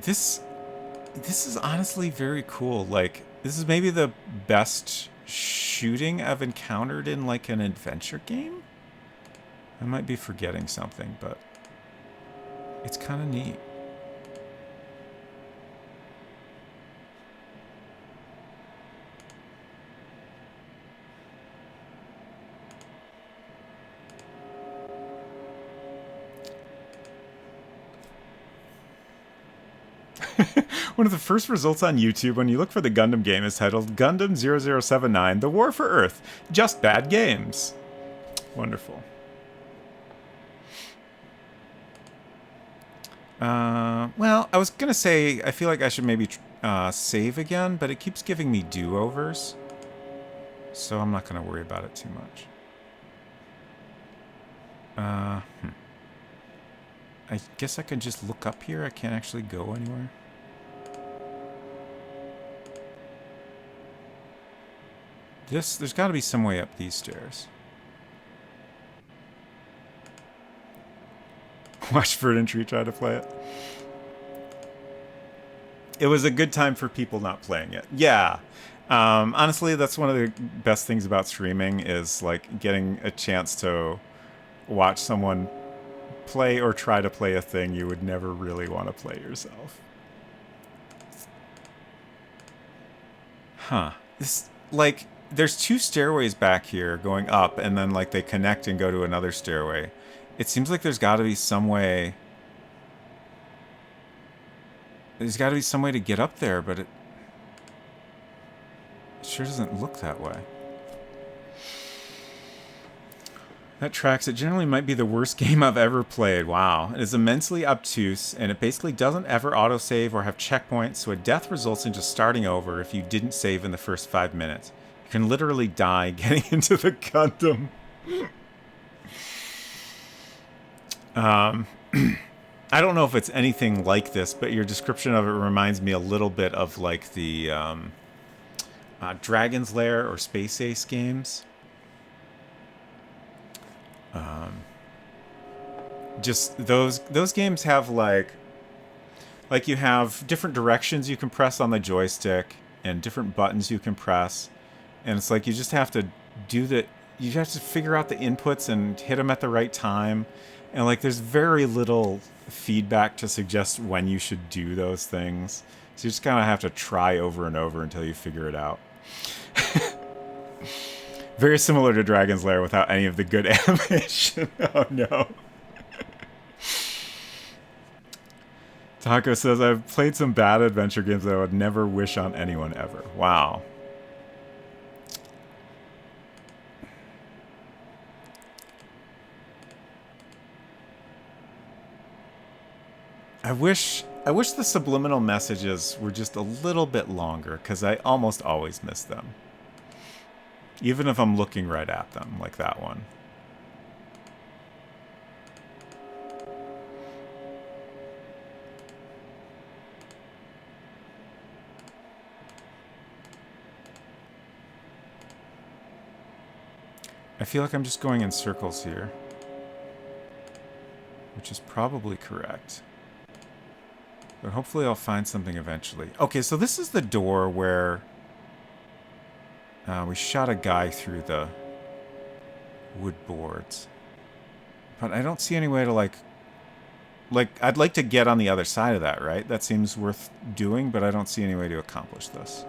This is honestly very cool. Like, this is maybe the best shooting I've encountered in, like, an adventure game? I might be forgetting something, but it's kind of neat. One of the first results on YouTube when you look for the Gundam game is titled Gundam 0079, The War for Earth. Just bad games. Wonderful. Well, I was going to say, I feel like I should maybe save again, but it keeps giving me do-overs. So I'm not going to worry about it too much. I guess I can just look up here. I can't actually go anywhere. There's got to be some way up these stairs. Watch Verdant Tree try to play it. It was a good time for people not playing it. Yeah. Honestly, that's one of the best things about streaming is, like, getting a chance to watch someone play or try to play a thing you would never really want to play yourself. Huh. This, like, there's two stairways back here going up, and then, like, they connect and go to another stairway. It seems like there's got to be some way... There's got to be some way to get up there, but it sure doesn't look that way. That tracks. It generally might be the worst game I've ever played. Wow. It is immensely obtuse, and it basically doesn't ever autosave or have checkpoints, so a death results in just starting over if you didn't save in the first 5 minutes. You can literally die getting into the Gundam. I don't know if it's anything like this, but your description of it reminds me a little bit of, like, the Dragon's Lair or Space Ace games. just those games have like you have different directions you can press on the joystick and different buttons you can press, and it's like you just have to you have to figure out the inputs and hit them at the right time, and like there's very little feedback to suggest when you should do those things, so you just kind of have to try over and over until you figure it out. Very similar to Dragon's Lair without any of the good animation. Oh no. Taco says, I've played some bad adventure games that I would never wish on anyone ever. Wow. I wish the subliminal messages were just a little bit longer, because I almost always miss them. Even if I'm looking right at them, like that one. I feel like I'm just going in circles here, which is probably correct. But hopefully I'll find something eventually. Okay, so this is the door where we shot a guy through the wood boards. But I don't see any way to like, I'd like to get on the other side of that, right? That seems worth doing, but I don't see any way to accomplish this.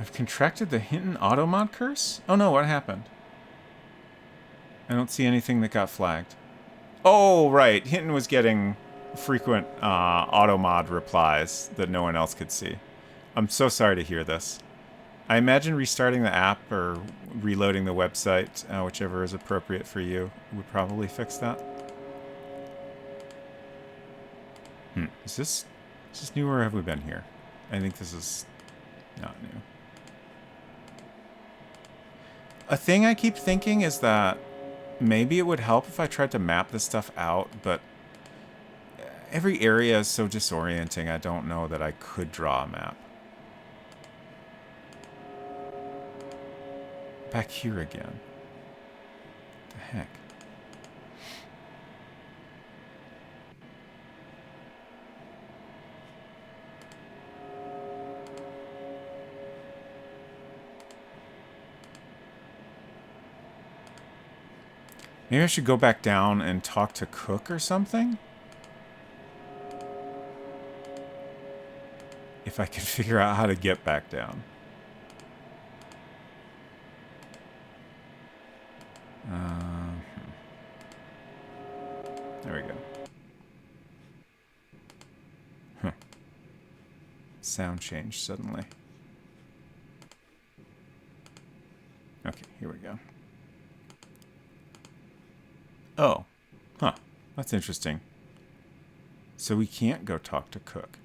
I've contracted the Hinton Automod curse? Oh no, what happened? I don't see anything that got flagged. Oh, right. Hinton was getting frequent Automod replies that no one else could see. I'm so sorry to hear this. I imagine restarting the app or reloading the website, whichever is appropriate for you, would probably fix that. Is this new, or have we been here? I think this is not new. A thing I keep thinking is that maybe it would help if I tried to map this stuff out, but every area is so disorienting, I don't know that I could draw a map. Back here again. What the heck? Maybe I should go back down and talk to Cook or something? If I can figure out how to get back down. There we go. Huh. Sound changed suddenly. Okay, here we go. Oh, huh, that's interesting. So we can't go talk to Cook.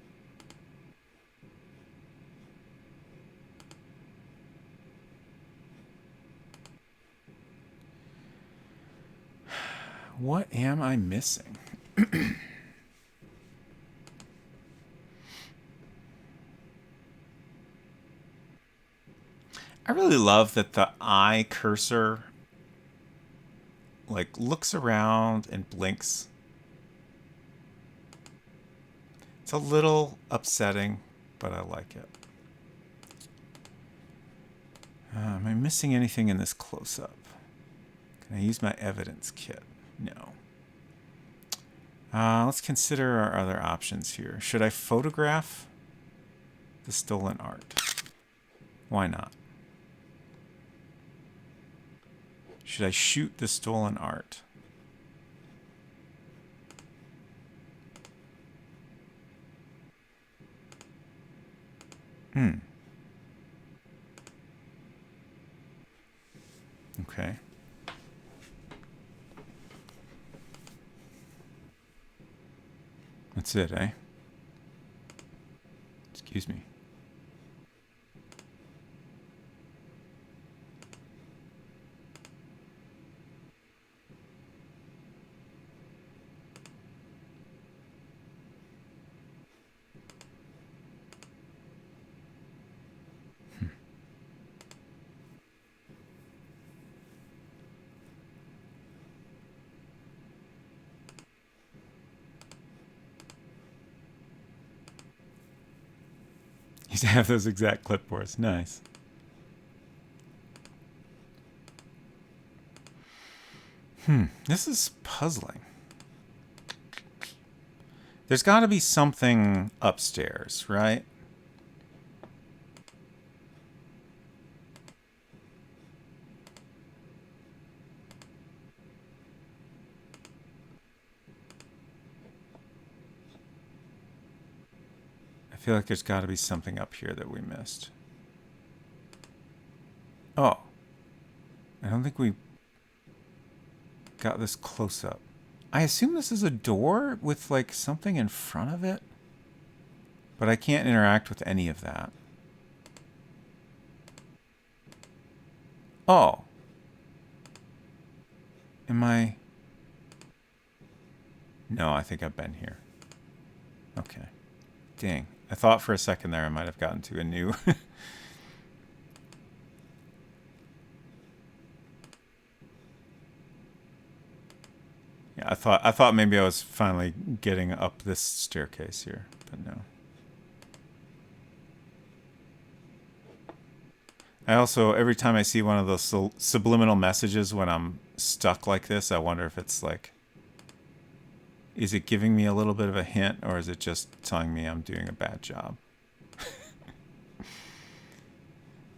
What am I missing? I really love that the eye cursor like looks around and blinks. It's a little upsetting, but I like it. Am I missing anything in this close-up? Can I use my evidence kit? No. Let's consider our other options here. Should I photograph the stolen art? Why not? Should I shoot the stolen art? Okay. That's it, eh? Excuse me. used to have those exact clipboards. Nice. This is puzzling. There's got to be something upstairs, right? I feel like there's got to be something up here that we missed. Oh. I don't think we got this close up. I assume this is a door with like something in front of it, but I can't interact with any of that. Oh. Am I? No, I think I've been here. Okay. Dang. I thought for a second there I might have gotten to a new... Yeah, I thought maybe I was finally getting up this staircase here, but no. I also, every time I see one of those subliminal messages when I'm stuck like this, I wonder if it's like, is it giving me a little bit of a hint, or is it just telling me I'm doing a bad job?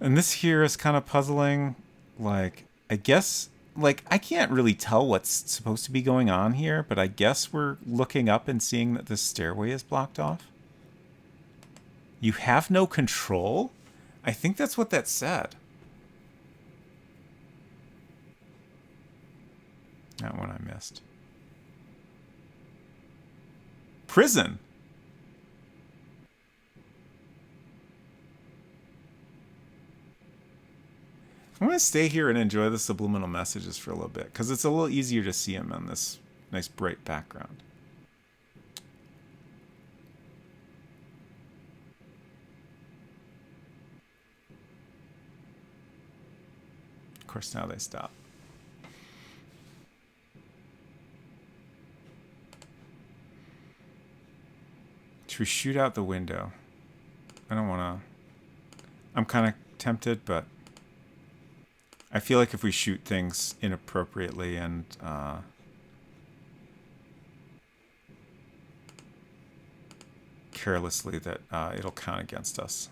And this here is kind of puzzling. Like, I guess... Like, I can't really tell what's supposed to be going on here, but I guess we're looking up and seeing that this stairway is blocked off. You have no control? I think that's what that said. That one I missed. Prison! I'm going to stay here and enjoy the subliminal messages for a little bit, because it's a little easier to see them on this nice bright background. Of course, now they stop. Should we shoot out the window? I don't want to... I'm kind of tempted, but... I feel like if we shoot things inappropriately and carelessly, that it'll count against us.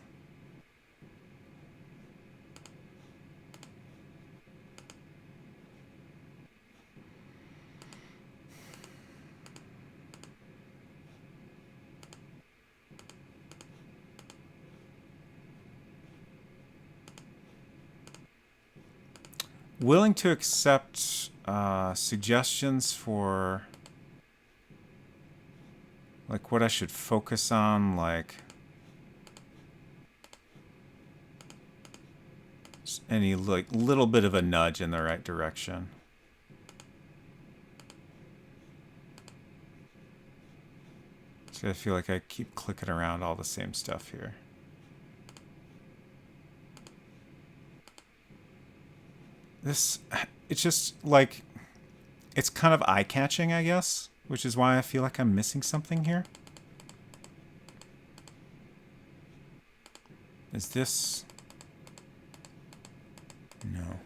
Willing to accept suggestions for like what I should focus on, like any like little bit of a nudge in the right direction. So I feel like I keep clicking around all the same stuff here. This, it's just like, it's kind of eye-catching, I guess, which is why I feel like I'm missing something here. Is this... No.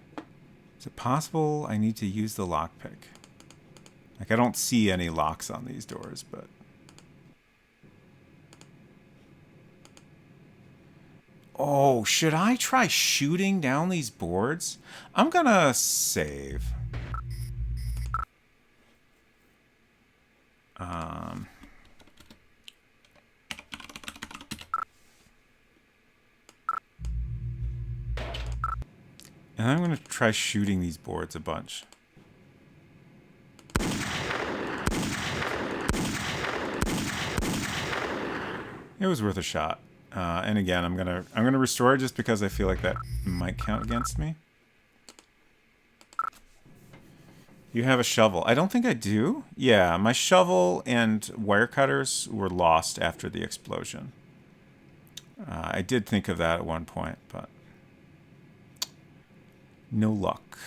Is it possible I need to use the lockpick? Like, I don't see any locks on these doors, but... Oh, should I try shooting down these boards? I'm gonna save. And I'm gonna try shooting these boards a bunch. It was worth a shot. And again, I'm gonna restore it just because I feel like that might count against me. You have a shovel. I don't think I do. Yeah, my shovel and wire cutters were lost after the explosion. I did think of that at one point, but no luck.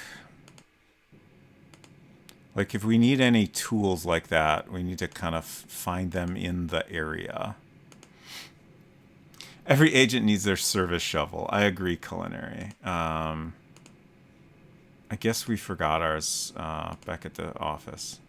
Like, if we need any tools like that, we need to kind of find them in the area. Every agent needs their service shovel. I agree, Culinary. I guess we forgot ours back at the office.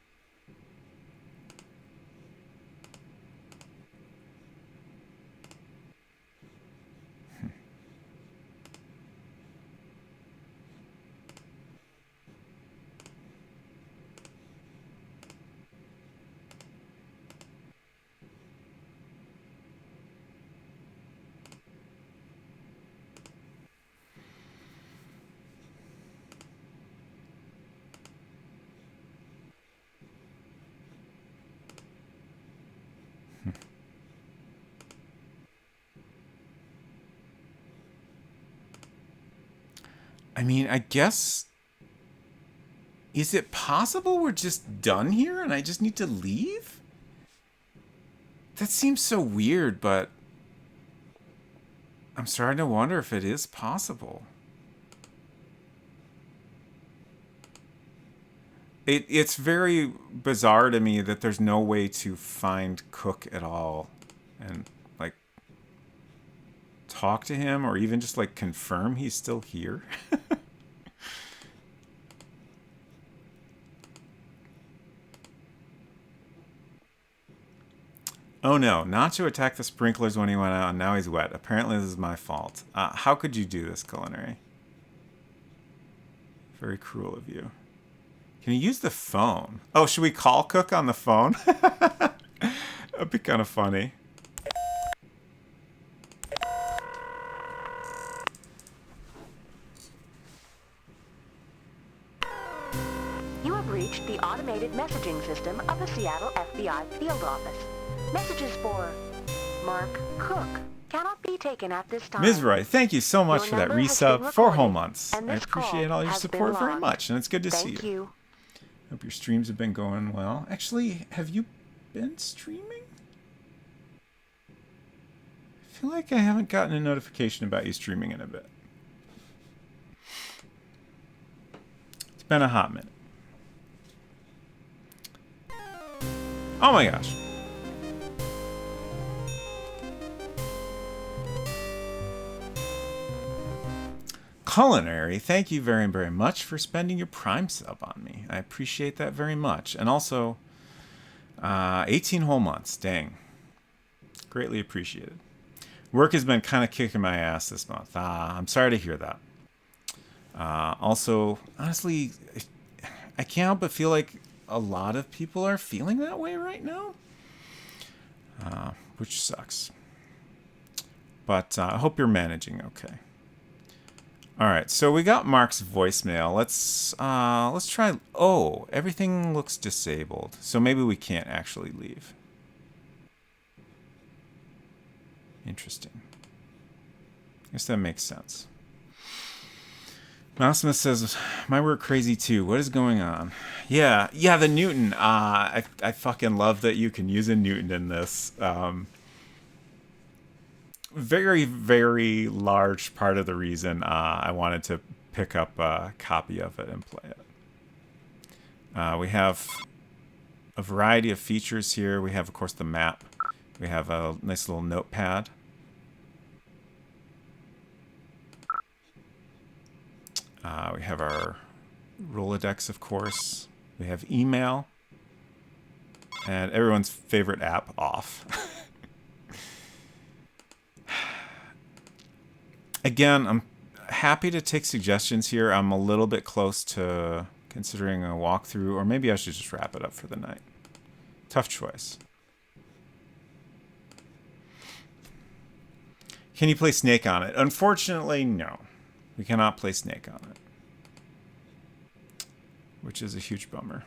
I mean, I guess... Is it possible we're just done here and I just need to leave? That seems so weird, but... I'm starting to wonder if it is possible. It's very bizarre to me that there's no way to find Cook at all. And, like... talk to him or even just like confirm he's still here. Oh no, not to attack the sprinklers when he went out and now he's wet. Apparently this is my fault. How could you do this, Culinary? Very cruel of you. Can you use the phone? Oh, should we call Cook on the phone? That'd be kind of funny. You have reached the automated messaging system of the Seattle FBI field office. Messages for Mark Cook cannot be taken at this time. Ms. Roy, thank you so much for that resub. 4 whole months. I this appreciate all your has support been very logged. much, and it's good to see Thank you. you. Hope your streams have been going well. Actually, have you been streaming? I feel like I haven't gotten a notification about you streaming in a bit. It's been a hot minute. Oh my gosh. Culinary, thank you very, very much for spending your Prime sub on me. I appreciate that very much. And also, 18 whole months. Dang. Greatly appreciated. Work has been kind of kicking my ass this month. I'm sorry to hear that. Also, honestly, I can't help but feel like a lot of people are feeling that way right now. Which sucks. But I hope you're managing okay. All right, so we got Mark's voicemail. Let's try. Oh, everything looks disabled, so maybe we can't actually leave. Interesting. I guess that makes sense. Mousesmith says, "My work crazy too. What is going on?" Yeah, the Newton. I fucking love that you can use a Newton in this. Very, very large part of the reason I wanted to pick up a copy of it and play it. We have a variety of features here. We have, of course, the map. We have a nice little notepad. We have our Rolodex, of course. We have email. And everyone's favorite app, Off. Again, I'm happy to take suggestions here. I'm a little bit close to considering a walkthrough, or maybe I should just wrap it up for the night. Tough choice. Can you play Snake on it? Unfortunately, no. We cannot play Snake on it. Which is a huge bummer.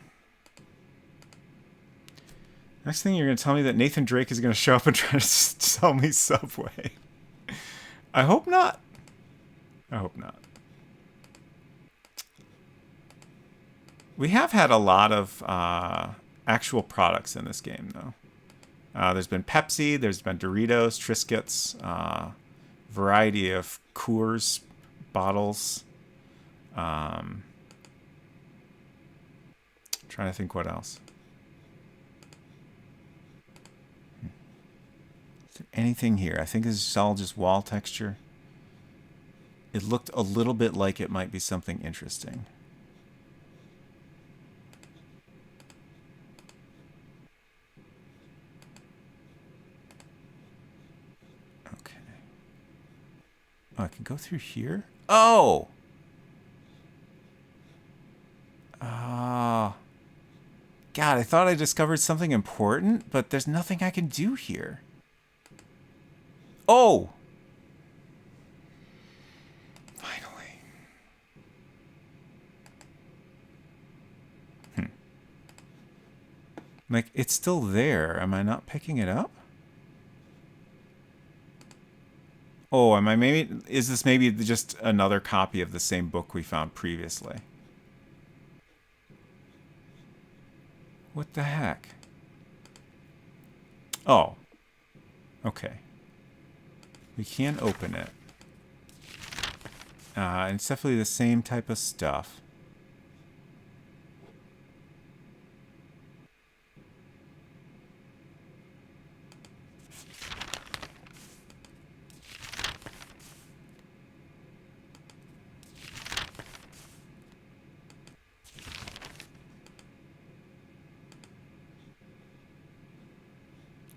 Next thing, you're going to tell me that Nathan Drake is going to show up and try to sell me Subway. I hope not. I hope not. We have had a lot of actual products in this game, though. There's been Pepsi, there's been Doritos, Triscuits, variety of Coors bottles. Trying to think what else. anything here. I think this is all just wall texture. It looked a little bit like it might be something interesting. Okay. Oh, I can go through here? Oh! Ah. God, I thought I discovered something important, but there's nothing I can do here. Oh! Finally. Like, it's still there. Am I not picking it up? Oh, am I maybe... Is this maybe just another copy of the same book we found previously? What the heck? Oh. Okay. We can open it. And it's definitely the same type of stuff.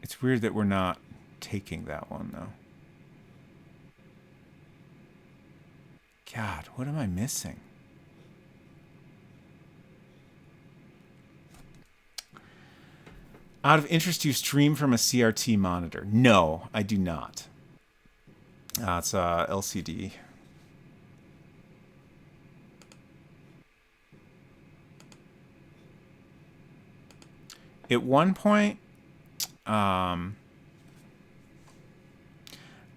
It's weird that we're not taking that one, though. God, what am I missing? Out of interest, you stream from a CRT monitor? No, I do not. It's LCD. At one point,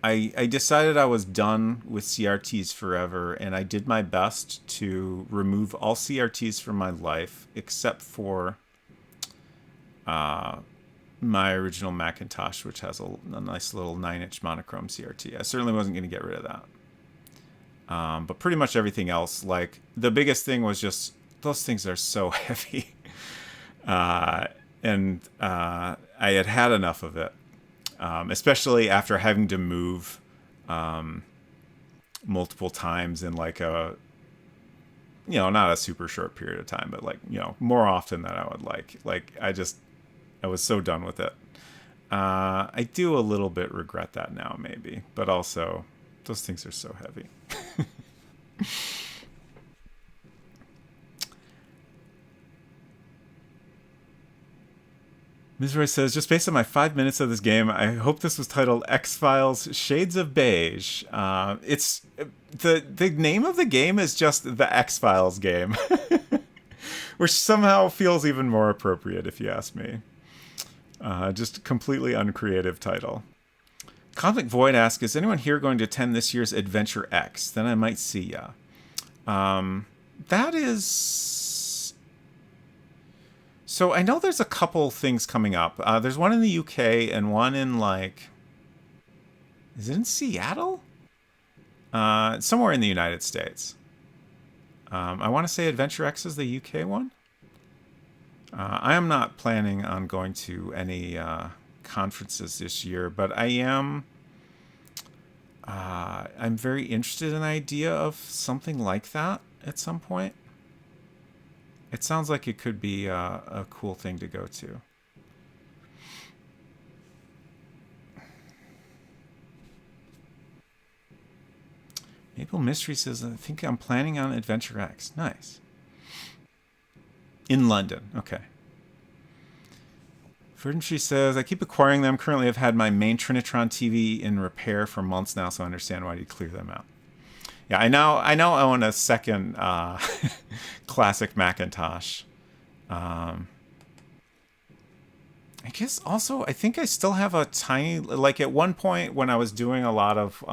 I decided I was done with CRTs forever, and I did my best to remove all CRTs from my life except for my original Macintosh, which has a nice little 9-inch monochrome CRT. I certainly wasn't going to get rid of that. But pretty much everything else, like, the biggest thing was just, those things are so heavy. And I had enough of it. Especially after having to move multiple times in like a, not a super short period of time, but like, more often than I would like. Like, I was so done with it. I do a little bit regret that now, maybe, but also those things are so heavy. Ms. Roy says, just based on my 5 minutes of this game, I hope this was titled X-Files Shades of Beige. It's the name of the game is just the X-Files game, which somehow feels even more appropriate if you ask me. Just a completely uncreative title. Conflict Void asks, is anyone here going to attend this year's Adventure X? Then I might see ya. That is... So I know there's a couple things coming up. There's one in the UK and one in, like... Is it in Seattle? Somewhere in the United States. I want to say Adventure X is the UK one. I am not planning on going to any conferences this year, but I am... I'm very interested in the idea of something like that at some point. It sounds like it could be a cool thing to go to. Maple Mystery says, I think I'm planning on Adventure X. Nice. In London. Okay. Verdantry says, I keep acquiring them. Currently, I've had my main Trinitron TV in repair for months now, so I understand why you clear them out. Yeah, I now own a second classic Macintosh. I guess also, I think I still have a tiny, like at one point when I was doing a lot of,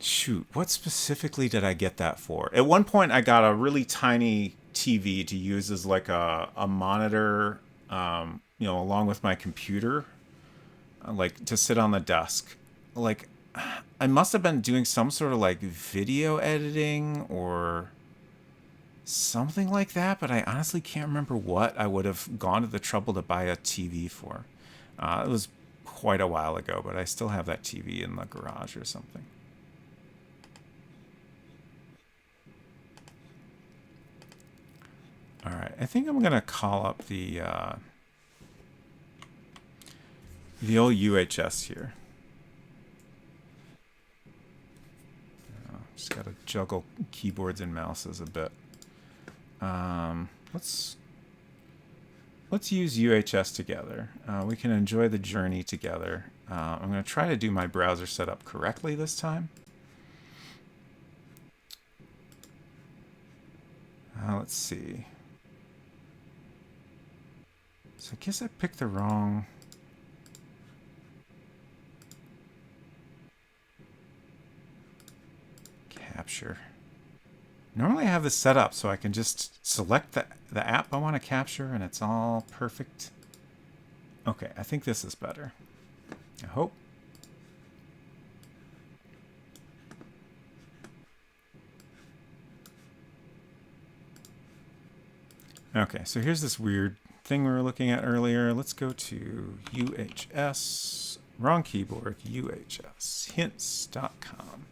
shoot, what specifically did I get that for? At one point I got a really tiny TV to use as like a monitor, along with my computer, like to sit on the desk. Like, I must have been doing some sort of like video editing or something like that, but I honestly can't remember what I would have gone to the trouble to buy a TV for. It was quite a while ago, but I still have that TV in the garage or something. All right, I think I'm gonna call up the old UHS here. Just gotta juggle keyboards and mouses a bit. Let's use UHS together. We can enjoy the journey together. I'm gonna try to do my browser setup correctly this time. Let's see. So I guess I picked the wrong... capture. Normally I have this set up so I can just select the app I want to capture and it's all perfect. Okay, I think this is better. I hope. Okay, so here's this weird thing we were looking at earlier. Let's go to UHS, wrong keyboard, UHS, hints.com.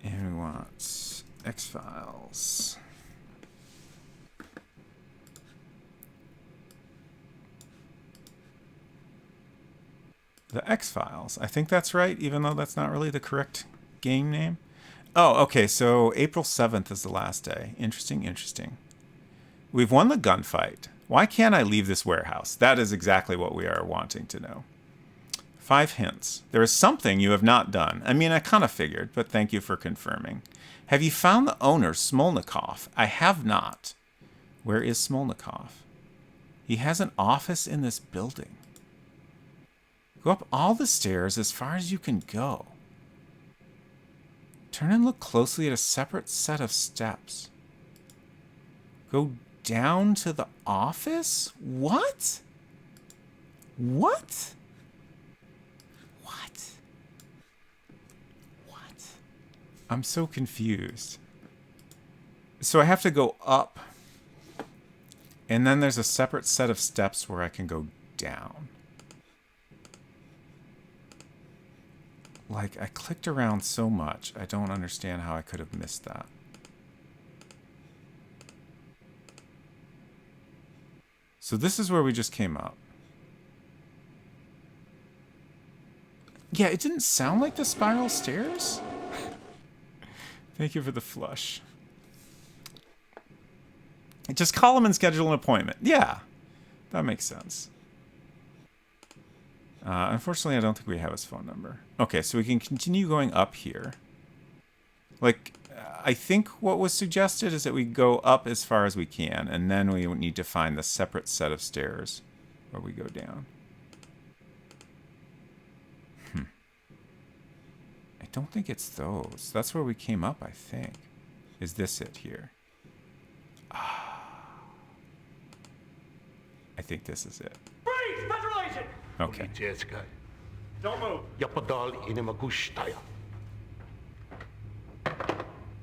And we want X-Files. The X-Files. I think that's right, even though that's not really the correct game name. Oh, okay, so April 7th is the last day. Interesting, interesting. We've won the gunfight. Why can't I leave this warehouse? That is exactly what we are wanting to know. 5 hints. There is something you have not done. I mean, I kind of figured, but thank you for confirming. Have you found the owner, Smolnikov? I have not. Where is Smolnikov? He has an office in this building. Go up all the stairs as far as you can go. Turn and look closely at a separate set of steps. Go down to the office? What? What? I'm so confused. So I have to go up, and then there's a separate set of steps where I can go down. Like, I clicked around so much, I don't understand how I could have missed that. So this is where we just came up. Yeah, it didn't sound like the spiral stairs. Thank you for the flush. Just call him and schedule an appointment. Yeah, that makes sense. Unfortunately, I don't think we have his phone number. Okay, so we can continue going up here. Like, I think what was suggested is that we go up as far as we can, and then we need to find the separate set of stairs where we go down. I don't think it's those. That's where we came up, I think. Is this it here? I think this is it. Freeze! Federal agent! Okay. Don't move.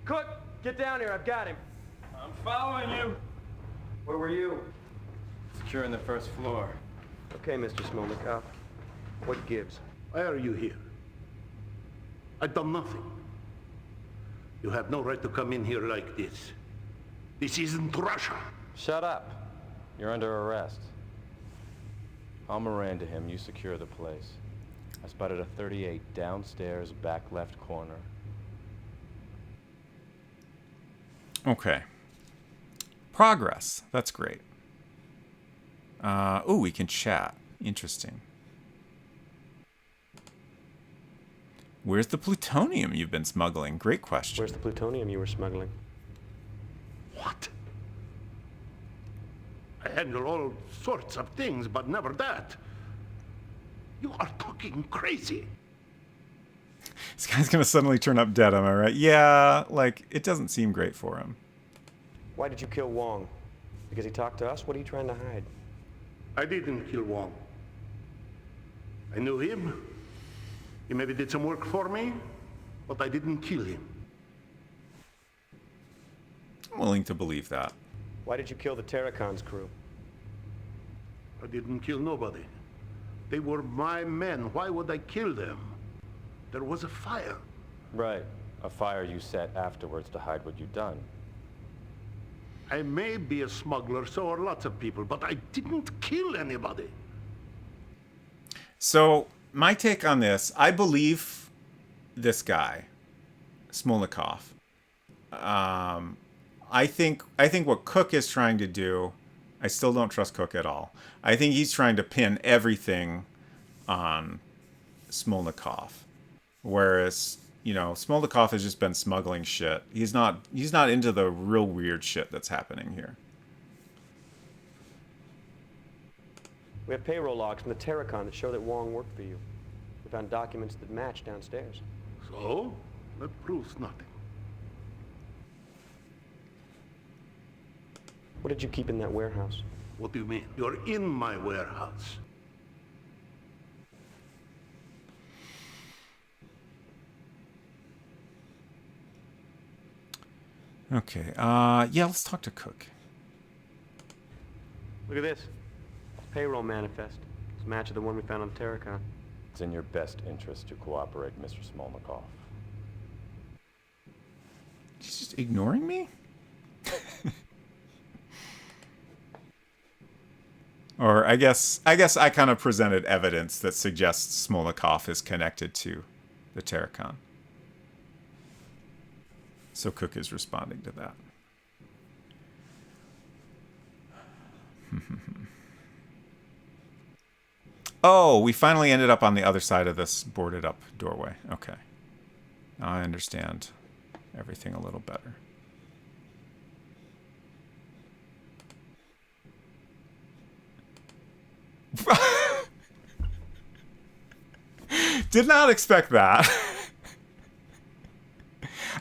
Cook, get down here. I've got him. I'm following you. Where were you? Securing the first floor. Okay, Mr. Smolnikov. What gives? Why are you here? I've done nothing. You have no right to come in here like this. This isn't Russia. Shut up. You're under arrest. I'll Miranda him. You secure the place. I spotted a 38 downstairs, back left corner. Okay. Progress. That's great. Oh, we can chat. Interesting. Where's the plutonium you've been smuggling? Great question. Where's the plutonium you were smuggling? What? I handle all sorts of things, but never that. You are talking crazy. This guy's gonna suddenly turn up dead, am I right? Yeah, like, it doesn't seem great for him. Why did you kill Wong? Because he talked to us? What are you trying to hide? I didn't kill Wong. I knew him. He maybe did some work for me, but I didn't kill him. I'm willing to believe that. Why did you kill the Terracon's crew? I didn't kill nobody. They were my men. Why would I kill them? There was a fire. Right. A fire you set afterwards to hide what you'd done. I may be a smuggler, so are lots of people, but I didn't kill anybody. So, my take on this, I believe this guy, Smolnikov. I think what Cook is trying to do, I still don't trust Cook at all. I think he's trying to pin everything on Smolnikov. Whereas, you know, Smolnikov has just been smuggling shit. He's not into the real weird shit that's happening here. We have payroll logs from the Terracon that show that Wong worked for you. We found documents that match downstairs. So? That proves nothing. What did you keep in that warehouse? What do you mean? You're in my warehouse. Okay, yeah, let's talk to Cook. Look at this. Payroll manifest. It's a match of the one we found on the Terracon. It's in your best interest to cooperate, Mr. Smolnikov. He's just ignoring me? Or I guess I kind of presented evidence that suggests Smolnikov is connected to the Terracon. So Cook is responding to that. Oh, we finally ended up on the other side of this boarded up doorway. Okay. Now I understand everything a little better. Did not expect that.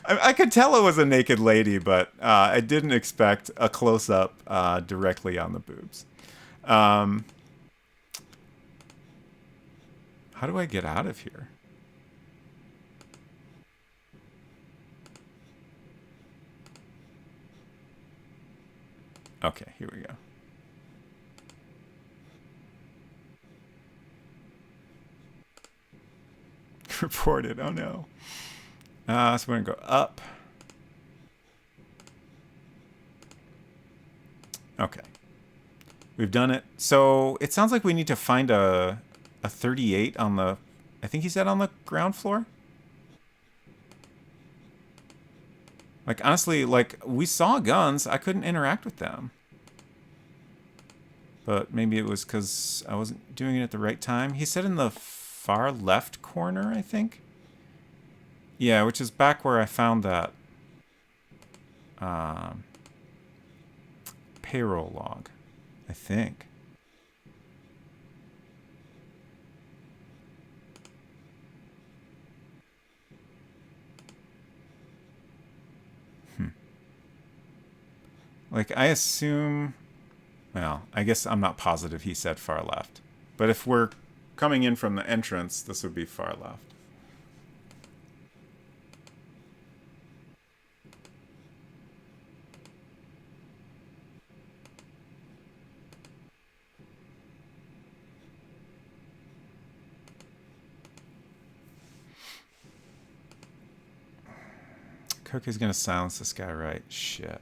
I could tell it was a naked lady, but I didn't expect a close-up directly on the boobs. How do I get out of here? Okay, here we go. Reported, oh no. So we're gonna go up. Okay. We've done it. So it sounds like we need to find a 38 on the, I think he said on the ground floor. Like, honestly, like, we saw guns. I couldn't interact with them. But maybe it was because I wasn't doing it at the right time. He said in the far left corner, I think. Yeah, which is back where I found that payroll log, I think. Like, I assume, well, I guess I'm not positive he said far left. But if we're coming in from the entrance, this would be far left. Cook is going to silence this guy, right? Shit.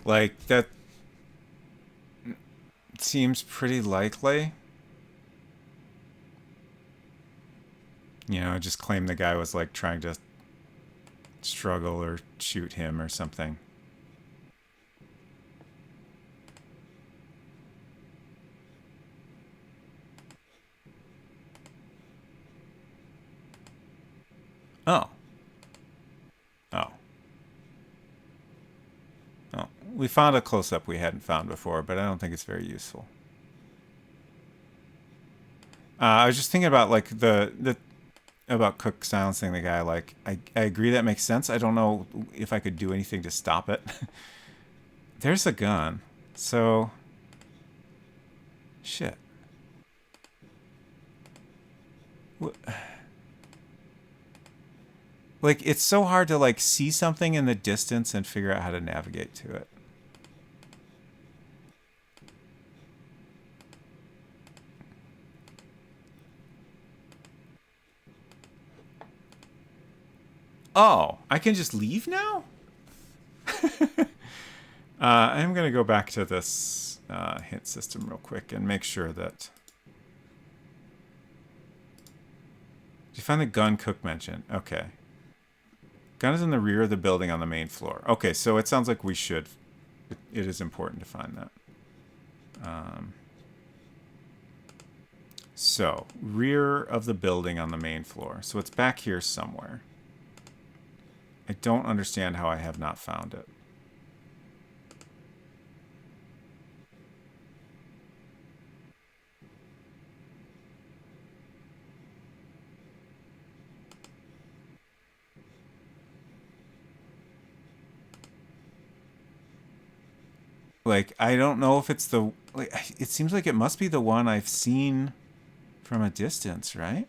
Like, that seems pretty likely. You know, just claim the guy was, like, trying to struggle or shoot him or something. Oh. Oh. Oh. We found a close-up we hadn't found before, but I don't think it's very useful. I was just thinking about, like, about Cook silencing the guy. Like, I agree that makes sense. I don't know if I could do anything to stop it. There's a gun. So... Shit. Like, it's so hard to, like, see something in the distance and figure out how to navigate to it. Oh, I can just leave now? I'm going to go back to this hint system real quick and make sure that... Did you find the gun Cook mentioned? Okay. Gun is in the rear of the building on the main floor. Okay, so it sounds like we should. It is important to find that. So, rear of the building on the main floor. So it's back here somewhere. I don't understand how I have not found it. Like, I don't know if it's the... Like, it seems like it must be the one I've seen from a distance, right?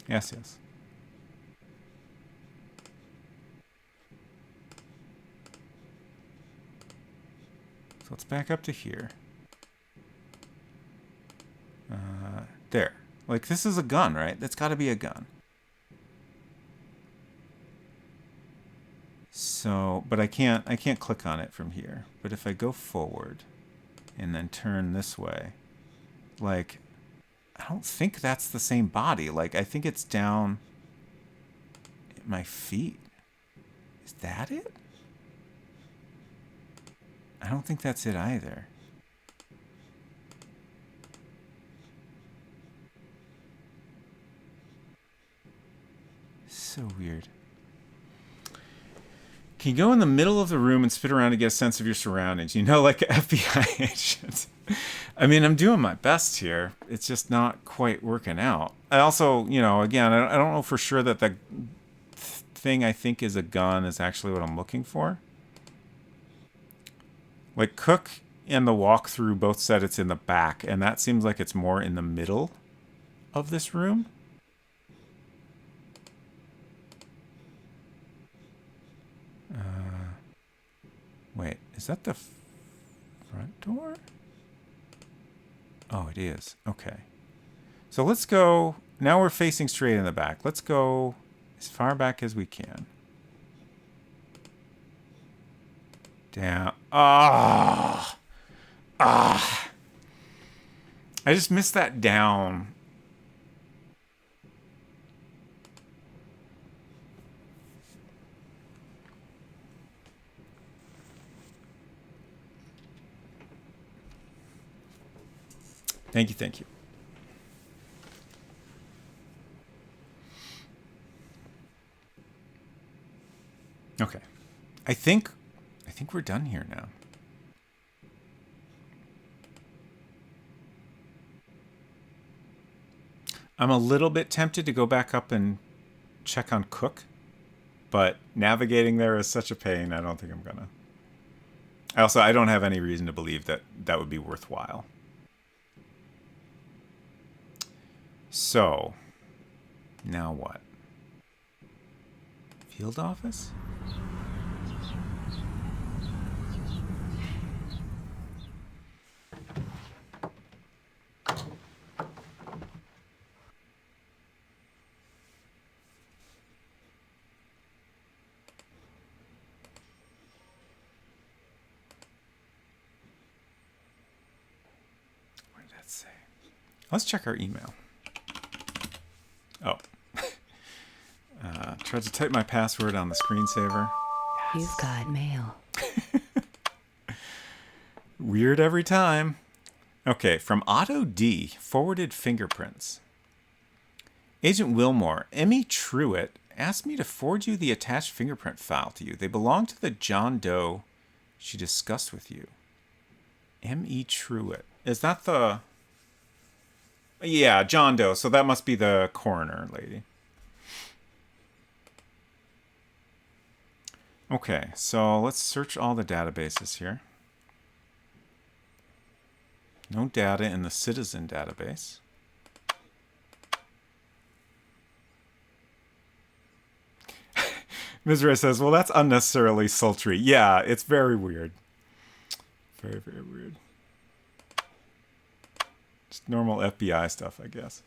Yes, yes. So let's back up to here. There. Like, this is a gun, right? That's got to be a gun. So, but I can't click on it from here. But if I go forward and then turn this way, like, I don't think that's the same body. Like, I think it's down at my feet. Is that it? I don't think that's it either. So weird. Can you go in the middle of the room and spit around to get a sense of your surroundings? You know, like an FBI agent. I mean, I'm doing my best here. It's just not quite working out. I also, you know, again, I don't know for sure that the thing I think is a gun is actually what I'm looking for. Like, Cook and the walkthrough both said it's in the back, and that seems like it's more in the middle of this room. Wait, is that the front door? Oh, it is. Okay. So let's go. Now we're facing straight in the back. Let's go as far back as we can. Down. Ah. Ah. I just missed that down. Thank you, thank you. Okay. I think we're done here now. I'm a little bit tempted to go back up and check on Cook, but navigating there is such a pain, I don't think I'm gonna. Also, I don't have any reason to believe that that would be worthwhile. So, now what? Field office? What did that say? Let's check our email. Oh. Tried to type my password on the screensaver. Yes. You've got mail. Weird every time. Okay, from Otto D. Forwarded fingerprints. Agent Wilmore, Emmy Truitt asked me to forward you the attached fingerprint file to you. They belong to the John Doe she discussed with you. M.E. Truitt. Is that the... Yeah, John Doe. So that must be the coroner lady. Okay, so let's search all the databases here. No data in the citizen database. Mizra says, well, that's unnecessarily sultry. Yeah, it's very weird. Very, very weird. Just normal FBI stuff, I guess.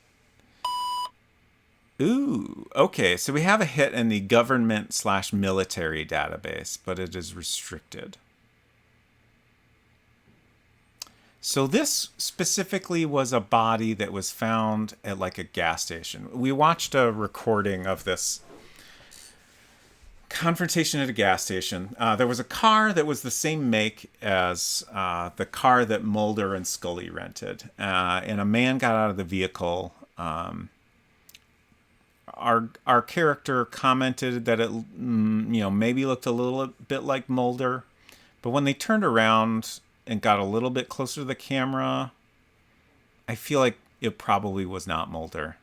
Ooh, okay. So we have a hit in the government/military database, but it is restricted. So this specifically was a body that was found at like a gas station. We watched a recording of this confrontation at a gas station. There was a car that was the same make as the car that Mulder and Scully rented. And a man got out of the vehicle. Our character commented that it maybe looked a little bit like Mulder. But when they turned around and got a little bit closer to the camera, I feel like it probably was not Mulder.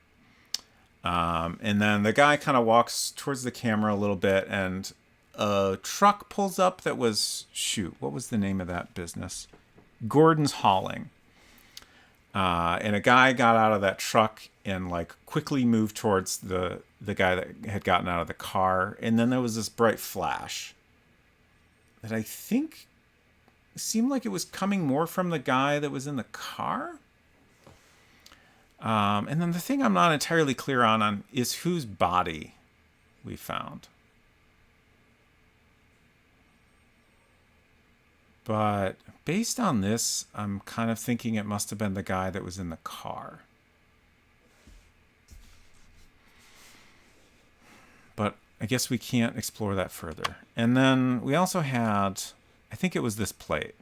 And then the guy kind of walks towards the camera a little bit, and a truck pulls up that was, what was the name of that business? Gordon's Hauling. And a guy got out of that truck and like quickly moved towards the guy that had gotten out of the car. And then there was this bright flash that I think seemed like it was coming more from the guy that was in the car. And then the thing I'm not entirely clear on is whose body we found. But based on this, I'm kind of thinking it must have been the guy that was in the car. But I guess we can't explore that further. And then we also had, I think it was this plate.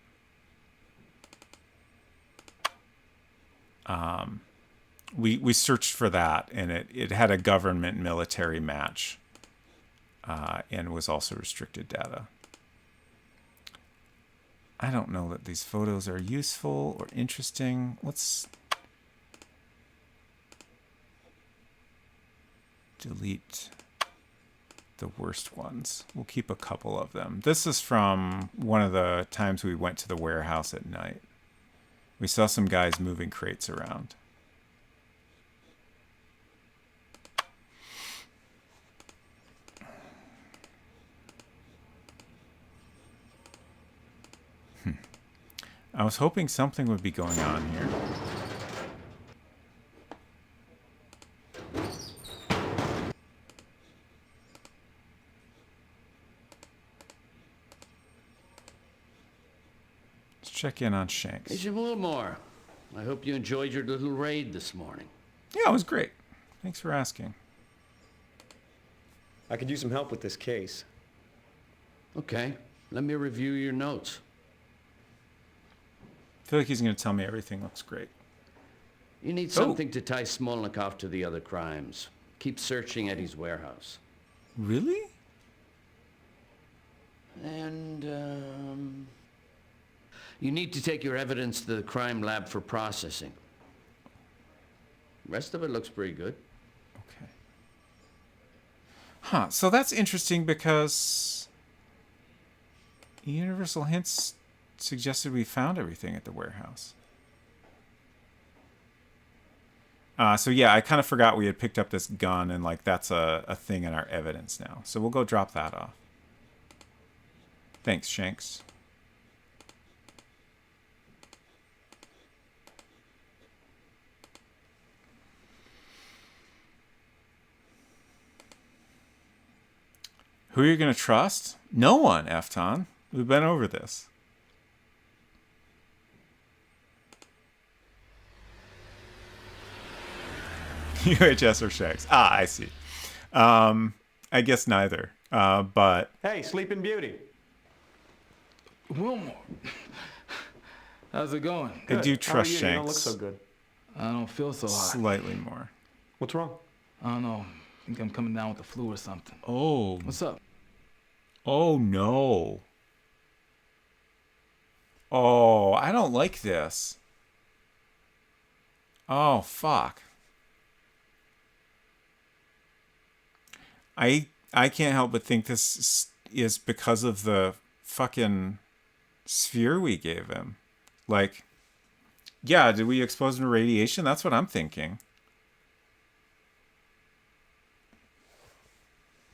We searched for that, and it had a government military match, and was also restricted data. I don't know that these photos are useful or interesting. Let's delete the worst ones. We'll keep a couple of them. This is from one of the times we went to the warehouse at night. We saw some guys moving crates around. I was hoping something would be going on here. Let's check in on Shanks. Hey, Jim Wilmore. I hope you enjoyed your little raid this morning. Yeah, it was great. Thanks for asking. I could use some help with this case. Okay, let me review your notes. I feel like he's going to tell me everything looks great. You need something to tie Smolnikov to the other crimes. Keep searching at his warehouse. Really? And, you need to take your evidence to the crime lab for processing. Rest of it looks pretty good. Okay. Huh, so that's interesting because Universal Hints suggested we found everything at the warehouse. So yeah, I kind of forgot we had picked up this gun, and like that's a thing in our evidence now. So we'll go drop that off. Thanks, Shanks. Who are you going to trust? No one, Efton. We've been over this. UHS or Shanks? Ah, I see. I guess neither. But Hey, Sleeping Beauty. Wilmore. How's it going? I do trust You Shanks. don't look so good. I don't feel so hot. Slightly more. What's wrong? I don't know. I think I'm coming down with the flu or something. Oh. What's up? Oh, no. Oh, I don't like this. Oh, fuck. I can't help but think this is because of the fucking sphere we gave him. Like, Yeah, did we expose him to radiation? That's what I'm thinking.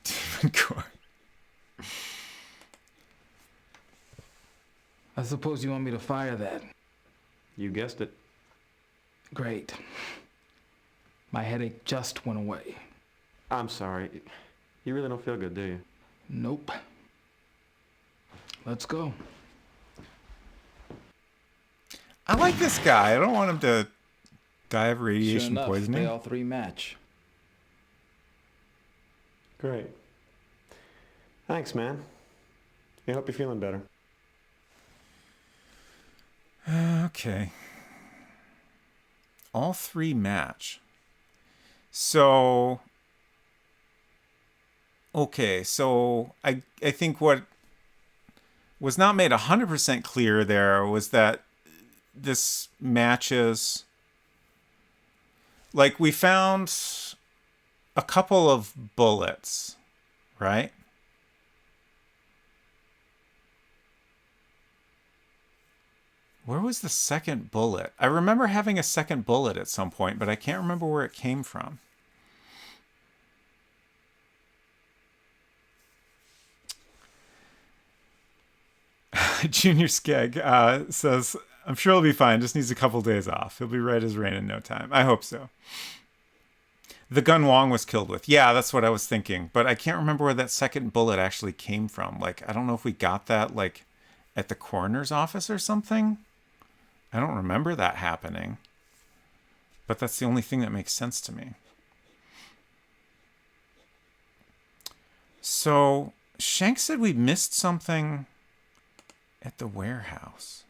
Demon Core. I suppose you want me to fire that. You guessed it. Great. My headache just went away. I'm sorry. You really don't feel good, do you? Nope. Let's go. I like this guy. I don't want him to die of radiation Sure enough, poisoning. they all three match. Great. Thanks, man. I hope you're feeling better. Okay. All three match. So... Okay, so I think what was not made 100% clear there was that this matches... Like, we found a couple of bullets, right? Where was the second bullet? I remember having a second bullet at some point, but I can't remember where it came from. Junior Skeg says, I'm sure he'll be fine, just needs a couple days off. He'll be right as rain in no time. I hope so. The gun Wong was killed with. Yeah, that's what I was thinking. But I can't remember where that second bullet actually came from. Like, I don't know if we got that, like, at the coroner's office or something. I don't remember that happening. But that's the only thing that makes sense to me. So, Shank said we missed something at the warehouse.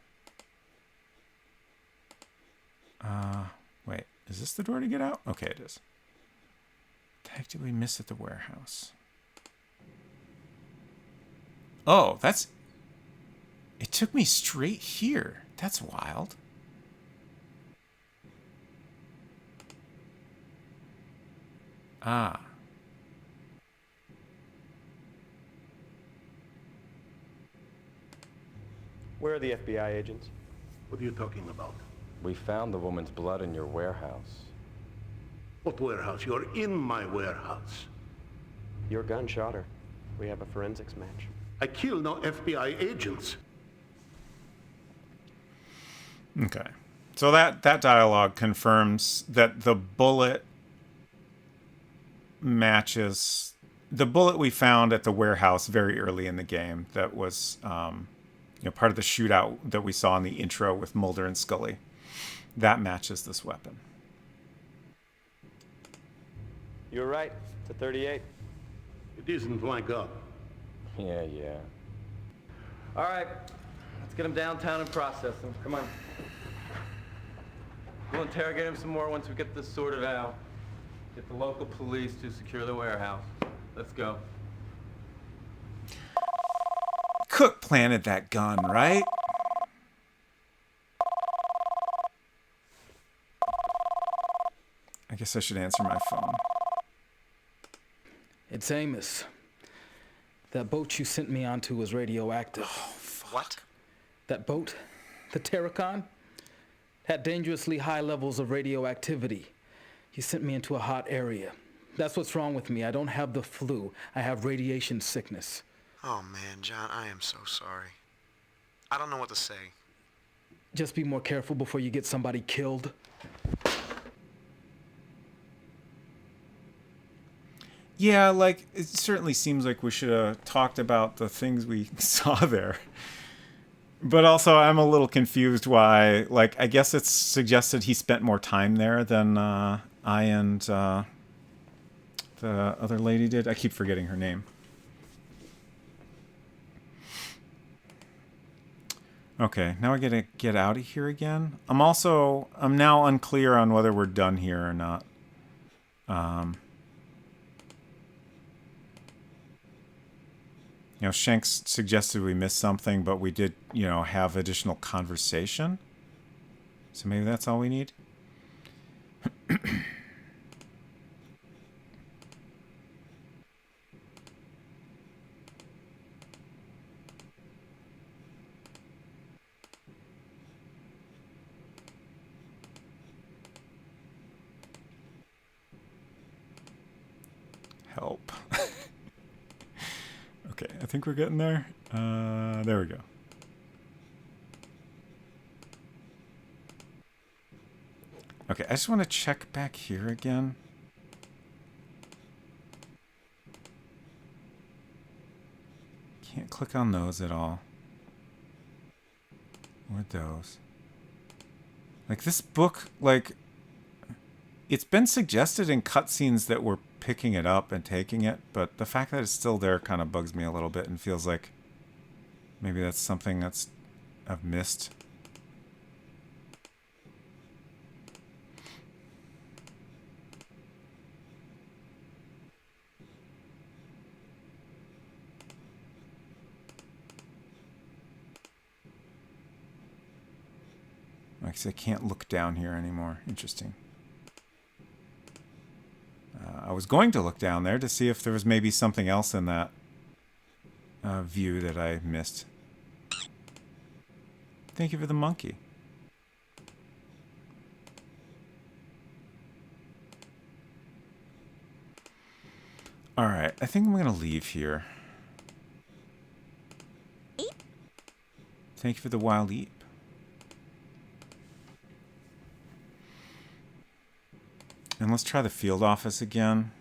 Wait, is this the door to get out? Okay, it is. What the heck did we miss at the warehouse? Oh, that's... It took me straight here. That's wild. Ah. Where are the FBI agents? What are you talking about? We found the woman's blood in your warehouse. What warehouse? You're in my warehouse. Your gun shot her. We have a forensics match. I kill no FBI agents. Okay. So that dialogue confirms that the bullet matches the bullet we found at the warehouse very early in the game that was part of the shootout that we saw in the intro with Mulder and Scully. That matches this weapon. You're right. It's a 38. It isn't my gun. Yeah. All right, let's get him downtown and process him. Come on. We'll interrogate him some more once we get this sorted out. Get the local police to secure the warehouse. Let's go. Cook planted that gun, right? I guess I should answer my phone. It's Amos. That boat you sent me onto was radioactive. Oh, fuck. What? That boat, the Terracon, had dangerously high levels of radioactivity. He sent me into a hot area. That's what's wrong with me. I don't have the flu. I have radiation sickness. Oh man, John, I am so sorry. I don't know what to say. Just be more careful before you get somebody killed. Yeah, like, it certainly seems like we should have talked about the things we saw there. But also, I'm a little confused why, like, I guess it's suggested he spent more time there than I and the other lady did. I keep forgetting her name. Okay, now I gotta get out of here again. I'm now unclear on whether we're done here or not. Shanks suggested we missed something, but we did, have additional conversation. So maybe that's all we need. I think we're getting there. There we go. Okay, I just want to check back here again. Can't click on those at all. Or those. Like, this book, like, it's been suggested in cutscenes that we're picking it up and taking it, but the fact that it's still there kind of bugs me a little bit and feels like maybe that's something that's I've missed. Like I said, I can't look down here anymore. Interesting. I was going to look down there to see if there was maybe something else in that view that I missed. Thank you for the monkey. Alright, I think I'm going to leave here. Thank you for the wild eep. And let's try the field office again.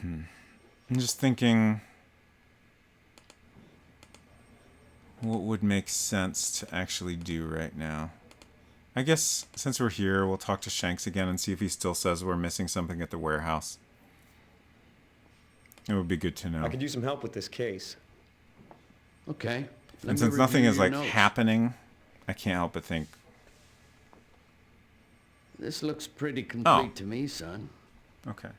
I'm just thinking what would make sense to actually do right now. I guess since we're here, we'll talk to Shanks again and see if he still says we're missing something at the warehouse. It would be good to know. I could use some help with this case. Okay. And since nothing is like happening, I can't help but think. This looks pretty complete to me, son. Okay.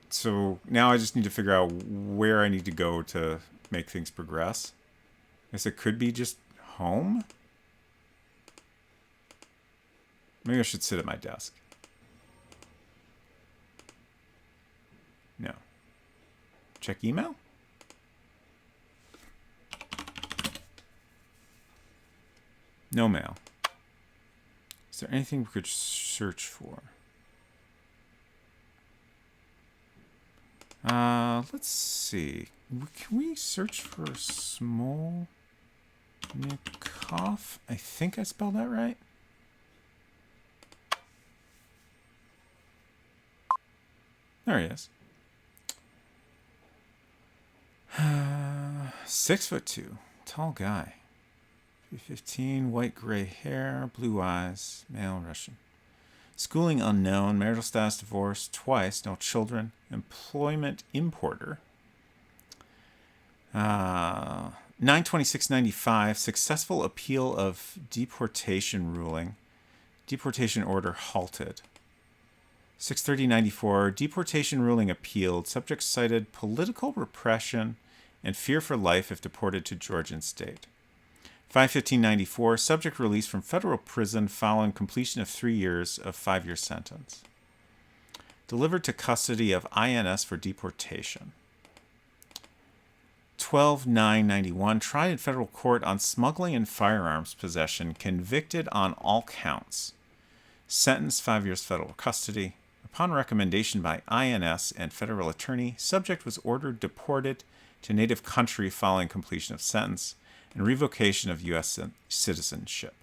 So now I just need to figure out where I need to go to make things progress. I guess it could be just home. Maybe I should sit at my desk. No. Check email? No mail. Is there anything we could search for? Let's see. Can we search for Smolnikov? I think I spelled that right. There he is. 6'2", tall guy. 315, white gray hair, blue eyes, male, Russian. Schooling unknown, marital status divorced, twice, no children, employment importer. 9/26/95, successful appeal of deportation ruling. Deportation order halted. 6/30/94, deportation ruling appealed. Subject cited political repression and fear for life if deported to Georgian state. 5/15/94, subject released from federal prison following completion of 3 years of 5-year sentence. Delivered to custody of INS for deportation. 12/9/91, tried in federal court on smuggling and firearms possession, convicted on all counts. Sentenced 5 years federal custody. Upon recommendation by INS and federal attorney, subject was ordered deported to native country following completion of sentence and revocation of U.S. citizenship.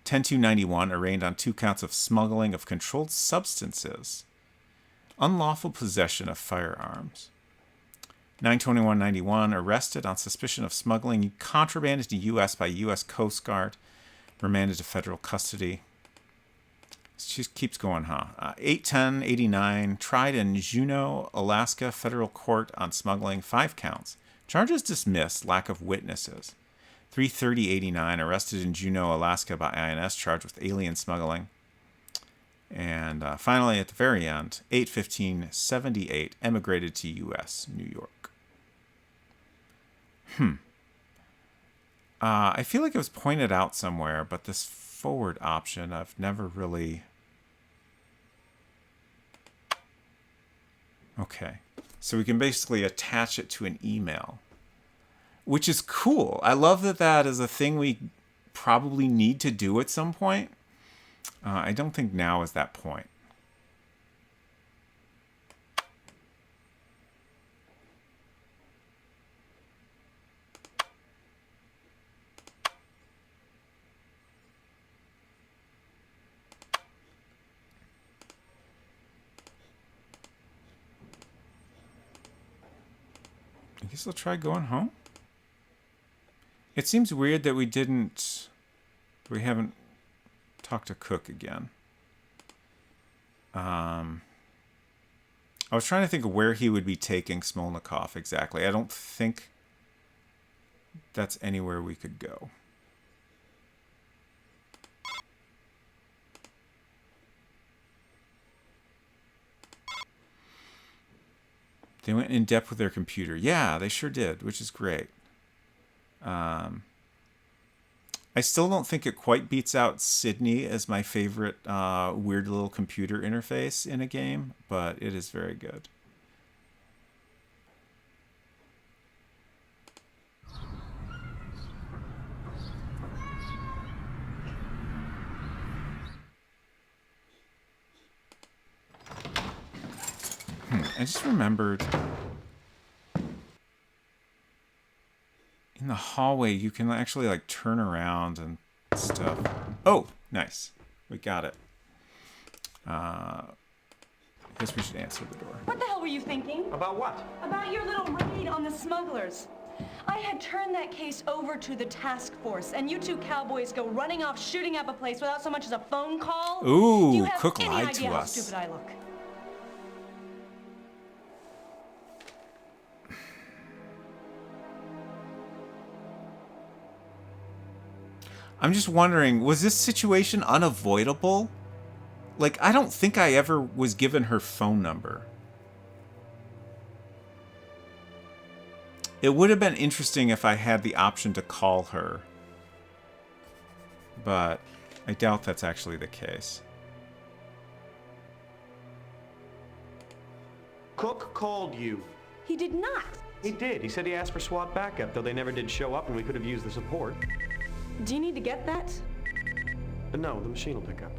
10/2/91, arraigned on 2 counts of smuggling of controlled substances. Unlawful possession of firearms. 9/21/91, arrested on suspicion of smuggling contraband into U.S. by U.S. Coast Guard. Remanded to federal custody. She keeps going, huh? 8/10/89, tried in Juneau, Alaska federal court on smuggling, 5 counts. Charges dismissed, lack of witnesses. 3/30/89, arrested in Juneau, Alaska by INS, charged with alien smuggling. And finally, at the very end, 8/15/78, emigrated to U.S., New York. I feel like it was pointed out somewhere, but this forward option I've never really Okay. So we can basically attach it to an email, which is cool. I love that that is a thing we probably need to do at some point. I don't think now is that point. I guess I'll try going home. It seems weird that we haven't talked to Cook again. I was trying to think of where he would be taking Smolnikov exactly. I don't think that's anywhere we could go. They went in depth with their computer. Yeah, they sure did, which is great. I still don't think it quite beats out Sydney as my favorite weird little computer interface in a game, but it is very good. I just remembered in the hallway you can actually like turn around and stuff. Oh, nice. We got it. I guess we should answer the door. What the hell were you thinking? About what? About your little raid on the smugglers. I had turned that case over to the task force, and you two cowboys go running off shooting up a place without so much as a phone call? Ooh, Do you have Cook any lied idea to how us. stupid I look? I'm just wondering, was this situation unavoidable? Like, I don't think I ever was given her phone number. It would have been interesting if I had the option to call her. But I doubt that's actually the case. Cook called you. He did not. He did. He said he asked for SWAT backup, though they never did show up and we could have used the support. Do you need to get that? But no, the machine will pick up.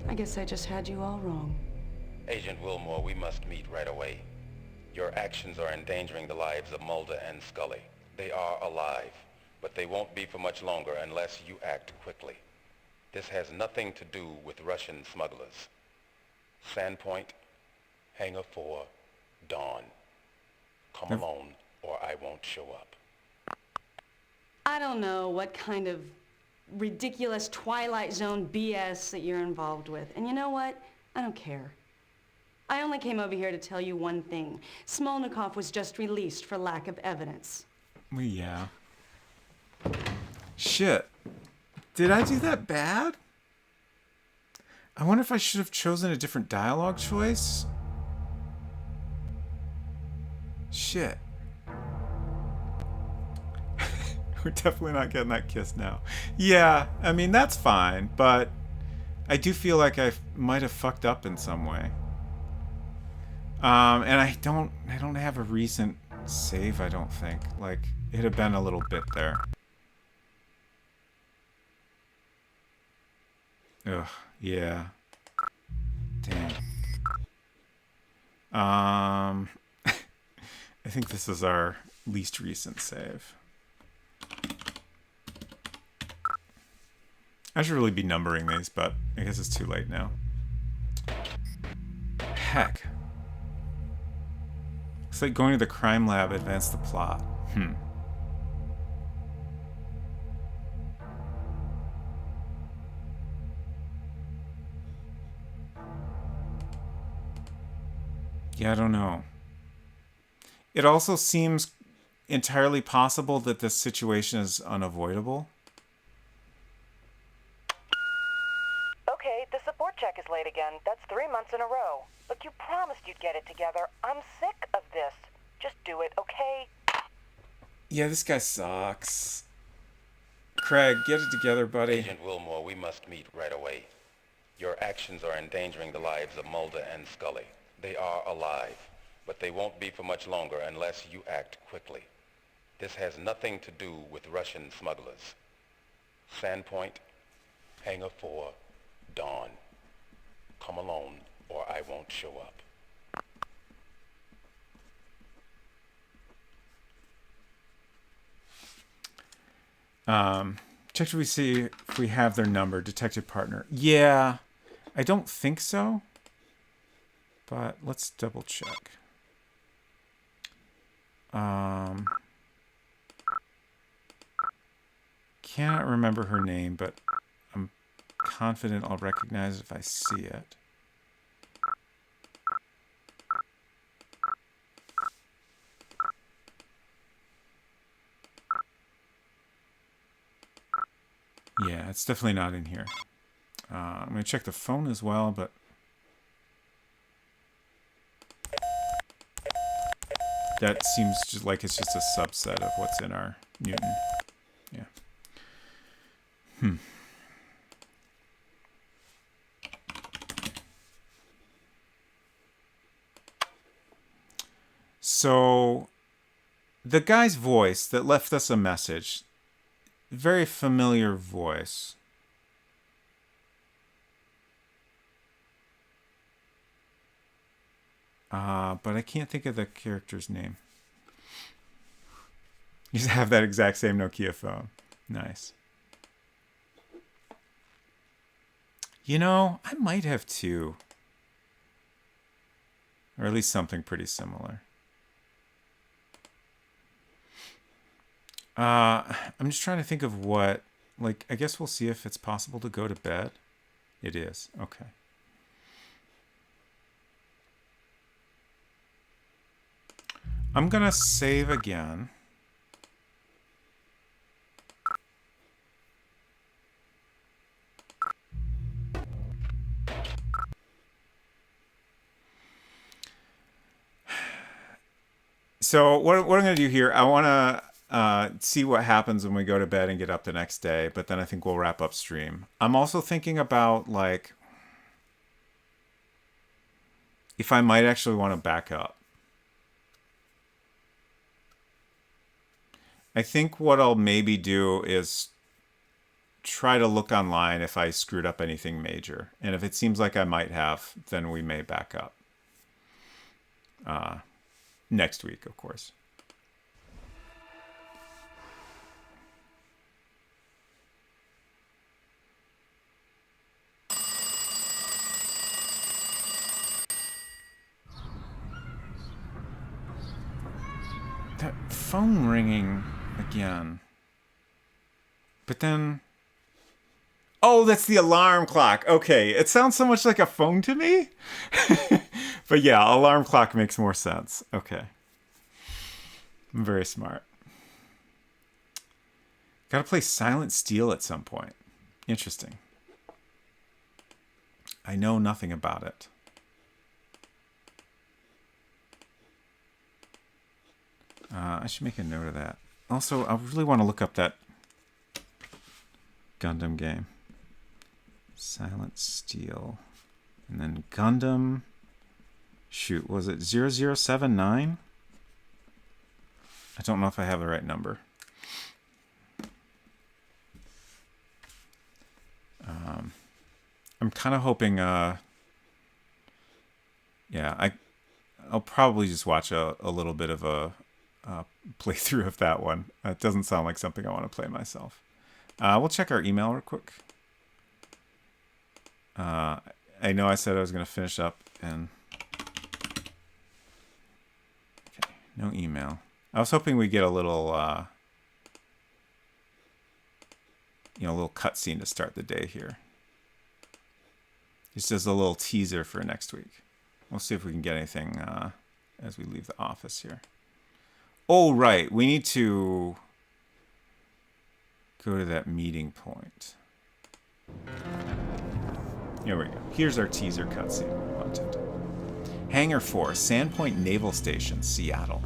I guess I just had you all wrong. Agent Wilmore, we must meet right away. Your actions are endangering the lives of Mulder and Scully. They are alive, but they won't be for much longer unless you act quickly. This has nothing to do with Russian smugglers. Sandpoint, Hangar 4, dawn. Come alone, or I won't show up. I don't know what kind of ridiculous Twilight Zone BS that you're involved with. And you know what? I don't care. I only came over here to tell you one thing. Smolnikov was just released for lack of evidence. Well, yeah. Shit. Did I do that bad? I wonder if I should have chosen a different dialogue choice. Shit. We're definitely not getting that kiss now. Yeah, I mean, that's fine, but I do feel like I might have fucked up in some way. And I don't have a recent save, I don't think. Like, it had been a little bit there. Ugh, yeah. Damn. I think this is our least recent save. I should really be numbering these, but I guess it's too late now. Heck. Looks like going to the crime lab advanced the plot. Yeah, I don't know. It also seems entirely possible that this situation is unavoidable. Okay, the support check is late again. That's 3 months in a row. Look, you promised you'd get it together. I'm sick of this. Just do it, okay? Yeah, this guy sucks. Craig, get it together, buddy. Agent Wilmore, we must meet right away. Your actions are endangering the lives of Mulder and Scully. They are alive, but they won't be for much longer unless you act quickly. This has nothing to do with Russian smugglers. Sandpoint, Hangar 4, dawn. Come alone, or I won't show up. Check to see if we have their number, detective partner. Yeah, I don't think so, but let's double check. Cannot remember her name, but I'm confident I'll recognize it if I see it. Yeah, it's definitely not in here. I'm going to check the phone as well, but... that seems just like it's just a subset of what's in our Newton. Yeah. So, the guy's voice that left us a message... very familiar voice. But I can't think of the character's name. You just have that exact same Nokia phone. Nice. You know, I might have two. Or at least something pretty similar. I'm just trying to think of what, like, I guess we'll see if it's possible to go to bed. It is. Okay. I'm going to save again. So what I'm going to do here, I want to see what happens when we go to bed and get up the next day, but then I think we'll wrap up stream. I'm also thinking about, like, if I might actually want to back up. I think what I'll maybe do is try to look online if I screwed up anything major. And if it seems like I might have, then we may back up. Next week, of course. That phone ringing again. But then... oh, that's the alarm clock. Okay, it sounds so much like a phone to me. But yeah, alarm clock makes more sense. Okay. I'm very smart. Gotta play Silent Steel at some point. Interesting. I know nothing about it. I should make a note of that. Also, I really want to look up that Gundam game. Silent Steel. And then Gundam... shoot, was it 0079? I don't know if I have the right number. I'm kind of hoping... yeah, I'll probably just watch a little bit of a playthrough of that one. It doesn't sound like something I want to play myself. We'll check our email real quick. I know I said I was going to finish up and... okay, no email. I was hoping we'd get a little, you know, a little cutscene to start the day here. Just as a little teaser for next week. We'll see if we can get anything as we leave the office here. Oh, right. We need to go to that meeting point. Here we go. Here's our teaser cutscene. Content. Hangar 4, Sandpoint Naval Station, Seattle.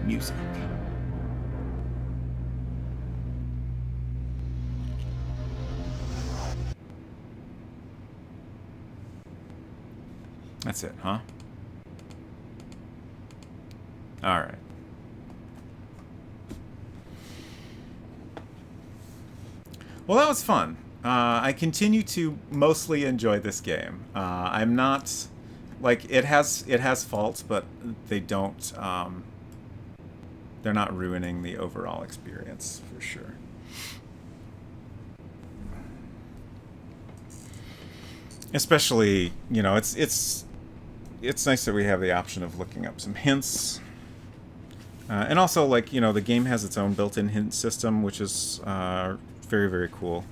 music. That's it, huh? All right. Well, that was fun. I continue to mostly enjoy this game. I'm not like it has faults, but they don't. They're not ruining the overall experience for sure. Especially, you know, it's nice that we have the option of looking up some hints. And also, like, you know, the game has its own built-in hint system, which is very, very cool.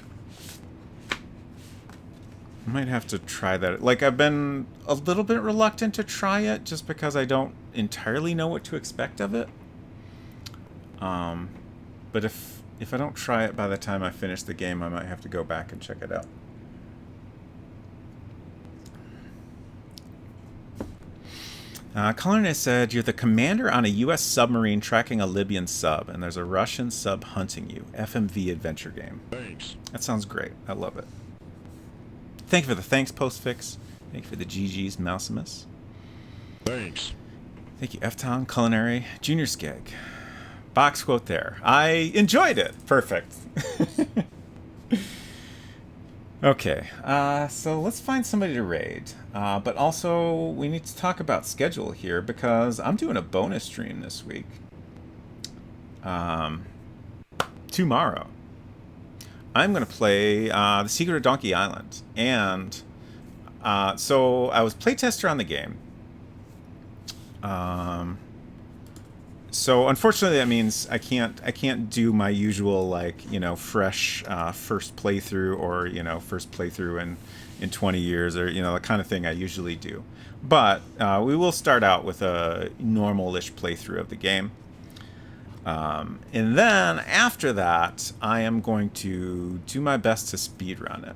I might have to try that. Like, I've been a little bit reluctant to try it just because I don't entirely know what to expect of it. But if I don't try it by the time I finish the game, I might have to go back and check it out. Culinary said, you're the commander on a U.S. submarine tracking a Libyan sub, and there's a Russian sub hunting you. FMV adventure game. Thanks. That sounds great. I love it. Thank you for the thanks, Postfix. Thank you for the GG's, Mousimus. Thanks. Thank you, F-Town, Culinary, Junior Skeg. Box quote there. I enjoyed it. Perfect. Okay, so let's find somebody to raid. But also, we need to talk about schedule here because I'm doing a bonus stream this week. Tomorrow. I'm going to play The Secret of Donkey Island. And so I was playtester on the game. So unfortunately that means I can't do my usual, like, you know, fresh first playthrough or, you know, first playthrough in 20 years or, you know, the kind of thing I usually do. But we will start out with a normal-ish playthrough of the game. And then after that, I am going to do my best to speedrun it.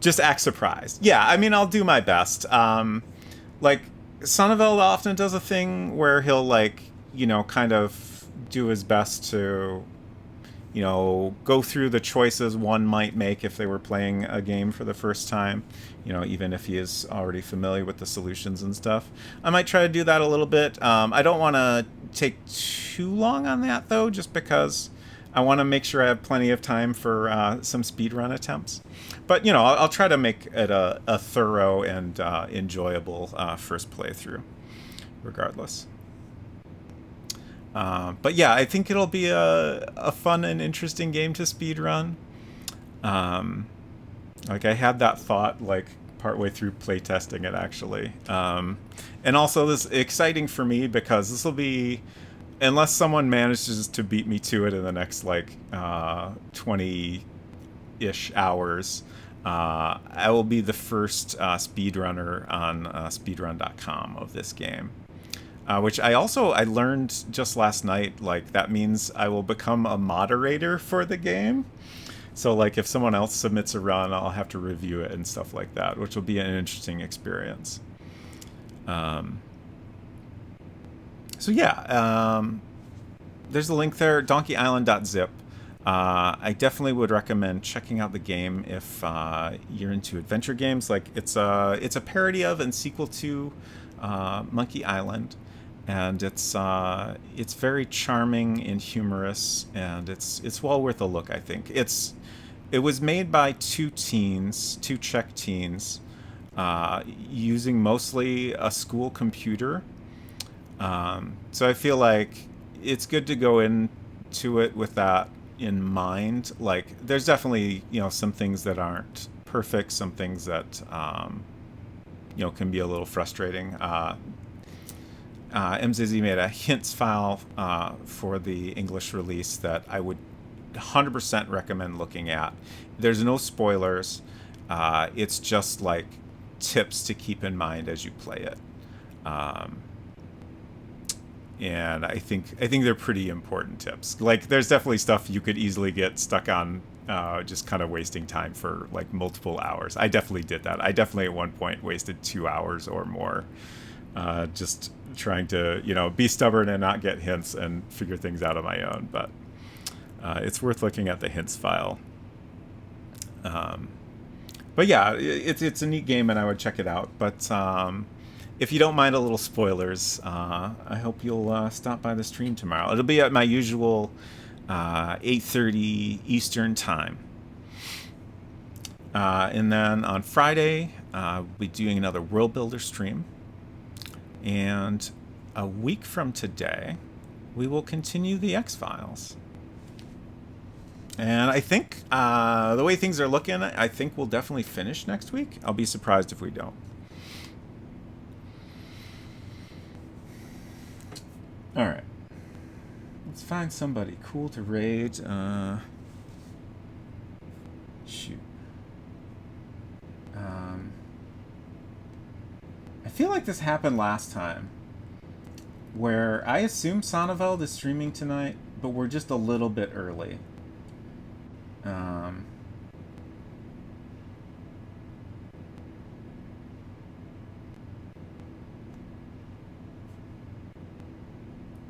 Just act surprised. Yeah, I mean, I'll do my best. Like, Sonneveld often does a thing where he'll, like, you know, kind of do his best to, you know, go through the choices one might make if they were playing a game for the first time, you know, even if he is already familiar with the solutions and stuff. I might try to do that a little bit. I don't want to take too long on that, though, just because I want to make sure I have plenty of time for some speedrun attempts. But, you know, I'll try to make it a thorough and enjoyable first playthrough, regardless. But yeah, I think it'll be a fun and interesting game to speedrun. Like, I had that thought, like, partway through playtesting it, actually. And also, this is exciting for me because this will be, unless someone manages to beat me to it in the next, like, 20-ish hours, I will be the first speedrunner on speedrun.com of this game. Which I learned just last night, like, that means I will become a moderator for the game. So, like, if someone else submits a run, I'll have to review it and stuff like that, which will be an interesting experience. So yeah, there's a link there, donkeyisland.zip. I definitely would recommend checking out the game if you're into adventure games. Like, it's a parody of and sequel to Monkey Island, and it's very charming and humorous, and it's well worth a look. I think it was made by two Czech teens, using mostly a school computer. So I feel like it's good to go into it with that in mind. Like, there's definitely, you know, some things that aren't perfect, some things that you know, can be a little frustrating. MZZ made a hints file for the English release that I would 100% recommend looking at. There's no spoilers. It's just like tips to keep in mind as you play it. And I think they're pretty important tips. Like, there's definitely stuff you could easily get stuck on, just kind of wasting time for, like, multiple hours. I definitely did that. I definitely at one point wasted 2 hours or more, just trying to, be stubborn and not get hints and figure things out on my own. But it's worth looking at the hints file. But yeah, it's a neat game, and I would check it out. But if you don't mind a little spoilers, I hope you'll stop by the stream tomorrow. It'll be at my usual 8:30 Eastern time. And then on Friday, we'll be doing another World Builder stream. And a week from today, we will continue the X-Files. And I think the way things are looking, I think we'll definitely finish next week. I'll be surprised if we don't. All right. Let's find somebody cool to raid. Shoot. I feel like this happened last time, where I assume Sonneveld is streaming tonight, but we're just a little bit early.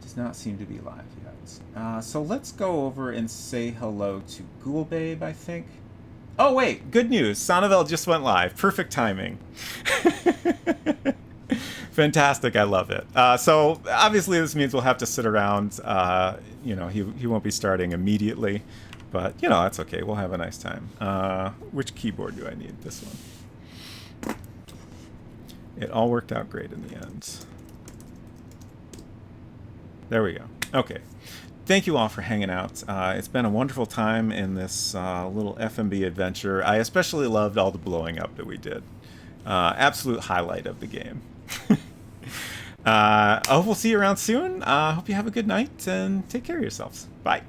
Does not seem to be live yet. So let's go over and say hello to Ghoulbabe, I think. Oh wait, good news. Sonneveld just went live. Perfect timing. Fantastic, I love it. So obviously this means we'll have to sit around. He won't be starting immediately, but that's okay. We'll have a nice time. Which keyboard do I need? This one. It all worked out great in the end. There we go. Okay. Thank you all for hanging out. It's been a wonderful time in this little FMB adventure. I especially loved all the blowing up that we did. Absolute highlight of the game. I hope we'll see you around soon. Hope you have a good night and take care of yourselves. Bye.